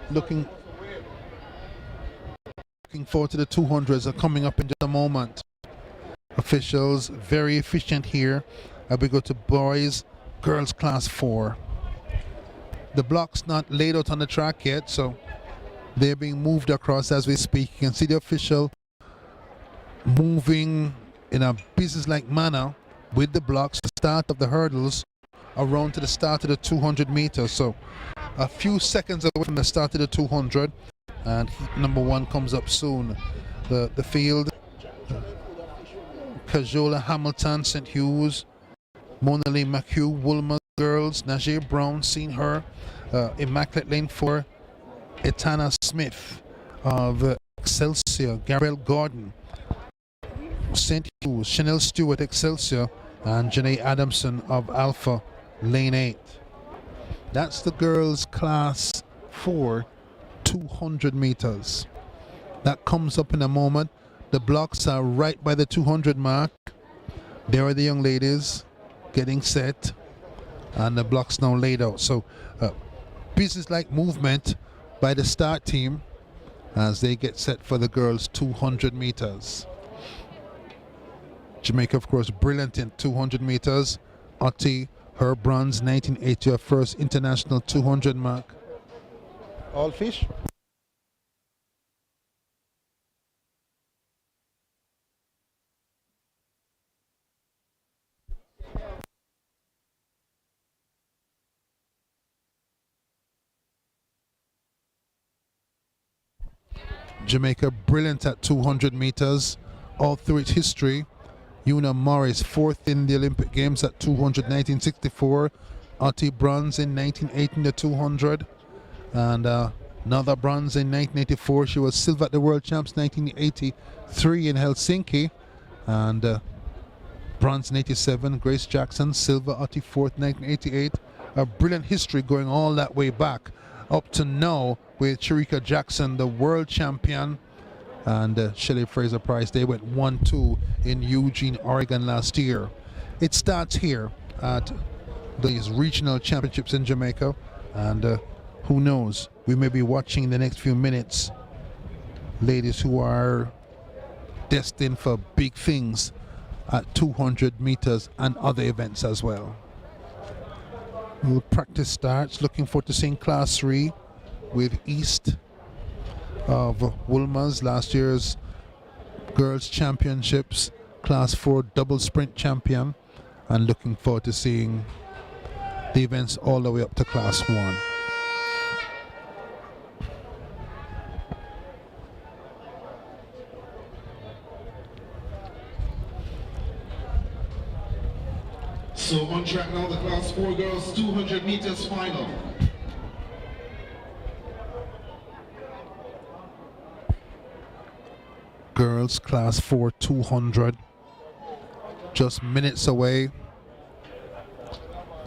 [SPEAKER 8] the 200s are coming up in just a moment. Officials very efficient here as we go to boys, girls class 4. The block's not laid out on the track yet, so they're being moved across as we speak. You can see the official moving in a business-like manner with the blocks, the start of the hurdles around to the start of the 200 meters. So a few seconds away from the start of the 200, and heat number 1 comes up soon. The field, Cajola, Hamilton, St. Hughes, Mona Lee McHugh, Woolmer girls, Najee Brown, seen her, Immaculate Lane 4, Etana Smith of Excelsior, Gabrielle Gordon, St. Hughes, Chanel Stewart, Excelsior, and Janae Adamson of Alpha, Lane 8. That's the girls class 4, 200 meters. That comes up in a moment. The blocks are right by the 200 mark. There are the young ladies getting set, and the blocks now laid out. So business-like movement by the start team as they get set for the girls 200 meters. Jamaica, of course, brilliant in 200 meters. Otti, Her bronze 1980, her first international 200 mark. All fish? Jamaica brilliant at 200 meters all through its history. Una Morris, fourth in the Olympic Games at 200, 1964. Otti bronze in 1980 in the 200. And another bronze in 1984. She was silver at the World Champs 1983 in Helsinki. And bronze in 87. Grace Jackson, silver, Otti fourth, 1988. A brilliant history going all that way back up to now with Shericka Jackson, the world champion, and Shelley Fraser Price. They went 1-2 in Eugene, Oregon last year. It starts here at these regional championships in Jamaica, and who knows, we may be watching in the next few minutes ladies who are destined for big things at 200 meters and other events as well. Practice starts. Looking forward to seeing Class 3 with East of Woolmers, last year's Girls Championships, Class 4 double sprint champion, and looking forward to seeing the events all the way up to Class 1.
[SPEAKER 11] So on track now, the Class 4 girls 200 meters final.
[SPEAKER 8] Girls Class 4 200, just minutes away.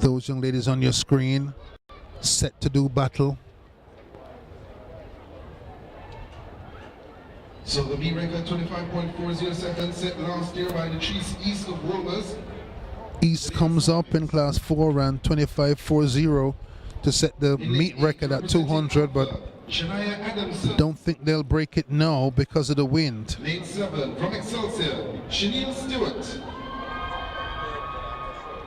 [SPEAKER 8] Those young ladies on your screen, set to do battle.
[SPEAKER 11] So the meet record 25.40 seconds set last year by the Chiefs East of Woolmers.
[SPEAKER 8] East comes up in Class 4 and 25.40 to set the meet record at 200, but don't think they'll break it now because of the wind.
[SPEAKER 11] Lane 7 from Excelsior, Chanel Stewart.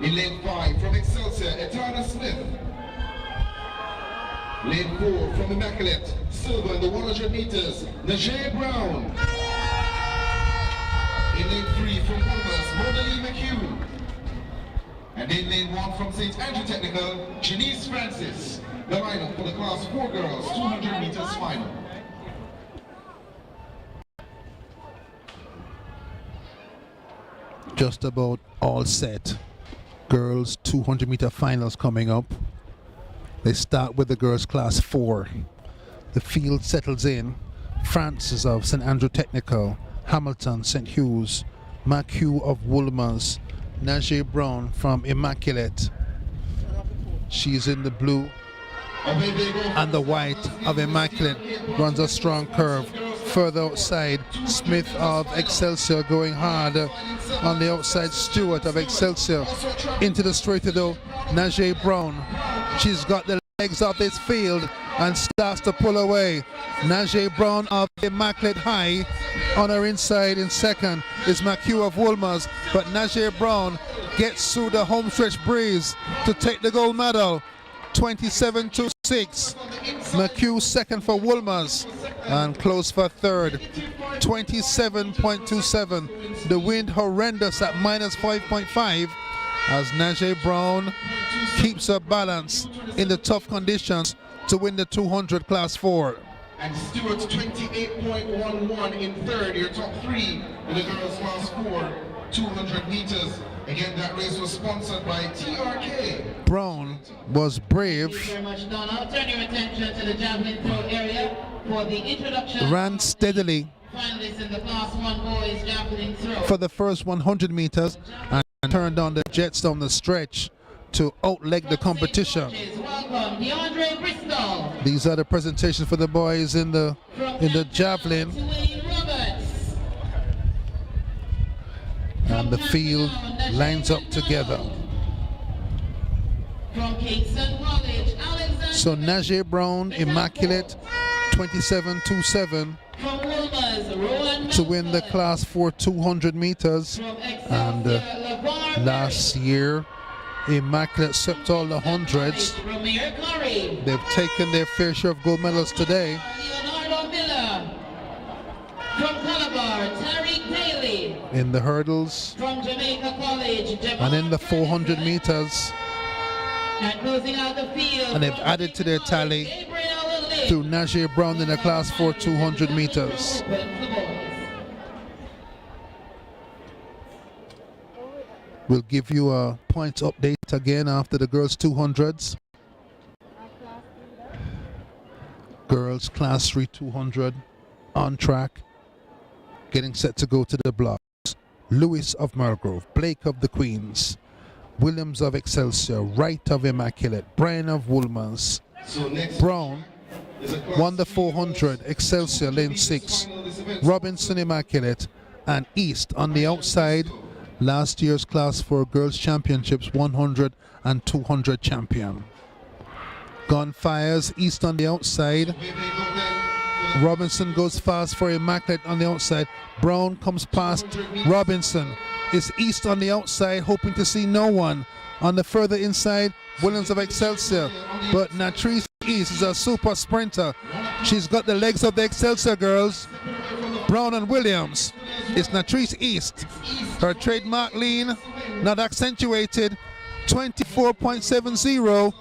[SPEAKER 11] In lane 5 from Excelsior, Etana Smith. Lane 4 from Immaculate, silver in the 100 meters, Najee Brown. In lane 3 from Woolmers, Monalee McHugh. And in lane 1 from St. Andrew Technical, Janice Francis. The lineup for the Class 4 girls 200 meters final.
[SPEAKER 8] Just about all set. Girls 200 meter finals coming up. They start with the girls Class 4. The field settles in. Francis of St. Andrew Technical, Hamilton, St. Hugh's, McHugh of Woolmers, Najee Brown from Immaculate. She's in the blue and the white of Immaculate, runs a strong curve. Further outside, Smith of Excelsior going hard on the outside. Stewart of Excelsior into the straight though. Najee Brown, she's got the legs off this field and starts to pull away. Najee Brown of Immaculate High on her inside. In second is McHugh of Woolmers, but Najee Brown gets through the home stretch breeze to take the gold medal. 27.26. McHugh second for Woolmers and close for third. 27.27. The wind horrendous at -5.5 as Najee Brown keeps her balance in the tough conditions to win the 200 Class 4.
[SPEAKER 11] And Stewart 28.11 in third, your top 3 in the girls Class 4 200 meters. Again, that race was sponsored by TRK.
[SPEAKER 8] Brown was brave.
[SPEAKER 10] Thank you very much, Donna. Turn your attention to the javelin throw area for the introduction.
[SPEAKER 8] Ran steadily
[SPEAKER 10] Finalists in the Class 1 boys javelin throw.
[SPEAKER 8] for the first 100 meters and turned on the jets down the stretch to outleg the competition.
[SPEAKER 10] Welcome, DeAndre Bristol.
[SPEAKER 8] These are the presentations for the boys in the javelin. And the field lines up together.
[SPEAKER 10] From Kingston College, Alexander.
[SPEAKER 8] So Najee Brown, Immaculate, 27.27
[SPEAKER 10] From Woolmers, Rowan
[SPEAKER 8] to win the Class 4 200 meters. And last year, Immaculate swept all the hundreds.
[SPEAKER 10] Premier Curry.
[SPEAKER 8] They've taken their fair share of gold medals today.
[SPEAKER 10] Leonardo Miller. From Calabar, Tariq Daly.
[SPEAKER 8] In the hurdles
[SPEAKER 10] From Jamaica College,
[SPEAKER 8] and in the 400 meters.
[SPEAKER 10] And closing out the field.
[SPEAKER 8] And they've added to their tally through Najee Brown in the class 4 200 meters. We'll give you a points update again after the girls 200s. Girls class 3 200 on track, getting set to go to the blocks. Lewis of Mulgrove, Blake of the Queens, Williams of Excelsior, Wright of Immaculate, Brian of Woolmans, Brown won the 400, Excelsior lane 6, Robinson Immaculate, and East on the outside. Last year's class 4 girls championships 100 and 200 champion. Gunfires, East on the outside. Robinson goes fast for Immaculate on the outside. Brown comes past Robinson. It's East on the outside, hoping to see no one. On the further inside, Williams of Excelsior. But Natrice East is a super sprinter. She's got the legs of the Excelsior girls. Brown and Williams. It's Natrice East. Her trademark lean, not accentuated, 24.70.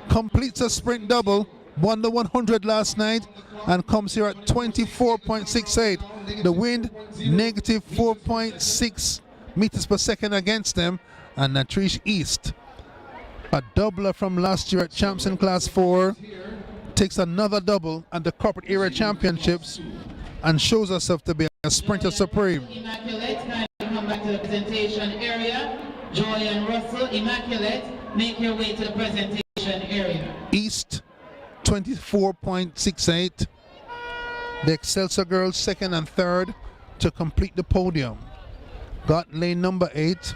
[SPEAKER 8] Completes a sprint double. Won the 100 last night and comes here at 24.68. The wind, negative 4.6 meters per second against them. And Natrice East, a doubler from last year at Champs in Class 4, takes another double at the Corporate Era Championships and shows herself to be a sprinter supreme.
[SPEAKER 10] Immaculate, kindly come back to the presentation area. Joy and Russell, Immaculate, make your way to the presentation area.
[SPEAKER 8] East, 24.68. The Excelsior girls second and third to complete the podium. Got lane number 8.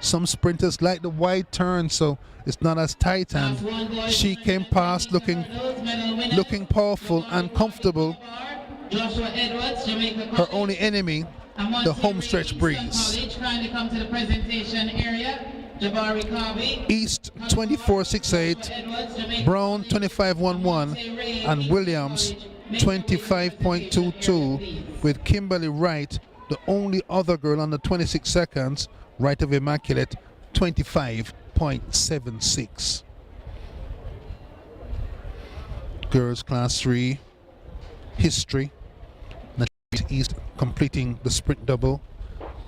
[SPEAKER 8] Some sprinters like the wide turn, so it's not as tight, and she came past looking powerful and comfortable.
[SPEAKER 10] Joshua Edwards, Jamaica
[SPEAKER 8] Her only enemy, the home stretch breeze.
[SPEAKER 10] Kindly come to the presentation area. Jabari Kabi.
[SPEAKER 8] East 24.68, Brown 25.11, and Williams 25.22, with Kimberly Wright, the only other girl under 26 seconds, Wright of Immaculate, 25.76. Girls Class 3, History, Natrice East completing the sprint double.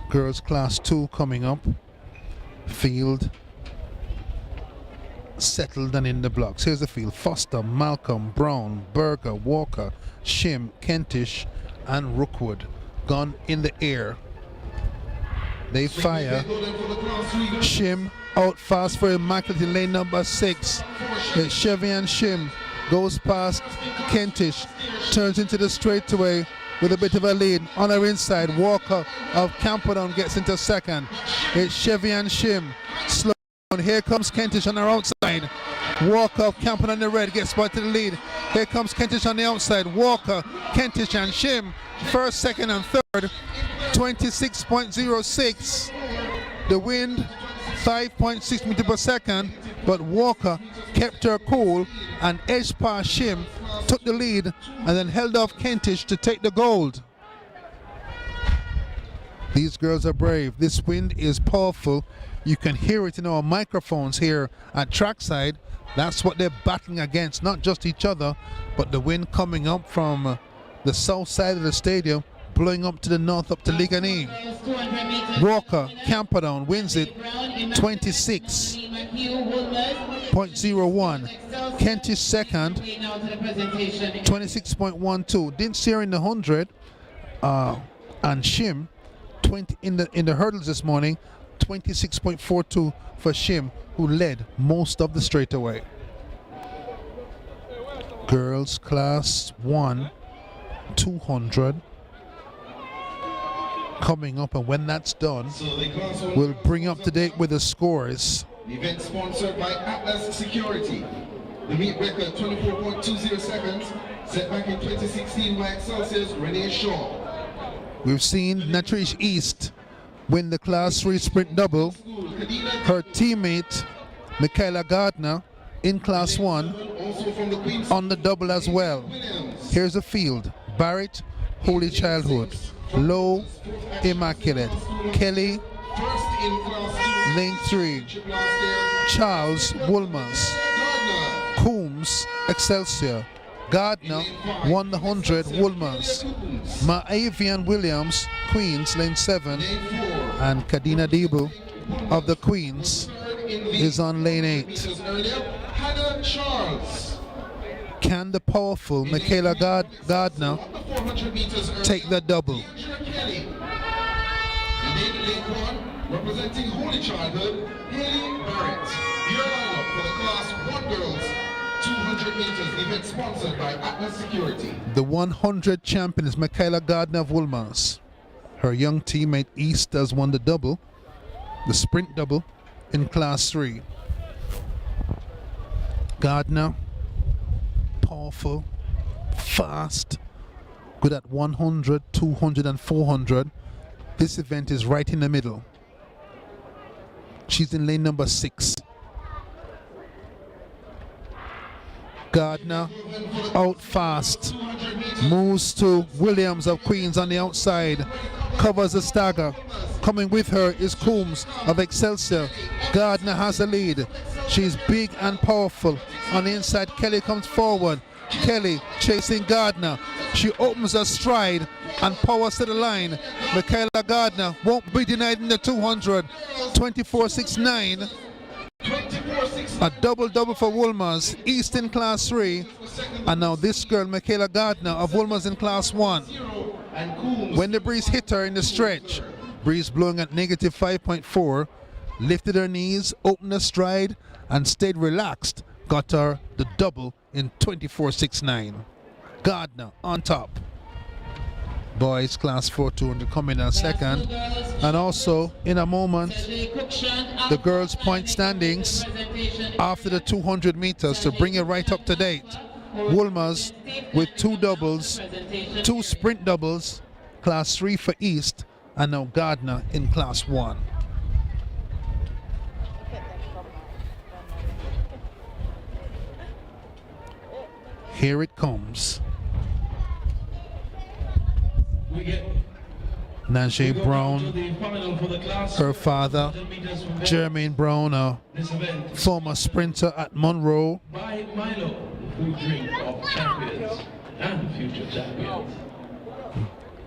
[SPEAKER 8] Girls Class 2 coming up. Field settled and in the blocks. Here's the field: Foster, Malcolm, Brown, Berger, Walker, Shim, Kentish, and Rookwood. Gone in the air. They fire. Shim out fast for Immaculate in lane number 6. Chevy and Shim goes past Kentish, turns into the straightaway with a bit of a lead. On her inside, Walker of Camperdown gets into second. It's Chevy and Shim. Slow down. Here comes Kentish on her outside. Walker of Camperdown in the red gets back to the lead. Here comes Kentish on the outside. Walker, Kentish and Shim, first, second, and third. 26.06. The wind, 5.6 meters per second, but Walker kept her cool and edged past Shim, took the lead, and then held off Kentish to take the gold. These girls are brave. This wind is powerful. You can hear it in our microphones here at trackside. That's what they're battling against, not just each other, but the wind coming up from the south side of the stadium, blowing up to the north, up to Ligani. Walker, Camperdown, wins it 26.01. Kentish second, 26.12. Didn't see her in the 100. And Shim, 20 in the hurdles this morning, 26.42 for Shim, who led most of the straightaway. Girls Class 1, 200. Coming up, and when that's done, we'll bring up to date with the scores.
[SPEAKER 11] The event sponsored by Atlas Security. The meet record 24.20 seconds, set back in 2016 by Excelsior's Renee Shaw.
[SPEAKER 8] We've seen Natrice East win the Class 3 sprint double. Her teammate Michaela Gardner in Class 1
[SPEAKER 11] Also from the Queen's
[SPEAKER 8] on the double as well.
[SPEAKER 11] Williams.
[SPEAKER 8] Here's the field. Barrett, Holy Childhood. Low, Immaculate. Kelly,
[SPEAKER 11] First in Class 2.
[SPEAKER 8] lane 3.
[SPEAKER 11] Last year.
[SPEAKER 8] Charles, Woolmers.
[SPEAKER 11] Gardner.
[SPEAKER 8] Coombs, Excelsior. Gardner won the 100, Woolmers. Maavian Williams, Queens, lane 7.
[SPEAKER 11] Lane 4.
[SPEAKER 8] And Kadina Debu of the Queens is on lane 8.
[SPEAKER 11] Meters earlier. Hannah Charles.
[SPEAKER 8] Can the powerful Michaela Gardner
[SPEAKER 11] The 400 meters earlier.
[SPEAKER 8] take the double?
[SPEAKER 11] Deidre Kelly. And then lane 1, representing Holy Childhood, Haley Barrett. Your lineup for the Class 1 girls 200 meters, event sponsored by Atlas Security.
[SPEAKER 8] The 100 champion is Michaela Gardner of Woolmers. Her young teammate East has won the double, the sprint double, in Class 3. Gardner, powerful, fast, good at 100, 200, and 400. This event is right in the middle. She's in lane number 6. Gardner out fast, moves to Williams of Queens on the outside, covers the stagger. Coming with her is Coombs of Excelsior. Gardner has a lead. She's big and powerful. On the inside, Kelly comes forward. Kelly chasing Gardner. She opens her stride and powers to the line. Michaela Gardner won't be denied in the 200. 24.69. A double for Woolmers, East in Class 3, and now this girl, Michaela Gardner of Woolmers in Class 1. When the breeze hit her in the stretch, breeze blowing at negative 5.4, lifted her knees, opened her stride, and stayed relaxed, got her the double in 24.69. Gardner on top. Boys Class 4 200 coming in second. And also, in a moment, the girls' point standings after the 200 meters to bring it right up to date. Woolmers with 2 doubles, 2 sprint doubles, Class 3 for East, and now Gardner in Class 1. Here it comes. Najee Brown, her father, Jermaine Brown, a former sprinter at Monroe.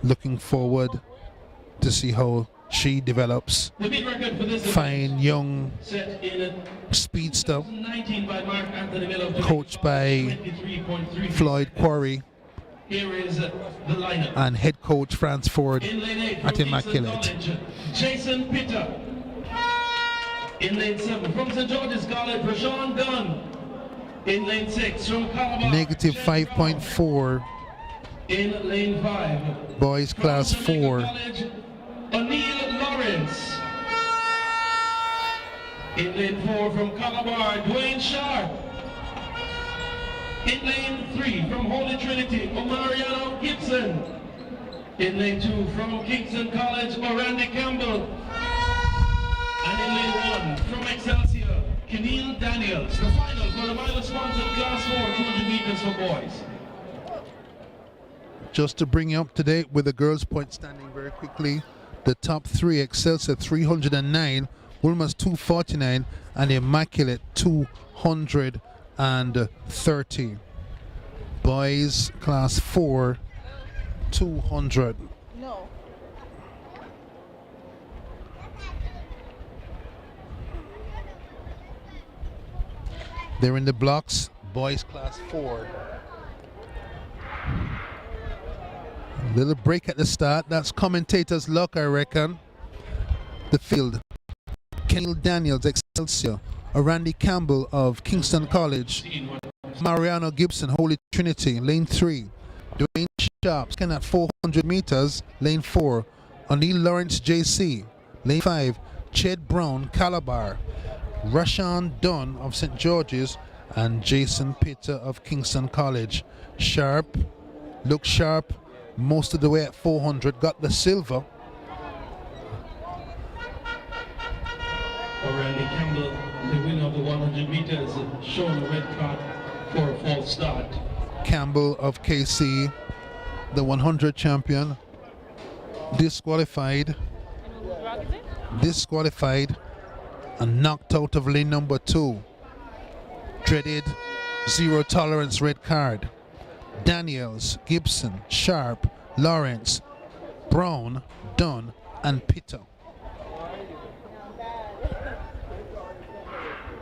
[SPEAKER 8] Looking forward to see how she develops. Fine young speedster, coached by Floyd Quarry.
[SPEAKER 9] Here is the lineup.
[SPEAKER 8] And head coach Franz Ford
[SPEAKER 9] In lane 8
[SPEAKER 8] at
[SPEAKER 9] from
[SPEAKER 8] Immaculate.
[SPEAKER 9] Kingston College, Jason Pitter. In lane 7 from St. George's College, Rashawn Dunn. In lane 6 from Calabar,
[SPEAKER 8] Negative 5.4.
[SPEAKER 9] in lane 5.
[SPEAKER 8] Boys Class
[SPEAKER 9] from St.
[SPEAKER 8] 4.
[SPEAKER 9] College, O'Neill Lawrence. In lane 4 from Calabar, Dwayne Sharp. In lane 3 from Holy Trinity, Omariano Gibson. In lane 2 from Kingston College, Randy Campbell. And in lane 1 from Excelsior, Keneal Daniels. The final for the mile-sponsored Class 4 200 meters for boys.
[SPEAKER 8] Just to bring you up to date with the girls' point standing very quickly, the top 3, Excelsior 309, Woolmers 249, and Immaculate 230. Boys Class 4, 200.
[SPEAKER 13] No.
[SPEAKER 8] They're in the blocks. Boys Class 4. A little break at the start. That's commentator's luck, I reckon. The field. Keneal Daniels, Excelsior. Randy Campbell of Kingston College. Mariano Gibson, Holy Trinity, lane 3. Dwayne Sharp, scan at 400 meters, lane 4. O'Neill Lawrence, JC, lane 5. Ched Brown, Calabar. Rashawn Dunn of St. George's, and Jason Pitter of Kingston College. Sharp, looked sharp most of the way at 400, got the silver.
[SPEAKER 9] Randy Campbell, the winner of the 100 meters, shown a red card for a false start.
[SPEAKER 8] Campbell of KC, the 100 champion, disqualified and knocked out of lane number 2. Dreaded zero tolerance red card. Daniels, Gibson, Sharp, Lawrence, Brown, Dunn, and Peter.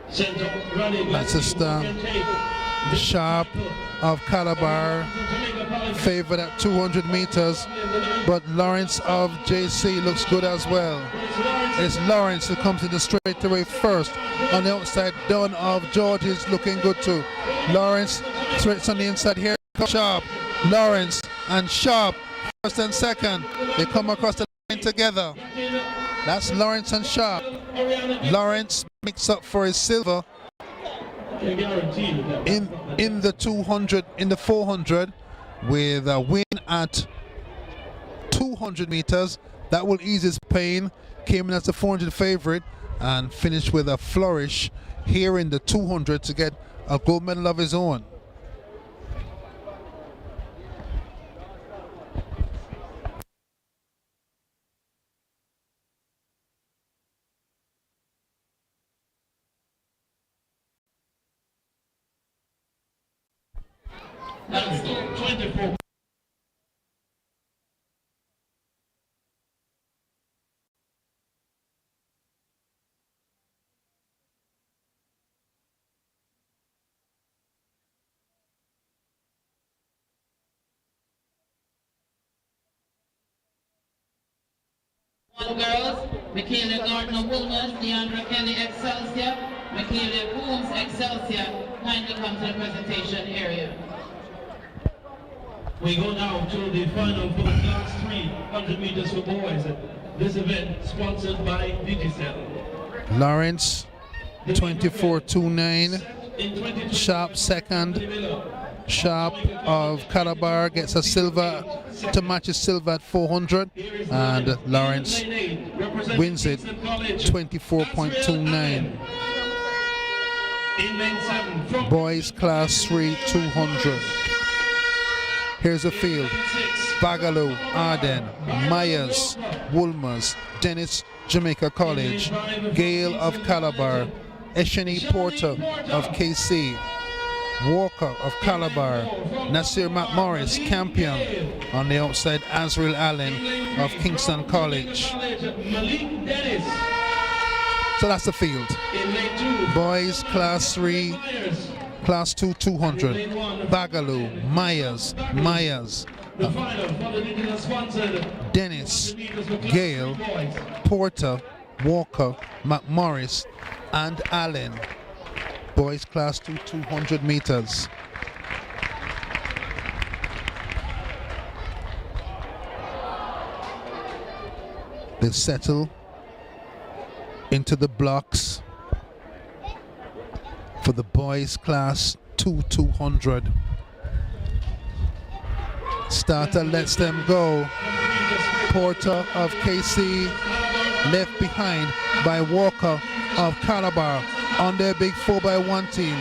[SPEAKER 8] That's a start. Sharp of Calabar favored at 200 meters, but Lawrence of JC looks good as well. It's Lawrence who comes in the straightaway first. On the outside, Dunn of George is looking good too. Lawrence threats on the inside. Here comes Sharp. Lawrence and Sharp, first and second. They come across the line together. That's Lawrence and Sharp. Lawrence makes up for his silver in the 200, in the 400, with a win at 200 meters. That will ease his pain. Came in as the 400 favorite and finished with a flourish here in the 200 to get a gold medal of his own.
[SPEAKER 9] That's 24.
[SPEAKER 10] Girls, Michaela Gardner-Woolmers, Deandra Kelly, Excelsior, Michaela Coombs, Excelsior, kindly come to the presentation area.
[SPEAKER 9] We go now to the final for the class 300 meters for boys. This event sponsored by Digicel.
[SPEAKER 8] Lawrence, 24.29. Sharp second. Sharp of Calabar gets a silver to match his silver at 400, and Lawrence wins it 24.29. Boys class 3 200. Here's the field. Bagaloo, Arden, Myers, Woolmers, Dennis, Jamaica College, Gale of Calabar, Esheni Porter of KC, Walker of Calabar, Nasir McMorris, Campion. On the outside, Azrael Allen of Kingston College. So that's the field. Boys class 3, class 2 200. Bagaloo, Myers, Dennis, Gale, Porter, Walker, McMorris, and Allen. Boys class 2 200 meters. They settle into the blocks for the boys class 2 200. Starter lets them go. Porter of KC left behind by Walker of Calabar on their big 4x1 team.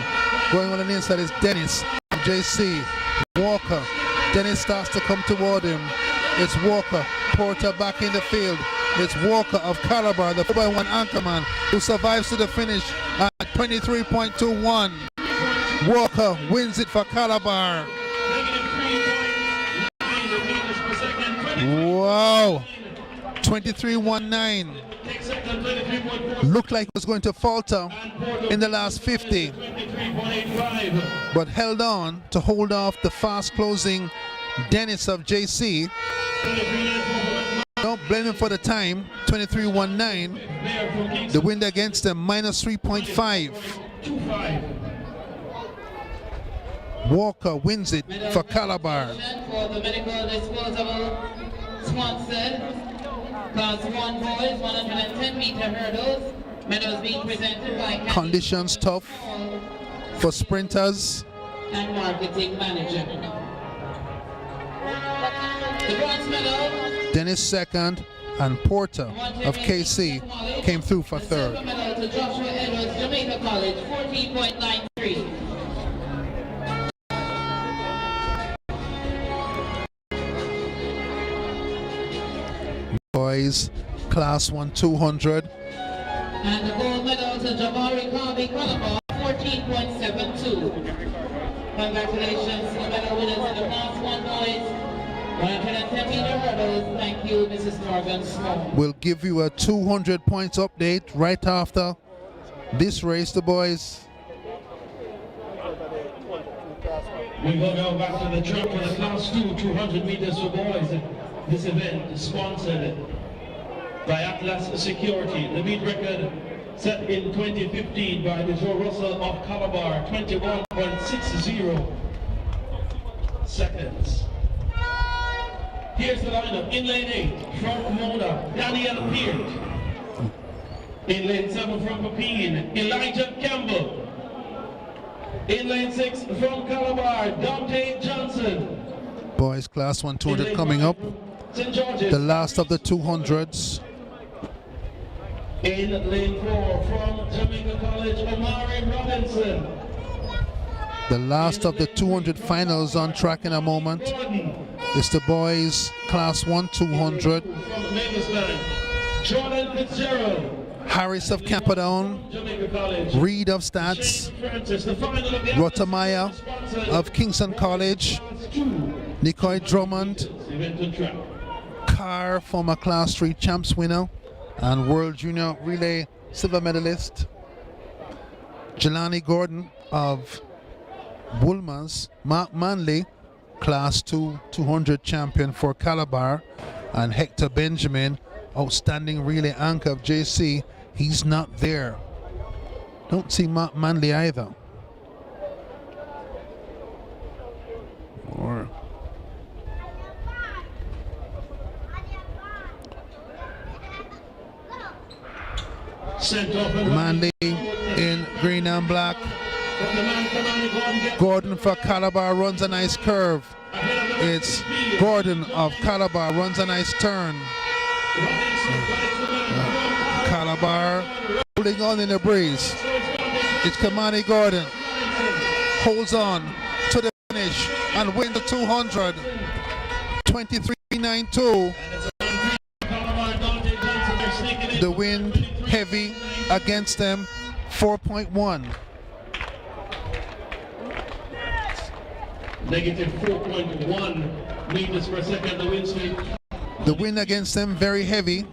[SPEAKER 8] Going on the inside is Dennis of JC. Walker. Dennis starts to come toward him. It's Walker. Porter back in the field. It's Walker of Calabar, the 4x1 anchorman, who survives to the finish at 23.21. Walker wins it for Calabar. Wow. 23.19. Looked like it was going to falter in the last 50, but held on to hold off the fast closing Dennis of JC. Don't blame him for the time. 23.19. The wind against them, minus 3.5. Walker wins it for Calabar.
[SPEAKER 10] For the medical disposable sponsored class 1 boys 110 meter hurdles. Medals being presented by
[SPEAKER 8] Conditions tough for sprinters.
[SPEAKER 10] And marketing manager. The bronze medal.
[SPEAKER 8] Dennis second, and Porter of KC came through for third.
[SPEAKER 10] Silver medal to Joshua Edwards, Jamaica College, 14.93.
[SPEAKER 8] Boys, Class 1 200.
[SPEAKER 10] And the gold medal to Jabari Carby Calabar, 14.72. Congratulations to the medal winners in the Class 1 boys, 110 meter hurdles. Thank you, Mrs. Morgan Small.
[SPEAKER 8] We'll give you a 200 points update right after this race, the boys.
[SPEAKER 9] We go now back to the track for the Class 2 200 meters for boys. This event is sponsored by Atlas Security. The meet record set in 2015 by Joe Russell of Calabar, 21.60 seconds. Here's the lineup. In lane 8 from Mona, Daniel Peart. In lane 7 from Pepin, Elijah Campbell. In lane 6 from Calabar, Dante Johnson.
[SPEAKER 8] Boys, Class 1 200 coming up.
[SPEAKER 9] St. George's.
[SPEAKER 8] The last of the 200s.
[SPEAKER 9] In lane 4 from Jamaica College, Omari Robinson.
[SPEAKER 8] The last of the 200 finals on track in a moment. It's the boys, Class 1 200.
[SPEAKER 9] From Mavisland, Jordan Fitzgerald.
[SPEAKER 8] Harris of Camperdown,
[SPEAKER 9] Jamaica College.
[SPEAKER 8] Reed of Stats,
[SPEAKER 9] Francis, the final of the
[SPEAKER 8] Rotamaya of Kingston College, Nicoy Drummond,
[SPEAKER 9] event on track.
[SPEAKER 8] Carr, former Class 3 champs winner and World Junior Relay silver medalist, Jelani Gordon of Woolmans, Mark Manley, Class 2 200 champion for Calabar, and Hector Benjamin, outstanding relay anchor of JC. He's not there. Don't see Mark Manley either. Or Manley in green and black. Gordon for Calabar runs a nice curve. It's Gordon of Calabar runs a nice turn. Calabar holding on in the breeze. It's Kamani Gordon. Holds on to the finish and wins the 200. 23.92. The wind heavy against them. 4.1.
[SPEAKER 9] Negative 4.1 meters per second. The wind speed.
[SPEAKER 8] The wind against them very heavy.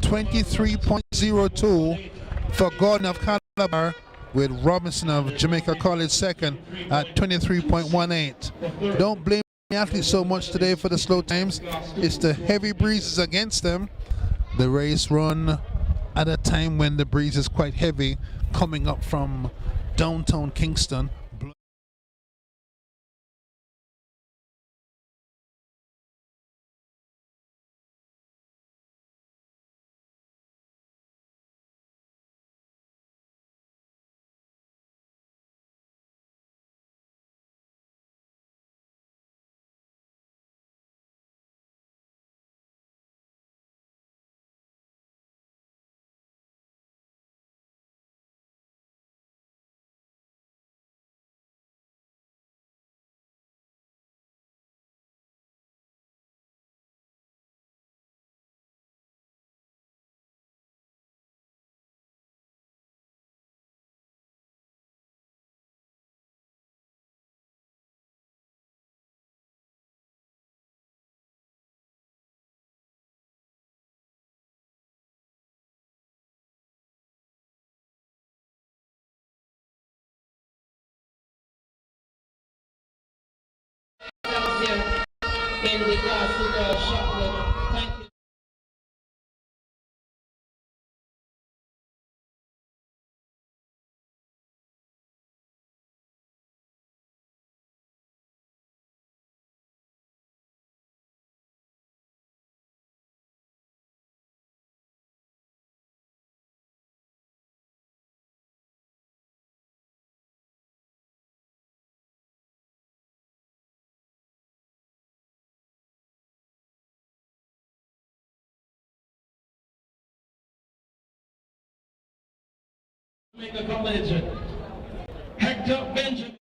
[SPEAKER 8] 23.02 for Gordon of Calabar, with Robinson of Jamaica College second at 23.18. Don't blame the athletes so much today for the slow times. It's the heavy breezes against them. The race run at a time when the breeze is quite heavy coming up from downtown Kingston.
[SPEAKER 10] In the class with the shot.
[SPEAKER 9] Jamaica College, Hector Benjamin.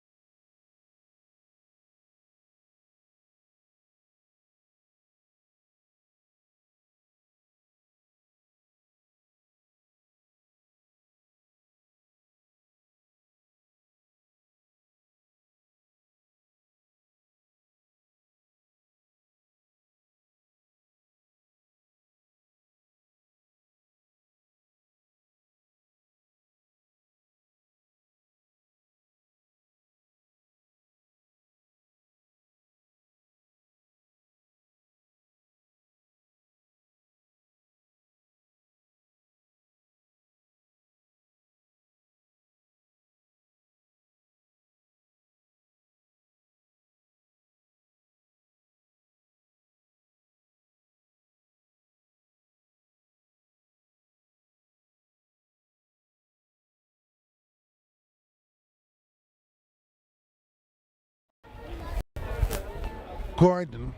[SPEAKER 8] Gordon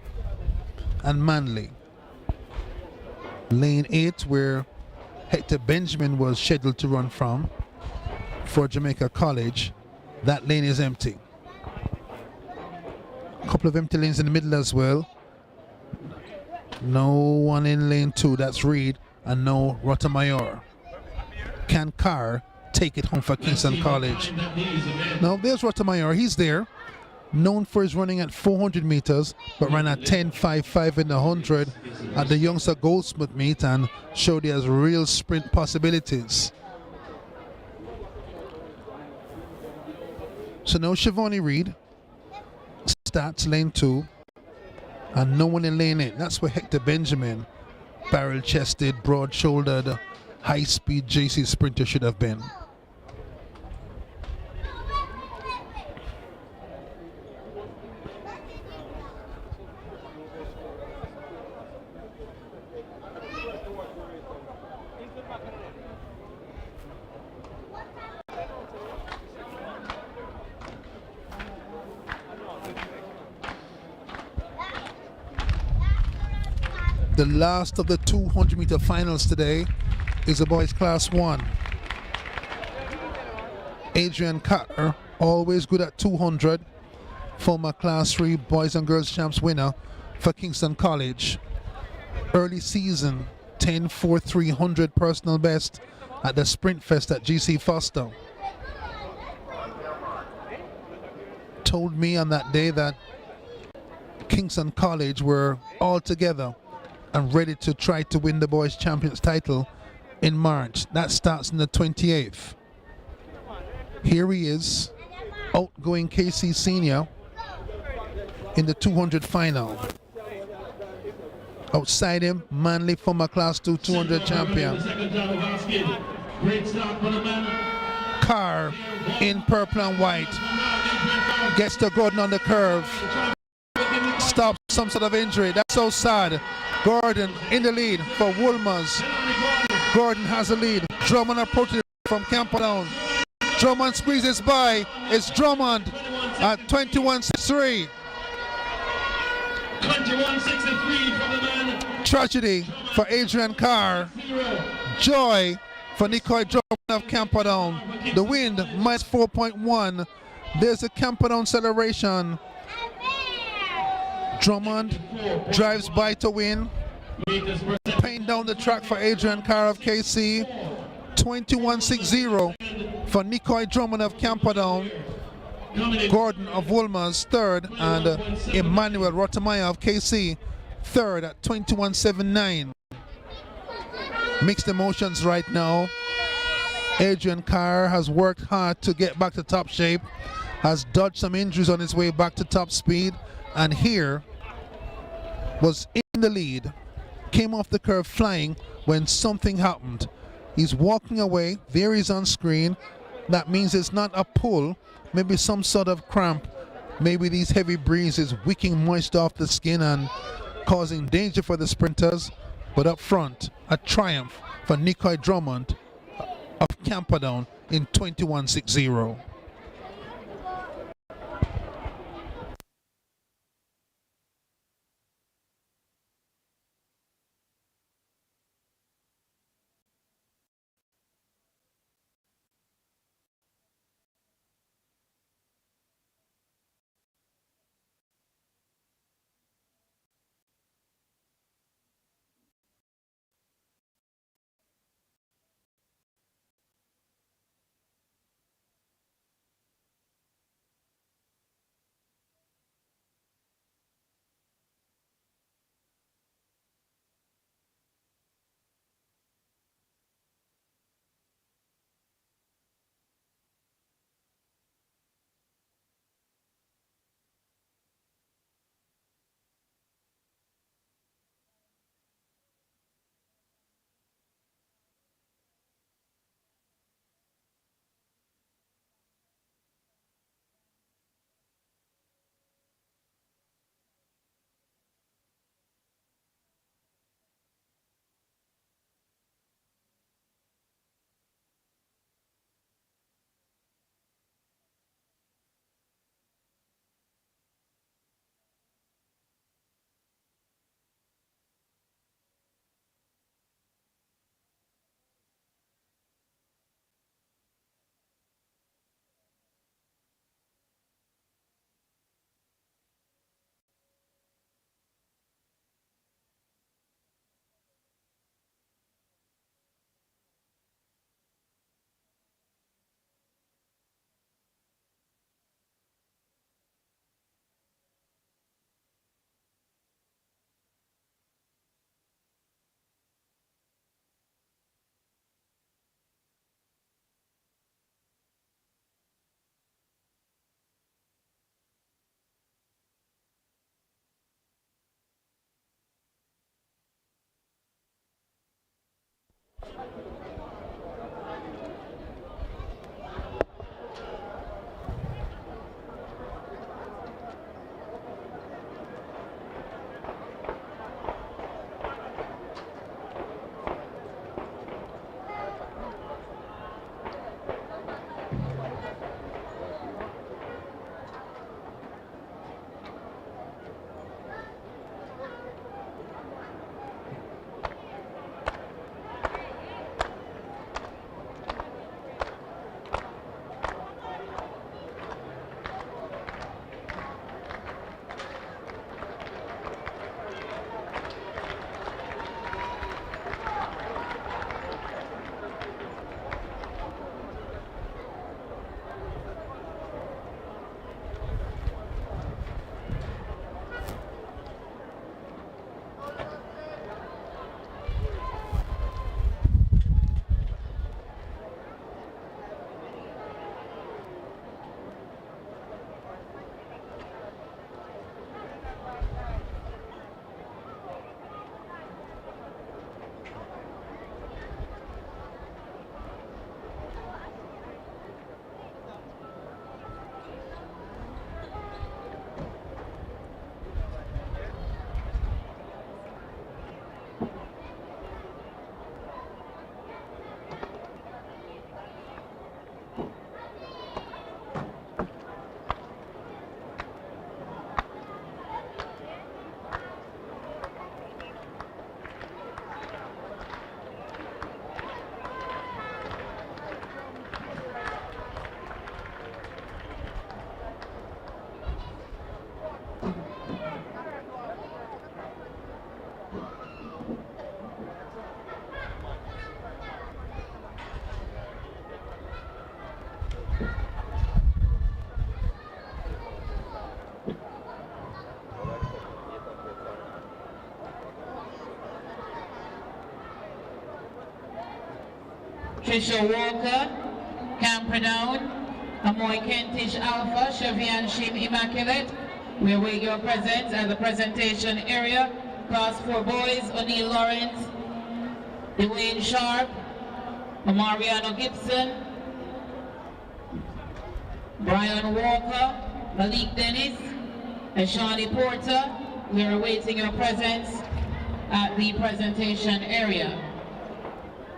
[SPEAKER 8] and Manley. Lane 8, where Hector Benjamin was scheduled to run from for Jamaica College. That lane is empty. A couple of empty lanes in the middle as well. No one in lane 2, that's Reed, and no Rotamayor. Can Carr take it home for Kingston College? Now there's Rotamayor, he's there. Known for his running at 400 meters, but ran at 10.55 in the 100 at the Youngster Goldsmith meet and showed he has real sprint possibilities. So now Shivani Reed starts lane 2 and no one in lane 8. That's where Hector Benjamin, barrel-chested, broad-shouldered, high-speed JC sprinter should have been. The last of the 200-meter finals today is the boys class 1. Adrian Carter, always good at 200, former class 3 boys and girls champs winner for Kingston College. Early season 10.4300 personal best at the Sprint Fest at GC Foster. Told me on that day that Kingston College were all together and ready to try to win the boys champions title in March. That starts on the 28th. Here he is, outgoing KC senior in the 200 final. Outside him, Manley, former class 2 200 champion. Carr in purple and white. Gets to Gordon on the curve. Stops some sort of injury. That's so sad. Gordon in the lead for Woolmers. Gordon has the lead. Drummond approaches from Camperdown. Drummond squeezes by. It's Drummond at 21.63.
[SPEAKER 9] 21.63 for the man.
[SPEAKER 8] Tragedy for Adrian Carr. Joy for Nicoy Drummond of Camperdown. The wind minus 4.1. There's a Camperdown celebration. Drummond drives by to win. Paying down the track for Adrian Carr of KC. 21.60 for Nicoy Drummond of Camperdown. Gordon of Woolmers third, and Emmanuel Rottamaya of KC third at 21.79. Mixed emotions right now. Adrian Carr has worked hard to get back to top shape, has dodged some injuries on his way back to top speed, and here was in the lead, came off the curve flying when something happened. He's walking away, there he's on screen. That means it's not a pull, maybe some sort of cramp. Maybe these heavy breezes wicking moisture off the skin and causing danger for the sprinters. But up front, a triumph for Nicoy Drummond of Camperdown in 21.60.
[SPEAKER 10] Trisha Walker, Camperdown, Amoy Kentish Alpha, Chevian Shim Immaculate. We await your presence at the presentation area. Class 4 boys, O'Neill Lawrence, Dwayne Sharp, Mariano Gibson, Brian Walker, Malik Dennis, and Shawnee Porter. We are awaiting your presence at the presentation area.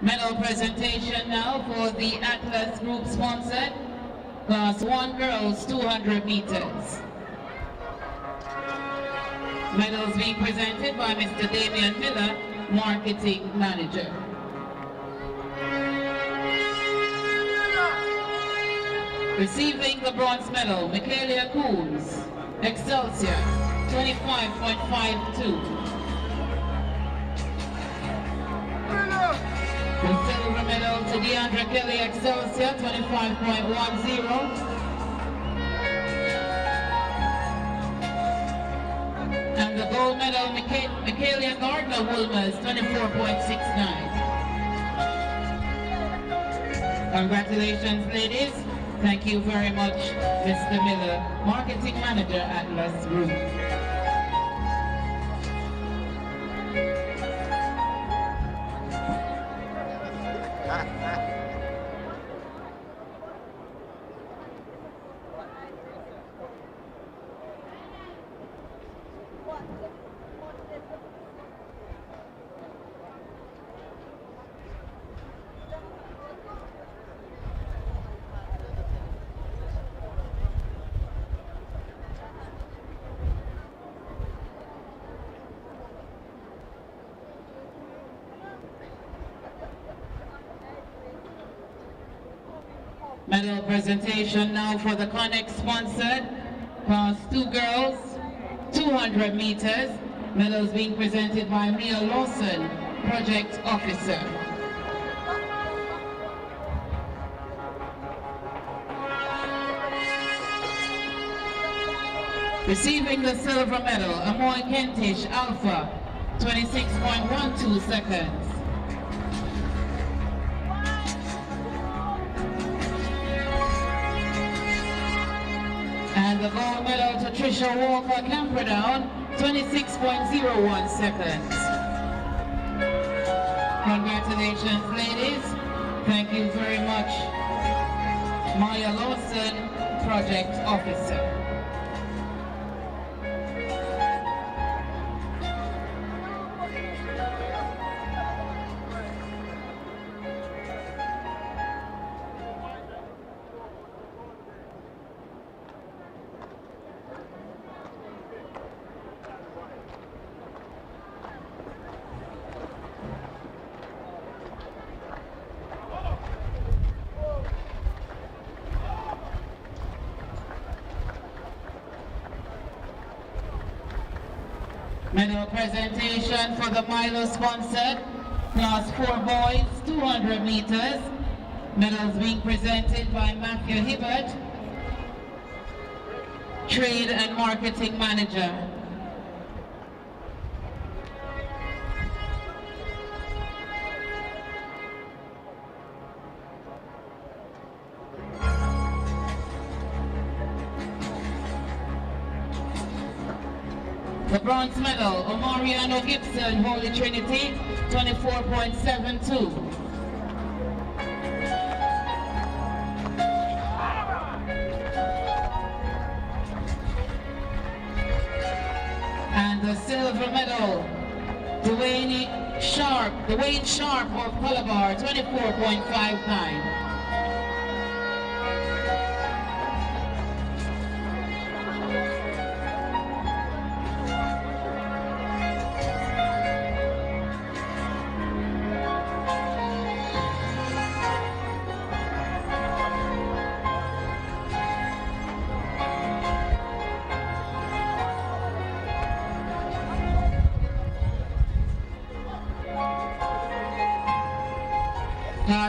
[SPEAKER 10] Medal presentation now for the Atlas Group sponsored Class 1 girls 200 meters. Medals being presented by Mr. Damian Miller, Marketing Manager. Receiving the bronze medal, Michaelia Coons, Excelsior, 25.52. The silver medal to Deandra Kelly, Excelsior, 25.10. And the gold medal, Michaelia Gardner Woolmers, 24.69. Congratulations, ladies. Thank you very much, Mr. Miller, Marketing Manager at Atlas Group. Medal presentation now for the Connex sponsored Class 2 girls, 200 meters. Medals being presented by Mia Lawson, Project Officer. Receiving the silver medal, Amoy Kentish Alpha, 26.12 seconds. And the gold medal to Trisha Walker, Camperdown, 26.01 seconds. Congratulations, ladies. Thank you very much. Maya Lawson, Project Officer. Medal presentation for the Milo sponsored Class 4 boys, 200 meters. Medals being presented by Matthew Hibbert, Trade and Marketing Manager. The bronze medal, Mariano Gibson, Holy Trinity, 24.72. And the silver medal, Dwayne Sharp of Calabar, 24.59.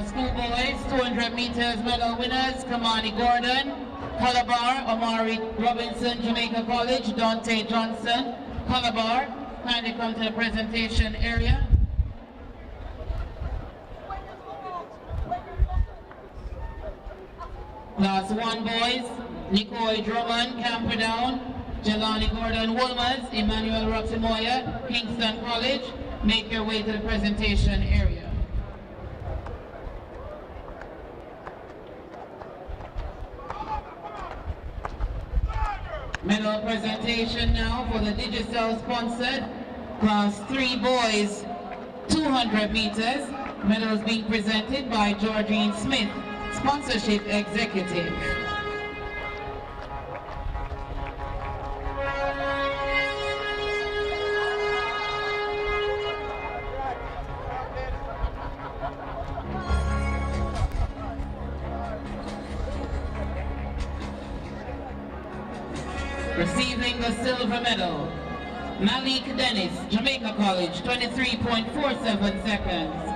[SPEAKER 10] Schoolboys, 200 meters medal winners, Kamani Gordon, Calabar, Omari Robinson, Jamaica College, Dante Johnson, Calabar. Kindly come to the presentation area. Class 1 boys, Nicole Drummond, Camperdown, Jelani Gordon Woolmers, Emmanuel Roximoya, Kingston College. Make your way to the presentation area. Medal presentation now for the Digicel sponsored Class 3 boys 200 meters. Medals being presented by Georgine Smith, sponsorship executive. Receiving the silver medal, Malik Dennis, Jamaica College, 23.47 seconds.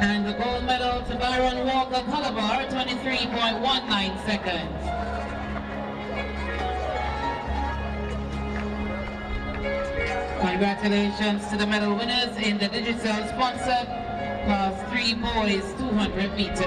[SPEAKER 10] And the gold medal to Byron Walker Calabar, 23.19 seconds. Congratulations to the medal winners in the Digicel sponsored Class 3 boys 200 meters.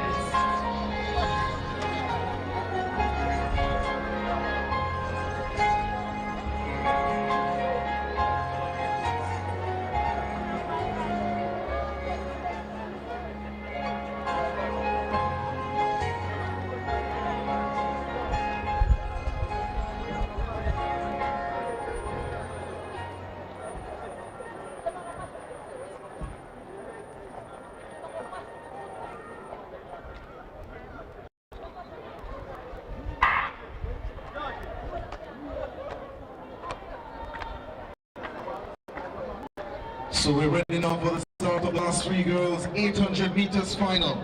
[SPEAKER 11] So we're ready now for the start of Class 3 girls 800 meters final.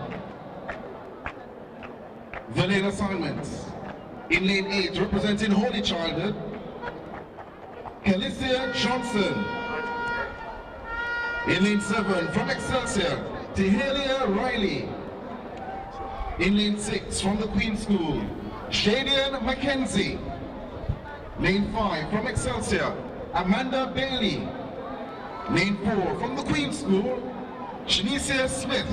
[SPEAKER 11] The lane assignments. In lane 8, representing Holy Childhood, Kelicia Johnson. In lane 7, from Excelsior, Tihelia Riley. In lane 6, from the Queen School, Shadian Mackenzie. Lane 5, from Excelsior, Amanda Bailey. Lane 4, from the Queen School, Shanicia Smith.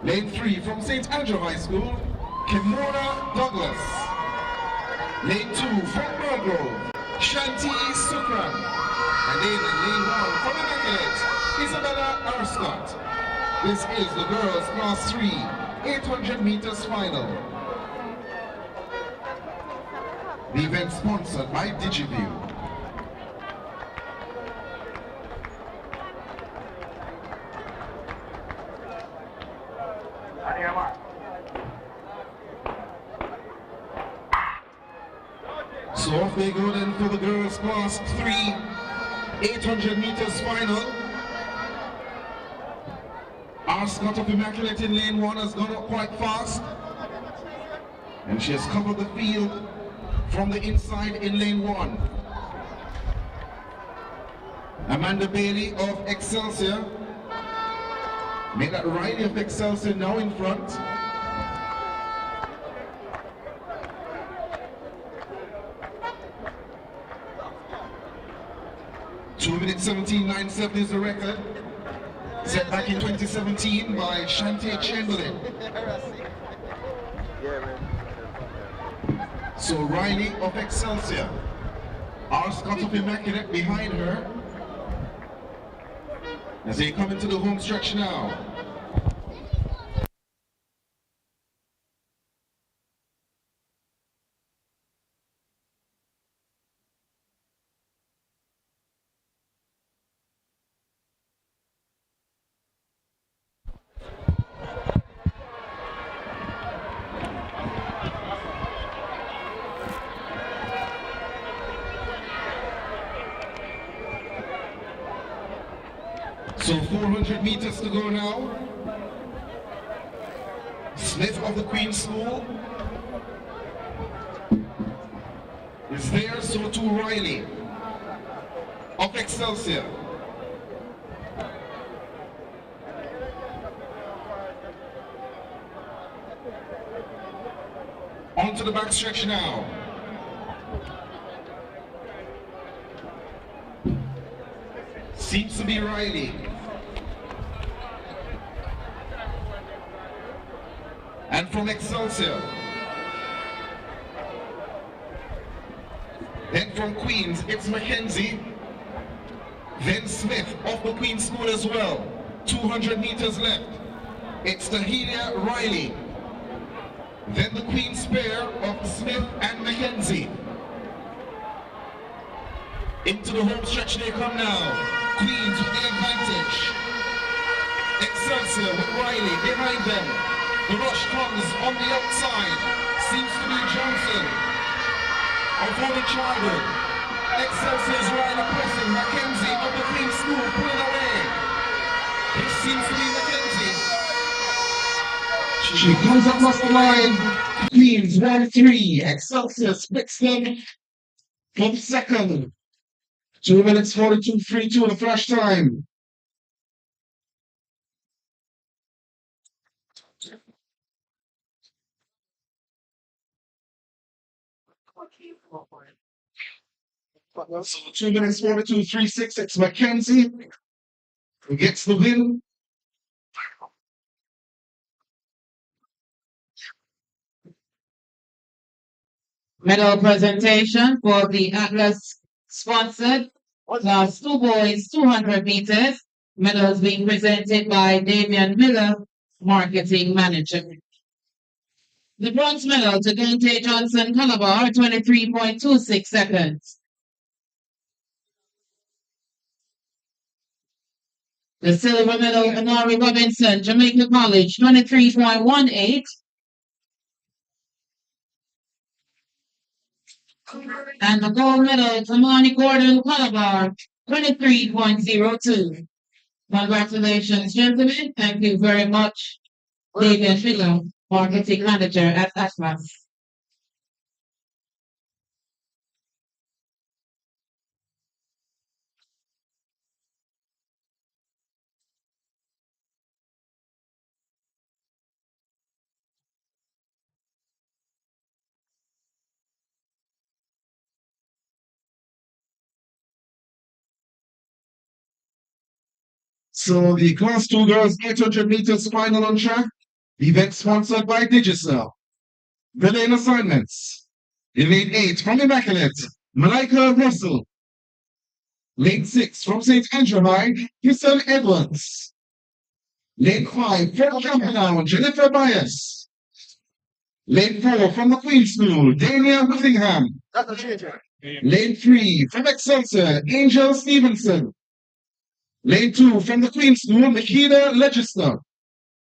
[SPEAKER 11] Lane 3, from St. Andrew High School, Kimora Douglas. Lane 2, from Burgrove, Shanti Sukran. And then in lane 1, from Immaculate, Isabella Arscott. This is the girls' Class 3 800 meters final. The event sponsored by DigiView. So off they go then for the girls' Class 3 800 meters final. Our Scott of Immaculate in lane 1 has gone up quite fast. And she has covered the field from the inside in lane 1. Amanda Bailey of Excelsior. Make that Riley of Excelsior now in front. Two minutes 17.97 is the record, set back in 2017 by Shantae Chamberlain. So Riley of Excelsior, our Scott of Immaculate behind her, as they come into the home stretch now. So 400 meters to go now. Smith of the Queen School is there, so too Riley of Excelsior. On to the backstretch now. seems to be Riley. And from Excelsior. Then from Queens, it's Mackenzie. Then Smith of the Queen's School as well. 200 meters left. It's Tahilia Riley. Then the Queen's pair of Smith and Mackenzie. Into the home stretch they come now. Queens with the advantage. Excelsior with Riley behind them. The rush comes on the outside. Seems to be Johnson. Avoiding Childhood. Excelsior's Riley pressing. Mackenzie of the Queen's School pulling away. It seems to be Mackenzie. She comes across the line. Queens 1-3. Excelsior splits them for the second. 2 minutes 42.32 the flash time. So 2 minutes 42.36. It's Mackenzie who gets the win.
[SPEAKER 10] Medal presentation for the Atlas sponsored class 2 boys 200 meters. Medals being presented by Damian Miller, marketing manager. The bronze medal to Dante Johnson Calabar, 23.26 seconds. The silver medal, Amari Robinson, Jamaica College, 23.18. And the gold medal, Tamani Gordon Calabar, 23.02. Congratulations, gentlemen. Thank you very much. David Miller, marketing manager at Atlas.
[SPEAKER 11] So the class 2 girls 800 meters final on track. Event sponsored by Digicel. The lane assignments. In lane 8 from Immaculate, Malika Russell. Lane 6 from St. Andrew High, Houston Edwards. Lane 5 from Camperdown, Jennifer Bias. Lane 4 from the Queen's School, Dania Whittingham. Lane 3 from Excelsior, Angel Stevenson. Lane 2 from the Queen's School, Makeda Legister.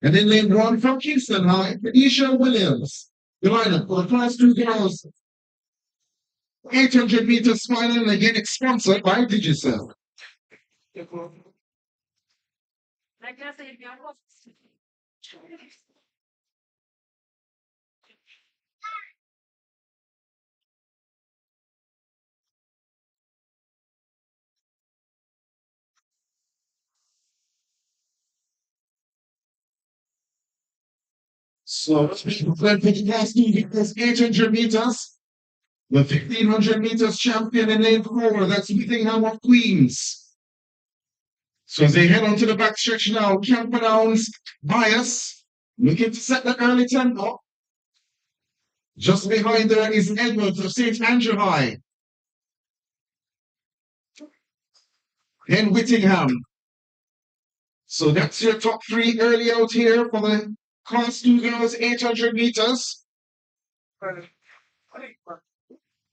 [SPEAKER 11] And then lane 1 from Kingston High, Anisha Williams. The lineup for the class 2 girls 800 meters final, and again it's sponsored by Digicel. So, for the class 2 girls 800 meters. The 1500 meters champion in lane 4, that's Whittingham of Queens. So as they head onto the back stretch now, Camperdown's Bias, looking to set the early tempo. Just behind there is Edwards of St. Andrew High. Then Whittingham. So that's your top 3 early out here for the class 2 girls 800 meters.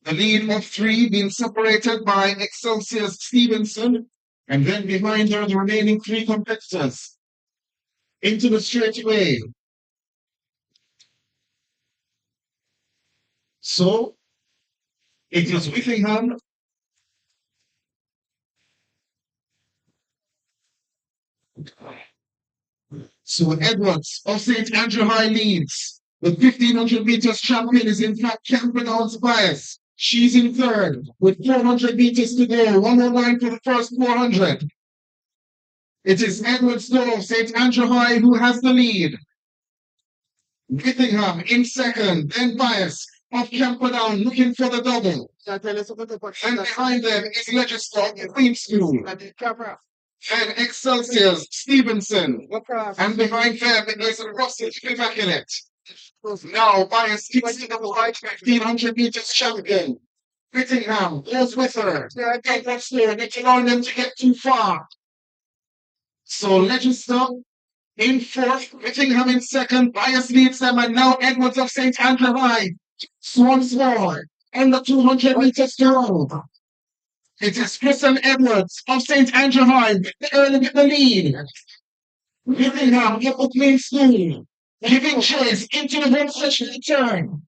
[SPEAKER 11] The lead of 3 being separated by Excelsior's Stevenson, and then behind her the remaining 3 competitors. Into the straightaway. So, it is Whittingham. So Edwards of St. Andrew High leads. The 1500 meters champion is in fact Camperdown's Bias. She's in third with 400 meters to go. 109 for the first 400. It is Edwards though of St. Andrew High who has the lead. Whittingham in second, then Bias of Camperdown looking for the double. And behind them is Legislator, the Queen's School. Then Excelsior's Stevenson. And behind them is Russell Immaculate. Now, Bias kicks to the white 1500 meters champion. Whittingham goes with her. They're allowing them to get too far. So Leicester in fourth, Whittingham in second, Bias leads them, and now Edwards of St. Andrew High. Swansmore, and the 200 meters to go. It is Kristen Edwards of St. Andrew High, early with the lead. Whittingham get the clean school, giving chase into the home stretch return.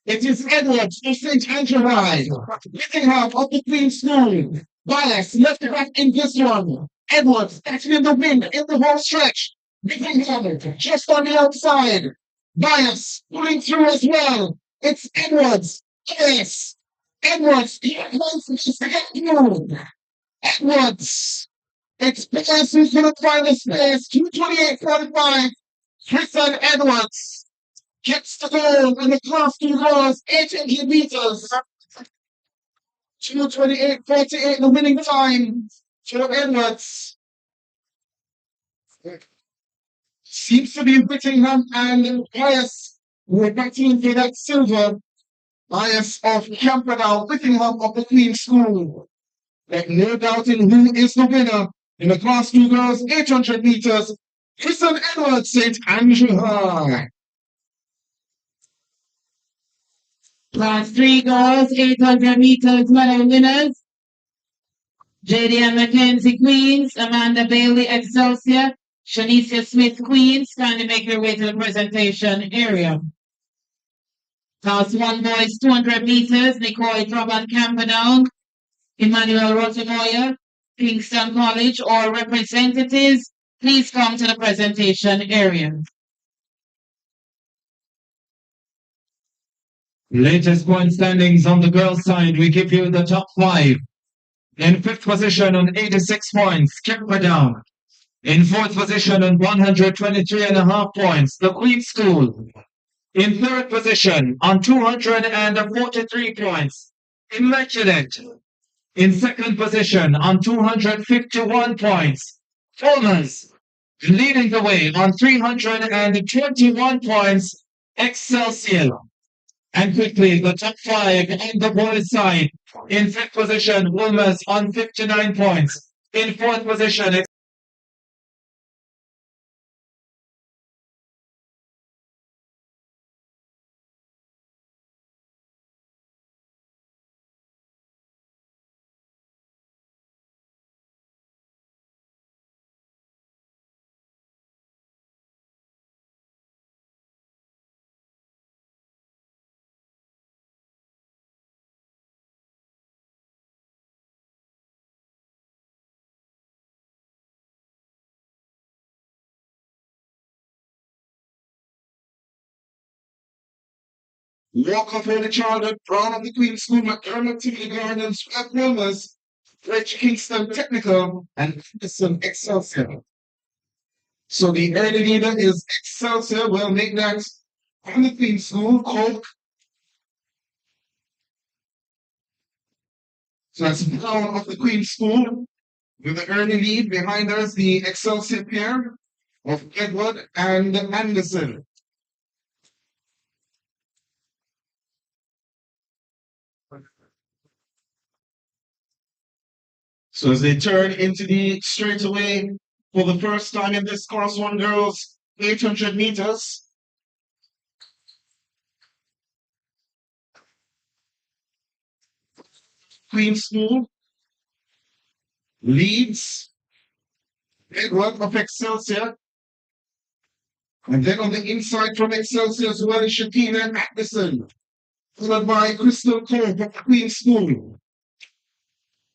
[SPEAKER 11] It is Edwards of St. Andrew High, Whittingham of the clean school. Bias left back in this one. Edwards catching in the wind in the home stretch. Whittingham just on the outside. Bias pulling through as well. It's Edwards. Yes. Edwards. Edwards. It's Bias who's going to find the space. 2:28.45. Kristen Edwards gets the goal in the class 2 girls, 800 meters. 2:28.48, the winning time. Joe Edwards. Seems to be Whittingham and Bias. We're battling for that silver. Bias of Camperdown, Whittingham of the Queen School. There's no doubt in who is the winner in the class 2 girls, 800 meters. Kristen Edwards, St. Andrew High.
[SPEAKER 10] Class 3 girls, 800 meters medal winners. JD Mackenzie Queens, Amanda Bailey Excelsior, Shanicia Smith Queens, kindly make your way to the presentation area. Class 1 boys, 200 meters, Nicole Trabant Camperdown, Emmanuel Rotemoyer, Kingston College, or representatives, please come to the presentation area.
[SPEAKER 9] Latest point standings on the girls' side, we give you the top 5. In 5th position on 86 points, Camperdown. In 4th position on 123.5 points, the Queen School. In 3rd position on 243 points, Immaculate. In 2nd position on 251 points, Thomas. Leading the way on 321 points, Excelsior. And quickly, the top 5 on the boys' side. In 5th position, Wilmers on 59 points. In 4th position,
[SPEAKER 11] Walker for the Charlotte, Brown of the Queen School, McDermott, Tiffany Gardens, Webb Wilmers, Fletch Kingston Technical, and Henderson Excelsior. So the early leader is Excelsior. We'll make that on the Queen School, Coke. So that's Brown of the Queen School with the early lead. Behind us, the Excelsior pair of Edward and Anderson. So as they turn into the straightaway for the first time in this Class 1 girls 800 meters. Queen School leads Edward of Excelsior. And then on the inside from Excelsior as well is Shakina Anderson, followed by Crystal Cove of Queen School.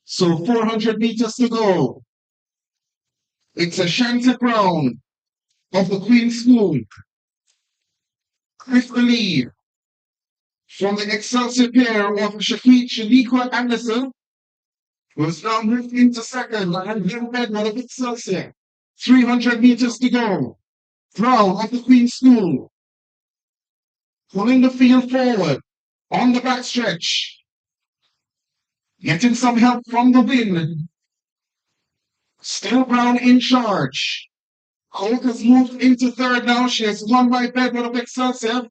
[SPEAKER 11] So 400 meters to go. It's Ashanta Brown of the Queen School. With the lead from the Excelsior pair of Shaniqua Anderson, who is now moved into second, and then Edward of Excelsior. 300 meters to go. Brown of the Queen School. Pulling the field forward on the backstretch. Getting some help from the wind. Still Brown in charge. Coke has moved into third now. She has won by Bedford of Excelsior.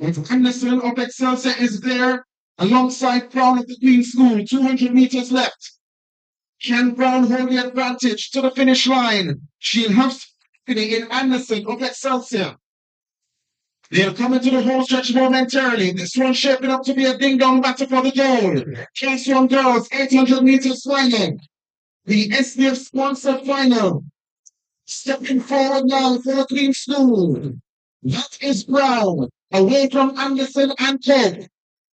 [SPEAKER 11] With Anderson of Excelsior is there alongside Brown of the Queen School. 200 meters left. Can Brown hold the advantage to the finish line? She'll have Stephanie in Anderson of Excelsior. They'll come into the home stretch momentarily. This one shaping up to be a ding-dong battle for the goal. Class 1 girls, 800 meters final. The SDF sponsored final. Stepping forward now for the Queen School. That is Brown, away from Anderson and Coke.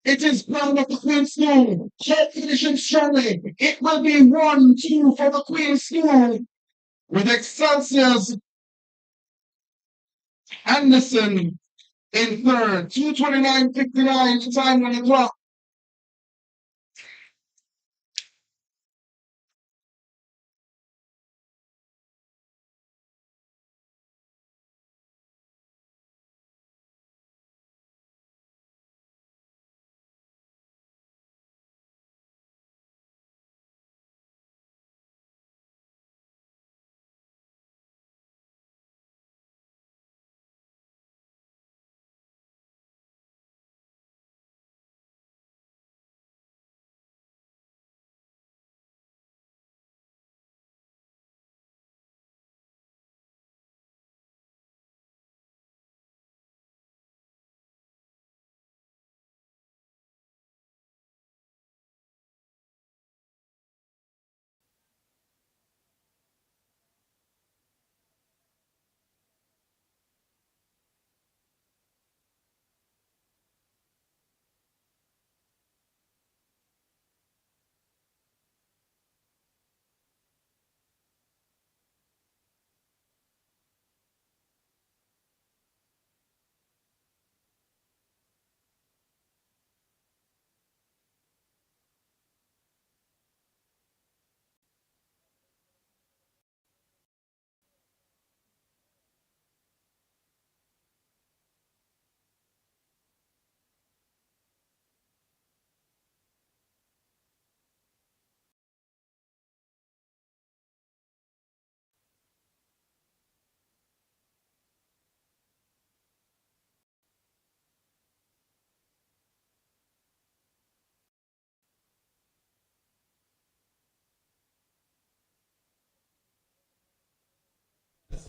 [SPEAKER 11] It is Brown of the Queen School. Coke finishing strongly. It will be 1-2 for the Queen School. With Excelsior's Anderson in third. 2:29.59 the time on the clock.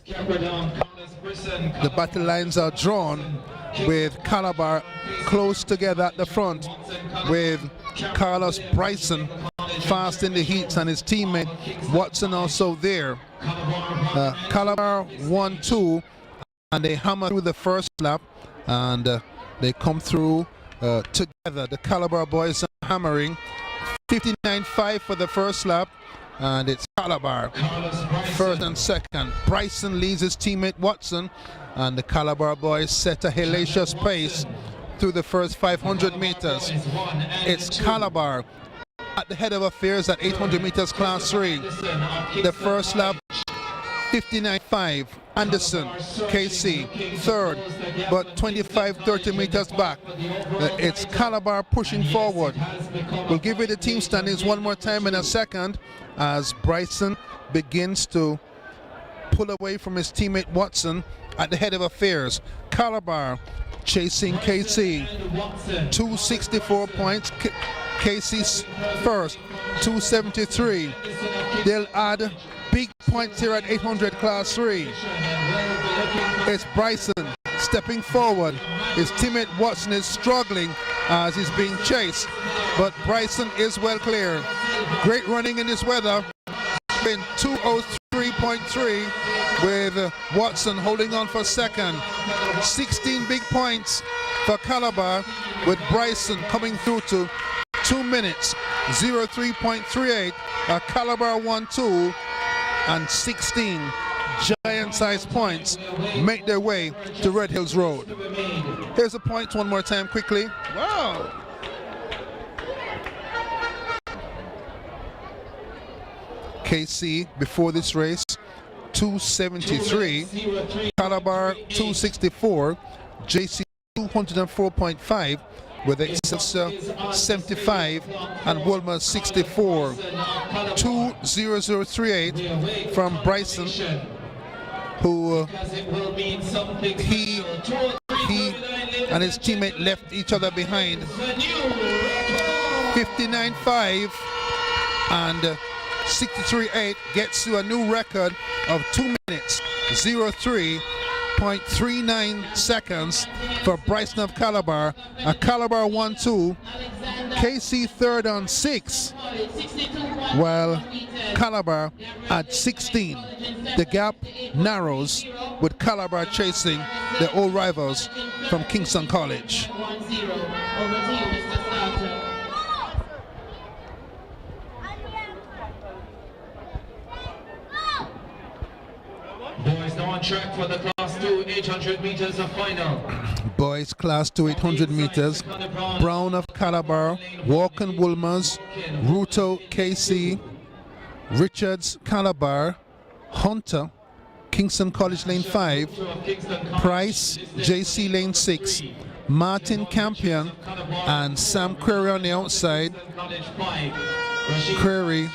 [SPEAKER 8] The battle lines are drawn with Calabar close together at the front, with Carlos Bryson fast in the heats and his teammate Watson also there. Calabar 1-2, and they hammer through the first lap, and they come through together. The Calabar boys are hammering. 59.5 for the first lap, and it's Calabar first and second. Bryson leads his teammate Watson, and the Calabar boys set a hellacious pace through the first 500 meters. It's Calabar at the head of affairs at 800 meters class 3. The first lap 59.5. Anderson, KC, third, but 25-30 meters back. It's Calabar pushing forward. We'll give you the team standings one more time in a second as Bryson begins to pull away from his teammate Watson at the head of affairs. Calabar chasing KC, 264 points. KC's first, 273. They'll add big points here at 800 class 3. It's Bryson stepping forward. His teammate Watson is struggling as he's being chased, but Bryson is well clear. Great running in this weather. In 2:03.3 with Watson holding on for second. 16 big points for Calabar, with Bryson coming through to 2 minutes 03.38. Calabar 1-2, and 16 giant-sized points make their way to Red Hills Road. Here's the points one more time quickly. Wow! KC before this race 273, Calabar 264, JC 204.5, with Excelsior 75 and Wolmer's 64. 2:0038 from Bryson, who he and his teammate left each other behind. 59.5 and 63.8 gets to a new record of 2 minutes 03.39 seconds for Bryson of Calabar. A Calabar 1-2. KC third on 6, while Calabar at 16. The gap narrows with Calabar chasing the old rivals from Kingston College.
[SPEAKER 9] Boys now on track for the Class 2 800 meters of final.
[SPEAKER 8] Boys Class 2 800 meters. Brown of Calabar, Walken Woolmers, Ruto KC, Richards Calabar, Hunter Kingston College Lane 5, Price JC Lane 6, Martin Campion and Sam Query on the outside. Query,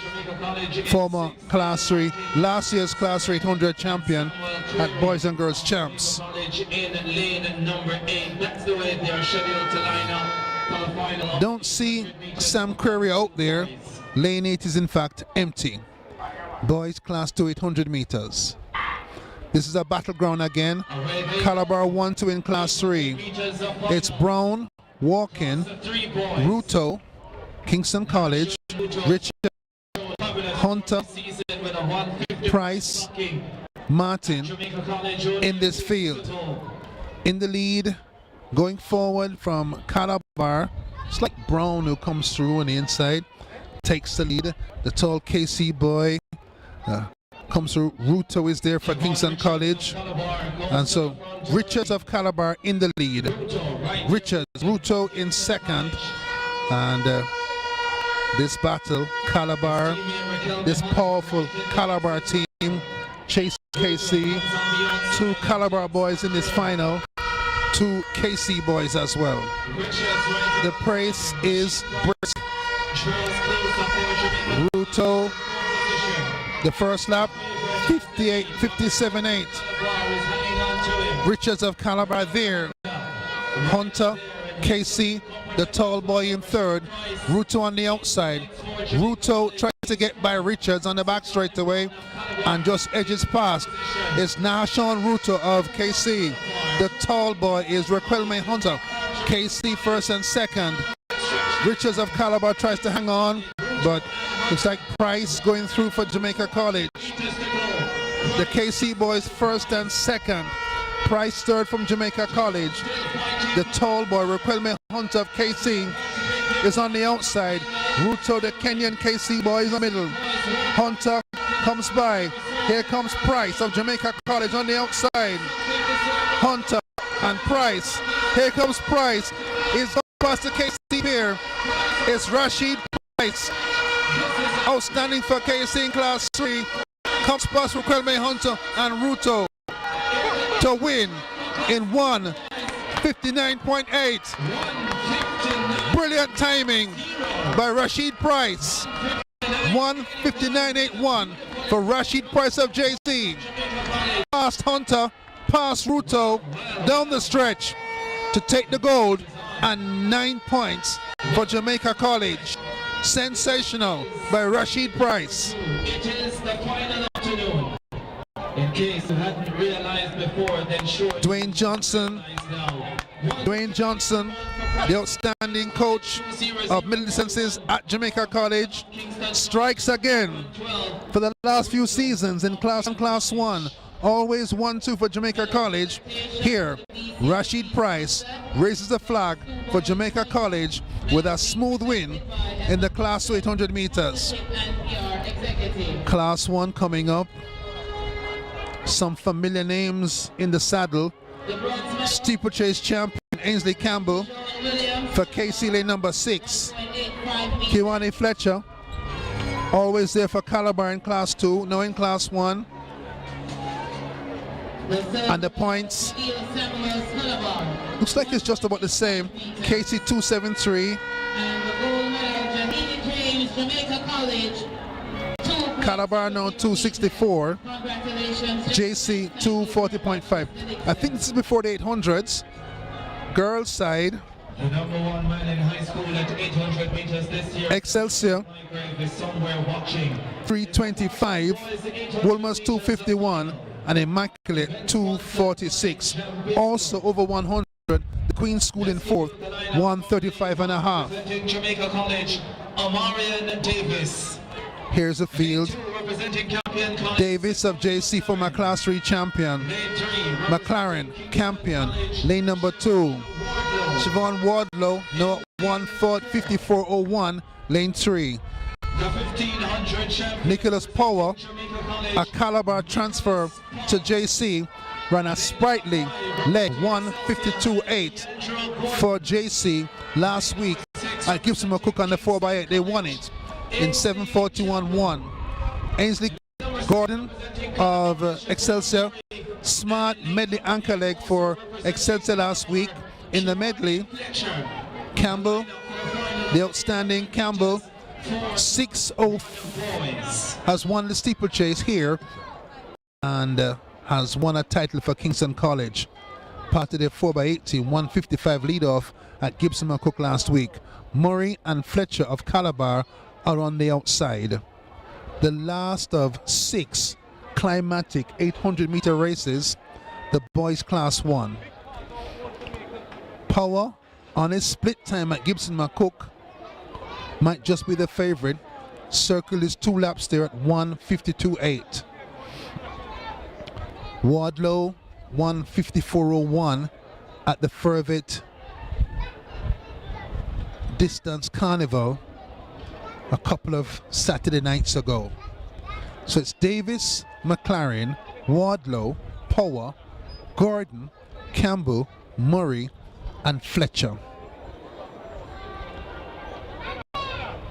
[SPEAKER 8] former Class 3, last year's Class 3 800 champion at Boys and Girls Champs. Don't see Sam Query out there. Lane 8 is in fact empty. Boys Class 2 800 meters. This is a battleground again. Calabar 1-2 in Class 3. It's Brown, Walken, Ruto, Kingston College, Richard, Hunter, Price, Martin in this field. In the lead, going forward from Calabar, it's like Brown who comes through on the inside, takes the lead. The tall KC boy comes through. Ruto is there for Kingston College. And so Richards of Calabar in the lead. Richards, Ruto in second. And this battle, Calabar, this powerful Calabar team, Chase KC, 2 Calabar boys in this final, 2 KC boys as well. The pace is brisk. Ruto, the first lap, 57.8. Richards of Calabar there. Hunter, KC, the tall boy in third. Ruto on the outside. Ruto tries to get by Richards on the back straightaway and just edges past. It's now Sean Ruto of KC. The tall boy is Raquelme Hunter. KC first and second. Richards of Calabar tries to hang on, but looks like Price going through for Jamaica College. The KC boys first and second. Price third from Jamaica College. The tall boy, Raquelme Hunter of KC, is on the outside. Ruto, the Kenyan KC boy, is in the middle. Hunter comes by. Here comes Price of Jamaica College on the outside. Hunter and Price. Here comes Price. Is past the KC here. It's Rashid Price. Outstanding for KC in Class 3. Comes past Raquelme Hunter and Ruto to win in 1:59.8. Brilliant timing by Rashid Price. 1:59.81 for Rashid Price of JC. Past Hunter, past Ruto, down the stretch to take the gold, and 9 points for Jamaica College. Sensational by Rashid Price.
[SPEAKER 9] It is the final afternoon. In case you hadn't realized before, then sure.
[SPEAKER 8] Dwayne Johnson, the outstanding coach of middle distances at Jamaica College, strikes again for the last few seasons in Class 1. Always 1-2 for Jamaica College. Here, Rashid Price raises the flag for Jamaica College with a smooth win in the Class 2 800 meters. Class 1 coming up. Some familiar names in the saddle. Steeplechase champion Ainsley Campbell for KC Lane number 6. Kiwani Fletcher, always there for Calabar in Class 2, now in Class 1. And the points Looks like it's just about the same. KC 273.
[SPEAKER 10] And the gold medal, Jamaica James, Jamaica College.
[SPEAKER 8] Calabar now 264.
[SPEAKER 10] Congratulations.
[SPEAKER 8] JC 240.5. I think this is before the 800s. Girls side.
[SPEAKER 9] The number one man in high school at 800 meters this year.
[SPEAKER 8] Excelsior
[SPEAKER 9] Is somewhere watching.
[SPEAKER 8] 325. Wolmer's 251. And Immaculate 246. Also over 100. The Queen's School in fourth. 135 and a half.
[SPEAKER 9] Representing Jamaica College, Amarian Davis.
[SPEAKER 8] Here's the field.
[SPEAKER 9] Representing Campion College.
[SPEAKER 8] Davis of JC, former Class 3 champion.
[SPEAKER 9] Lane 3.
[SPEAKER 8] McLaren, champion. Lane number 2. Siobhan Wardlow, no 1:54.01. Lane 3.
[SPEAKER 9] The 1500 champion.
[SPEAKER 8] Nicholas Power,
[SPEAKER 9] Jamaica College.
[SPEAKER 8] a Calabar transfer to JC, ran a sprightly leg 1:52.8 for JC last week at Gibson McCook on the 4x8. They won it in 7:41.1. Ainsley Gordon of Excelsior, smart medley anchor leg for Excelsior last week. In the medley, Campbell, the outstanding Campbell, 6:0 has won the steeplechase here and has won a title for Kingston College. Part of their 4x8 team, 155 leadoff at Gibson McCook last week. Murray and Fletcher of Calabar are on the outside. The last of 6 climatic 800-meter races, the boys class 1. Power on his split time at Gibson McCook might just be the favorite. Circle is 2 laps there at 1:52.8. Wardlow 1:54.01 at the Fervet Distance Carnival a couple of Saturday nights ago. So it's Davis, McLaren, Wardlow, Power, Gordon, Campbell, Murray, and Fletcher.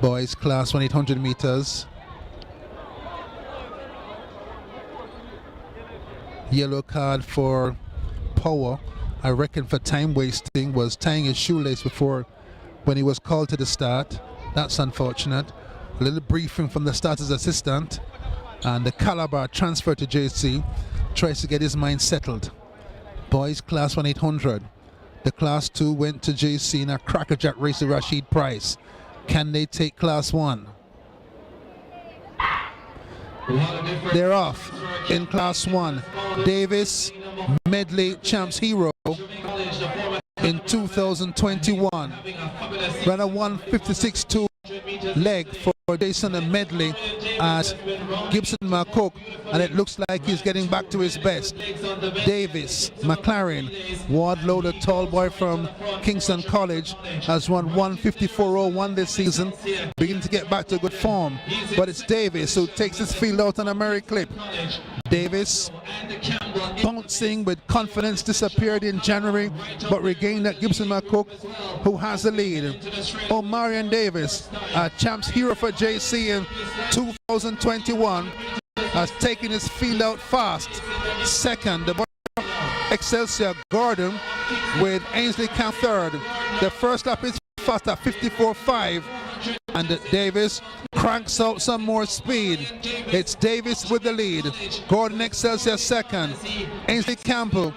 [SPEAKER 8] Boys class 1,800 meters. Yellow card for Power, I reckon, for time wasting, was tying his shoelace before when he was called to the start. That's unfortunate. A little briefing from the starter's assistant, and the Calabar transfer to JC tries to get his mind settled. Boys class 1,800. The class 2 went to JC in a crackerjack race to Rashid Price. Can they take class 1? They're off in class 1. Davis, medley champs hero in 2021. Ran a 1:56.2 leg for Jason and medley at Gibson McCook, and it looks like he's getting back to his best. Davis, McLaren, Wardlow, the tall boy from Kingston College, has run 1:54.01 this season, beginning to get back to good form. But it's Davis who takes his field out on a merry clip. Davis bouncing with confidence, disappeared in January, but regained at Gibson McCook, who has the lead. Omarion Davis, a champs hero for JC in 2021, has taken his field out fast. Second, the Excelsior Gordon with Ainsley Camp third. The first lap is fast at 54.5, and Davis cranks out some more speed. It's Davis with the lead. Gordon Excelsior second. Ainsley Campbell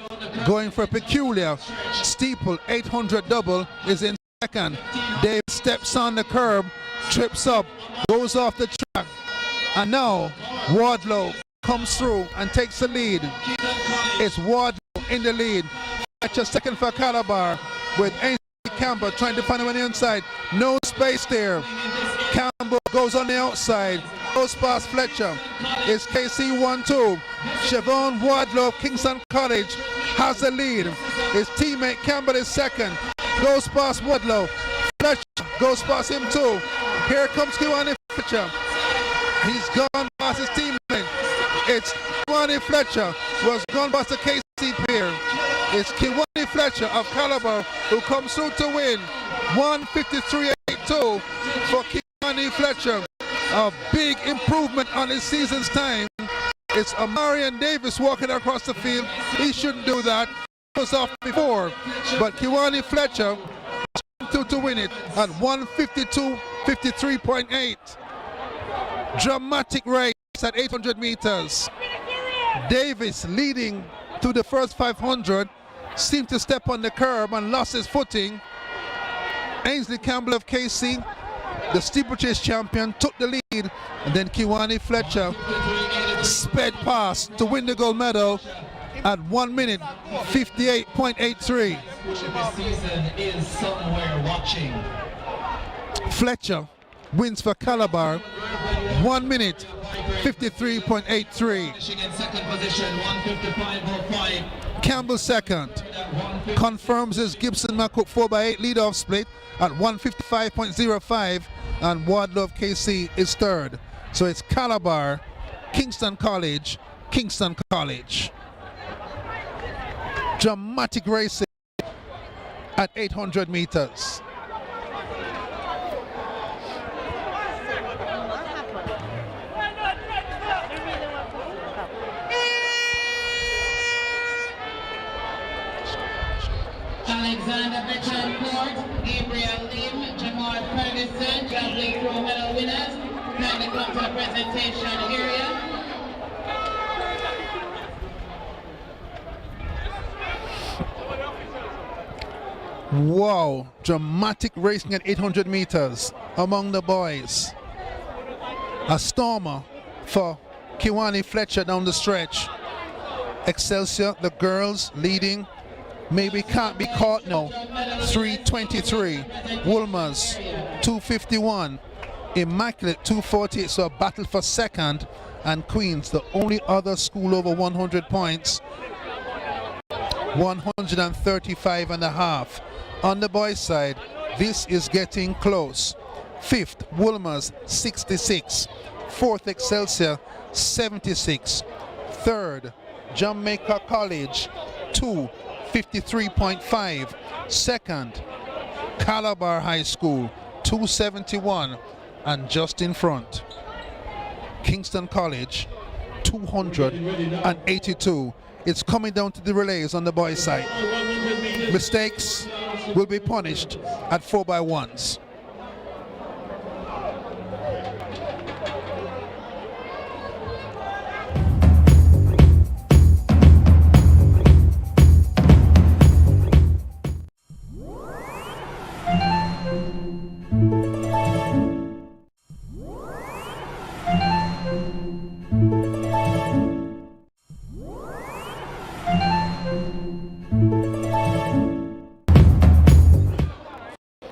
[SPEAKER 8] going for a peculiar steeple 800 double is in second. Davis steps on the curb, trips up, goes off the track, and now Wardlow comes through and takes the lead. It's Wardlow in the lead. Fletcher second for Calabar, with Ainsley Campbell trying to find him on the inside. No space there. Campbell goes on the outside, goes past Fletcher. It's KC 1-2. Siobhan Wardlow of Kingston College has the lead. His teammate Campbell is second, goes past Wardlow. Fletcher goes past him too. Here comes Kiwani Fletcher. He's gone past his teammate. It's Kiwani Fletcher who has gone past the KC pair. It's Kiwani Fletcher of Calabar who comes through to win. 1:53.82 for Kiwani Fletcher. A big improvement on his season's time. It's Amarian Davis walking across the field. He shouldn't do that. was off before, but Kiwani Fletcher to win it at 1:52.53.8. Dramatic race at 800 meters. Davis leading through the first 500 seemed to step on the curb and lost his footing. Ainsley Campbell of KC, the steeplechase champion, took the lead, and then Kiwani Fletcher sped past to win the gold medal at 1:58.83.
[SPEAKER 9] Season is somewhere watching.
[SPEAKER 8] Fletcher wins for Calabar, 1:53.83.
[SPEAKER 9] Finishing in second position, 1:55.05.
[SPEAKER 8] Campbell second, confirms his Gibson McCook 4x8 lead-off split at 1:55.05, and Wardlow of KC is third. So it's Calabar, Kingston College, Kingston College. Dramatic racing at 800 meters.
[SPEAKER 10] Alexander Betancourt, Gabriel Lim, Jamal Ferguson, javelin throw medal winners. Kindly come to the presentation area.
[SPEAKER 8] Wow, dramatic racing at 800 meters among the boys. A stormer for Kiwani Fletcher down the stretch. Excelsior, the girls leading, maybe can't be caught now. 3:23. Woolmers 2:51. Immaculate 2:48. So a battle for second. And Queens, the only other school over 100 points, 135 and a half. On the boys' side, this is getting close. Fifth, Woolmers 66. Fourth, Excelsior 76. Third, Jamaica College 2:53.5. Second, Calabar High School 271, and just in front, Kingston College 282. It's coming down to the relays on the boys' side. Mistakes will be punished at 4x1s.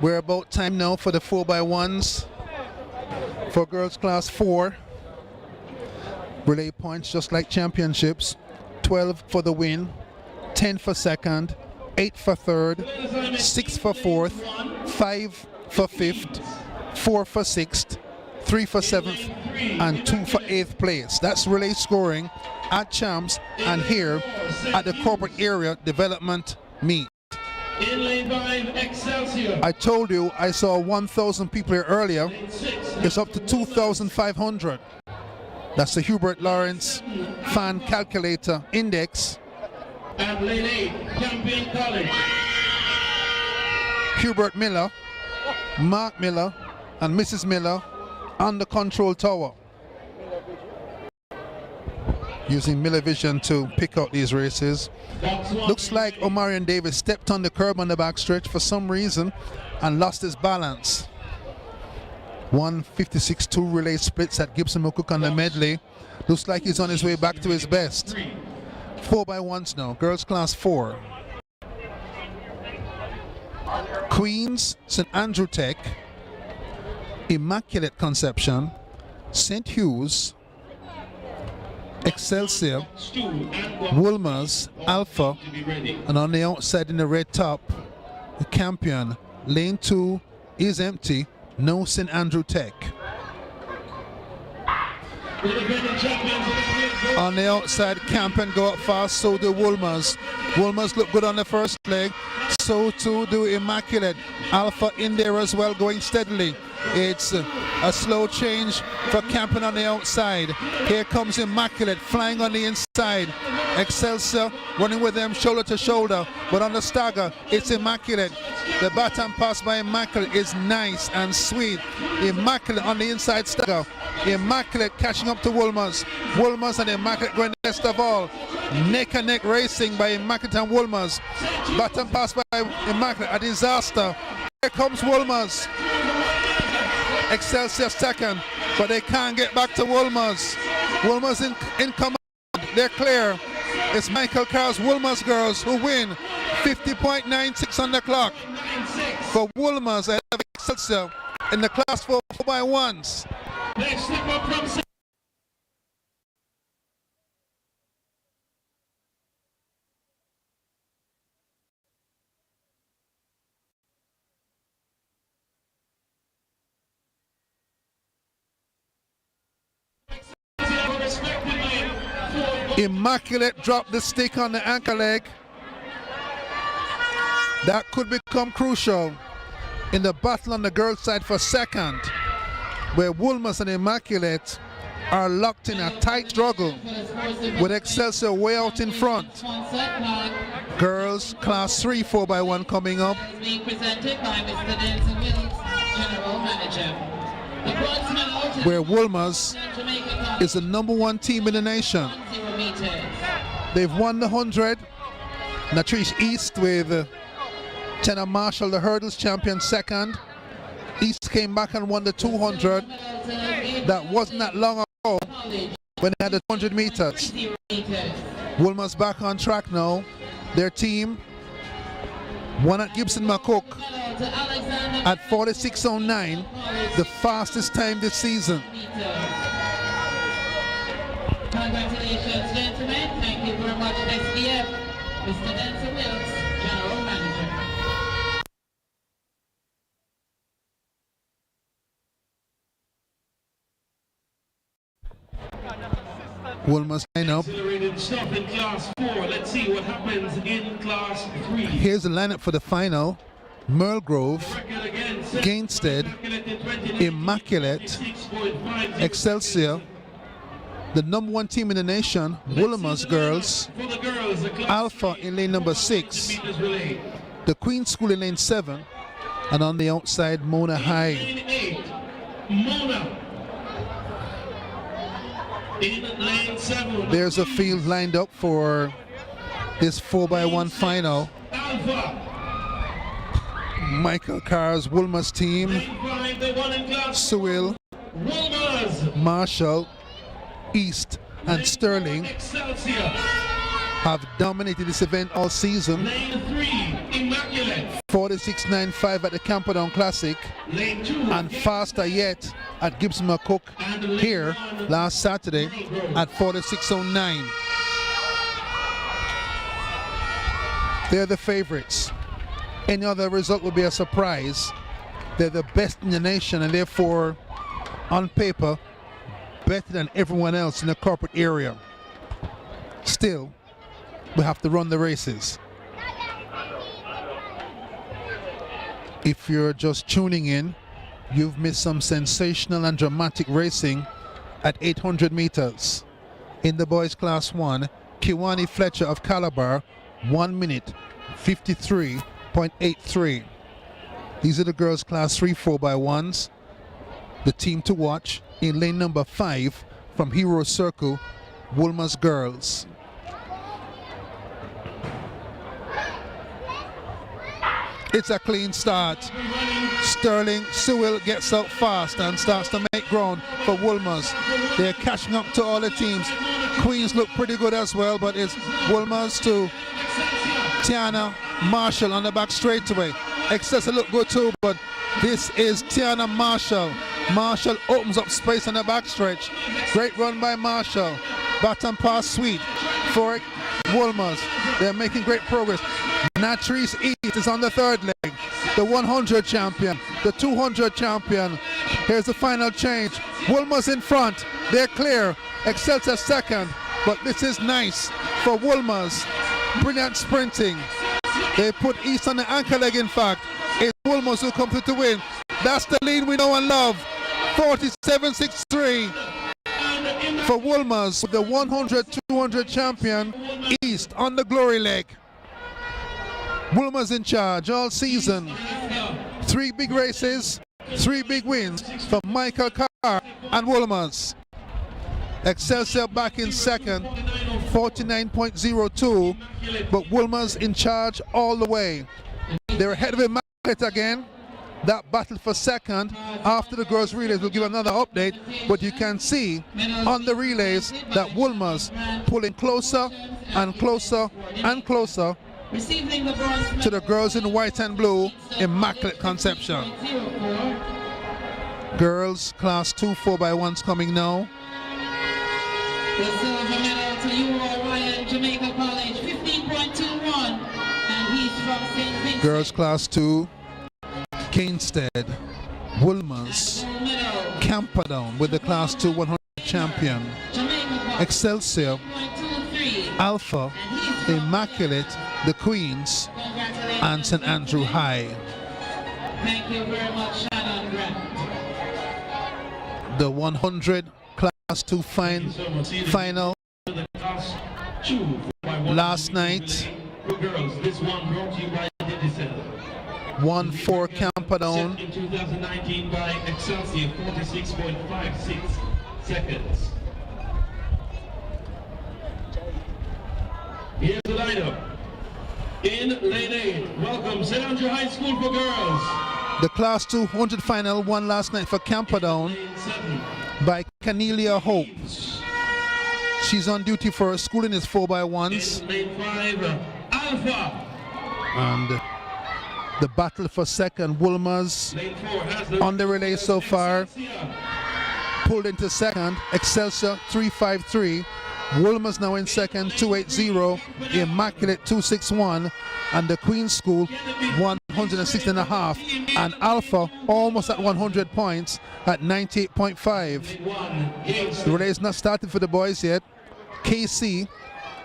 [SPEAKER 8] We're about time now for the 4x1s for girls class 4. Relay points just like championships. 12 for the win, 10 for second, 8 for third, 6 for fourth, 5 for fifth, 4 for sixth, 3 for seventh, and 2 for eighth place. That's relay scoring at Champs and here at the corporate area development meet.
[SPEAKER 9] In lane 5, Excelsior.
[SPEAKER 8] I told you I saw 1,000 people here earlier. It's up to 2,500. That's the Hubert Lawrence fan calculator index.
[SPEAKER 9] And lane 8, Campion College.
[SPEAKER 8] Hubert Miller, Mark Miller, and Mrs. Miller on the control tower, using Miller Vision to pick out these races. Looks like Omarion Davis stepped on the curb on the backstretch for some reason and lost his balance. 1:56.2 relay splits at Gibson McCook on the medley. Looks like he's on his way back to his best. 4x1s now, girls class 4. Queens, St. Andrew Tech, Immaculate Conception, St. Hugh's, Excelsior, Woolmers, Alpha, and on the outside in the red top, the Campion. Lane 2 is empty, no St. Andrew Tech. On the outside, Campion go up fast, so do Woolmers. Woolmers look good on the first leg. So too do Immaculate. Alpha in there as well, going steadily. It's a slow change for Camping on the outside. Here comes Immaculate flying on the inside. Excelsior running with them shoulder to shoulder, but on the stagger, it's Immaculate. The baton pass by Immaculate is nice and sweet. Immaculate on the inside stagger. Immaculate catching up to Woolmers. Woolmers and Immaculate going best of all. Neck and neck racing by Immaculate and Woolmers. Baton pass by Immaculate, a disaster. Here comes Woolmers. Excelsior second, but they can't get back to Woolmers. Woolmers in command. They're clear. It's Michael Carr's Woolmers girls who win. 50.96 on the clock for Woolmers ahead of Excelsior in the class 4x1s.
[SPEAKER 9] Let's step up from
[SPEAKER 8] Immaculate dropped the stick on the anchor leg. That could become crucial in the battle on the girls' side for second, where Woolmers and Immaculate are locked in a tight struggle with Excelsior way out in front. Girls class 3 4x1 coming up.
[SPEAKER 10] Being presented by Mr. Denzel Wills, General Manager. The bronze medal
[SPEAKER 8] Where Woolmers is the #1 team in the nation. They've won the 100. Latrice East with Jenna Marshall, the hurdles champion, second. East came back and won the 200. That wasn't that long ago when they had the 200 meters. Woolmers back on track now. Their team won at Gibson McCook at 46:09, the fastest time this season.
[SPEAKER 10] Congratulations, gentlemen. Thank you very much, SDF. Mr. Denzel Wills, General Manager.
[SPEAKER 8] Woolmers line up.
[SPEAKER 9] Stuff in class 4. Let's see what happens in class 3.
[SPEAKER 8] Here's the lineup for the final. Merle Grove, Gainstead, Immaculate, Excelsior, the #1 team in the nation, Woolmers girls, Alpha in lane number 6, the Queen School in lane 7, and on the outside, Mona High.
[SPEAKER 9] Lane 8, Mona. In lane 7.
[SPEAKER 8] There's a field lined up for this 4x1 final.
[SPEAKER 9] Alpha.
[SPEAKER 8] Michael Carr's Woolmers team, Sewell, Marshall, East, and Sterling have dominated this event all season. 46.95 at the Camperdown Classic, and faster yet at Gibson McCook here last Saturday at 46.09. They're the favorites. Any other result would be a surprise. They're the best in the nation, and therefore, on paper, better than everyone else in the corporate area. Still, we have to run the races. If you're just tuning in, you've missed some sensational and dramatic racing at 800 meters. In the boys class 1, Kiwani Fletcher of Calabar, 1 minute 53.83. These are the girls class 3 4x1s. The team to watch in lane number 5 from Hero Circle, Woolmers girls. It's a clean start. Sterling Sewell gets out fast and starts to make ground for Woolmers. They're catching up to all the teams. Queens look pretty good as well, but it's Woolmers to Tiana Marshall on the back straightaway. Excelsior look good too, but this is Tiana Marshall. Marshall opens up space on the back stretch. Great run by Marshall. Baton pass sweet for Woolmers. They're making great progress. Natrice East is on the third leg. The 100 champion, the 200 champion. Here's the final change. Woolmers in front. They're clear. Excelsior second, but this is nice for Woolmers. Brilliant sprinting. They put East on the anchor leg, in fact. It's Wolmer's who come through to win. That's the lead we know and love. 47-63 for Wolmer's, the 100-200 champion, East on the glory leg. Wolmer's in charge all season. 3 big races, 3 big wins for Michael Carr and Wolmer's. Excelsior back in second, 49.02, but Wolmer's in charge all the way. They're ahead of Immaculate again. That battle for second after the girls' relays will give another update, but you can see on the relays that Wolmer's pulling closer and closer and closer to the girls in white and blue, Immaculate Conception. Girls Class 2 4x1s coming now.
[SPEAKER 10] The silver medal to UO Ryan, Jamaica College, 15.21, and he's from St. Vincent.
[SPEAKER 8] Girls Class 2, Kingsted, Wolmer's, Camperdown with the Class 2 100 champion, Excelsior, Alpha, Immaculate, the Queens, and St. Andrew High.
[SPEAKER 10] Thank you very much, Shannon Grant.
[SPEAKER 8] The 100 Class 2 final last night. 1-4 Camperdown.
[SPEAKER 9] In 2019 by Excelsior, 46.56 seconds. Here's the lineup. In lane 8, welcome St. Andrew High School for girls.
[SPEAKER 8] The Class 200 final won last night for Camperdown by Cornelia Hope. She's on duty for her school in his 4x1s.
[SPEAKER 9] In lane 5, Alpha.
[SPEAKER 8] And the battle for second, Wolmer's on the relay so far. Pulled into second, Excelsior 353. Wolmer's now in second, 280. Immaculate 261. And the Queen's School 160.5. And Alpha almost at 100 points at 98.5. The relay is not started for the boys yet. KC,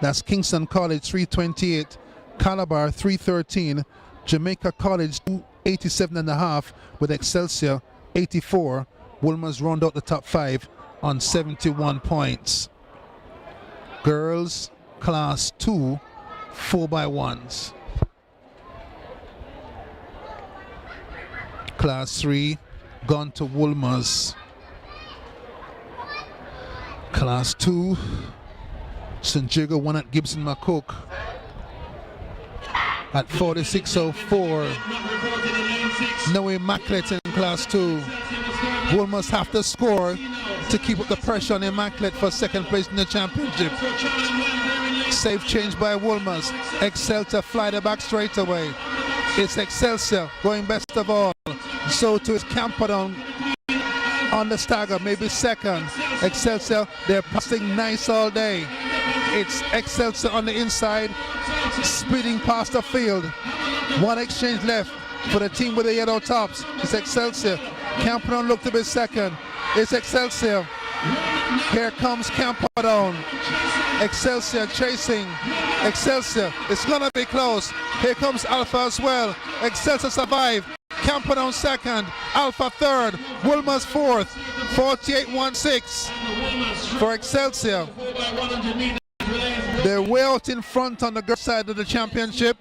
[SPEAKER 8] that's Kingston College 328. Calabar 313. Jamaica College 287.5 with Excelsior 84. Wolmer's round out the top 5 on 71 points. Girls Class 2 4x1s. Class 3 gone to Wolmer's. Class 2 St. Jago won at Gibson McCook at 46.04. No Immaculate in Class 2. Wolmer's have to score to keep up the pressure on Immaculate for second place in the championship. Safe change by Wolmer's. Excelsior fly the back straight away. It's Excelsior going best of all. So to his Camperdown on the stagger, maybe second. Excelsior, they're passing nice all day. It's Excelsior on the inside, speeding past the field. One exchange left for the team with the yellow tops. It's Excelsior. Camperdown look to be second. It's Excelsior. Here comes Camperdown. Excelsior chasing. Excelsior. It's gonna be close. Here comes Alpha as well. Excelsior survive. Camperdown second. Alpha third. Wolmer's fourth. 48.16 for Excelsior. They're way out in front on the girls' side of the championship,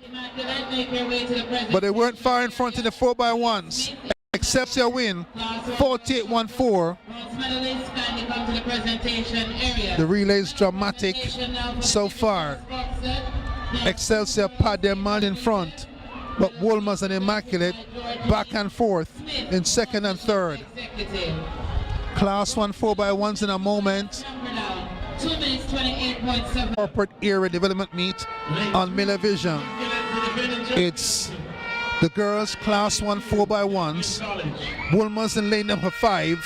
[SPEAKER 8] but they weren't far in front in the 4x1s. Excelsior win 48.14. The relay's dramatic so far. Excelsior pad their man in front, but Wolmer's and Immaculate back and forth in second and third. Class 1 4x1s in a moment.
[SPEAKER 10] 2 minutes 28.7.
[SPEAKER 8] Corporate area development meet on Miller Vision. It's the girls Class 1 4x1s. Wolmer's in lane number 5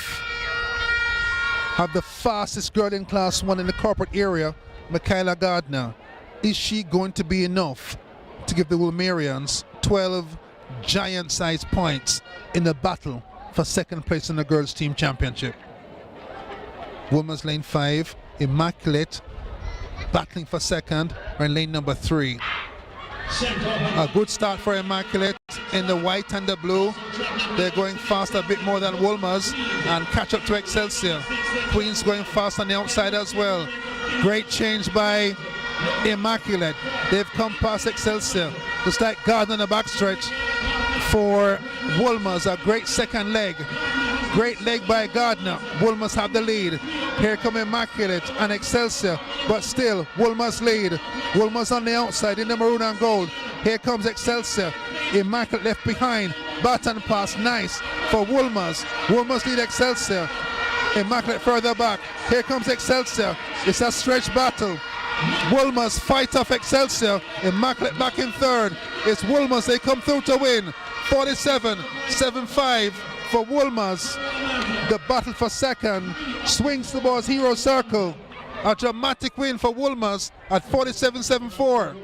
[SPEAKER 8] have the fastest girl in Class 1 in the corporate area, Michaela Gardner. Is she going to be enough to give the Wolmerians 12 giant-sized points in the battle for second place in the girls' team championship? Wolmer's lane 5, Immaculate battling for second are in lane number 3. A good start for Immaculate in the white and the blue. They're going fast a bit more than Wolmer's and catch up to Excelsior. Queens going fast on the outside as well. Great change by Immaculate. They've come past Excelsior. Just like Gardner on the backstretch for Wolmer's. A great second leg. Great leg by Gardner. Wolmer's have the lead. Here come Immaculate and Excelsior, but still Wolmer's lead. Wolmer's on the outside in the maroon and gold. Here comes Excelsior. Immaculate left behind. Baton pass, nice for Wolmer's. Wolmer's lead Excelsior. Immaculate further back. Here comes Excelsior. It's a stretch battle. Wolmer's fight off Excelsior. Immaculate back in third. It's Wolmer's. They come through to win. 47-7-5 for Wolmer's. The battle for second swings towards Hero Circle. A dramatic win for Wolmer's at 47-7-4.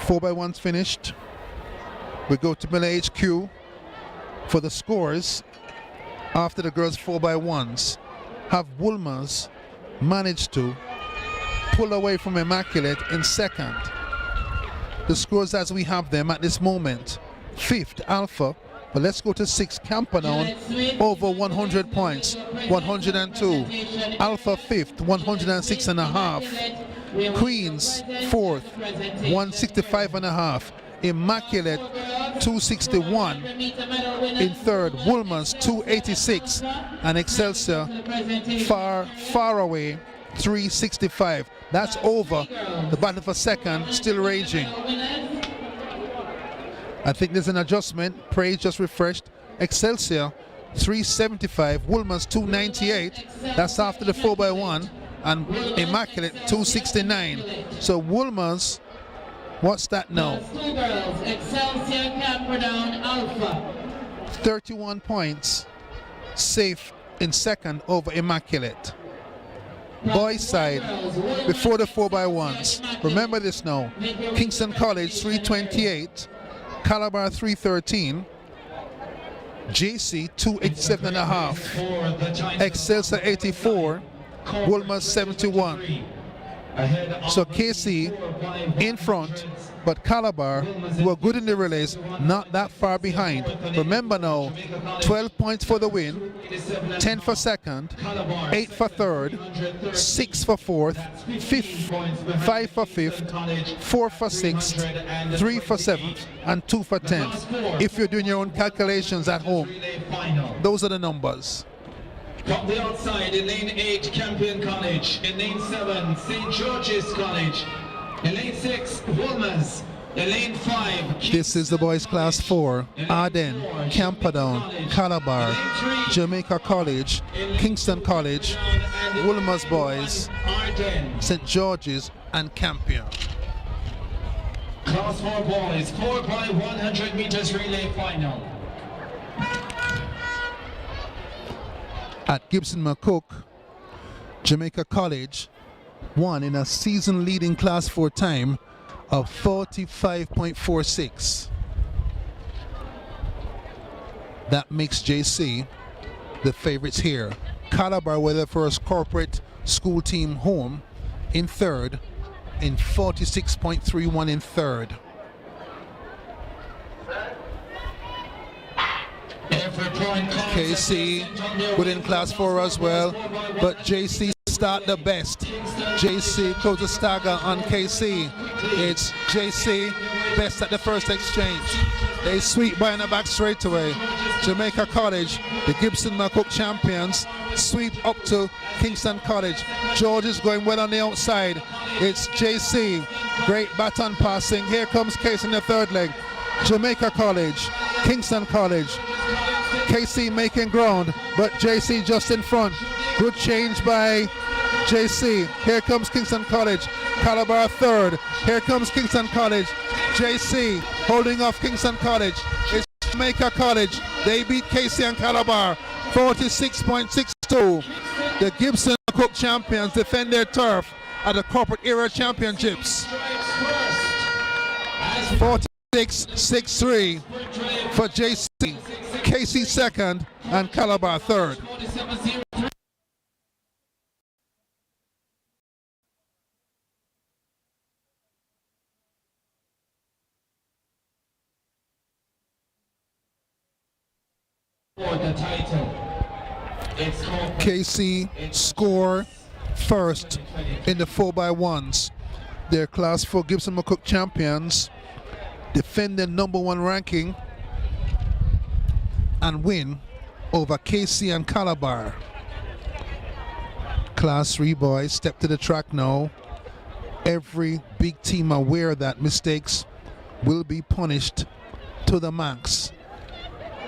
[SPEAKER 8] 4x1's finished. We go to Miller HQ for the scores after the girls' 4x1s. Have Wolmer's managed to pull away from Immaculate in second. The scores as we have them at this moment: 5th Alpha, but let's go to 6th Camperdown, over 100 points, 102. Alpha 5th, 106.5. Queens 4th, 165.5. Immaculate 261 in third. Wolmer's 286, and Excelsior far away 365. That's over. The battle for second still raging. I think there's an adjustment. Praise just refreshed. Excelsior 375, Wolmer's 298. That's after the 4x1, and Immaculate 269. So Wolmer's, what's that now? 31 points, safe in second over Immaculate. Boys side before the 4x1s. Remember this now. Kingston College 328, Calabar 313, JC 287.5, Excelsior 84, Wolmer's 71. So KC in front, but Calabar, who are good in the relays, not that far behind. Remember now, 12 points for the win, 10 for second, 8 for third, 6 for fourth, 5 for fifth, 4 for sixth, 3 for seventh, and 2 for 10th. If you're doing your own calculations at home, those are the numbers.
[SPEAKER 9] From the outside, in lane 8, Campion College. In lane 7, St. George's College. In lane 6, Wolmer's. In lane 5,
[SPEAKER 8] this is the boys class 4. Arden, Camperdown, Calabar, Jamaica College, Kingston College, Wolmer's boys, St. George's, and Campion.
[SPEAKER 9] Class 4 boys, 4x100 meters relay final.
[SPEAKER 8] At Gibson McCook, Jamaica College won in a season-leading Class 4 time of 45.46. That makes JC the favorites here. Calabar were the first corporate school team home in third, in 46.31 in third. KC within class 4 as well, but JC start the best. JC close the stagger on KC. It's JC best at the first exchange. They sweep by in the back straight away. Jamaica College, the Gibson McCook champions, sweep up to Kingston College. George is going well on the outside. It's JC. Great baton passing. Here comes Case in the third leg. Jamaica College, Kingston College. KC making ground, but JC just in front. Good change by JC. Here comes Kingston College. Calabar third. Here comes Kingston College. JC holding off Kingston College. It's Jamaica College. They beat KC and Calabar 46.62. The Gibson Cook champions defend their turf at the Corporate Era Championships. 46-63 for JC. KC second and Calabar third.
[SPEAKER 9] For the title. It's called
[SPEAKER 8] KC score first in the 4x1s. They're Class 4 Gibson McCook champions, defend their #1 ranking and win over KC and Calabar. Class 3 boys step to the track now. Every big team aware that mistakes will be punished to the max.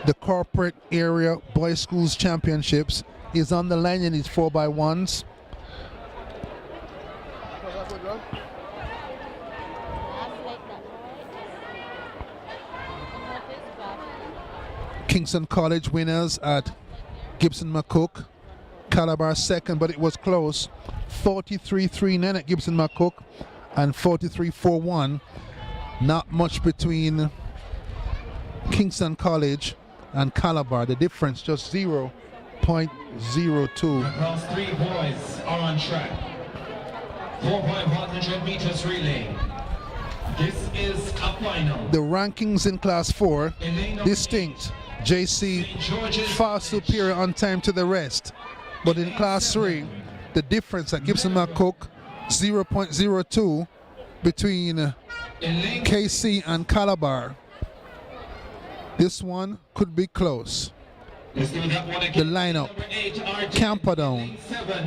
[SPEAKER 8] The corporate area boys schools championships is on the line in these 4x1s. Kingston College winners at Gibson McCook. Calabar second, but it was close. 43-39 at Gibson McCook and 43-41. Not much between Kingston College and Calabar. The difference just 0.02.
[SPEAKER 9] Across 3 boys are on track. 4x100 meters relay. This is a final.
[SPEAKER 8] The rankings in Class 4 distinct. JC far superior on time to the rest. But in Class 3, the difference at Gibson McCook 0.02 between KC and Calabar. This one could be close. The lineup: Camperdown,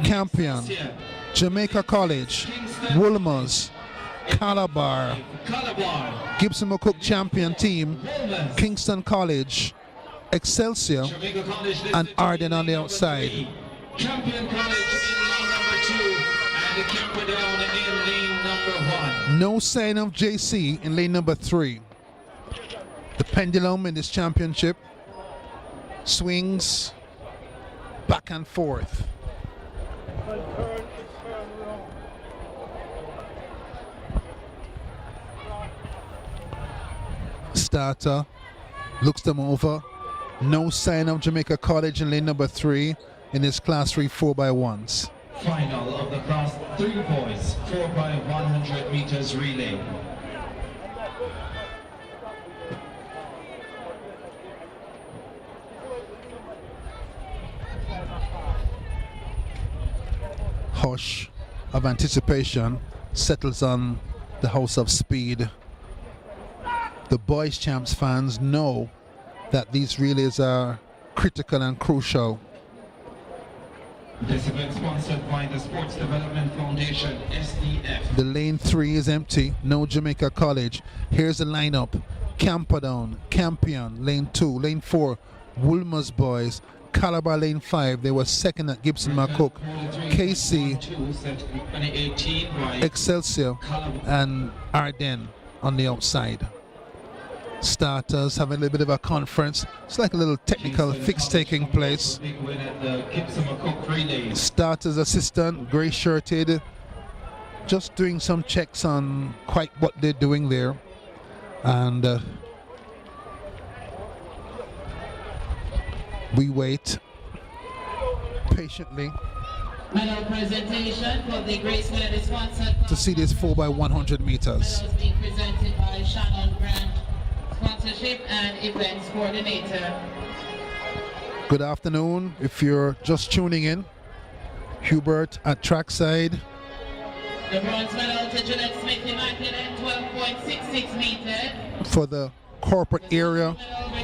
[SPEAKER 8] Campion, Jamaica College, Woolmers, Calabar, Gibson McCook champion team, Kingston College, Excelsior, and Arden on the outside.
[SPEAKER 9] Champion College in lane number 2 and the Camperdown in lane number 1.
[SPEAKER 8] No sign of JC in lane number 3. The pendulum in this championship swings back and forth. Starter looks them over. No sign of Jamaica College in lane number 3 in this Class 3 4x1s.
[SPEAKER 9] Final of the Class 3 boys 4x100 meters relay.
[SPEAKER 8] Hush of anticipation settles on the House of Speed. The boys champs fans know that these relays are critical and crucial.
[SPEAKER 9] This event sponsored by the Sports Development Foundation, SDF.
[SPEAKER 8] The lane 3 is empty, no Jamaica College. Here's the lineup: Camperdown, Campion, lane 2, lane 4, Woolmers boys, Calabar lane 5. They were second at Gibson McCook, KC, Excelsior, and Arden on the outside. Starters having a little bit of a conference. It's like a little technical fix taking place. Starters assistant, grey shirted, just doing some checks on quite what they're doing there. And we wait patiently
[SPEAKER 10] Medal presentation for the Grace Medal is sponsored
[SPEAKER 8] to see this 4x100 meters.
[SPEAKER 10] medals being presented by Shannon Grant, sponsorship and events coordinator.
[SPEAKER 8] Good afternoon. If you're just tuning in, Hubert at trackside.
[SPEAKER 10] The bronze medal to Jeanette Smith, Immaculate, 12.66 meters.
[SPEAKER 8] For the corporate area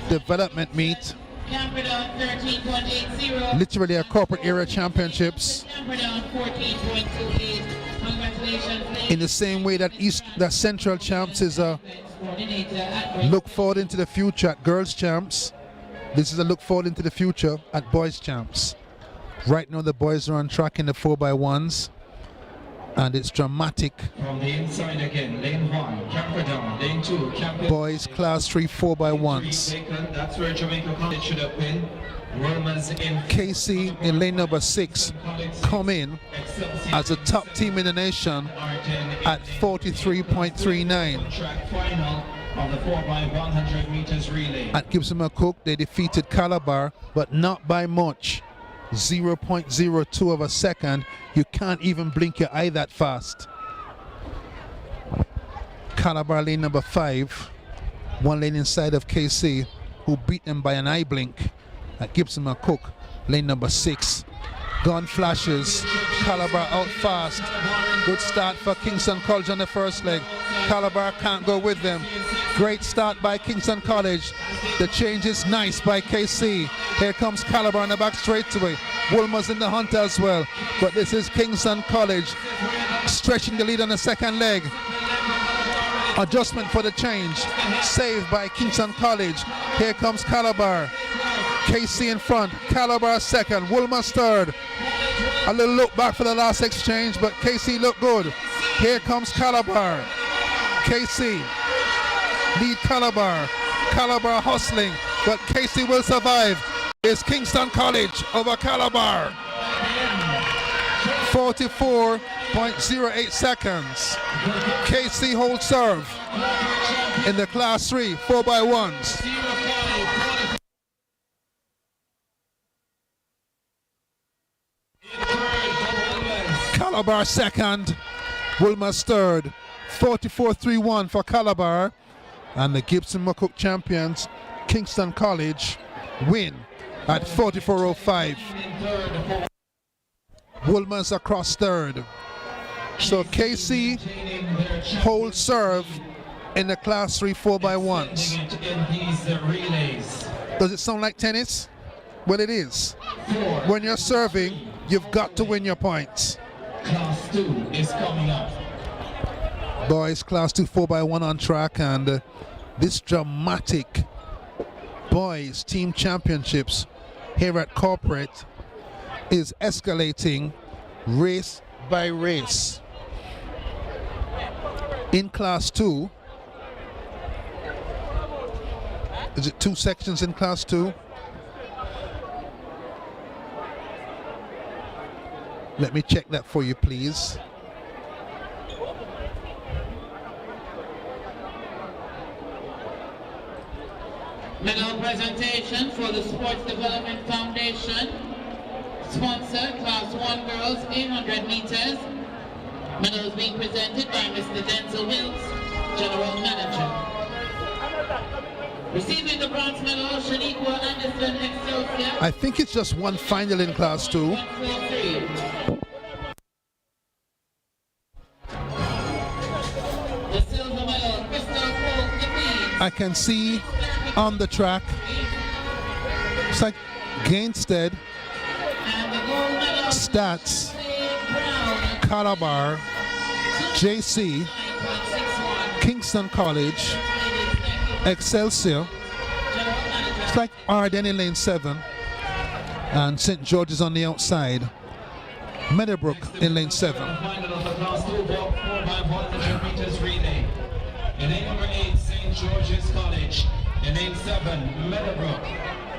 [SPEAKER 8] development meet.
[SPEAKER 10] Camperdown 13.80.
[SPEAKER 8] Literally a corporate area championships.
[SPEAKER 10] Camperdown 14.28. Congratulations.
[SPEAKER 8] In the same way that that Central Champs is a look forward into the future at Girls Champs. This is a look forward into the future at Boys Champs. Right now the boys are on track in the 4x1s. And it's dramatic.
[SPEAKER 9] From the inside again, lane 1, Camperdown, lane 2, Camperdown.
[SPEAKER 8] Boys Class 3 4x1s.
[SPEAKER 9] That's where Jamaica College should have been. Romans in
[SPEAKER 8] KC in lane number 6 come in as a top team in the nation at 43.39.
[SPEAKER 9] track final of the 4x100 meters relay.
[SPEAKER 8] At Gibson McCook, they defeated Calabar, but not by much. 0.02 of a second. You can't even blink your eye that fast. Calabar lane number 5, one lane inside of KC, who beat them by an eye blink. at Gibson McCook, lane number 6. Gun flashes, Calabar out fast. Good start for Kingston College on the first leg. Calabar can't go with them. Great start by Kingston College. The change is nice by KC. Here comes Calabar on the back straightaway. Woolmer's in the hunt as well. But this is Kingston College stretching the lead on the second leg. Adjustment for the change. Saved by Kingston College. Here comes Calabar. KC in front, Calabar second, Woolmer's third. A little look back for the last exchange, but KC looked good. Here comes Calabar. KC lead Calabar. Calabar hustling, but KC will survive. It's Kingston College over Calabar. 44.08 seconds. KC holds serve in the class 3 4x1s. Calabar second, Woolmer's third. 44.31 for Calabar, and the Gibson McCook champions Kingston College win at 44.05. Woolmer's across third. So KC holds serve in the class 3 4x1s. Does it sound like tennis? Well, it is. When you're serving, you've got to win your points.
[SPEAKER 9] Class 2 is coming up.
[SPEAKER 8] Boys, class 2 4x1 on track, and this dramatic boys team championships here at Corporate is escalating race by race. In class 2, is it 2 sections in class 2? Let me check that for you, please.
[SPEAKER 10] Medal presentation for the Sports Development Foundation. Sponsor, Class 1 Girls, 800 meters. Medals being presented by Mr. Denzel Wills, General Manager. Receiving the bronze medal, Shaniqua Anderson, Excelsior.
[SPEAKER 8] I think it's just one final in class 2.
[SPEAKER 10] 143. The silver medal, Crystal Polk, the Queen.
[SPEAKER 8] I can see on the track, it's like Gainstead,
[SPEAKER 10] And the gold medal,
[SPEAKER 8] Stats,
[SPEAKER 10] Brown,
[SPEAKER 8] Calabar, JC,
[SPEAKER 10] 9.61.
[SPEAKER 8] Kingston College, Excelsior. It's like Arden in lane 7, and St. George's on the outside. Meadowbrook in lane 7.
[SPEAKER 9] Final of the class 2 walk 4x100 meters relay. In lane number 8, St. George's College. In lane 7, Meadowbrook.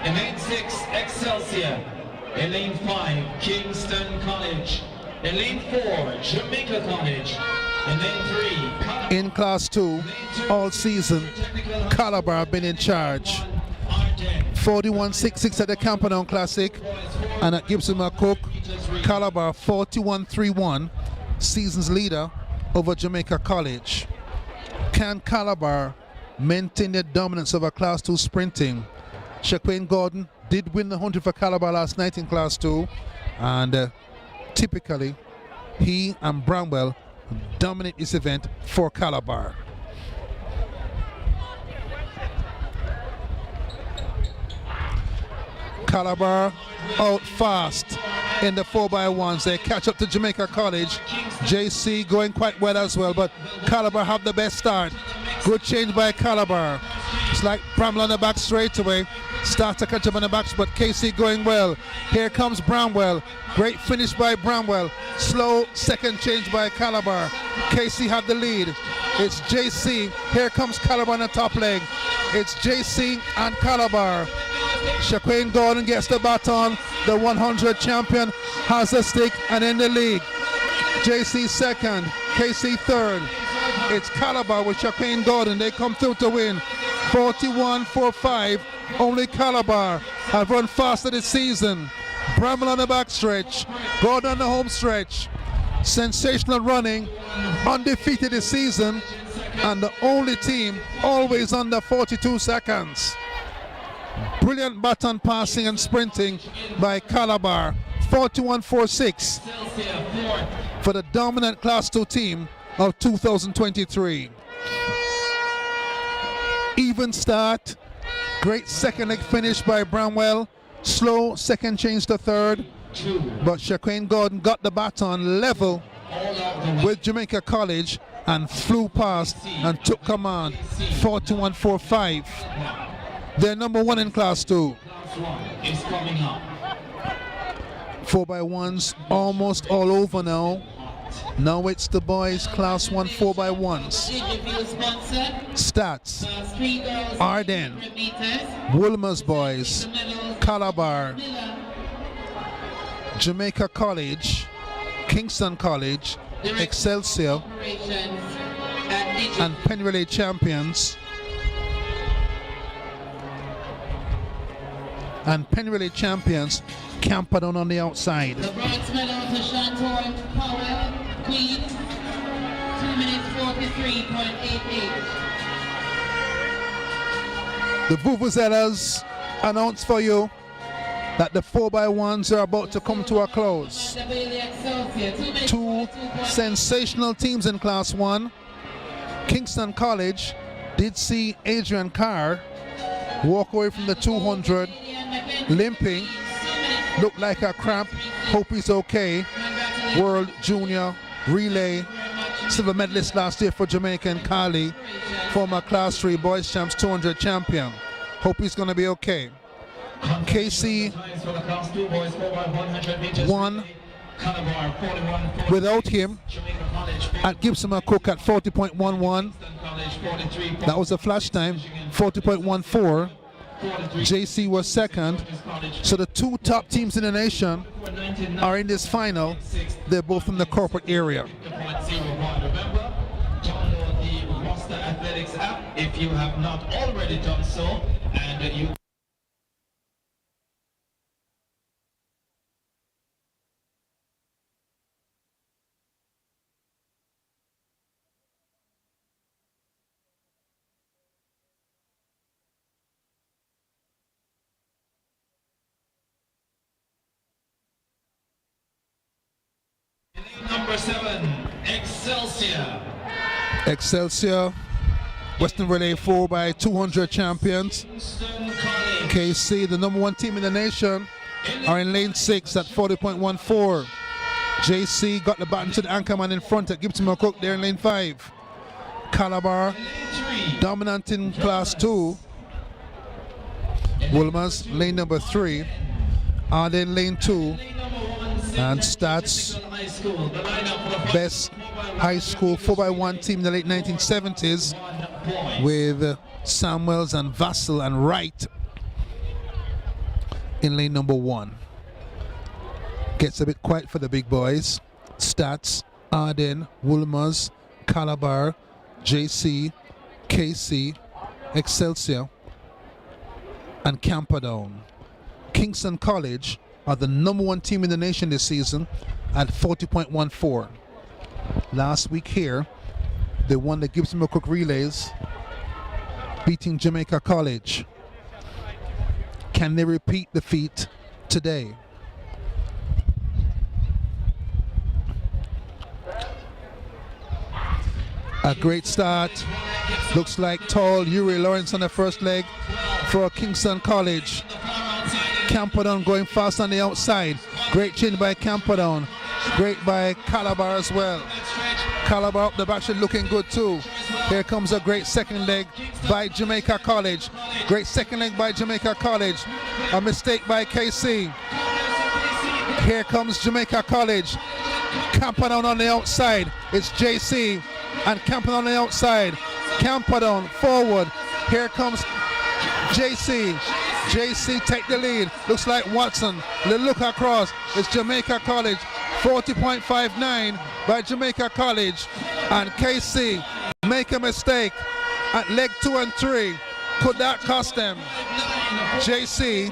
[SPEAKER 9] In lane 6, Excelsior. In lane 5, Kingston College. In lane 4, Jamaica College. In lane 3,
[SPEAKER 8] In class 2, all season, Calabar have been in charge. 41.66 at the Camperdown Classic, and at Gibson McCook, Calabar 41.31, season's leader over Jamaica College. Can Calabar maintain their dominance over class 2 sprinting? Shaquane Gordon did win the 100 for Calabar last night in class 2, and typically he and Bramwell dominate this event for Calabar. Calabar out fast in the 4x1s. They catch up to Jamaica College. JC going quite well as well, but Calabar have the best start. Good change by Calabar. It's like Bramwell on the back straight away. Starts to catch up on the backs, but KC going well. Here comes Bramwell. Great finish by Bramwell. Slow second change by Calabar. KC have the lead. It's JC. Here comes Calabar on the top leg. It's JC and Calabar. Shaquane Gordon gets the baton. The 100 champion has a stick and in the league. JC second, KC third. It's Calabar with Shaquane Gordon. They come through to win. 41.45. Only Calabar have run faster this season. Bramwell on the back stretch. Gordon on the home stretch. Sensational running. Undefeated this season. And the only team always under 42 seconds. Brilliant baton passing and sprinting by Calabar. 41-46 for the dominant Class 2 team of 2023. Even start. Great second leg finish by Bramwell. Slow second change to third. But Shaquane Gordon got the baton level with Jamaica College and flew past and took command. 41-45. They're number one in Class 2. 4x1s almost all over now. Now it's the boys Class 1 4x1s. Stats: Arden, Woolmer's boys, Calabar, Jamaica College, Kingston College, Excelsior, and Pen Relay champions. Camperdown on the outside.
[SPEAKER 10] The bronze medal to Chantor Powell, Queen, 2 minutes 43.88.
[SPEAKER 8] The Vuvuzelas announce for you that the 4x1s are about to come to a close. Two sensational teams in Class 1. Kingston College did see Adrian Carr walk away from the 200 limping. Looked like a cramp. Hope he's okay. World Junior Relay silver medalist last year for Jamaica and Cali. Former Class 3 boys champs 200 champion. Hope he's going to be okay. KC won without him at Gibson McCook at 40.11. That was a flash time. 40.14. JC was second. So the two top teams in the nation are in this final. They're both from the corporate area.
[SPEAKER 9] Remember, download the Roster Athletics app if you have not already done so, and you number 7, Excelsior.
[SPEAKER 8] Excelsior, Western Relay 4x200 champions. KC, the number one team in the nation, are in lane 6 at 40.14. JC got the baton to the anchorman in front at Gibson McCook. They're in lane 5. Calabar, dominant in Class 2. Woolmer's lane number 3. Arden lane 2. And Stats, best high school 4x1 team in the late 1970s with Samuels and Vassell and Wright in lane number 1. Gets a bit quiet for the big boys. Stats, Arden, Woolmer's, Calabar, JC, KC, Excelsior, and Camperdown. Kingston College are the number one team in the nation this season at 40.14. Last week here, they won the Gibson McCook Relays, beating Jamaica College. Can they repeat the feat today? A great start. Looks like tall Yuri Lawrence on the first leg for Kingston College. Camperdown going fast on the outside. Great chin by Camperdown. Great by Calabar as well. Calabar up the back should looking good too. Here comes a great second leg by Jamaica College. Great second leg by Jamaica College. A mistake by KC. Here comes Jamaica College. Camperdown on the outside. It's JC and Camperdown on the outside. Camperdown forward. Here comes JC. JC take the lead. Looks like Watson. The look across. It's Jamaica College. 40.59 by Jamaica College. And KC make a mistake at leg 2 and 3. Could that cost them? JC,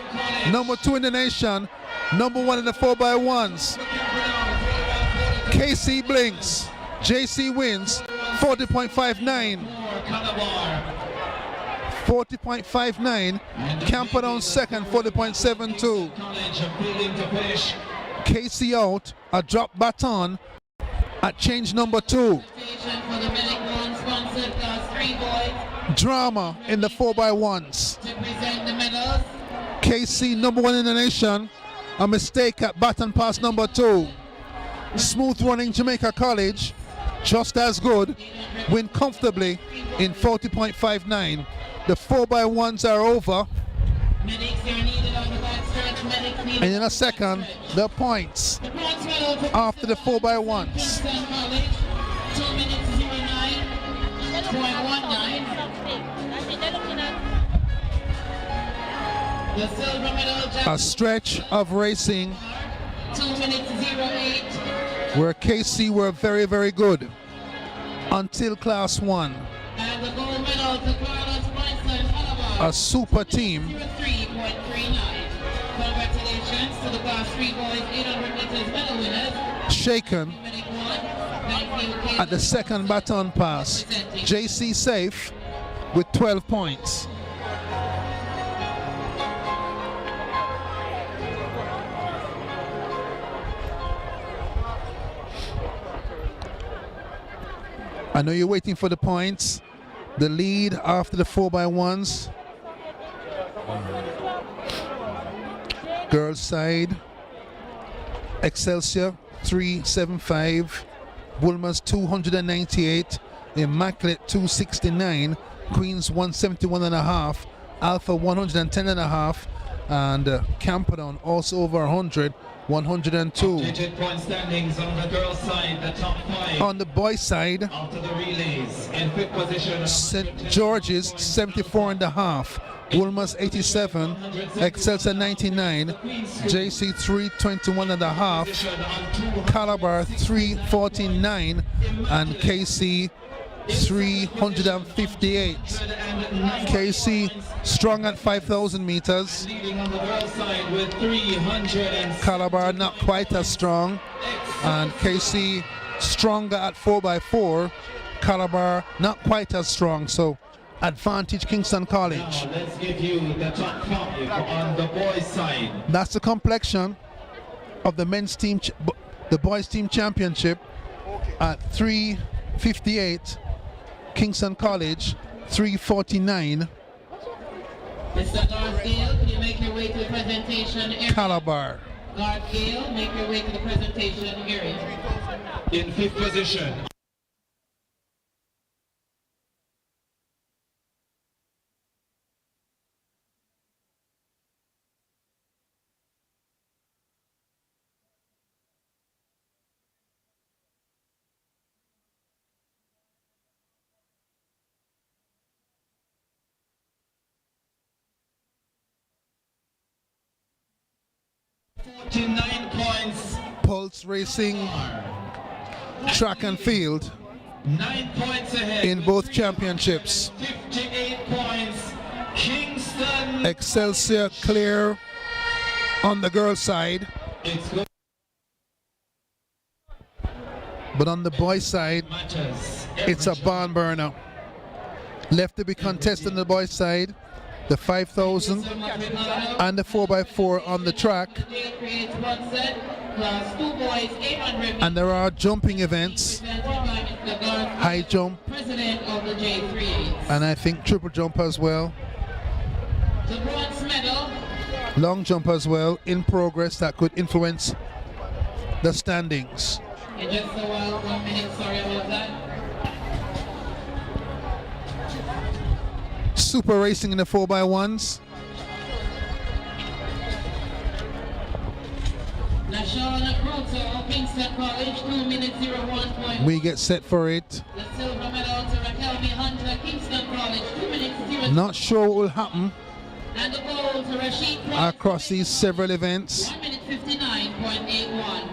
[SPEAKER 8] number 2 in the nation, number 1 in the 4x1s. KC blinks. JC wins. 40.59. 40.59. Camperdown second, 40.72. Casey out, a drop baton at change number 2. Drama in the 4x1s. KC number 1 in the nation, a mistake at baton pass number 2. Smooth running Jamaica College, just as good, win comfortably in 40.59. The 4x1s are over. And in a second, the points after the 4x1s. A stretch of racing where KC were very, very good until Class 1. A super team.
[SPEAKER 10] Congratulations to the Class 3 boys 800 meters medal winners.
[SPEAKER 8] Shaken at the second baton pass. JC safe with 12 points. I know you're waiting for the points. The lead after the 4x1s. Girls side, Excelsior 375, Bulmer's 298, Immaculate 269, Queens 171.5, Alpha 110.5, and Camperdown also over 100, 102.
[SPEAKER 9] Updated point standings on the girls' side, the top 5.
[SPEAKER 8] On the boys' side,
[SPEAKER 9] After the relays, in fifth position,
[SPEAKER 8] St. George's 74.5. Woolmer's 87, Excelsior 99, JC 321.5, Calabar 349, and KC 358. KC strong at 5,000 meters.
[SPEAKER 9] leading on the girls' side with 300.
[SPEAKER 8] Calabar not quite as strong, and KC stronger at 4x4. Calabar not quite as strong, so advantage Kingston College.
[SPEAKER 9] Now let's give you the top 5 on the boys' side.
[SPEAKER 8] That's the complexion of the men's team, the boys' team championship at 358. Kingston College 349.
[SPEAKER 10] Mr. Garfield, can you make your way to the presentation area?
[SPEAKER 8] Calabar.
[SPEAKER 10] Garfield, make your way to the presentation area.
[SPEAKER 9] In fifth position, points.
[SPEAKER 8] Pulse Racing, track and field
[SPEAKER 9] 9 points ahead.
[SPEAKER 8] in both championships.
[SPEAKER 9] 58 points. Kingston.
[SPEAKER 8] Excelsior clear on the girls' side,
[SPEAKER 9] It's good
[SPEAKER 8] but on the boys' side,
[SPEAKER 9] matches.
[SPEAKER 8] it's a barn burner. Left to be contested on the boys' side, the 5,000 and the 4x4 on the track. And there are jumping events, high jump,
[SPEAKER 10] President of the J3.
[SPEAKER 8] and I think triple jump as well,
[SPEAKER 10] The bronze medal.
[SPEAKER 8] long jump as well in progress that could influence the standings.
[SPEAKER 10] In just a while, 1 minute, sorry about that.
[SPEAKER 8] Super racing in the 4x1s.
[SPEAKER 10] National Recruiter, Kingston College, 2 minutes 01.1.
[SPEAKER 8] We get set for it.
[SPEAKER 10] The silver medal to Raquel Hunter, Kingston College, 2 minutes 0.
[SPEAKER 8] Not sure what will happen
[SPEAKER 10] And the gold to Rashid Cross,
[SPEAKER 8] across these several events,
[SPEAKER 10] 1 minute 59.81.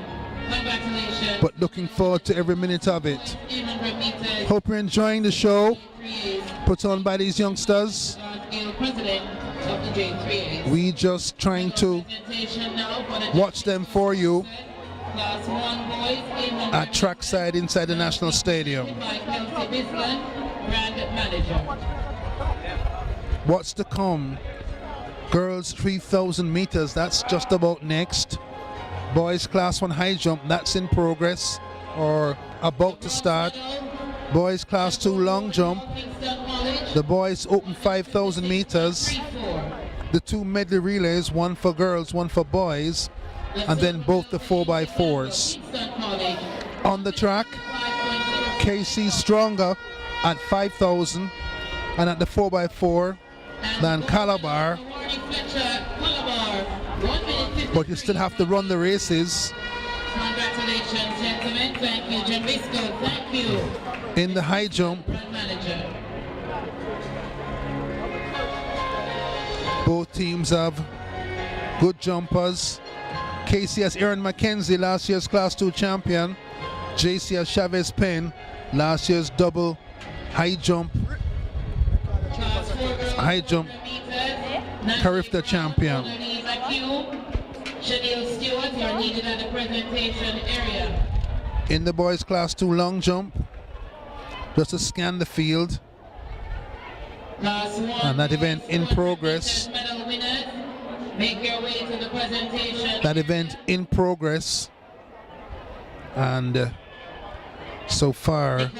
[SPEAKER 10] Congratulations.
[SPEAKER 8] but looking forward to every minute of it.
[SPEAKER 10] 800 meters.
[SPEAKER 8] Hope you're enjoying the show
[SPEAKER 10] J3As.
[SPEAKER 8] put on by these youngsters.
[SPEAKER 10] Scale President of the J3As.
[SPEAKER 8] We just trying to
[SPEAKER 10] Presentation now for the
[SPEAKER 8] watch them for you
[SPEAKER 10] Class 1 boys, 800
[SPEAKER 8] at trackside inside the National Stadium.
[SPEAKER 10] by Kelsey Bisland, Brand Manager.
[SPEAKER 8] What's to come? Girls 3,000 meters, that's just about next. Boys class 1 high jump, that's in progress or about to start. Boys class 2 long jump. The boys open 5,000 meters. The 2 medley relays, one for girls, one for boys, and then both the 4x4s. On the track, KC stronger at 5,000 and at the 4x4 than Calabar, but you still have to run the races.
[SPEAKER 10] Congratulations, gentlemen. Thank you, Jim Bisco. Thank you.
[SPEAKER 8] In the high jump, both teams have good jumpers. KC has Aaron McKenzie, last year's Class 2 champion. JC has Chavez Penn, last year's double high jump Carifta champion. In the boys class 2 long jump, just to scan the field, and that event in progress. That event in progress, and so far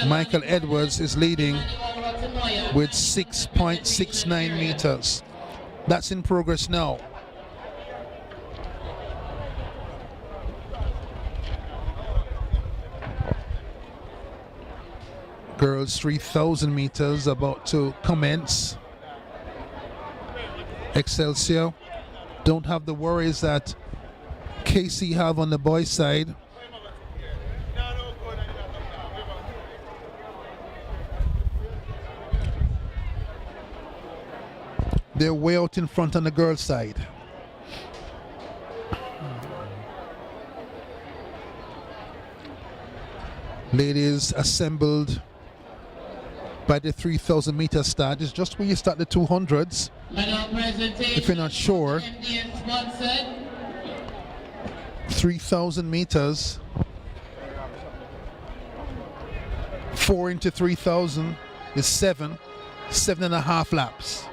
[SPEAKER 8] Michael Edwards is leading with 6.69 meters. That's in progress now. Girls 3,000 meters about to commence. Excelsior don't have the worries that KC have on the boys side. They're way out in front on the girls' side. Ladies assembled by the 3,000 meter start. It's just where you start the 200s. If you're not sure, 3,000 meters, 4 into 3,000 is 7.5 laps.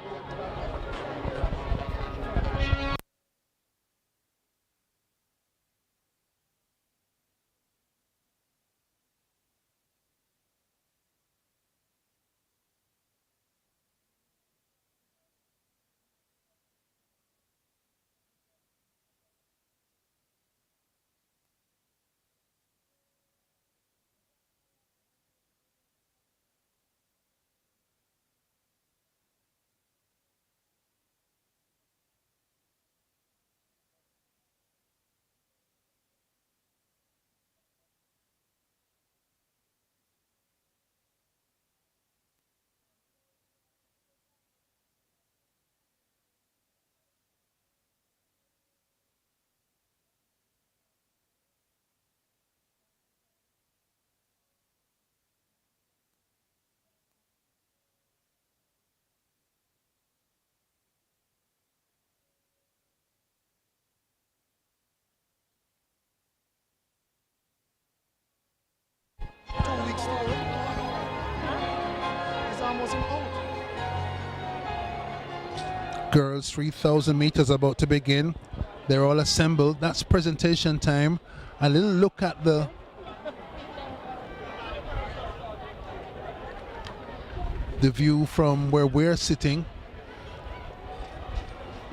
[SPEAKER 8] Girls 3,000 meters about to begin. They're all assembled. That's presentation time. A little look at the view from where we're sitting.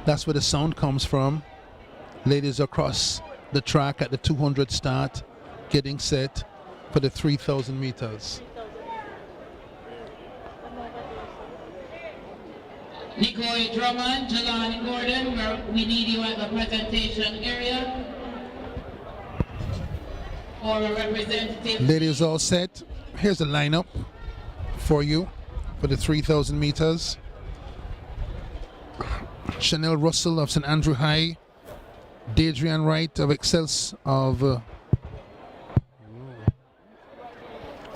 [SPEAKER 8] That's where the sound comes from. Ladies across the track at the 200 start, getting set for the 3,000 meters.
[SPEAKER 10] Nicoy Drummond, Jelani Gordon, we need you at the presentation area. For a representative.
[SPEAKER 8] Ladies all set. Here's the lineup for you for the 3,000 meters. Chanel Russell of St. Andrew High, Deidrean Wright of Excels of let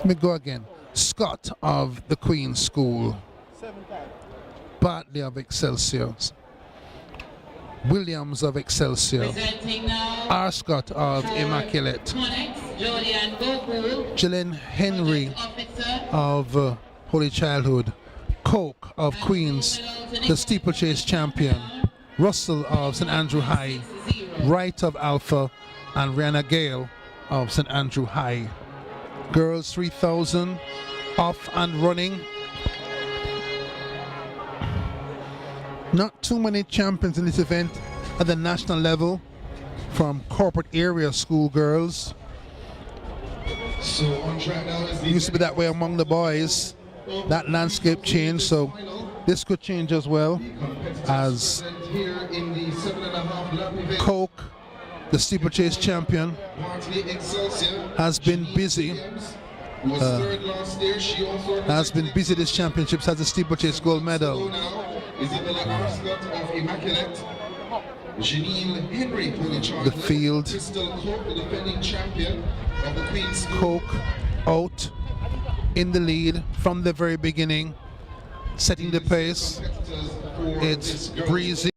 [SPEAKER 8] me go again. Scott of the Queen's School, Bartley of Excelsior, Williams of Excelsior, R. Scott of Immaculate, Jillian Henry of Holy Childhood, Coke of Queens, the steeplechase champion. Russell of St. Andrew High. Wright of Alpha, and Rihanna Gale of St. Andrew High. Girls 3,000 off and running. Not too many champions in this event at the national level from corporate area schoolgirls.
[SPEAKER 11] So on track now is the
[SPEAKER 8] Used to be that way among the boys. That landscape changed, so this could change as well, as
[SPEAKER 11] here in the 7.5 lap event.
[SPEAKER 8] Coke, the steeplechase champion,
[SPEAKER 11] Martley Excelsior,
[SPEAKER 8] has been busy.
[SPEAKER 11] who was third last year. She also
[SPEAKER 8] Has been busy this championships, has a steeplechase gold medal.
[SPEAKER 11] now Isabella Arscott of Immaculate. Janine Henry pulling charge.
[SPEAKER 8] The field.
[SPEAKER 11] Crystal Coke, the defending champion of the Queen's School.
[SPEAKER 8] Coke out in the lead from the very beginning, setting the pace. It's breezy.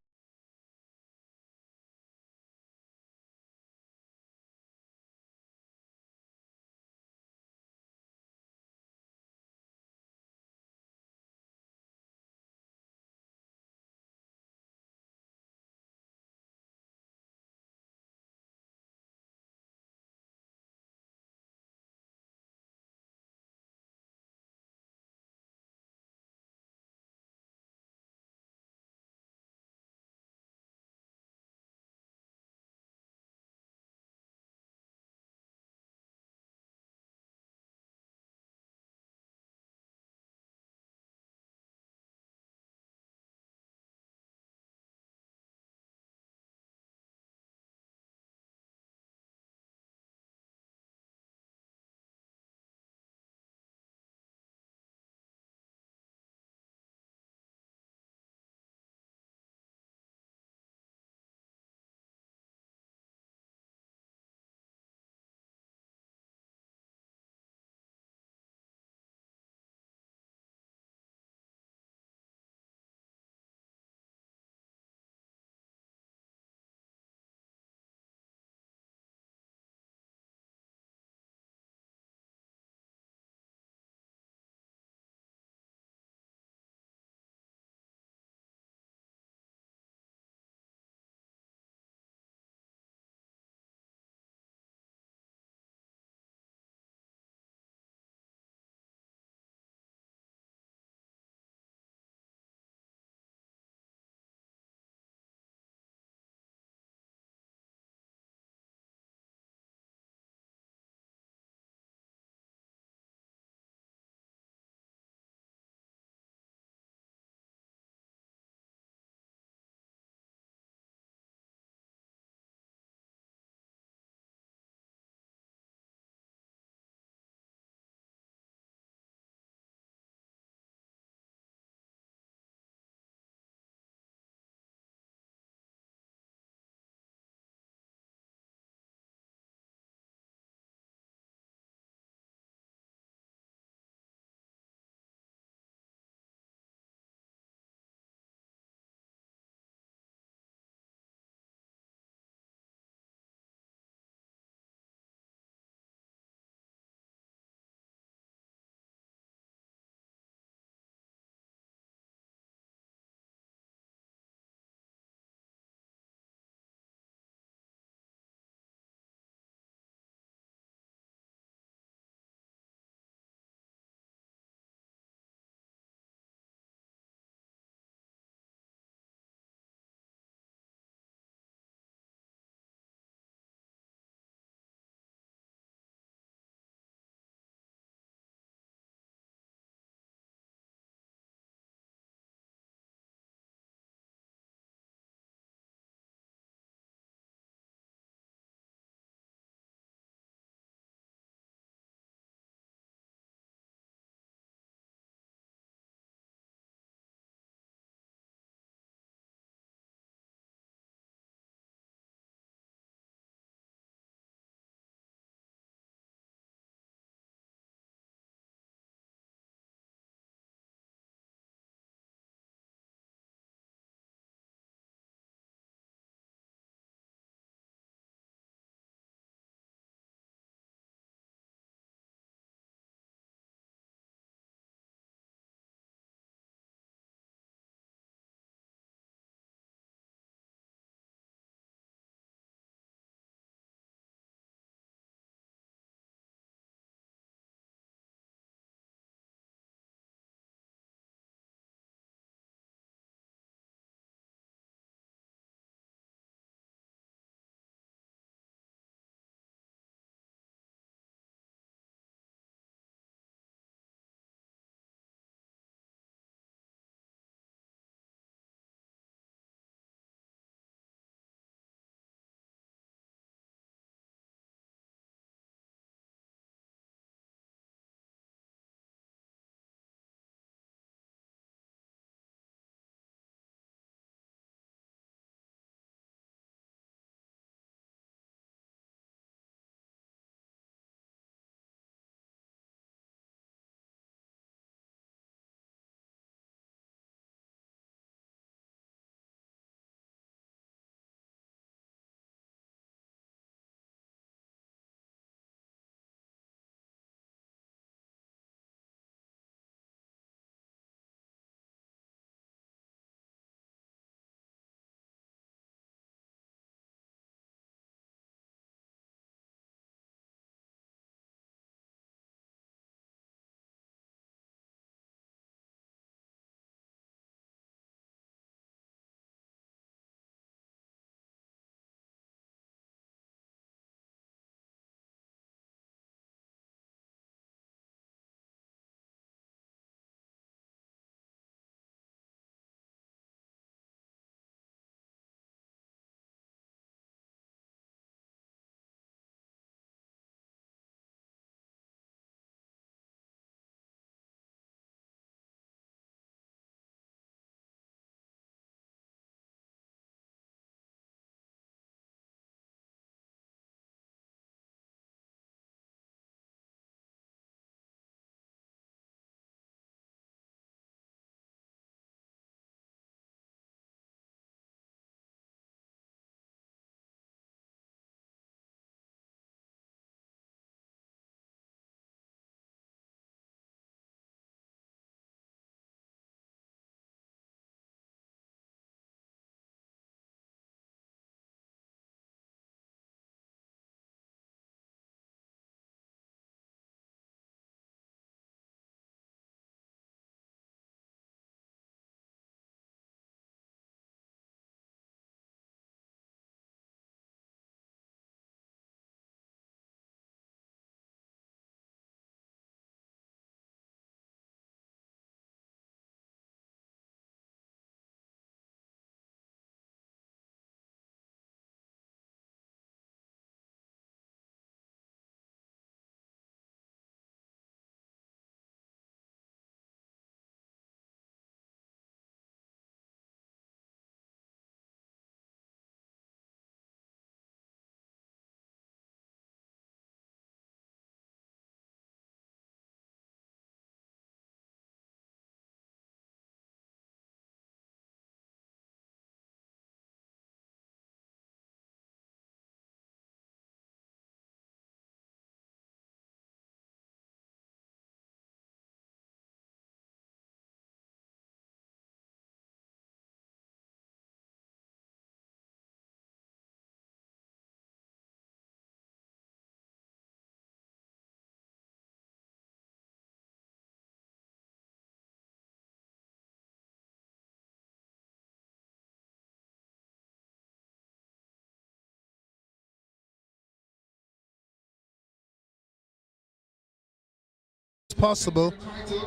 [SPEAKER 8] possible,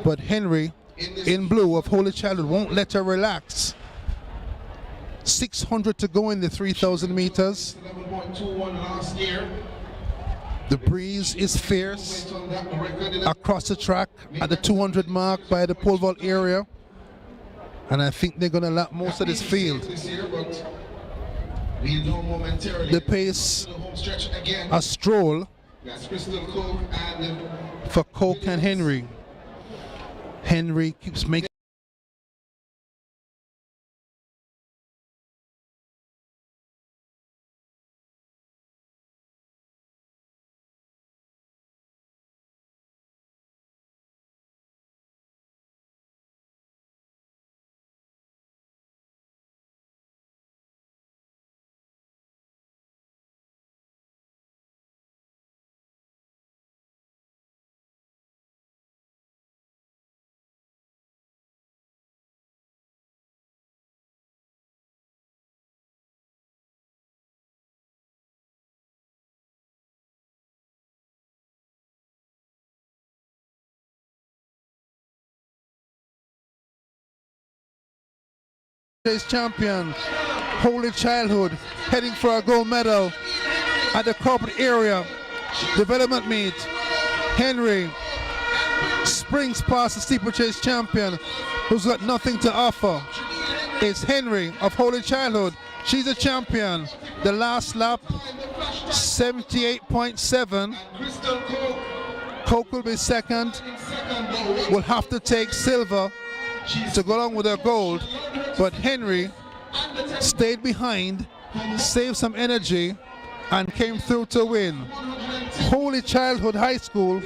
[SPEAKER 8] but Henry in blue of Holy Childhood won't let her relax. 600 to go in the 3,000 meters.
[SPEAKER 11] 11.21 last year.
[SPEAKER 8] The breeze is fierce across the track at the 200 mark by the pole vault area, and I think they're going to lap most of this field. The pace, a stroll for Coke and Henry. Henry keeps making champion, Holy Childhood, heading for a gold medal at the corporate area development meet. Henry springs past the steeplechase champion, who's got nothing to offer. It's Henry of Holy Childhood. She's a champion. The last lap, 78.7. Coke will be second. Will have to take silver to go along with her gold, but Henry stayed behind, saved some energy, and came through to win. Holy Childhood High School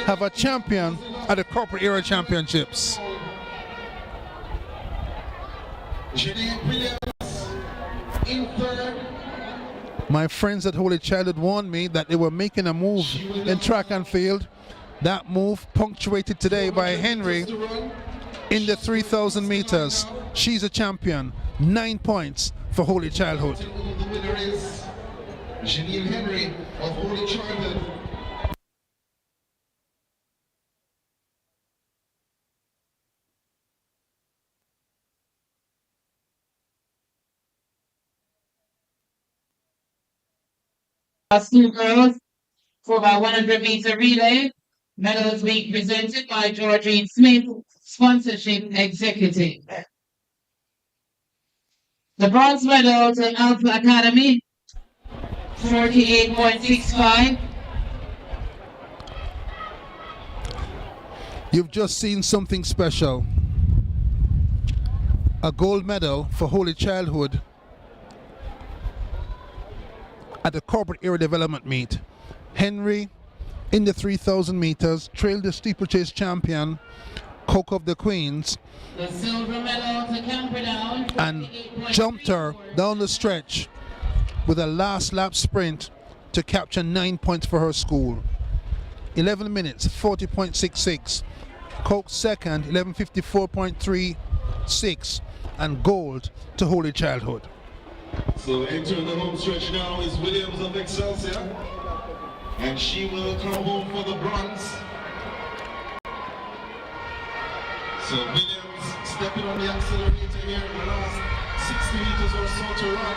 [SPEAKER 8] have a champion at the corporate area championships. My friends at Holy Childhood warned me that they were making a move in track and field. That move punctuated today by Henry in the 3,000 meters. She's a champion. 9 points for Holy Childhood.
[SPEAKER 11] The winner is Janine Henry of Holy Childhood.
[SPEAKER 10] School girls for our 100-meter relay. Medals being presented by Georgine Smith, sponsorship executive. The bronze medal to Alpha Academy, 48.65.
[SPEAKER 8] You've just seen something special. A gold medal for Holy Childhood at the corporate area development meet. Henry in the 3,000 meters trailed the steeplechase champion, Coke of the Queens,
[SPEAKER 10] The silver medal to Camperdown,
[SPEAKER 8] and jumped her down the stretch with a last lap sprint to capture 9 points for her school. 11 minutes, 40.66. Coke second, 11:54.36, and gold to Holy Childhood.
[SPEAKER 11] So entering the home stretch now is Williams of Excelsior, and she will come home for the bronze. So Williams stepping on the accelerator here in the last 60 meters or so to run.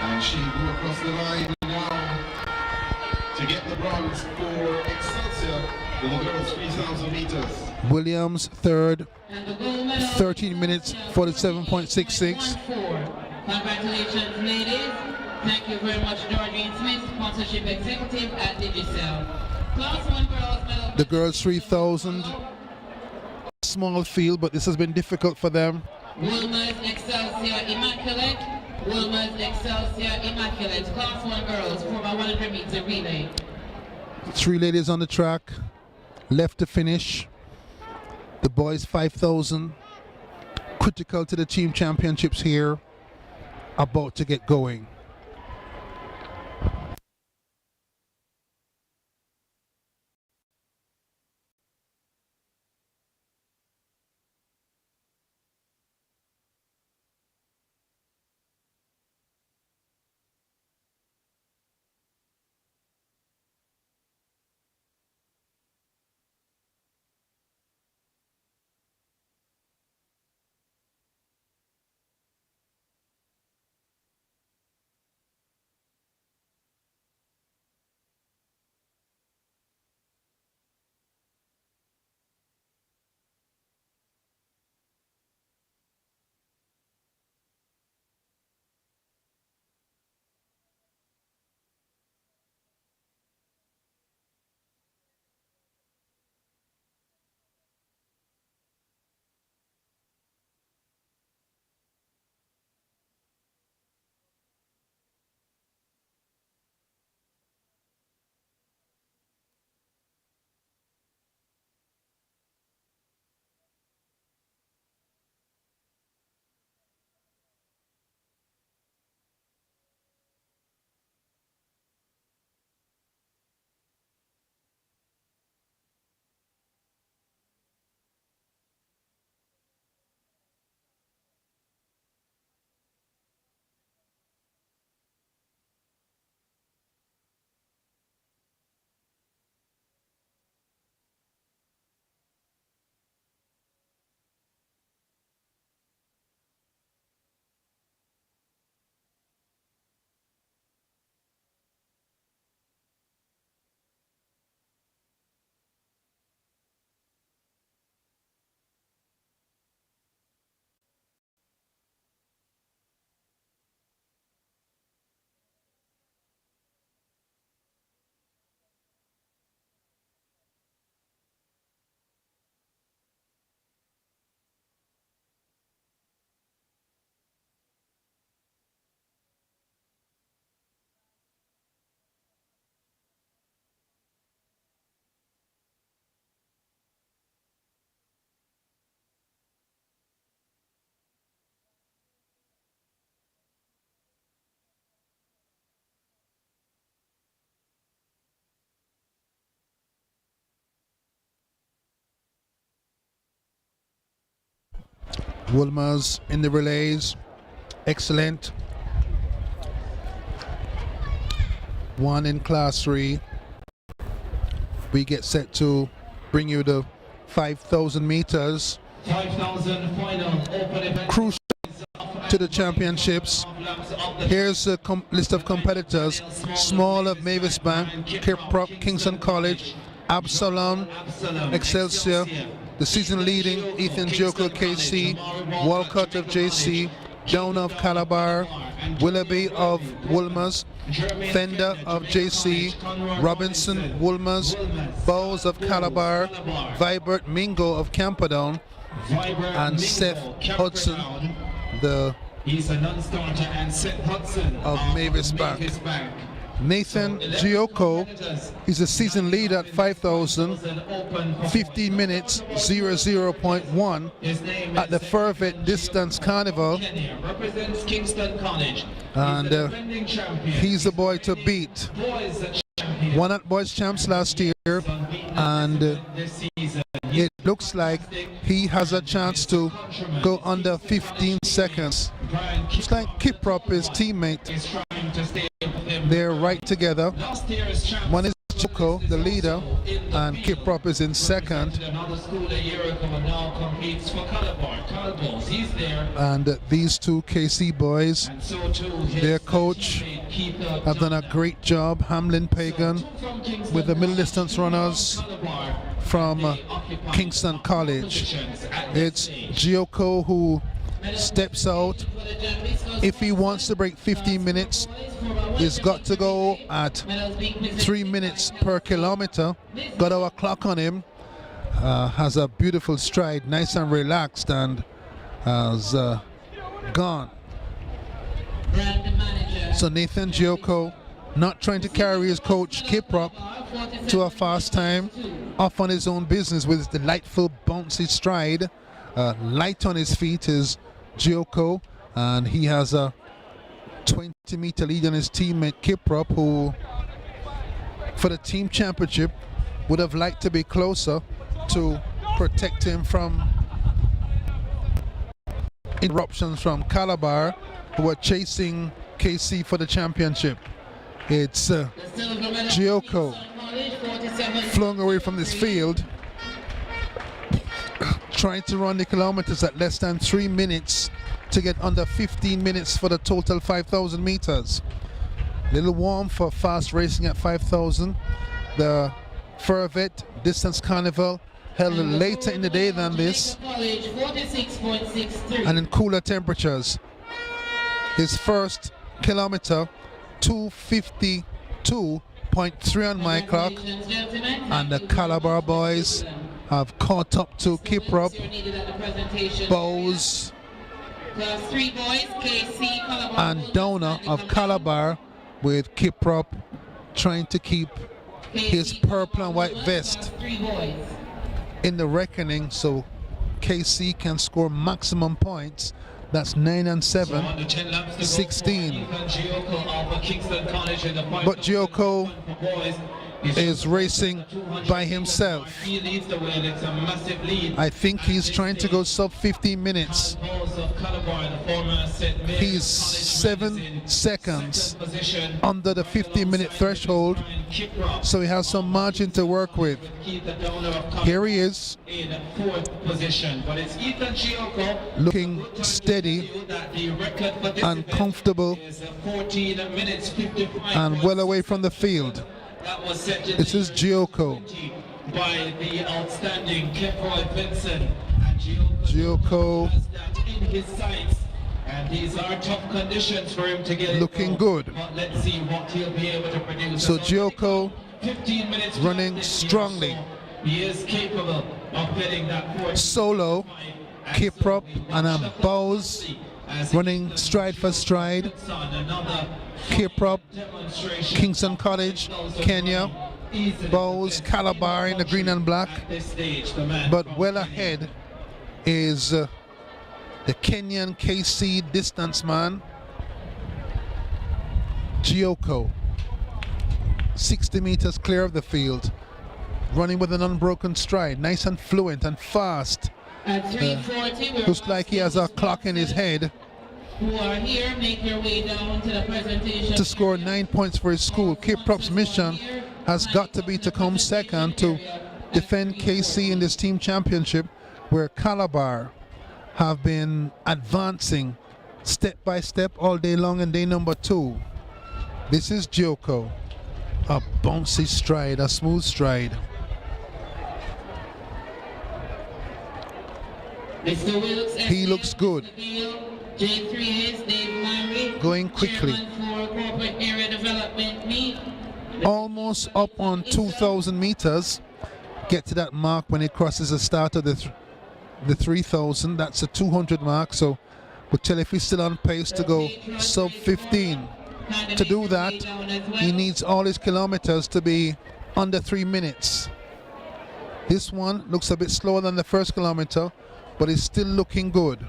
[SPEAKER 11] And she will across the line now to get the bronze for Excelsior in the girls 3,000 meters.
[SPEAKER 8] Williams third, 13 minutes, 47.66.
[SPEAKER 10] Congratulations, ladies. Thank you very much, Georgine Smith, sponsorship executive at Digicel. Class 1 girls medal.
[SPEAKER 8] The girls 3,000, small field, but this has been difficult for them.
[SPEAKER 10] Wilmer's Excelsior Immaculate. Wilmer's Excelsior Immaculate. Class 1 girls for a 100-meter relay.
[SPEAKER 8] 3 ladies on the track, left to finish. The boys 5,000, critical to the team championships here, about to get going. Woolmers in the relays. Excellent. One in class 3. We get set to bring you the 5,000 meters.
[SPEAKER 9] 5,000 final open event.
[SPEAKER 8] Crucial to the championships. Here's a list of competitors. Small of Mavis Bank, Kiprop, Kingston College, Absalom, Excelsior, the season leading Ethan Joko KC, Walcott of JC, Down of Calabar, Willoughby of Woolmers, Fender of JC, Robinson Woolmers, Bowles of Calabar, Vibert Mingo of Camperdown, and Seth Hudson,
[SPEAKER 9] He's a non-starter, and Seth Hudson
[SPEAKER 8] of Mavis Bank. Nathan Giocco, he's a season leader at 5,000, 15 minutes 00.1 at the Fervet Distance Carnival,
[SPEAKER 9] represents Kingston College.
[SPEAKER 8] and he's the boy to beat. Won at Boys Champs last year, and it looks like he has a chance to go under 15 seconds. It's like Kiprop, his teammate. They're right together. One is Joko, the leader, and Kiprop is in second. And these two KC boys, their coach, have done a great job. Hamlin Pagan with the middle distance runners from Kingston College. It's Giocco who steps out. If he wants to break 15 minutes, he's got to go at 3 minutes per kilometer. Got our clock on him. Has a beautiful stride, nice and relaxed, and has gone. So Nathan Giocco not trying to carry his coach Kiprop to a fast time, off on his own business with his delightful bouncy stride. Light on his feet is Giocco, and he has a 20-meter lead on his teammate Kiprop, who for the team championship would have liked to be closer to protect him from interruptions from Calabar, who are chasing KC for the championship. It's Giocco flung away from this field, trying to run the kilometers at less than 3 minutes to get under 15 minutes for the total 5,000 meters. Little warm for fast racing at 5,000. The Fervet Distance Carnival held later in the day than this, and in cooler temperatures. His first kilometer, 2:52.3 on my clock, and the Calabar boys have caught up to Kiprop, Bowes, and Downer of Calabar, with Kiprop trying to keep his purple and white vest in the reckoning so KC can score maximum points. That's 9 and 7, 16. But Giocco is racing by himself. I think he's trying to go sub 15 minutes. He's 7 seconds under the 15-minute threshold, so he has some margin to work with. Here he is, looking steady and comfortable and well away from the field. This is Giocco.
[SPEAKER 9] By the outstanding Kefroy Vincent, and
[SPEAKER 8] Giocco
[SPEAKER 9] in his sights, and these are tough conditions for him to get
[SPEAKER 8] looking good.
[SPEAKER 9] But let's see what he'll be able to produce.
[SPEAKER 8] So Giocco
[SPEAKER 9] 15 minutes
[SPEAKER 8] running strongly.
[SPEAKER 9] He is capable of getting that
[SPEAKER 8] solo. Kiprop and Bowes running stride for stride. Kiprop, Kingston College, Kenya, Bowes, Calabar in the green and black. But well ahead is the Kenyan KC distance man, Giocco. 60 meters clear of the field, running with an unbroken stride, nice and fluent and fast,
[SPEAKER 10] At 3:40, we're
[SPEAKER 8] Looks like he has a clock in his head
[SPEAKER 10] who are here, make your way down to the presentation.
[SPEAKER 8] to score 9 points for his school. Kiprop's mission has got to be to come second to defend KC in this team championship, where Calabar have been advancing step by step all day long in day number 2. This is Joko. A bouncy stride, a smooth stride.
[SPEAKER 10] Mr. Wilkes,
[SPEAKER 8] He looks good.
[SPEAKER 10] J3 is Dave Myrie,
[SPEAKER 8] Going quickly.
[SPEAKER 10] Chairman for Corporate Area Development Meet.
[SPEAKER 8] Almost up on 2,000 meters. Get to that mark when he crosses the start of the 3,000. That's a 200 mark. So we'll tell if he's still on pace to go sub 15. To do that, he needs all his kilometers to be under 3 minutes. This one looks a bit slower than the first kilometer, but it's still looking good.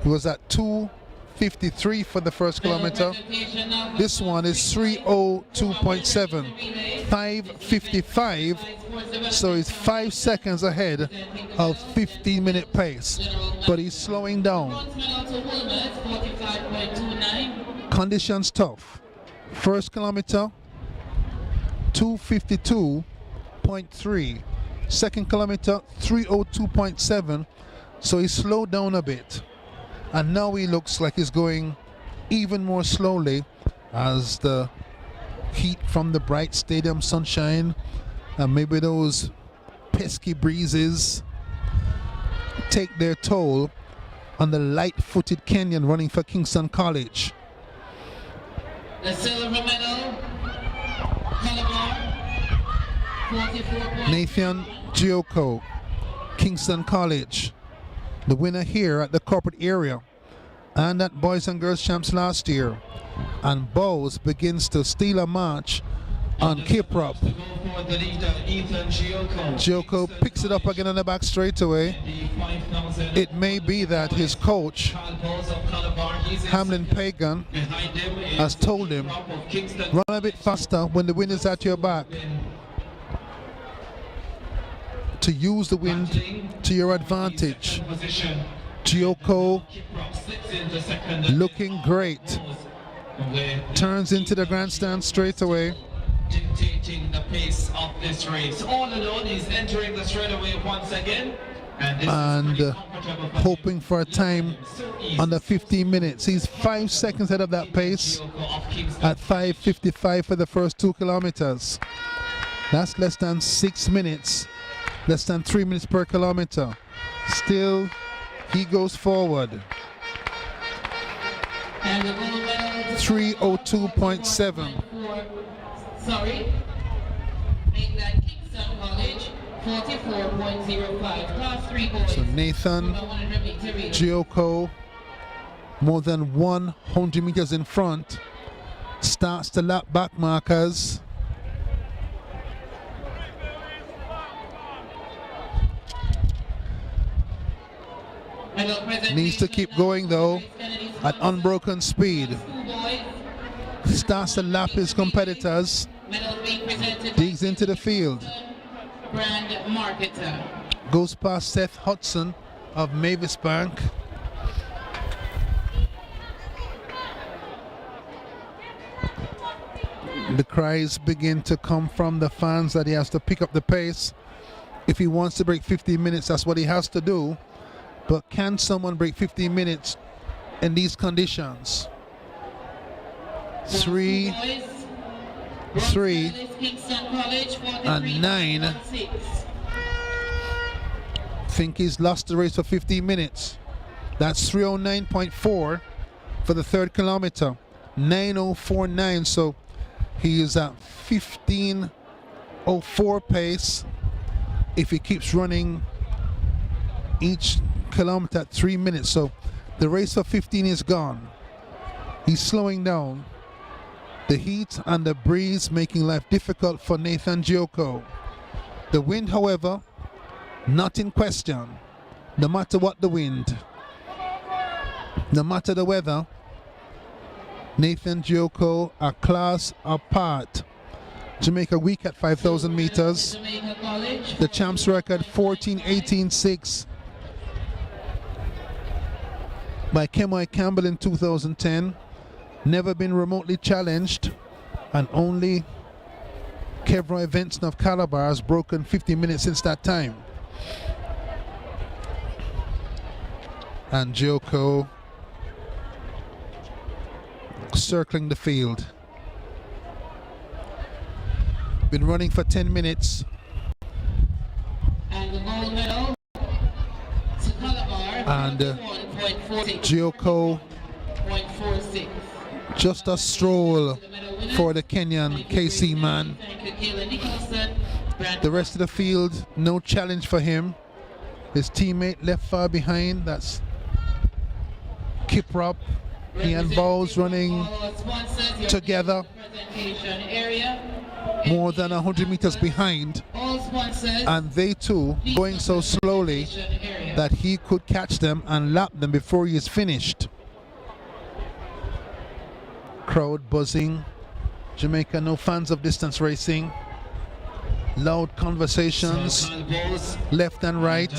[SPEAKER 8] He was at 2:53 for the first kilometer. This one is 3:02.7, 5:55. So he's 5 seconds ahead of 15-minute pace, but he's slowing down. Conditions tough. First kilometer, 2:52.3. Second kilometer, 3:02.7. So he slowed down a bit. And now he looks like he's going even more slowly as the heat from the bright stadium sunshine and maybe those pesky breezes take their toll on the light-footed Kenyan running for Kingston College.
[SPEAKER 10] The silver medal, Calabar, 44
[SPEAKER 8] Nathan Giocco, Kingston College, the winner here at the corporate area and at Boys and Girls Champs last year. And Bowes begins to steal a march on Kiprop. Giocco picks it up again on the back straightaway. It may be that his coach, Hamlin Pagan, has told him, run a bit faster when the wind is at your back, to use the wind to your advantage. Giocco looking great. Turns into the grandstand straight away.
[SPEAKER 9] Dictating the pace of this race. All alone, he's entering the straightaway once again.
[SPEAKER 8] And hoping for a time under 15 minutes. He's 5 seconds ahead of that pace at 5:55 for the first 2 kilometers. That's less than 6 minutes, less than 3 minutes per kilometer. Still, he goes forward. 3:02.7.
[SPEAKER 10] Sorry. Make that Kingston College 44.05. Class 3 boys.
[SPEAKER 8] So Nathan Giocco, more than 100 meters in front, starts to lap back markers. Needs to keep going though at unbroken speed. Starts to lap his competitors. Digs into the field.
[SPEAKER 10] Brand marketer.
[SPEAKER 8] Goes past Seth Hudson of Mavis Bank. The cries begin to come from the fans that he has to pick up the pace. If he wants to break 15 minutes, that's what he has to do. But can someone break 15 minutes in these conditions? 3, 3, and 9. Think he's lost the race for 15 minutes. That's 3:09.4 for the third kilometer. 9:049, so he is at 15:04 pace if he keeps running each kilometer at 3 minutes. So the race for 15 is gone. He's slowing down. The heat and the breeze making life difficult for Nathan Giocco. The wind, however, not in question. No matter what the wind, no matter the weather, Nathan Giocco a class apart. Jamaica weak at 5,000 meters.
[SPEAKER 10] Jamaica College.
[SPEAKER 8] The champs record 14:18.6 by Kemoy Campbell in 2010. Never been remotely challenged, and only Kevroy Vinson of Calabar has broken 50 minutes since that time. And Joko circling the field. Been running for 10 minutes.
[SPEAKER 10] And the gold medal to Calabar.
[SPEAKER 8] And Joko
[SPEAKER 10] 1:46.
[SPEAKER 8] just a stroll for the Kenyan KC man. The rest of the field, no challenge for him. His teammate left far behind, that's Kiprop. He and Bowles running together, more than 100 meters behind, and they too going so slowly that he could catch them and lap them before he is finished. Crowd buzzing. Jamaica no fans of distance racing. Loud conversations left and right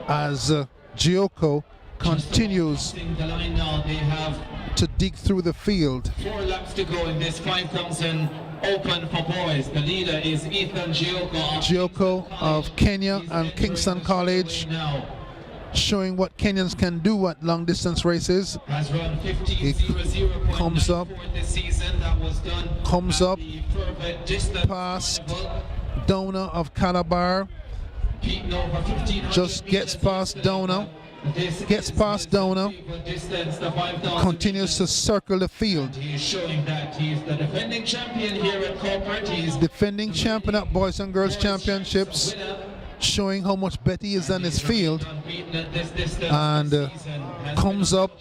[SPEAKER 8] as Joko continues to dig through the field.
[SPEAKER 9] 4 laps to go in this 5,000 open for boys. The leader is Ethan
[SPEAKER 8] Joko of Kenya and Kingston College, showing what Kenyans can do at long distance races. He comes up past Dona of Calabar, just gets past Dona, continues to circle the field.
[SPEAKER 9] He's showing that he's the defending champion here at corporate. He's
[SPEAKER 8] defending champion at Boys and Girls Championships, showing how much better he is than his field, and comes up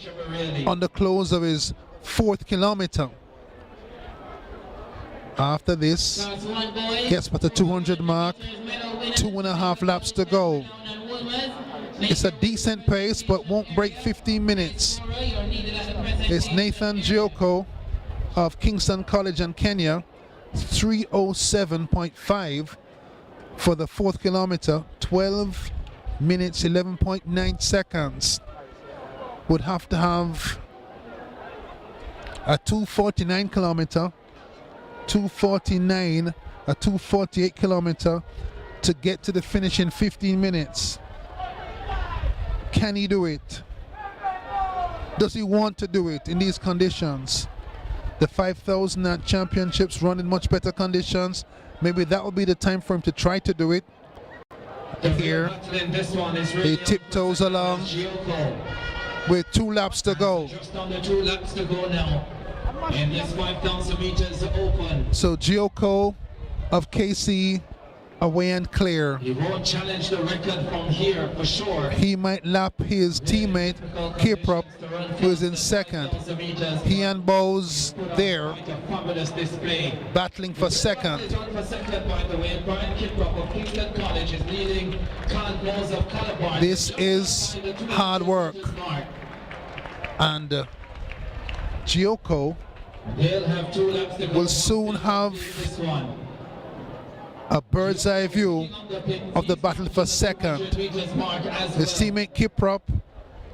[SPEAKER 8] on the close of his 4th kilometer. After this, gets but the 200 mark, 2.5 laps to go. It's a decent pace, but won't break 15 minutes. It's Nathan Joko of Kingston College and Kenya, 3:07.5 for the 4th kilometer, 12 minutes 11.9 seconds. Would have to have a 2:49 kilometer, 2:49, a 2:48 kilometer to get to the finish in 15 minutes. Can he do it? Does he want to do it in these conditions? The 5,000 at championships run in much better conditions. Maybe that will be the time for him to try to do it. Here, he tiptoes along with 2 laps to go.
[SPEAKER 9] just under 2 laps to go now. In this 5,000 meters open.
[SPEAKER 8] So Joko of KC away and clear.
[SPEAKER 9] He won't challenge the record from here for sure.
[SPEAKER 8] He might lap his teammate Kiprop, who is in 2nd. He and Bowes there battling for 2nd. This is hard work, and Joko will soon have a bird's eye view of the battle for 2nd. His teammate Kiprop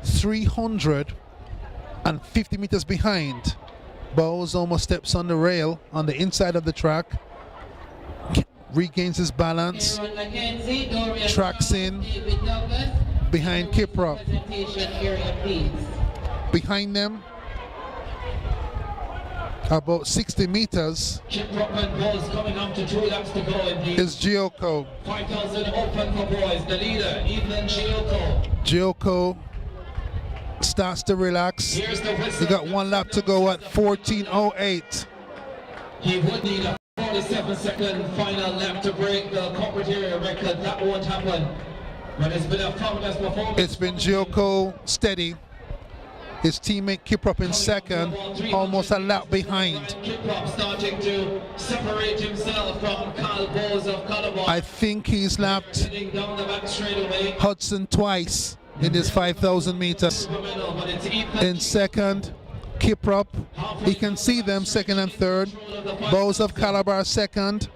[SPEAKER 8] 350 meters behind. Bowes almost steps on the rail on the inside of the track, regains his balance, tracks in behind Kiprop. Behind them, about 60 meters,
[SPEAKER 9] coming up to 2 laps to go in the
[SPEAKER 8] is Joko.
[SPEAKER 9] 5,000 open for boys. The leader, Ethan Joko.
[SPEAKER 8] Joko starts to relax. He got 1 lap to go at 14:08.
[SPEAKER 9] He would need a 47-second final lap to break the corporate area record. That won't happen. But it's been a fabulous performance.
[SPEAKER 8] It's been Joko steady. His teammate Kiprop in 2nd, almost a lap behind.
[SPEAKER 9] Kiprop starting to separate himself from Carl Bowes of Calabar.
[SPEAKER 8] I think he's lapped
[SPEAKER 9] Heading down the back straightaway.
[SPEAKER 8] Hudson twice in this 5,000 meters. In 2nd, Kiprop, he can see them second and third. Bows of Calabar second.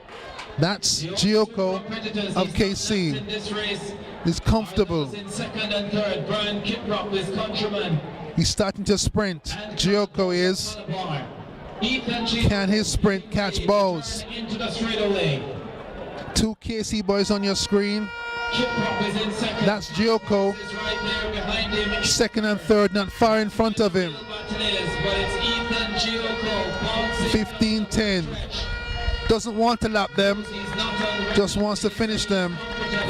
[SPEAKER 8] That's Gioco of KC. He's comfortable.
[SPEAKER 9] Second and third, Brian Kiprop, his countryman.
[SPEAKER 8] He's starting to sprint. Gioco is. Can his sprint catch Bows?
[SPEAKER 9] Into the straightaway.
[SPEAKER 8] Two KC boys on your screen.
[SPEAKER 9] Kiprop is in second.
[SPEAKER 8] That's Gioco.
[SPEAKER 9] Is right there behind him.
[SPEAKER 8] Second and third, not far in front of him.
[SPEAKER 9] But it's Ethan Gioco bouncing.
[SPEAKER 8] 15-10. Doesn't want to lap them, just wants to finish them.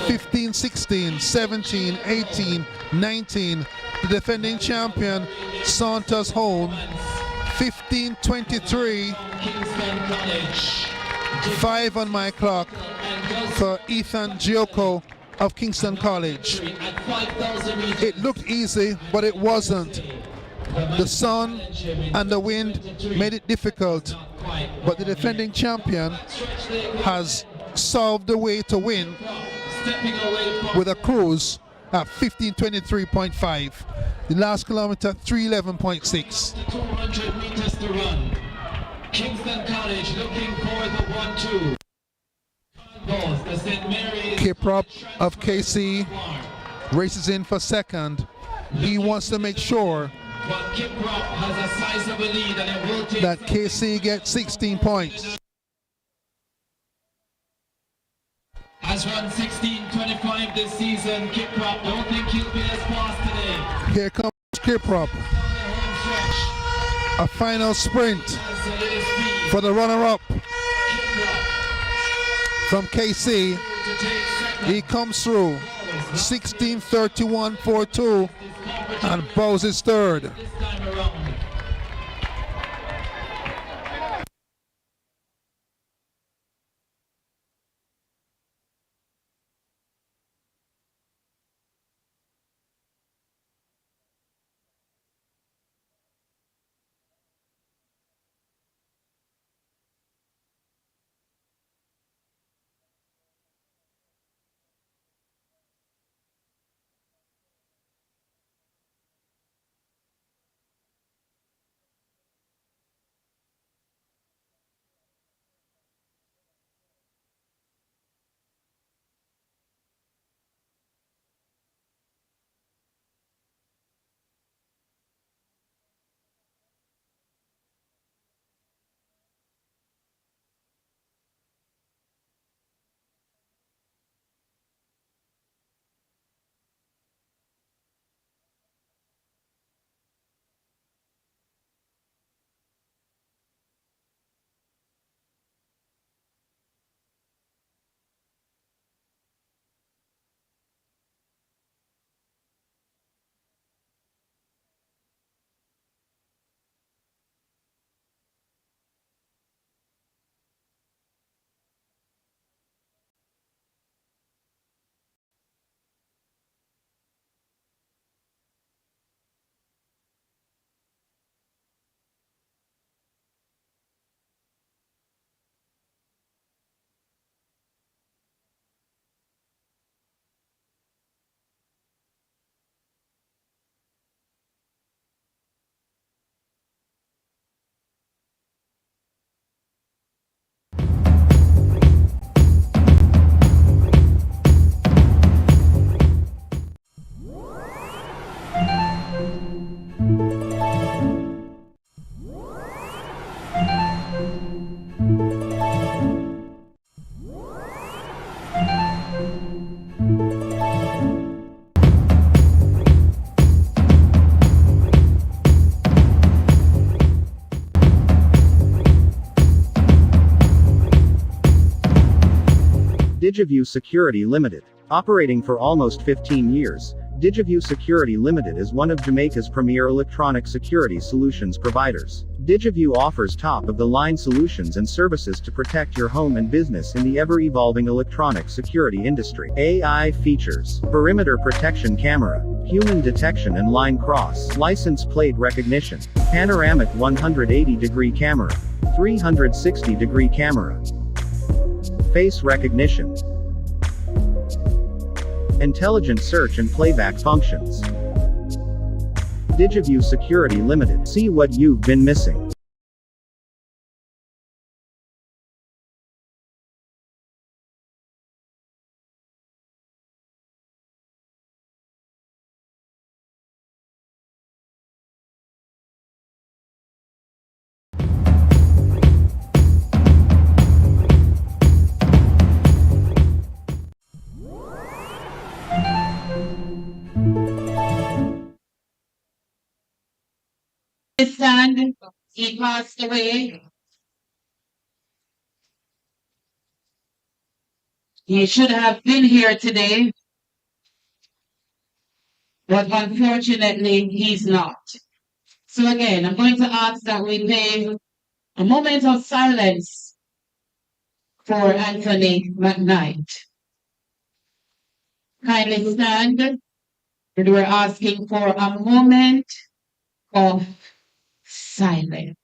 [SPEAKER 8] 15-16, 17-18, 19. The defending champion saunters home. 15-23. 5 on my clock for Ethan Gioco of Kingston College. It looked easy, but it wasn't. The sun and the wind made it difficult, but the defending champion has solved the way to win with a cruise at 15:23.5. The last kilometer, 3:11.6.
[SPEAKER 9] 200 meters to run. Kingston College looking for the 1-2. The St. Mary's
[SPEAKER 8] Kiprop of KC races in for second. He wants to make sure
[SPEAKER 9] but Kiprop has a sizable lead and it will take
[SPEAKER 8] that KC gets 16 points.
[SPEAKER 9] Has run 16:25 this season. Kiprop, don't think he'll be as fast today.
[SPEAKER 8] Here comes Kiprop. A final sprint for the runner-up from KC. He comes through 16:31.42 and Bowes is third.
[SPEAKER 9] This time around.
[SPEAKER 12] DigiView Security Limited. Operating for almost 15 years, DigiView Security Limited is one of Jamaica's premier electronic security solutions providers. DigiView offers top-of-the-line solutions and services to protect your home and business in the ever-evolving electronic security industry. AI features: perimeter protection camera, human detection and line cross, license plate recognition, panoramic 180-degree camera, 360-degree camera, face recognition, intelligent search and playback functions. DigiView Security Limited. See what you've been missing.
[SPEAKER 10] Stand, he passed away. He should have been here today, but unfortunately, he's not. So again, I'm going to ask that we pay a moment of silence for Anthony McKnight. Kindly stand, and we're asking for a moment of silence.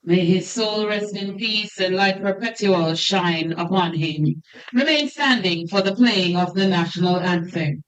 [SPEAKER 10] May his soul rest in peace and light perpetual shine upon him. Remain standing for the playing of the national anthem.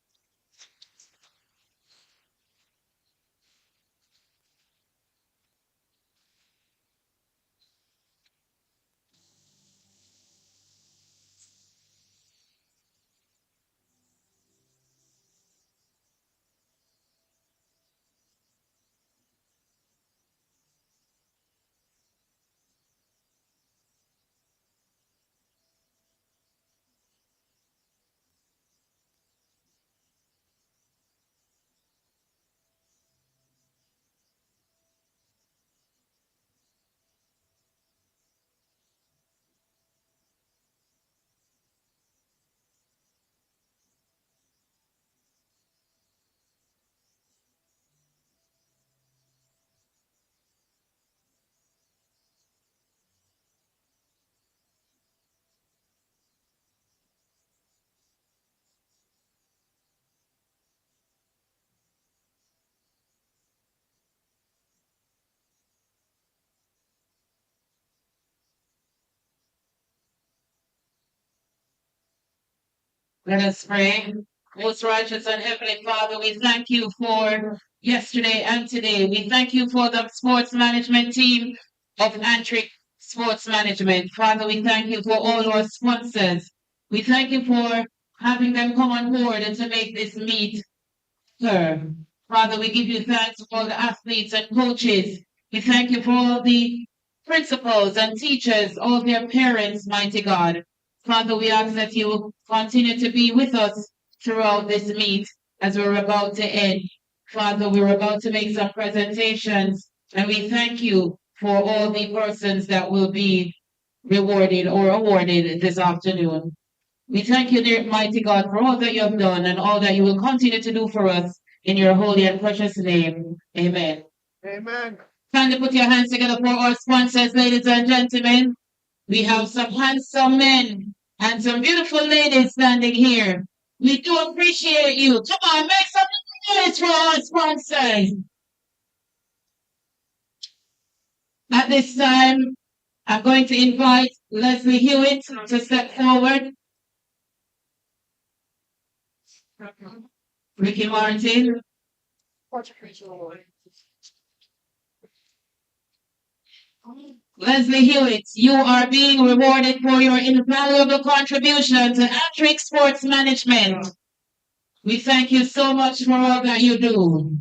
[SPEAKER 10] Let us pray. Most righteous and heavenly Father, we thank you for yesterday and today. We thank you for the sports management team of Antric Sports Management. Father, we thank you for all our sponsors. We thank you for having them come on board and to make this meet occur. Father, we give you thanks for all the athletes and coaches. We thank you for all the principals and teachers, all their parents, mighty God. Father, we ask that you continue to be with us throughout this meet as we're about to end. Father, we're about to make some presentations, and we thank you for all the persons that will be rewarded or awarded this afternoon. We thank you, dear mighty God, for all that you have done and all that you will continue to do for us in your holy and precious name. Amen.
[SPEAKER 6] Amen.
[SPEAKER 10] Kindly put your hands together for our sponsors, ladies and gentlemen. We have some handsome men and some beautiful ladies standing here. We do appreciate you. Come on, make some noise for our sponsors. At this time, I'm going to invite Leslie Hewitt to step forward. Ricky Martin. Leslie Hewitt, you are being rewarded for your invaluable contribution to Antric Sports Management. We thank you so much for all that you do.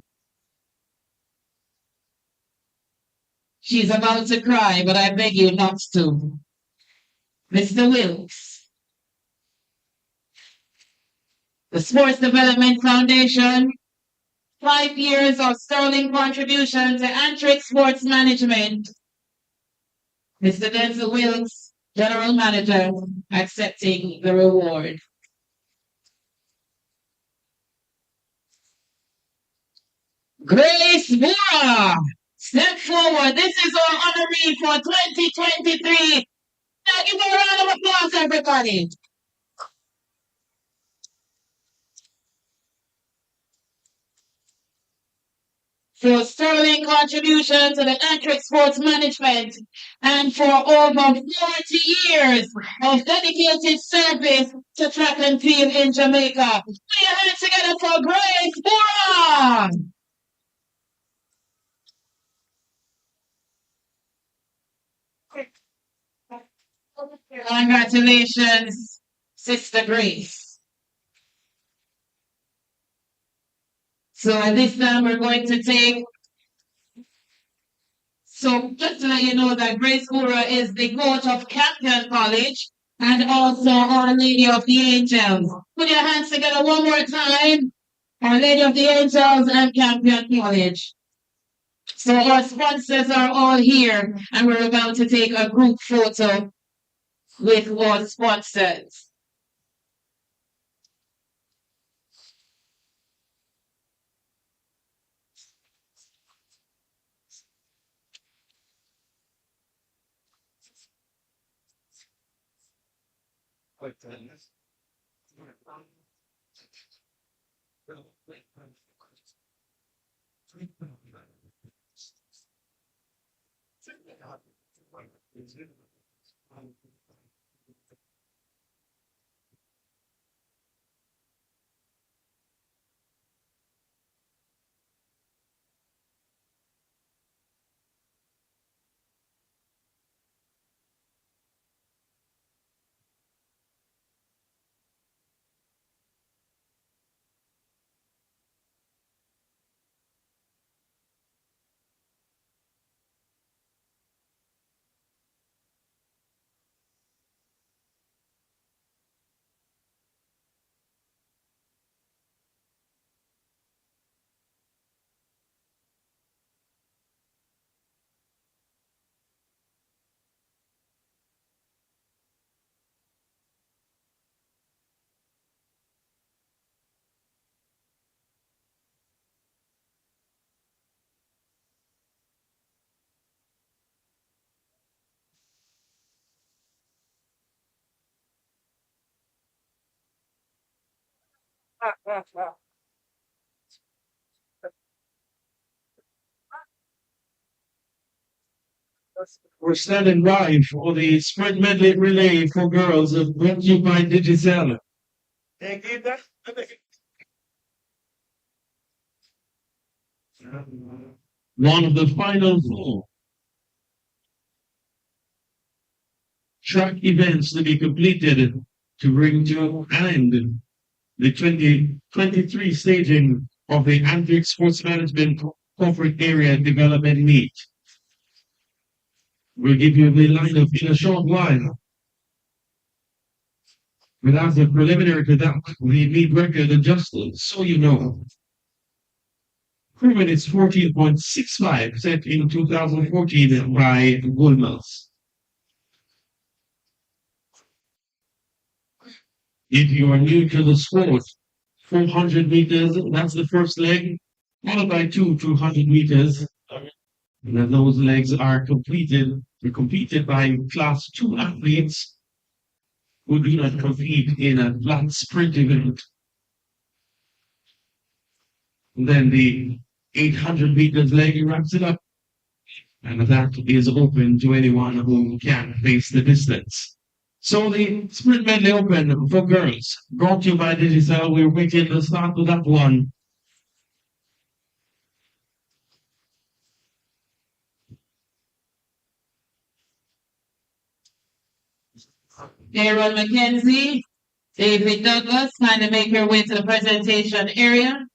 [SPEAKER 10] She's about to cry, but I beg you not to. Mr. Wilkes, the Sports Development Foundation, 5 years of sterling contribution to Antric Sports Management. Mr. Denzel Wilkes, General Manager, accepting the reward. Grace Bora, Step forward. This is our honoree for 2023. Now give a round of applause, everybody. For sterling contribution to the Antrix Sports Management and for over 40 years of dedicated service to track and field in Jamaica. Put your hands together for Grace Bora! Congratulations, Sister Grace. So at this time, we're going to take. So just to let you know that Grace Bora is the coach of Campion College and also Our Lady of the Angels. Put your hands together one more time. Our Lady of the Angels and Campion College. So our sponsors are all here, and we're about to take a group photo with our sponsors.
[SPEAKER 9] We're standing by for the sprint medley relay for girls brought to you by Digicel. One of the final four track events to be completed to bring to an end the 2023 staging of the Antrix Sports Management Corporate Area Development Meet. We'll give you the lineup in a short while. But as a preliminary to that, the meet record adjusted, so you know. Crew minutes 14.65 set in 2014 by Goldmans. If you are new to the sport, 400 meters, that's the first leg, followed by 200 meters. And those legs are completed by class 2 athletes who do not compete in a flat sprint event. And then the 800 meters leg wraps it up. And that is open to anyone who can face the distance. So the sprint medley open for girls, brought to you by Digicel. We're waiting to start with that one.
[SPEAKER 10] Aaron McKenzie, David Douglas, kind of make your way to the presentation area.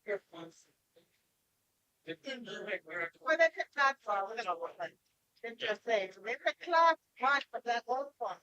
[SPEAKER 13] Well, they could not fall, you know, like, interesting. They could class one, but that old one.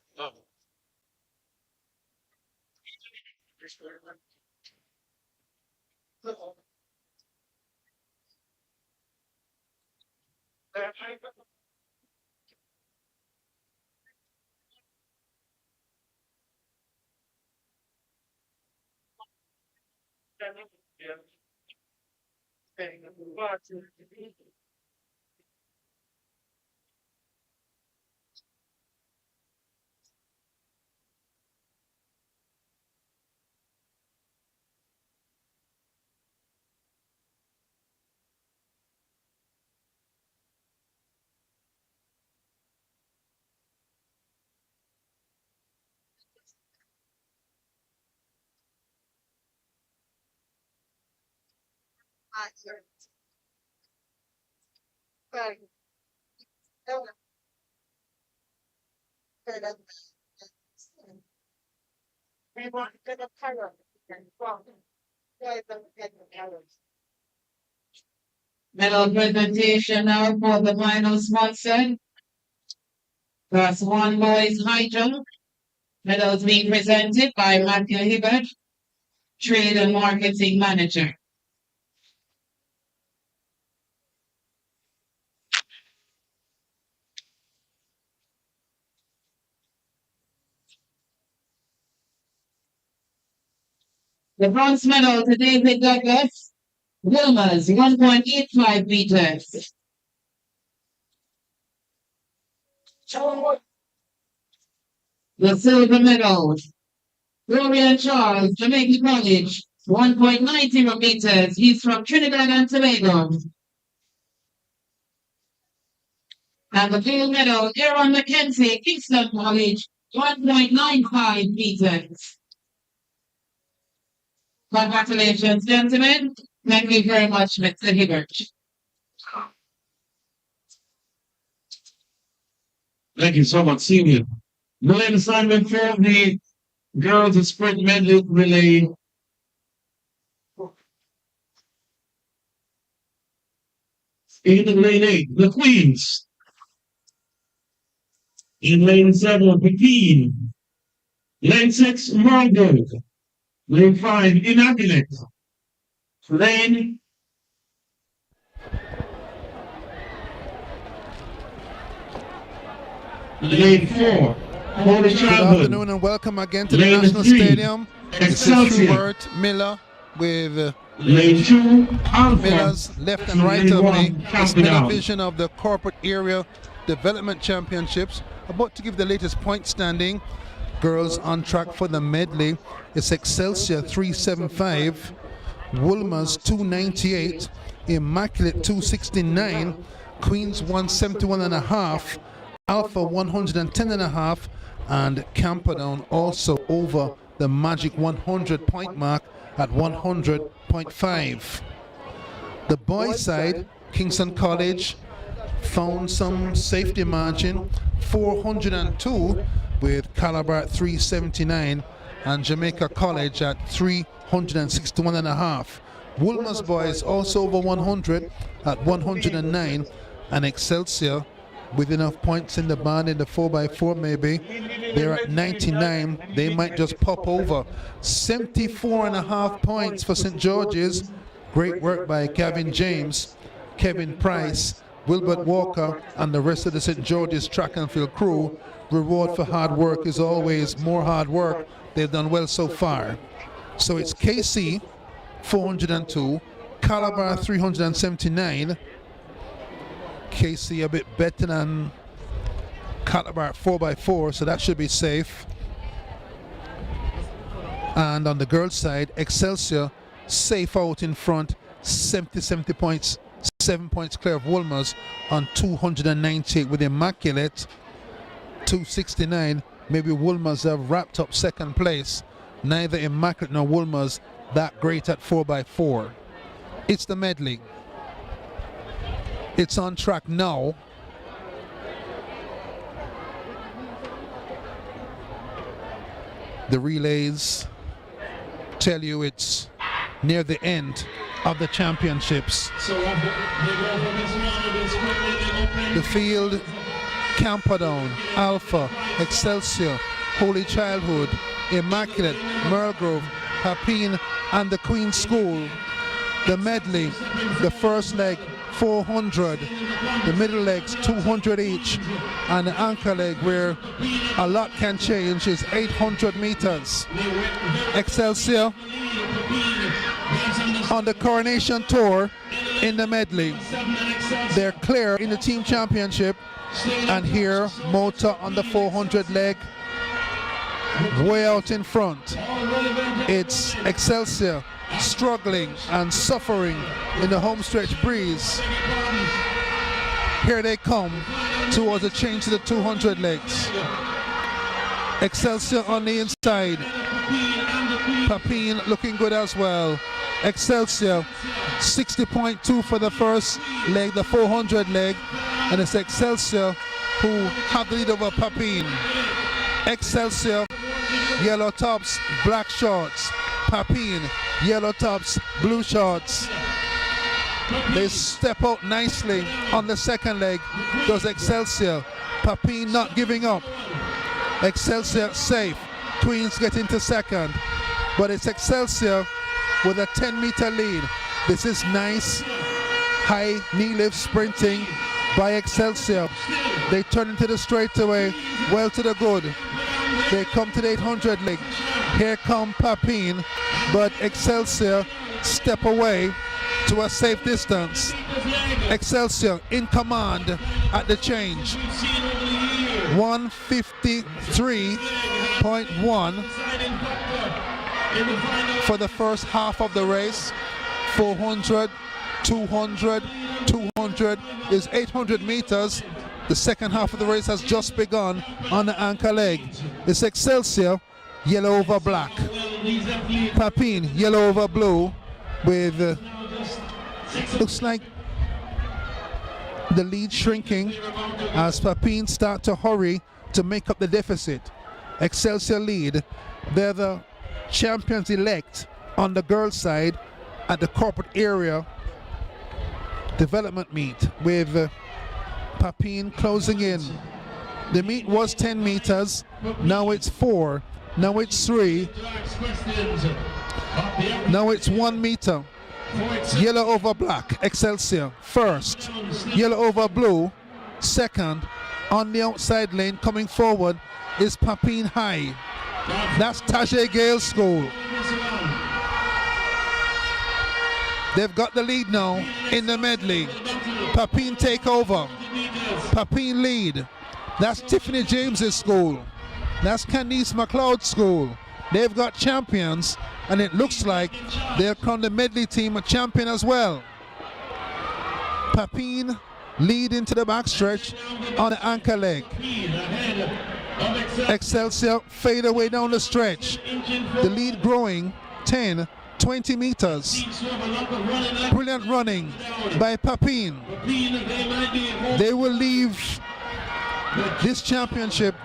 [SPEAKER 13] We want to get a color.
[SPEAKER 10] Medal presentation now for the final sponsor. Class 1 boys high jump. Medals being presented by Matthew Hibbert, Trade and Marketing Manager. The bronze medal to David Douglas, Wilmers, 1.85 meters. The silver medal, Florian Charles, Jamaica College, 1.90 meters. He's from Trinidad and Tobago. And the gold medal, Aaron McKenzie, Kingston College, 1.95 meters. Congratulations, gentlemen. Thank you very much, Mr. Hibbert.
[SPEAKER 14] Thank you so much, Senior. The lane assignment for the girls' sprint medley relay. In lane 8, the Queens. In lane 7, Pekin. Lane 6, Margot. Lane 5, Immaculate. Lane Lane 4, Holy
[SPEAKER 8] Good
[SPEAKER 14] Childhood.
[SPEAKER 8] afternoon and welcome again to the
[SPEAKER 14] Lane
[SPEAKER 8] National
[SPEAKER 14] 3,
[SPEAKER 8] Stadium. This is
[SPEAKER 14] Excelsior.
[SPEAKER 8] Schubert Miller with
[SPEAKER 14] Lane 2, Alpha.
[SPEAKER 8] Millers left and right
[SPEAKER 14] Lane
[SPEAKER 8] of
[SPEAKER 14] 1,
[SPEAKER 8] me. It's
[SPEAKER 14] Campidown.
[SPEAKER 8] television of the Corporate Area Development Championships. About to give the latest point standing. Girls on track for the medley. It's Excelsior 375, Woolmers 298, Immaculate 269, Queens 171.5, Alpha 110.5, and Camperdown also over the magic 100 point mark at 100.5. The boys side, Kingston College found some safety margin, 402 with Calabar at 379 and Jamaica College at 361.5. Woolmer's boys also over 100 at 109 and Excelsior with enough points in the band in the 4x4 maybe. They're at 99. They might just pop over. 74.5 points for St. George's. Great work by Kevin James, Kevin Price, Wilbert Walker, and the rest of the St. George's track and field crew. Reward for hard work is always more hard work. They've done well so far. So it's KC 402, Calabar 379. KC a bit better than Calabar 4x4, so that should be safe. And on the girls' side, Excelsior safe out in front, 70 points, 7 points clear of Woolmers on 298 with Immaculate 269. Maybe Woolmers have wrapped up second place. Neither Immaculate nor Woolmers that great at 4x4. It's the medley. It's on track now. The relays tell you it's near the end. of the championships. The field, Camperdown, Alpha, Excelsior, Holy Childhood, Immaculate, Merlegrove, Papine, and the Queen's School. The medley, the first leg, 400, the middle legs, 200 each, and the anchor leg, where a lot can change, is 800 meters. Excelsior on the Coronation Tour in the medley. They're clear in the team championship, and here Motor on the 400 leg, way out in front. It's Excelsior struggling and suffering in the home stretch breeze. Here they come towards a change to the 200 legs. Excelsior on the inside. Papine looking good as well. Excelsior 60.2 for the first leg, the 400 leg, and it's Excelsior who have the lead over Papine. Excelsior, yellow tops, black shorts. Papine, yellow tops, blue shorts. They step out nicely on the second leg. Does Excelsior. Papine not giving up. Excelsior safe. Queens get into second. But it's Excelsior with a 10-meter lead. This is nice high knee lift sprinting by Excelsior. They turn into the straightaway, well to the good. They come to the 800 leg. Here come Papine, but Excelsior step away to a safe distance. Excelsior in command at the change. 153.1 for the first half of the race. 400, 200, 200 is 800 meters. The second half of the race has just begun on the anchor leg. It's Excelsior, yellow over black. Papine, yellow over blue, with looks like the lead shrinking as Papine start to hurry to make up the deficit. Excelsior lead. They're the champions-elect on the girls' side at the corporate area development meet, with Papine closing in. The meet was 10 meters, now it's 4, now it's 3, now it's 1 meter. Yellow over black, Excelsior first, yellow over blue second. On the outside lane coming forward is Papine High. That's Tajay Gale School. They've got the lead now in the medley. Papine take over. Papine lead. That's Tiffany James's school. That's Candice McLeod's school. They've got champions, and it looks like they'll crown the medley team a champion as well. Papine lead into the backstretch on the anchor leg. Excelsior fade away down the stretch. The lead growing 10, 20 meters. Brilliant running by Papine. They will leave this championship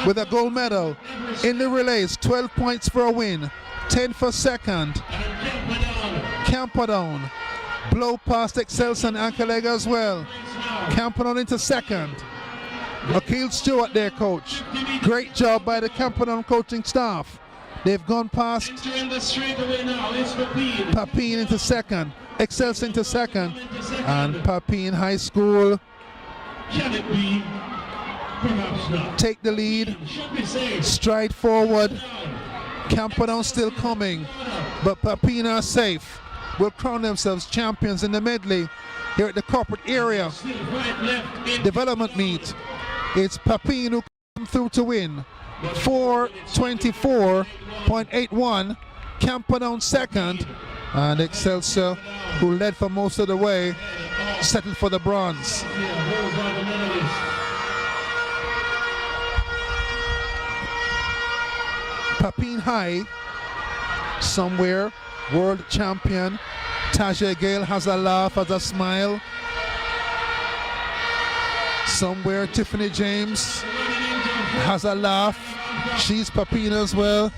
[SPEAKER 8] with a gold medal in the relays. 12 points for a win, 10 for second. Camperdown blow past Excelsior and anchor leg as well. Camperdown into second. Akil Stewart, their coach. Great job by the Camperdown coaching staff. They've gone past Papine into second, Excelsior into second, and Papine High School take the lead, stride forward. Camperdown still coming, but Papine are safe. Will crown themselves champions in the medley here at the corporate area development meet. It's Papine who come through to win. 4:24.81. Camperdown second, and Excelsior, who led for most of the way, settled for the bronze. Papine High, somewhere, world champion. Tajay Gale has a laugh, has a smile. Somewhere, Tiffany James has a laugh. She's Papine as well.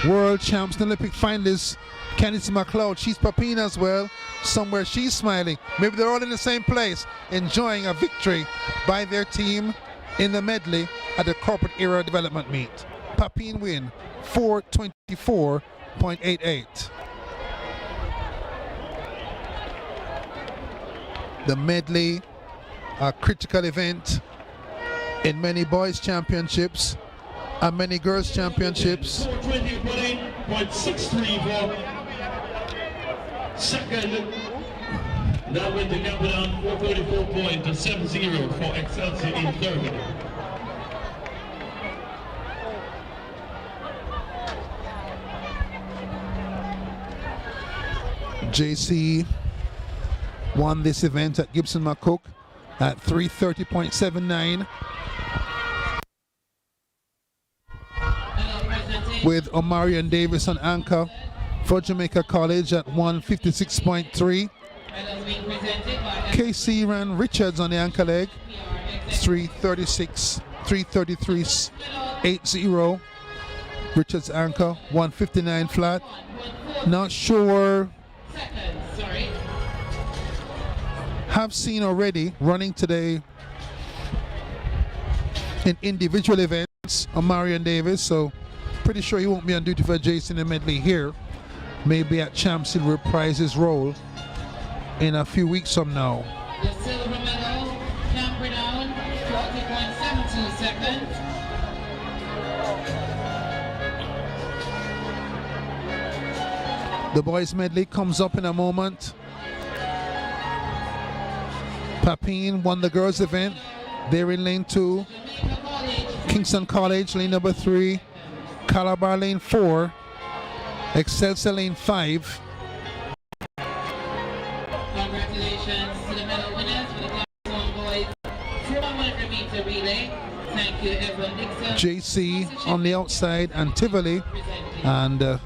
[SPEAKER 8] World champs, the Olympic finalist, Candice McLeod. She's Papine as well. Somewhere she's smiling. Maybe they're all in the same place, enjoying a victory by their team in the medley at the corporate era development meet. Papine win 424.88. The medley, a critical event in many boys championships and many girls championships.
[SPEAKER 14] 420.634. Second, that went to Capital 434.70 for Excelsior in third.
[SPEAKER 8] JC won this event at Gibson McCook at 330.79 with Omarion Davis on anchor for Jamaica College at 156.3. KC ran Richards on the anchor leg 333.80. Richards anchor 159 flat. Not sure. Have seen already running today in individual events Omarion Davis, so pretty sure he won't be on duty for Jason and Medley here. Maybe at Champs he'll reprise his role in a few weeks from now.
[SPEAKER 10] The silver medal, Camper down, 40.72 seconds.
[SPEAKER 8] The boys medley comes up in a moment. Papine won the girls event. They're in lane 2. Kingston College, lane number 3. Calabar, lane 4. Excelsior, lane 5.
[SPEAKER 10] Congratulations to the medal winners for the Class 1 boys 400 meter relay. Thank you, everyone.
[SPEAKER 8] JC on the outside and Tivoli. And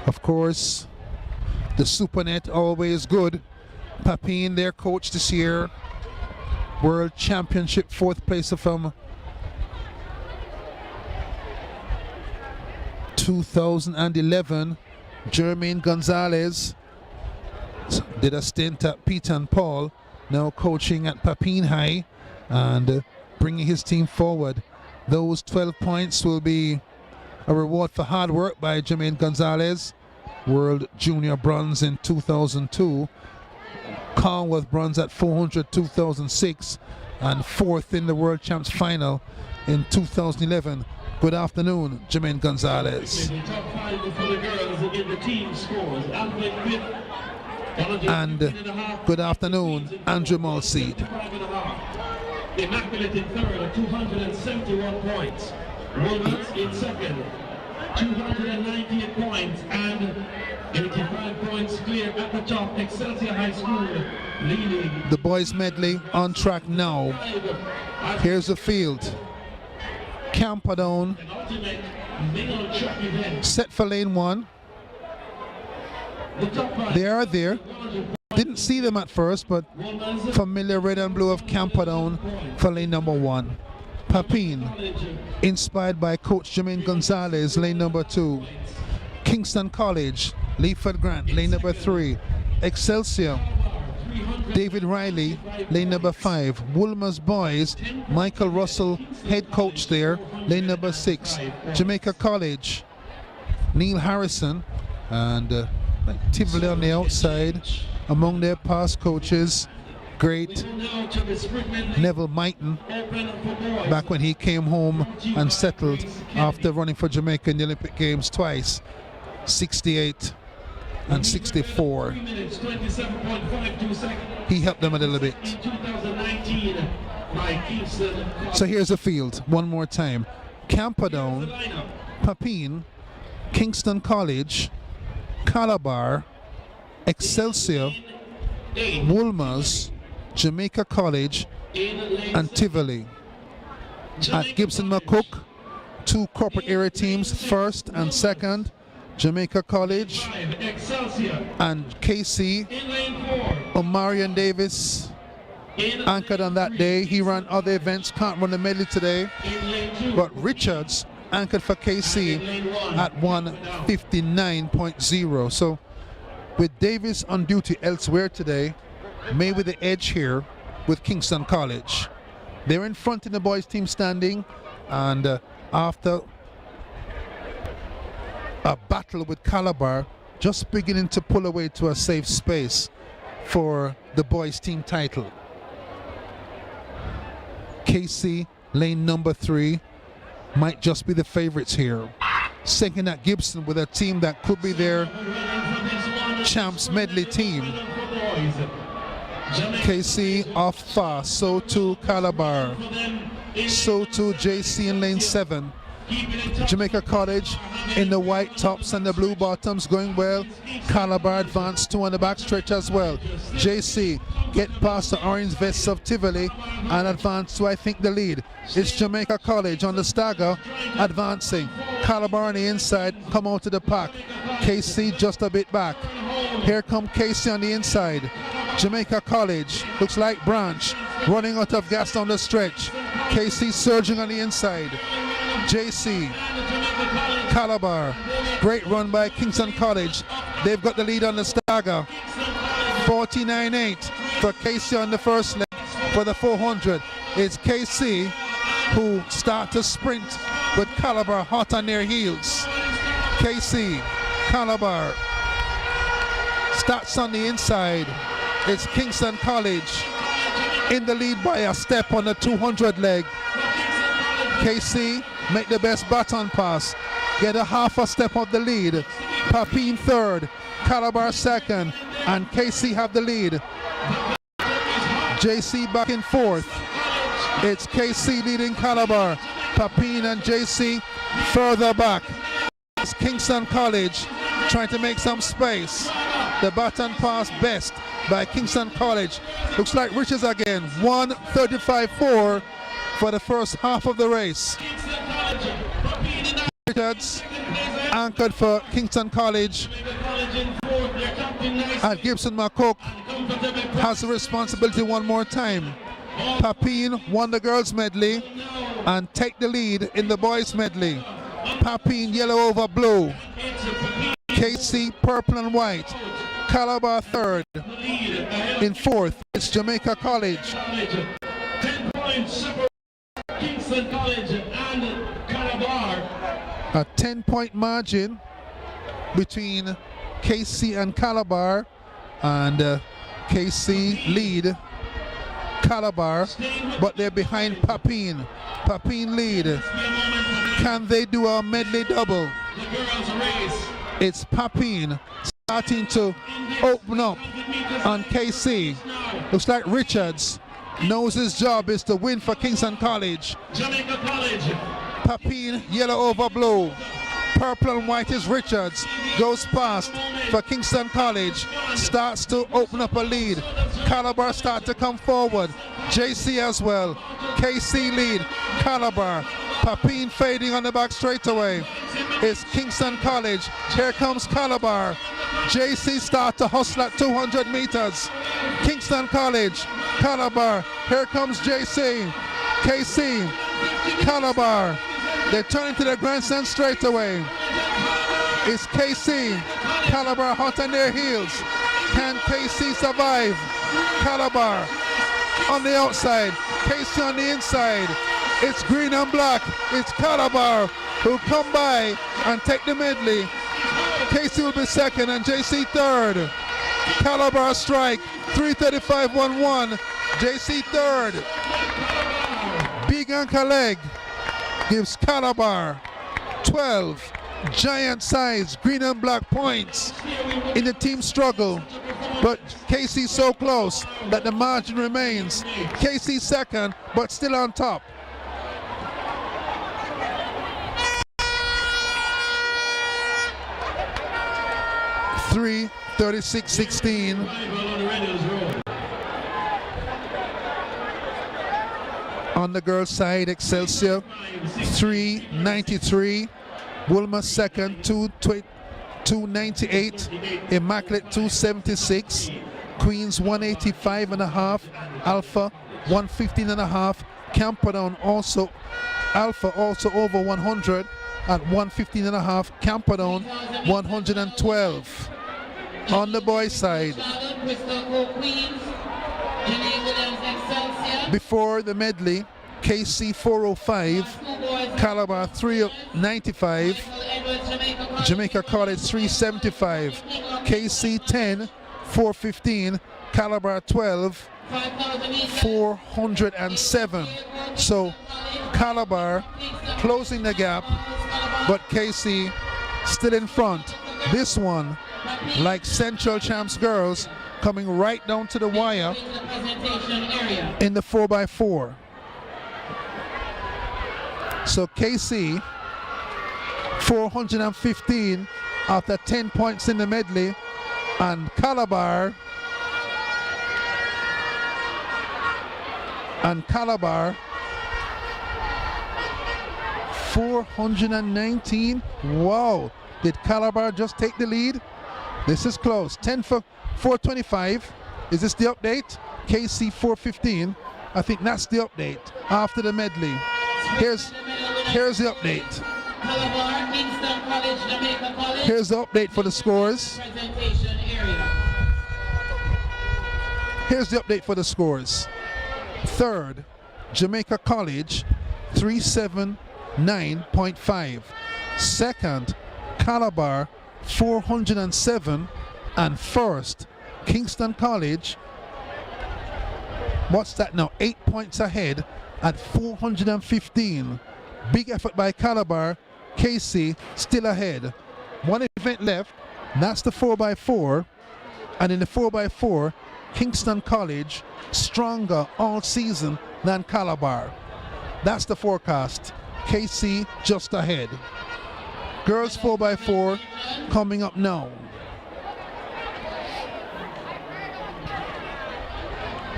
[SPEAKER 8] of course, the Supernet always good. Papine, their coach this year, World Championship 4th placer from 2011. Jermaine Gonzalez did a stint at Peter and Paul, now coaching at Papine High and bringing his team forward. Those 12 points will be a reward for hard work by Jermaine Gonzalez, World Junior Bronze in 2002. Conworth bronze at 400 2006 and 4th in the World Champs final in 2011. Good afternoon, Jermaine Gonzalez. And good afternoon, Andrew Mulseed.
[SPEAKER 14] Immaculate in third at 271 points. Williams in second, 298 points, and 85 points clear at the top. Excelsior High School leading.
[SPEAKER 8] The boys medley on track now. Here's the field. Camperdown set for lane 1. They are there. Didn't see them at first, but familiar red and blue of Camperdown for lane number 1. Papine, inspired by Coach Jermaine Gonzalez, lane number 2. Kingston College, Leaford Grant, lane number 3. Excelsior, David Riley, lane number 5. Woolmer's Boys, Michael Russell, head coach there, lane number 6. Jamaica College, Neil Harrison, and Tivoli on the outside. Among their past coaches, great Neville Mighton, back when he came home and settled after running for Jamaica in the Olympic Games twice, 68 and 64. He helped them a little bit. So here's the field one more time. Camperdown, Papine, Kingston College, Calabar, Excelsior, Woolmer's, Jamaica College, and Tivoli. At Gibson McCook, 2 corporate area teams, 1st and 2nd, Jamaica College and KC. Omarion Davis anchored on that day. He ran other events, can't run the medley today. But Richards anchored for KC at 1:59.0. So with Davis on duty elsewhere today, May with the edge here with Kingston College. They're in front in the boys team standing, and after a battle with Calabar, just beginning to pull away to a safe space for the boys team title. KC, lane number 3, might just be the favorites here. Second at Gibson with a team that could be their champs medley team. KC off fast, so too Calabar, so too JC in lane 7. Jamaica College in the white tops and the blue bottoms going well. Calabar advanced 2 on the back stretch as well. JC get past the orange vests of Tivoli and advance to, I think, the lead. It's Jamaica College on the stagger advancing. Calabar on the inside come out to the pack. KC just a bit back. Here come KC on the inside. Jamaica College looks like Branch running out of gas down the stretch. KC surging on the inside. JC, Calabar, great run by Kingston College. They've got the lead on the stagger. 49.8 for KC on the first leg. For the 400, it's KC who start to sprint with Calabar hot on their heels. KC, Calabar, starts on the inside. It's Kingston College in the lead by a step on the 200 leg. KC make the best baton pass, get a half a step of the lead. Papine third, Calabar second, and KC have the lead. JC back in fourth. It's KC leading Calabar. Papine and JC further back. It's Kingston College trying to make some space. The baton pass best by Kingston College. Looks like Richards again. 1:35.4 for the first half of the race. Richards anchored for Kingston College. And Gibson McCook has the responsibility one more time. Papine won the girls medley and take the lead in the boys medley. Papine yellow over blue. KC purple and white. Calabar third. In fourth, it's Jamaica College.
[SPEAKER 14] 10 points Kingston College and Calabar.
[SPEAKER 8] A 10-point margin between KC and Calabar, and KC lead Calabar, but they're behind Papine. Papine lead. Can they do a medley double? It's Papine starting to open up on KC. Looks like Richards knows his job is to win for Kingston College.
[SPEAKER 14] Jamaica College.
[SPEAKER 8] Papine, yellow over blue. Purple and white is Richards. Goes past for Kingston College. Starts to open up a lead. Calabar start to come forward. JC as well. KC lead. Calabar. Papine fading on the back straightaway. It's Kingston College. Here comes Calabar. JC start to hustle at 200 meters. Kingston College. Calabar. Here comes JC. KC. Calabar. They turn into the grandstand straight away. It's KC. Calabar hot on their heels. Can KC survive? Calabar on the outside. KC on the inside. It's green and black. It's Calabar who come by and take the medley. KC will be second and JC third. Calabar strike. 3:35.11. JC third. Big anchor leg gives Calabar 12 giant size green and black points in the team struggle, but KC so close that the margin remains. KC second, but still on top. Three 36-16. On the girls' side, Excelsior 393, Wilma second 298, Immaculate 276, Queens 185.5, Alpha 115.5, Camperdown also, Alpha also over 100, at 115.5. Camperdown 112. On the boys' side, before the medley, KC 405, Calabar 395, Jamaica College 375, KC 10 415, Calabar 12 407. So Calabar closing the gap, but KC still in front. This one, like Central Champs girls, coming right down to the wire in the 4x4. So KC 415 after 10 points in the medley, and Calabar 419. Wow, did Calabar just take the lead? This is close. 10 for 425. Is this the update? KC 415. I think that's the update after the medley. Here's the update. Here's the update for the scores. Here's the update for the scores. Third, Jamaica College 379.5. Second, Calabar 407. And first, Kingston College, what's that now? 8 points ahead at 415. Big effort by Calabar. KC still ahead. One event left, and that's the 4x4. And in the 4x4, Kingston College stronger all season than Calabar. That's the forecast. KC just ahead. Girls 4x4 coming up now.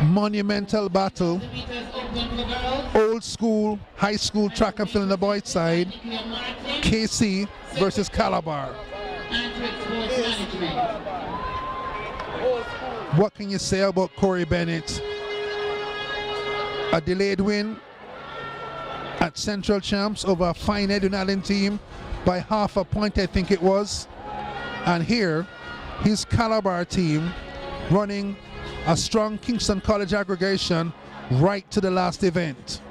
[SPEAKER 8] Monumental battle. Old school, high school track and field on the boys' side. KC versus Calabar. What can you say about Corey Bennett? A delayed win at Central Champs over a fine Edwin Allen team by half a point, I think it was. And here, his Calabar team running a strong Kingston College aggregation right to the last event.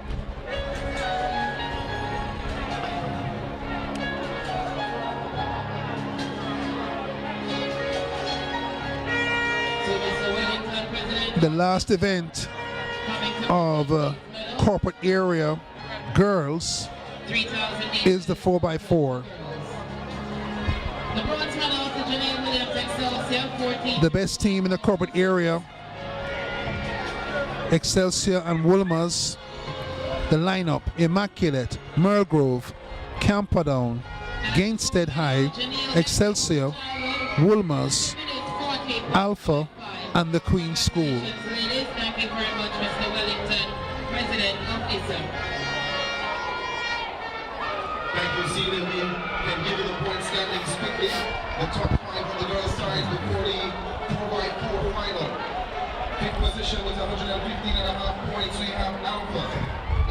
[SPEAKER 8] The last event of corporate area girls is the 4x4. The best team in the corporate area, Excelsior and Wolmer's. The lineup: Immaculate, Mergrove, Camperdown, Gainstead High, Excelsior, Wolmer's, Alpha, and the Queen's School.
[SPEAKER 10] Thank you very much, Mr. Wellington, President of ISM.
[SPEAKER 11] Thank you, Celia. We can give you the point standings quickly. The top 5 on the girls' side before the 4x4 final. Fifth position with 115.5 points. We have Alpha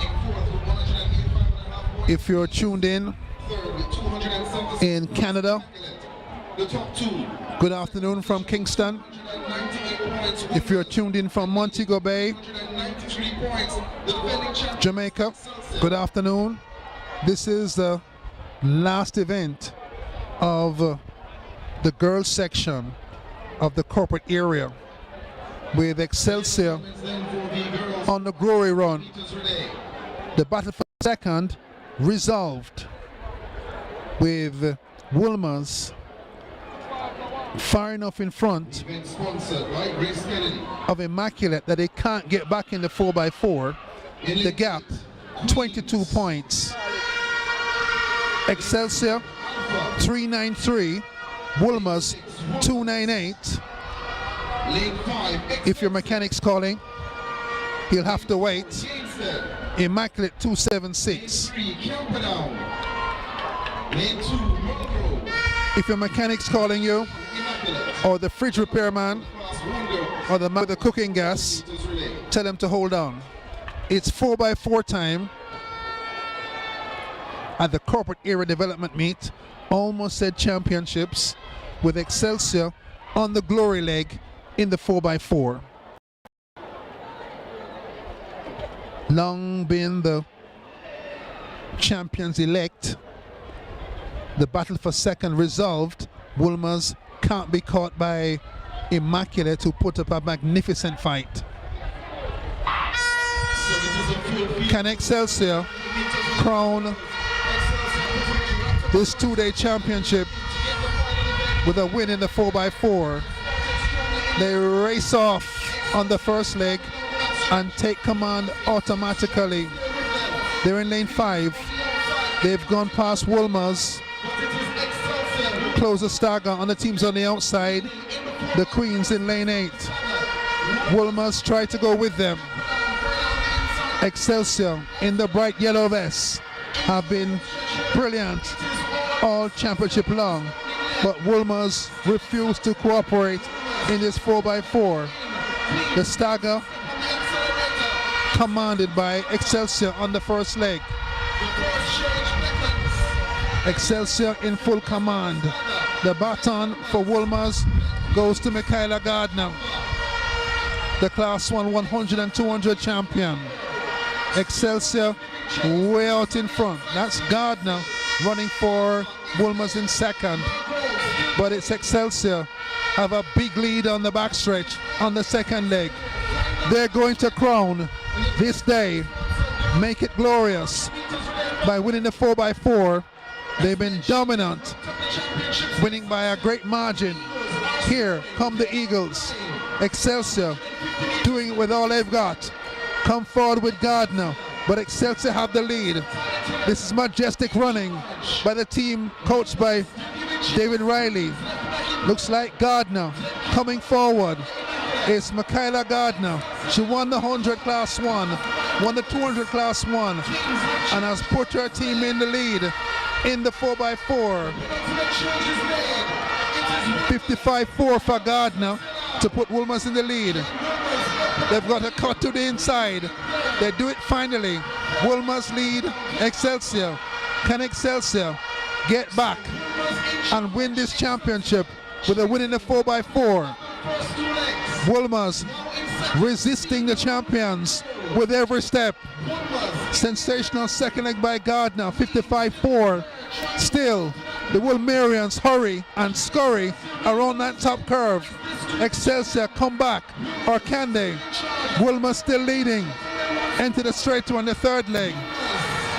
[SPEAKER 11] in fourth with 185.5 points.
[SPEAKER 8] If you're tuned in Canada,
[SPEAKER 11] the top 2.
[SPEAKER 8] Good afternoon from Kingston. If you're tuned in from Montego Bay, Jamaica, good afternoon. This is the last event of the girls section of the corporate area, with Excelsior on the glory run. The battle for second resolved, with Wolmer's far enough in front of Immaculate that they can't get back in the 4x4. The gap, 22 points. Excelsior 393, Wolmer's 298. If your mechanic's calling, he'll have to wait. Immaculate 276. If your mechanic's calling you, or the fridge repairman, or the man with the cooking gas, tell them to hold on. It's 4x4 time. at the corporate area development meet, almost said championships, with Excelsior on the glory leg in the 4x4. Long been the champions-elect. The battle for second resolved. Wolmer's can't be caught by Immaculate, who put up a magnificent fight. Can Excelsior crown this two-day championship with a win in the 4x4? They race off on the first leg and take command automatically. They're in lane 5. They've gone past Wolmer's. Close the stagger on the teams on the outside. The Queens in lane 8. Wolmer's try to go with them. Excelsior in the bright yellow vests have been brilliant all championship long, but Wolmer's refused to cooperate in this 4x4. The stagger commanded by Excelsior on the first leg. Excelsior in full command. The baton for Wolmer's goes to Michaela Gardner, the Class 1 100 and 200 champion. Excelsior way out in front. That's Gardner running for Wolmer's in second. But it's Excelsior have a big lead on the backstretch on the second leg. They're going to crown this day, make it glorious by winning the 4x4. They've been dominant, winning by a great margin. Here come the Eagles. Excelsior doing it with all they've got. Come forward with Gardner, but Excelsior have the lead. This is majestic running by the team coached by David Riley. Looks like Gardner coming forward. It's Michaela Gardner. She won the 100 Class 1, won the 200 Class 1, and has put her team in the lead in the 4x4. 55-4 for Gardner to put Wolmer's in the lead. They've got a cut to the inside. They do it finally. Wolmer's lead Excelsior. Can Excelsior get back and win this championship with a win in the 4x4? Wolmer's resisting the champions with every step. Sensational second leg by Gardner, 55-4. Still, the Wolmerians hurry and scurry around that top curve. Excelsior come back, or can they? Wolmer's still leading. Enter the straight one, the third leg.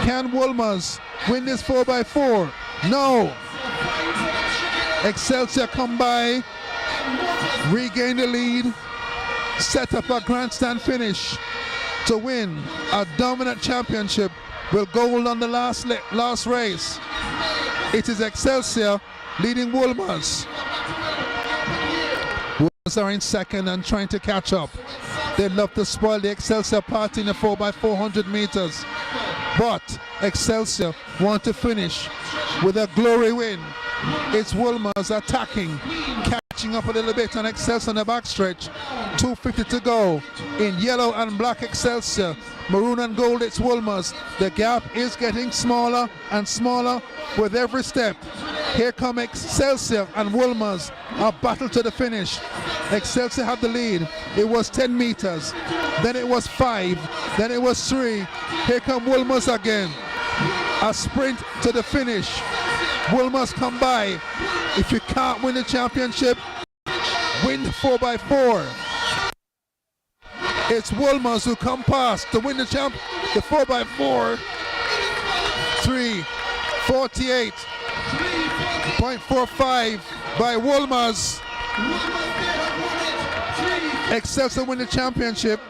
[SPEAKER 8] Can Wolmer's win this 4x4? No. Excelsior come by, regain the lead, set up a grandstand finish to win a dominant championship with gold on the last race. It is Excelsior leading Wolmer's. Wolmer's are in second and trying to catch up. They'd love to spoil the Excelsior party in the 4x400 meters. But Excelsior want to finish with a glory win. It's Wolmer's attacking, catching up a little bit on Excelsior on the backstretch. 2:50 to go. In yellow and black Excelsior, maroon and gold it's Wolmer's. The gap is getting smaller and smaller with every step. Here come Excelsior and Wolmer's, a battle to the finish. Excelsior have the lead. It was 10 meters, then it was 5, then it was 3. Here come Wolmer's again. A sprint to the finish. Wolmer's come by. If you can't win the championship, win the 4x4. It's Wolmer's who come past to win the 4x4. 3:48.45 by Wolmer's. Excelsior win the championship,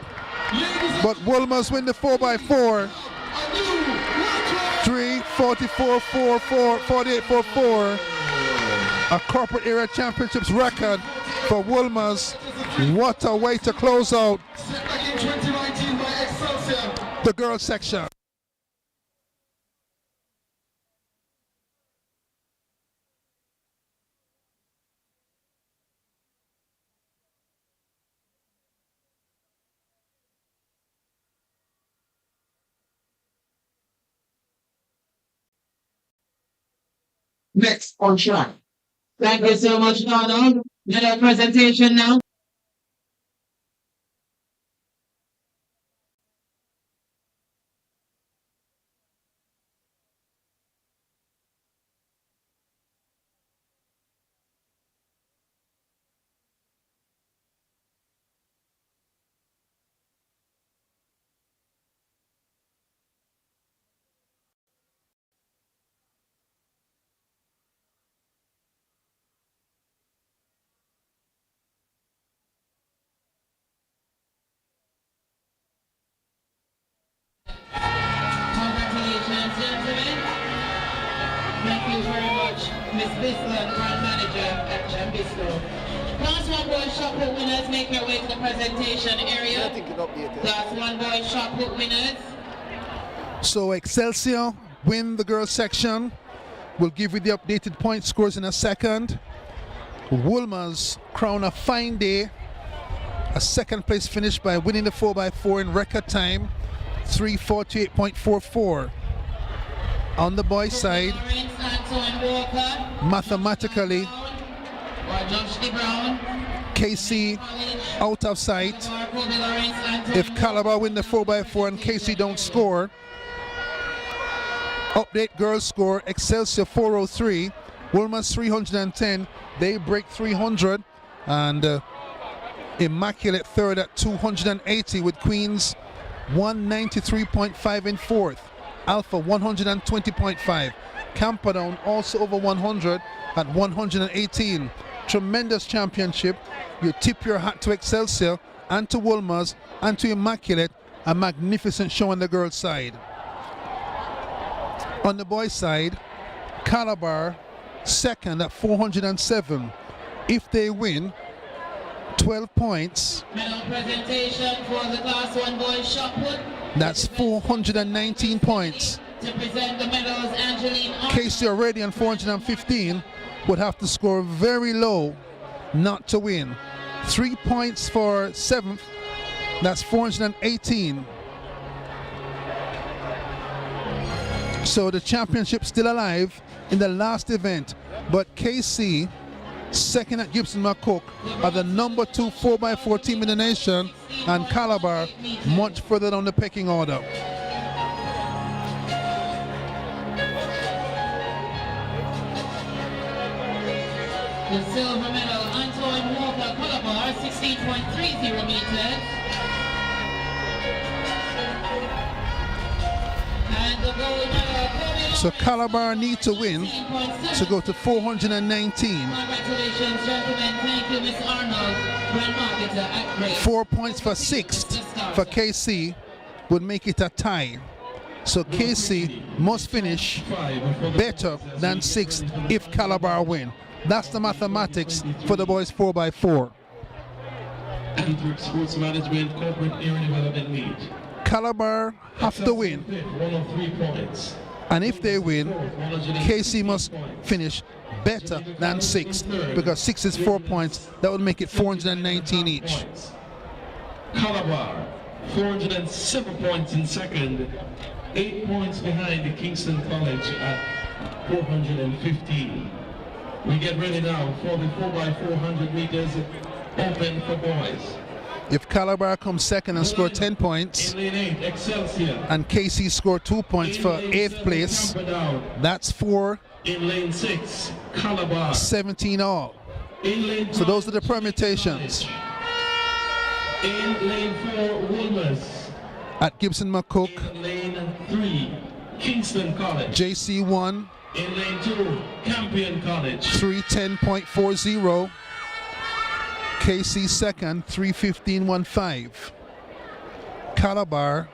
[SPEAKER 8] but Wolmer's win the 4x4. 3:44.44, a corporate area championships record for Wolmer's. What a way to close out the girls section.
[SPEAKER 11] Next on track.
[SPEAKER 10] Thank you so much, Donald. Medal presentation now. Congratulations, gentlemen. Thank you very much, Ms. Bisland, brand manager at Jambisco. Class 1 boys shot put winners make your way to the presentation area. Class 1 boys shot put winners.
[SPEAKER 8] So Excelsior win the girls section. We'll give you the updated point scores in a second. Wolmer's crown a fine day. A second place finish by winning the 4x4 in record time, 3:48.44. On the boys' side, mathematically, KC out of sight. If Calabar win the 4x4 and KC don't score, update girls score: Excelsior 403, Wolmer's 310. They break 300, and Immaculate third at 280, with Queens 193.5 in fourth. Alpha 120.5. Camperdown also over 100 at 118. Tremendous championship. You tip your hat to Excelsior and to Wolmer's and to Immaculate. A magnificent show on the girls' side. On the boys' side, Calabar second at 407. If they win, 12 points.
[SPEAKER 10] Medal presentation for the Class 1 boys shot put.
[SPEAKER 8] That's 419 points.
[SPEAKER 10] To present the medals, Angeline.
[SPEAKER 8] KC already on 415 would have to score very low not to win. 3 points for 7th. That's 418. So the championship still alive in the last event, but KC, second at Gibson McCook, are the number 2 4x4 team in the nation, and Calabar much further down the pecking order.
[SPEAKER 10] The silver medal, Antoine Walker, Calabar, 16.30 meters. And the gold medal,
[SPEAKER 8] So Calabar need to win to go to 419.
[SPEAKER 10] Congratulations, gentlemen. Thank you, Miss Arnold, brand marketer at Grace.
[SPEAKER 8] 4 points for 6th for KC would make it a tie. So KC must finish better than 6th if Calabar win. That's the mathematics for the boys 4x4.
[SPEAKER 14] Antwerp Sports Management Corporate Area Development League.
[SPEAKER 8] Calabar have to win.
[SPEAKER 14] 103 points.
[SPEAKER 8] And if they win, KC must finish better than 6th, because 6 is 4 points. That would make it 419 each.
[SPEAKER 14] Calabar, 407 points in second, 8 points behind the Kingston College at 415. We get ready now for the 4x400 meters open for boys.
[SPEAKER 8] If Calabar comes second and score 10 points,
[SPEAKER 14] In lane 8, Excelsior.
[SPEAKER 8] and KC score 2 points for 8th place, that's 4,
[SPEAKER 14] In lane 6, Calabar.
[SPEAKER 8] 17 all.
[SPEAKER 14] In lane
[SPEAKER 8] So those are the permutations.
[SPEAKER 14] In lane 4, Wolmer's.
[SPEAKER 8] At Gibson McCook,
[SPEAKER 14] In lane 3, Kingston College.
[SPEAKER 8] JC1,
[SPEAKER 14] In lane 2, Campion College.
[SPEAKER 8] 310.40. KC second, 315.15. Calabar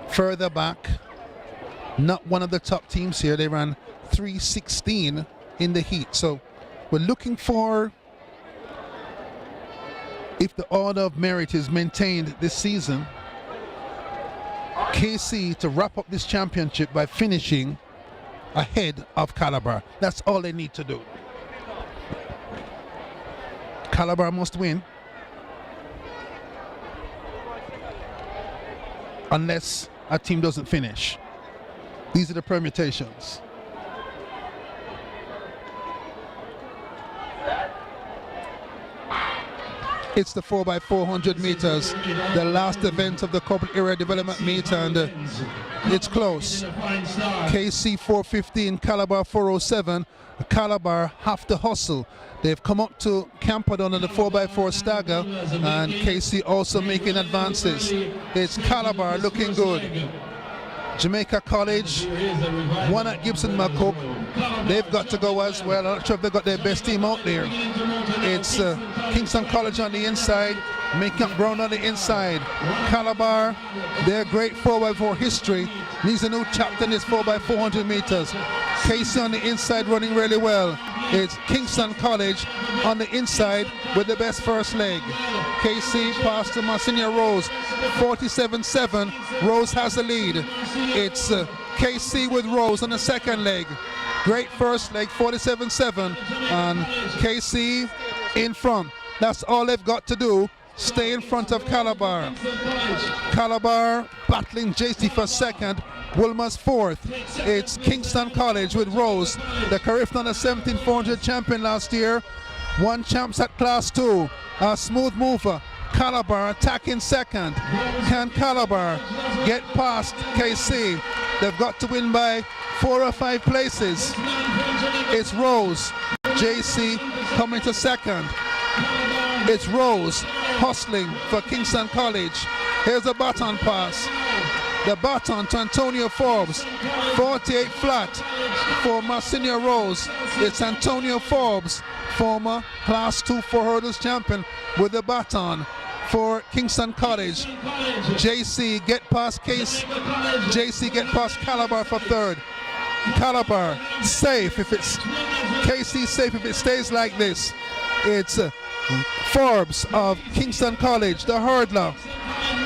[SPEAKER 8] further back, not one of the top teams here. They ran 316 in the heat. So we're looking for, if the order of merit is maintained this season, KC to wrap up this championship by finishing ahead of Calabar. That's all they need to do. Calabar must win, unless a team doesn't finish. These are the permutations. It's the 4x400 meters, the last event of the couple area development meet, and it's close. KC 415, Calabar 407. Calabar have to hustle. They've come up to Camperdown on the 4x4 stagger, and KC also making advances. It's Calabar looking good. Jamaica College, one at Gibson McCook. They've got to go as well. I'm not sure if they've got their best team out there. It's Kingston College on the inside, making up ground on the inside. Calabar, their great 4x4 history, needs a new chapter in this 4x400 meters. Casey on the inside running really well. It's Kingston College on the inside with the best first leg. Casey past to Monsignor Rose, 47-7. Rose has the lead. It's KC with Rose on the second leg. Great first leg, 47-7, and KC in front. That's all they've got to do. Stay in front of Calabar. Calabar battling JC for second. Wilma's fourth. It's Kingston College with Rose, the Carifton under 17 400 champion last year. Won champs at class 2. A smooth mover. Calabar attacking second. Can Calabar get past KC? They've got to win by 4 or 5 places. It's Rose. JC coming to second. It's Rose hustling for Kingston College. Here's a baton pass. The baton to Antonio Forbes. 48 flat for Monsignor Rose. It's Antonio Forbes, former class 2 4 hurdles champion, with the baton for Kingston College. JC get past Case. JC get past Calabar for third. Calabar safe if it's KC safe if it stays like this. It's Forbes of Kingston College, the hurdler,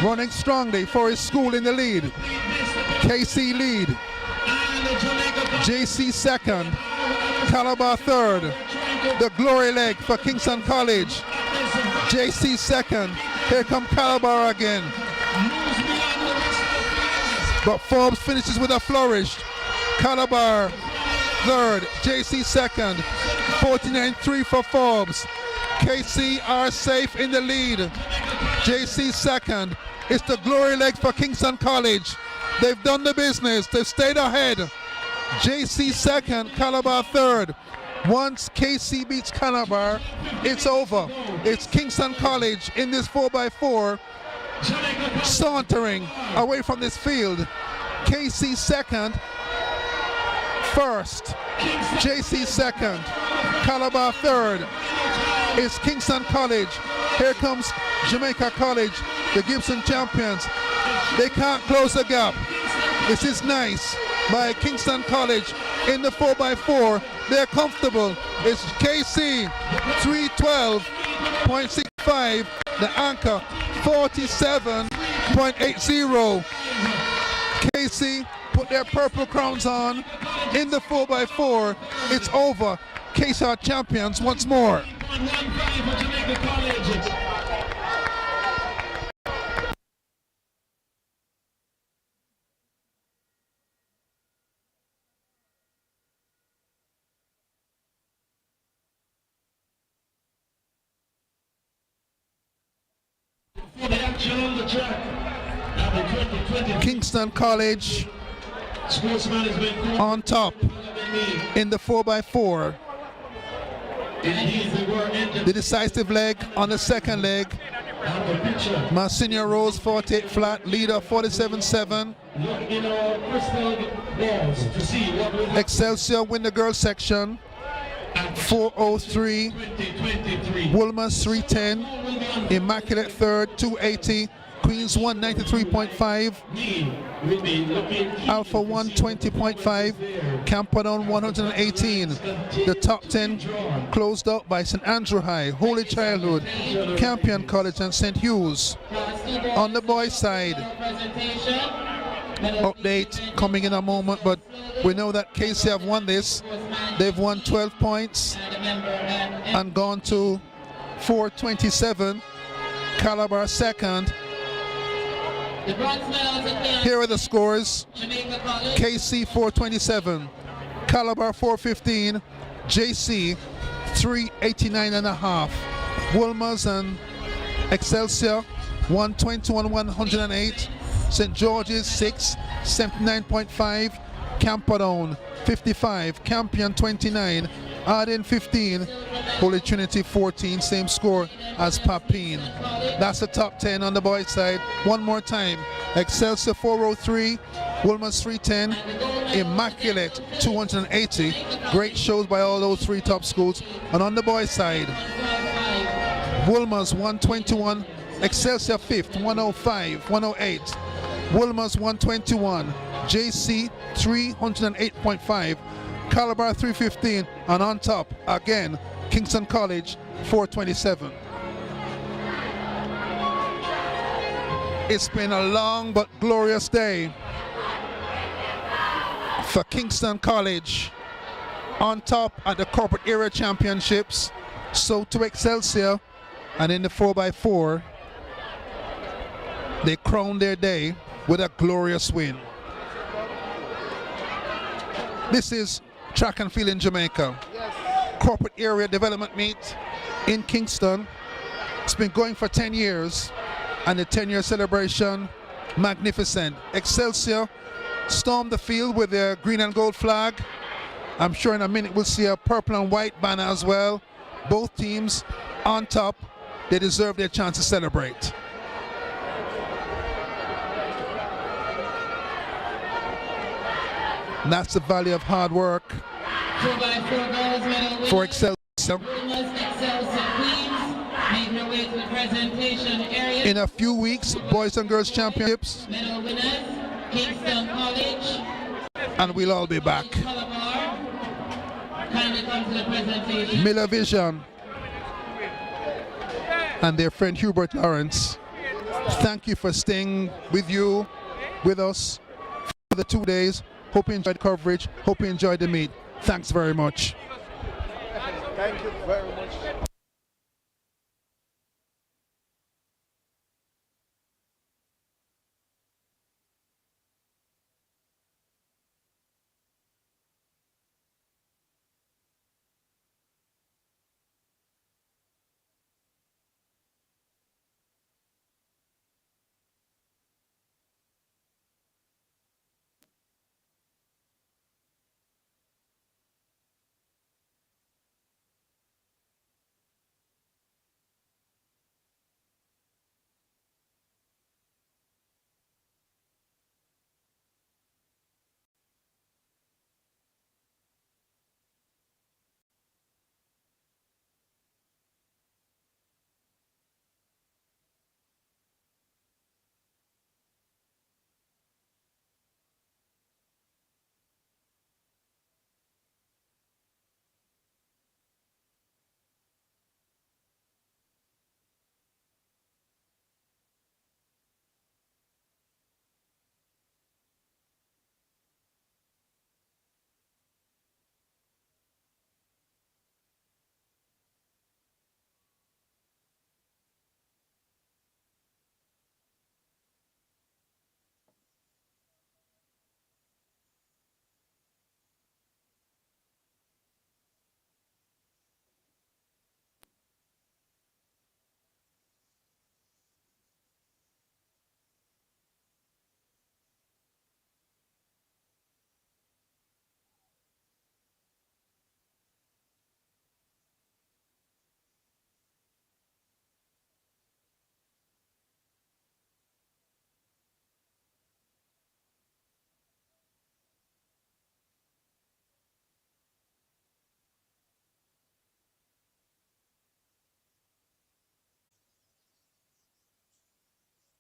[SPEAKER 8] running strongly for his school in the lead. KC lead. JC second. Calabar third. The glory leg for Kingston College. JC second. Here come Calabar again. But Forbes finishes with a flourish. Calabar third. JC second. 49-3 for Forbes. KC are safe in the lead. JC second. It's the glory leg for Kingston College. They've done the business. They've stayed ahead. JC second, Calabar third. Once KC beats Calabar, it's over. It's Kingston College in this 4x4, sauntering away from this field. KC second, first. JC second, Calabar third. It's Kingston College. Here comes Jamaica College, the Gibson champions. They can't close the gap. This is nice by Kingston College in the 4x4. They're comfortable. It's KC 312.65. The anchor 47.80. KC put their purple crowns on in the 4x4. It's over. KC are champions once more. Kingston College on top in the 4x4. The decisive leg on the second leg. Monsignor Rose 48 flat, leader 47-7. Excelsior win the girls section 403. Woolman's 310. Immaculate third 280. Queens 193.5. Alpha 120.5. Camperdown 118. The top 10 closed out by St. Andrew High, Holy Childhood, Campion College, and St. Hughes. On the boys' side, update coming in a moment, but we know that KC have won this. They've won 12 points and gone to 427. Calabar second. Here are the scores. KC 427, Calabar 415, JC 389.5. Wilmers and Excelsior 121-108. St. George's 6, 79.5. Camperdown 55. Campion 29. Arden 15. Holy Trinity 14. Same score as Papine. That's the top 10 on the boys' side. One more time. Excelsior 403. Wolmer's 310. Immaculate 280. Great shows by all those three top schools. And on the boys' side, Wolmer's 121. Excelsior 5th 105, 108. Wolmer's 121. JC 308.5. Calabar 315. And on top, again, Kingston College 427. It's been a long but glorious day for Kingston College. On top at the corporate area championships, so to Excelsior, and in the 4x4, they crowned their day with a glorious win. This is track and field in Jamaica. Corporate area development meet in Kingston. It's been going for 10 years, and the 10-year celebration, magnificent. Excelsior stormed the field with their green and gold flag. I'm sure in a minute we'll see a purple and white banner as well. Both teams on top. They deserve their chance to celebrate. And that's the value of hard work for Excelsior. In a few weeks, boys and girls championships, and we'll all be back. Miller Vision and their friend Hubert Lawrence, thank you for staying with us for the 2 days. Hope you enjoyed the coverage. Hope you enjoyed the meet. Thanks very much.
[SPEAKER 6] Thank you very much.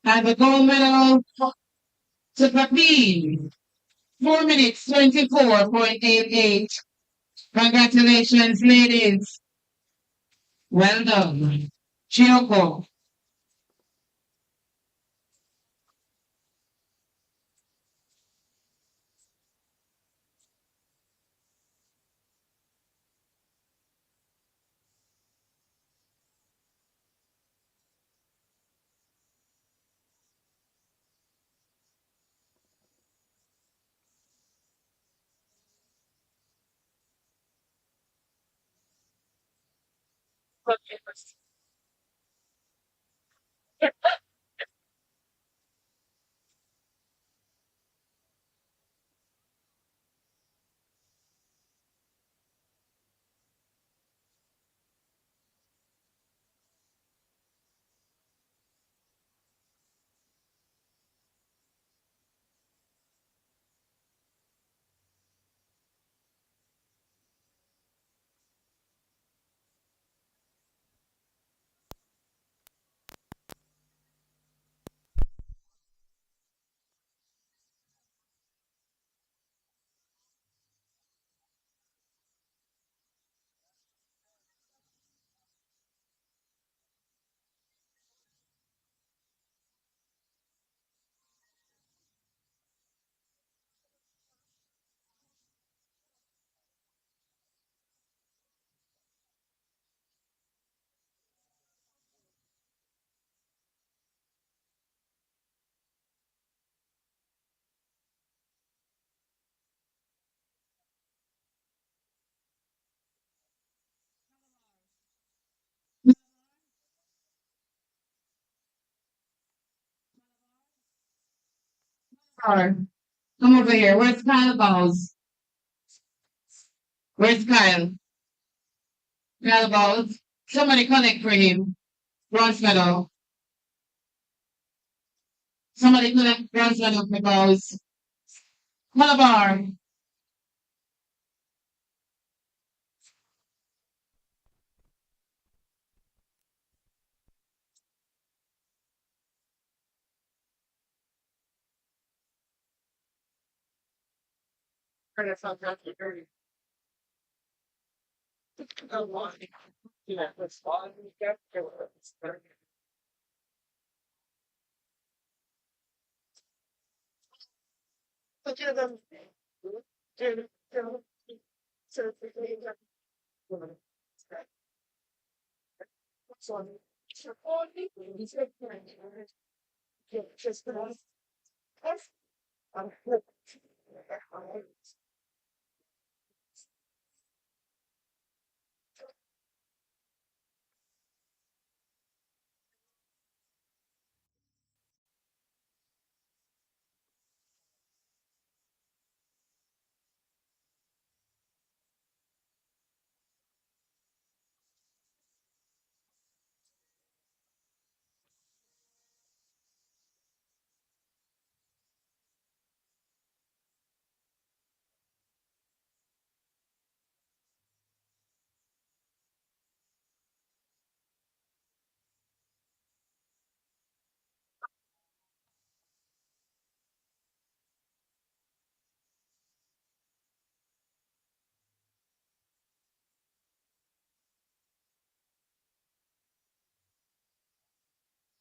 [SPEAKER 10] And the gold medal to Papine, 4 minutes, 24.88. Congratulations, ladies. Well done. Chioko. Sure. Come over here. Where's Kyle Bowles? Where's Kyle? Kyle Bowles. Somebody connect for him. Bronze medal. Somebody connect bronze medal for Bowles. Malabar.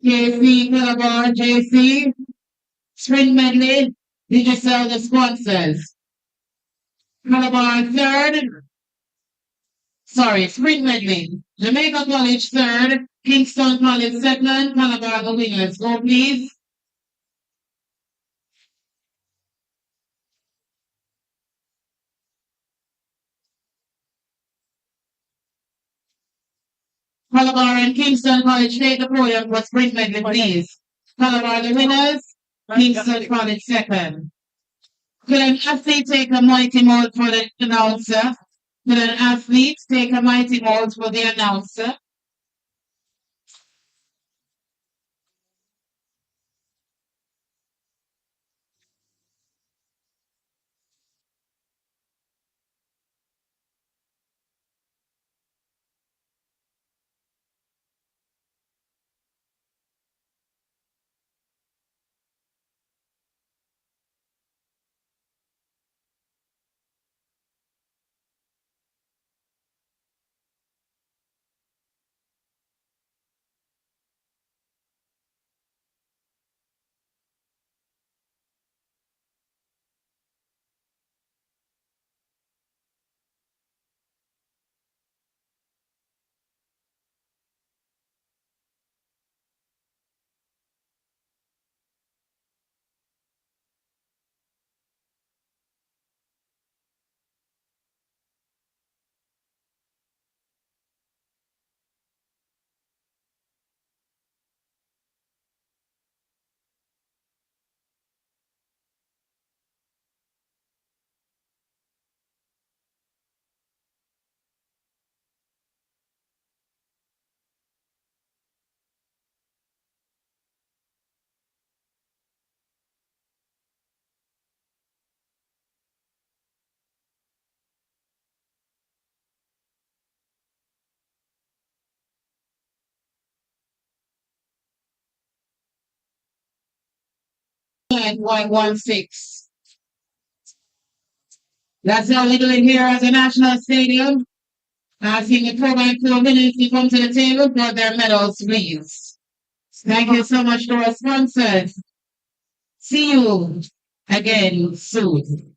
[SPEAKER 10] JC, Malabar, JC. Sprint medley. Did you sell the sponsors? Malabar third. Sorry, sprint medley. Jamaica College third. Kingston College second. Malabar the winners. Go please. Malabar and Kingston College take the podium for sprint medley, please. Malabar the winners. Kingston College second. Could an athlete take a mighty mold for the announcer? Could an athlete take a mighty mold for the announcer? And 116. That's how we do it here at the National Stadium. Asking the program 4 minutes to come to the table for their medals, please. Thank you so much to our sponsors. See you again soon.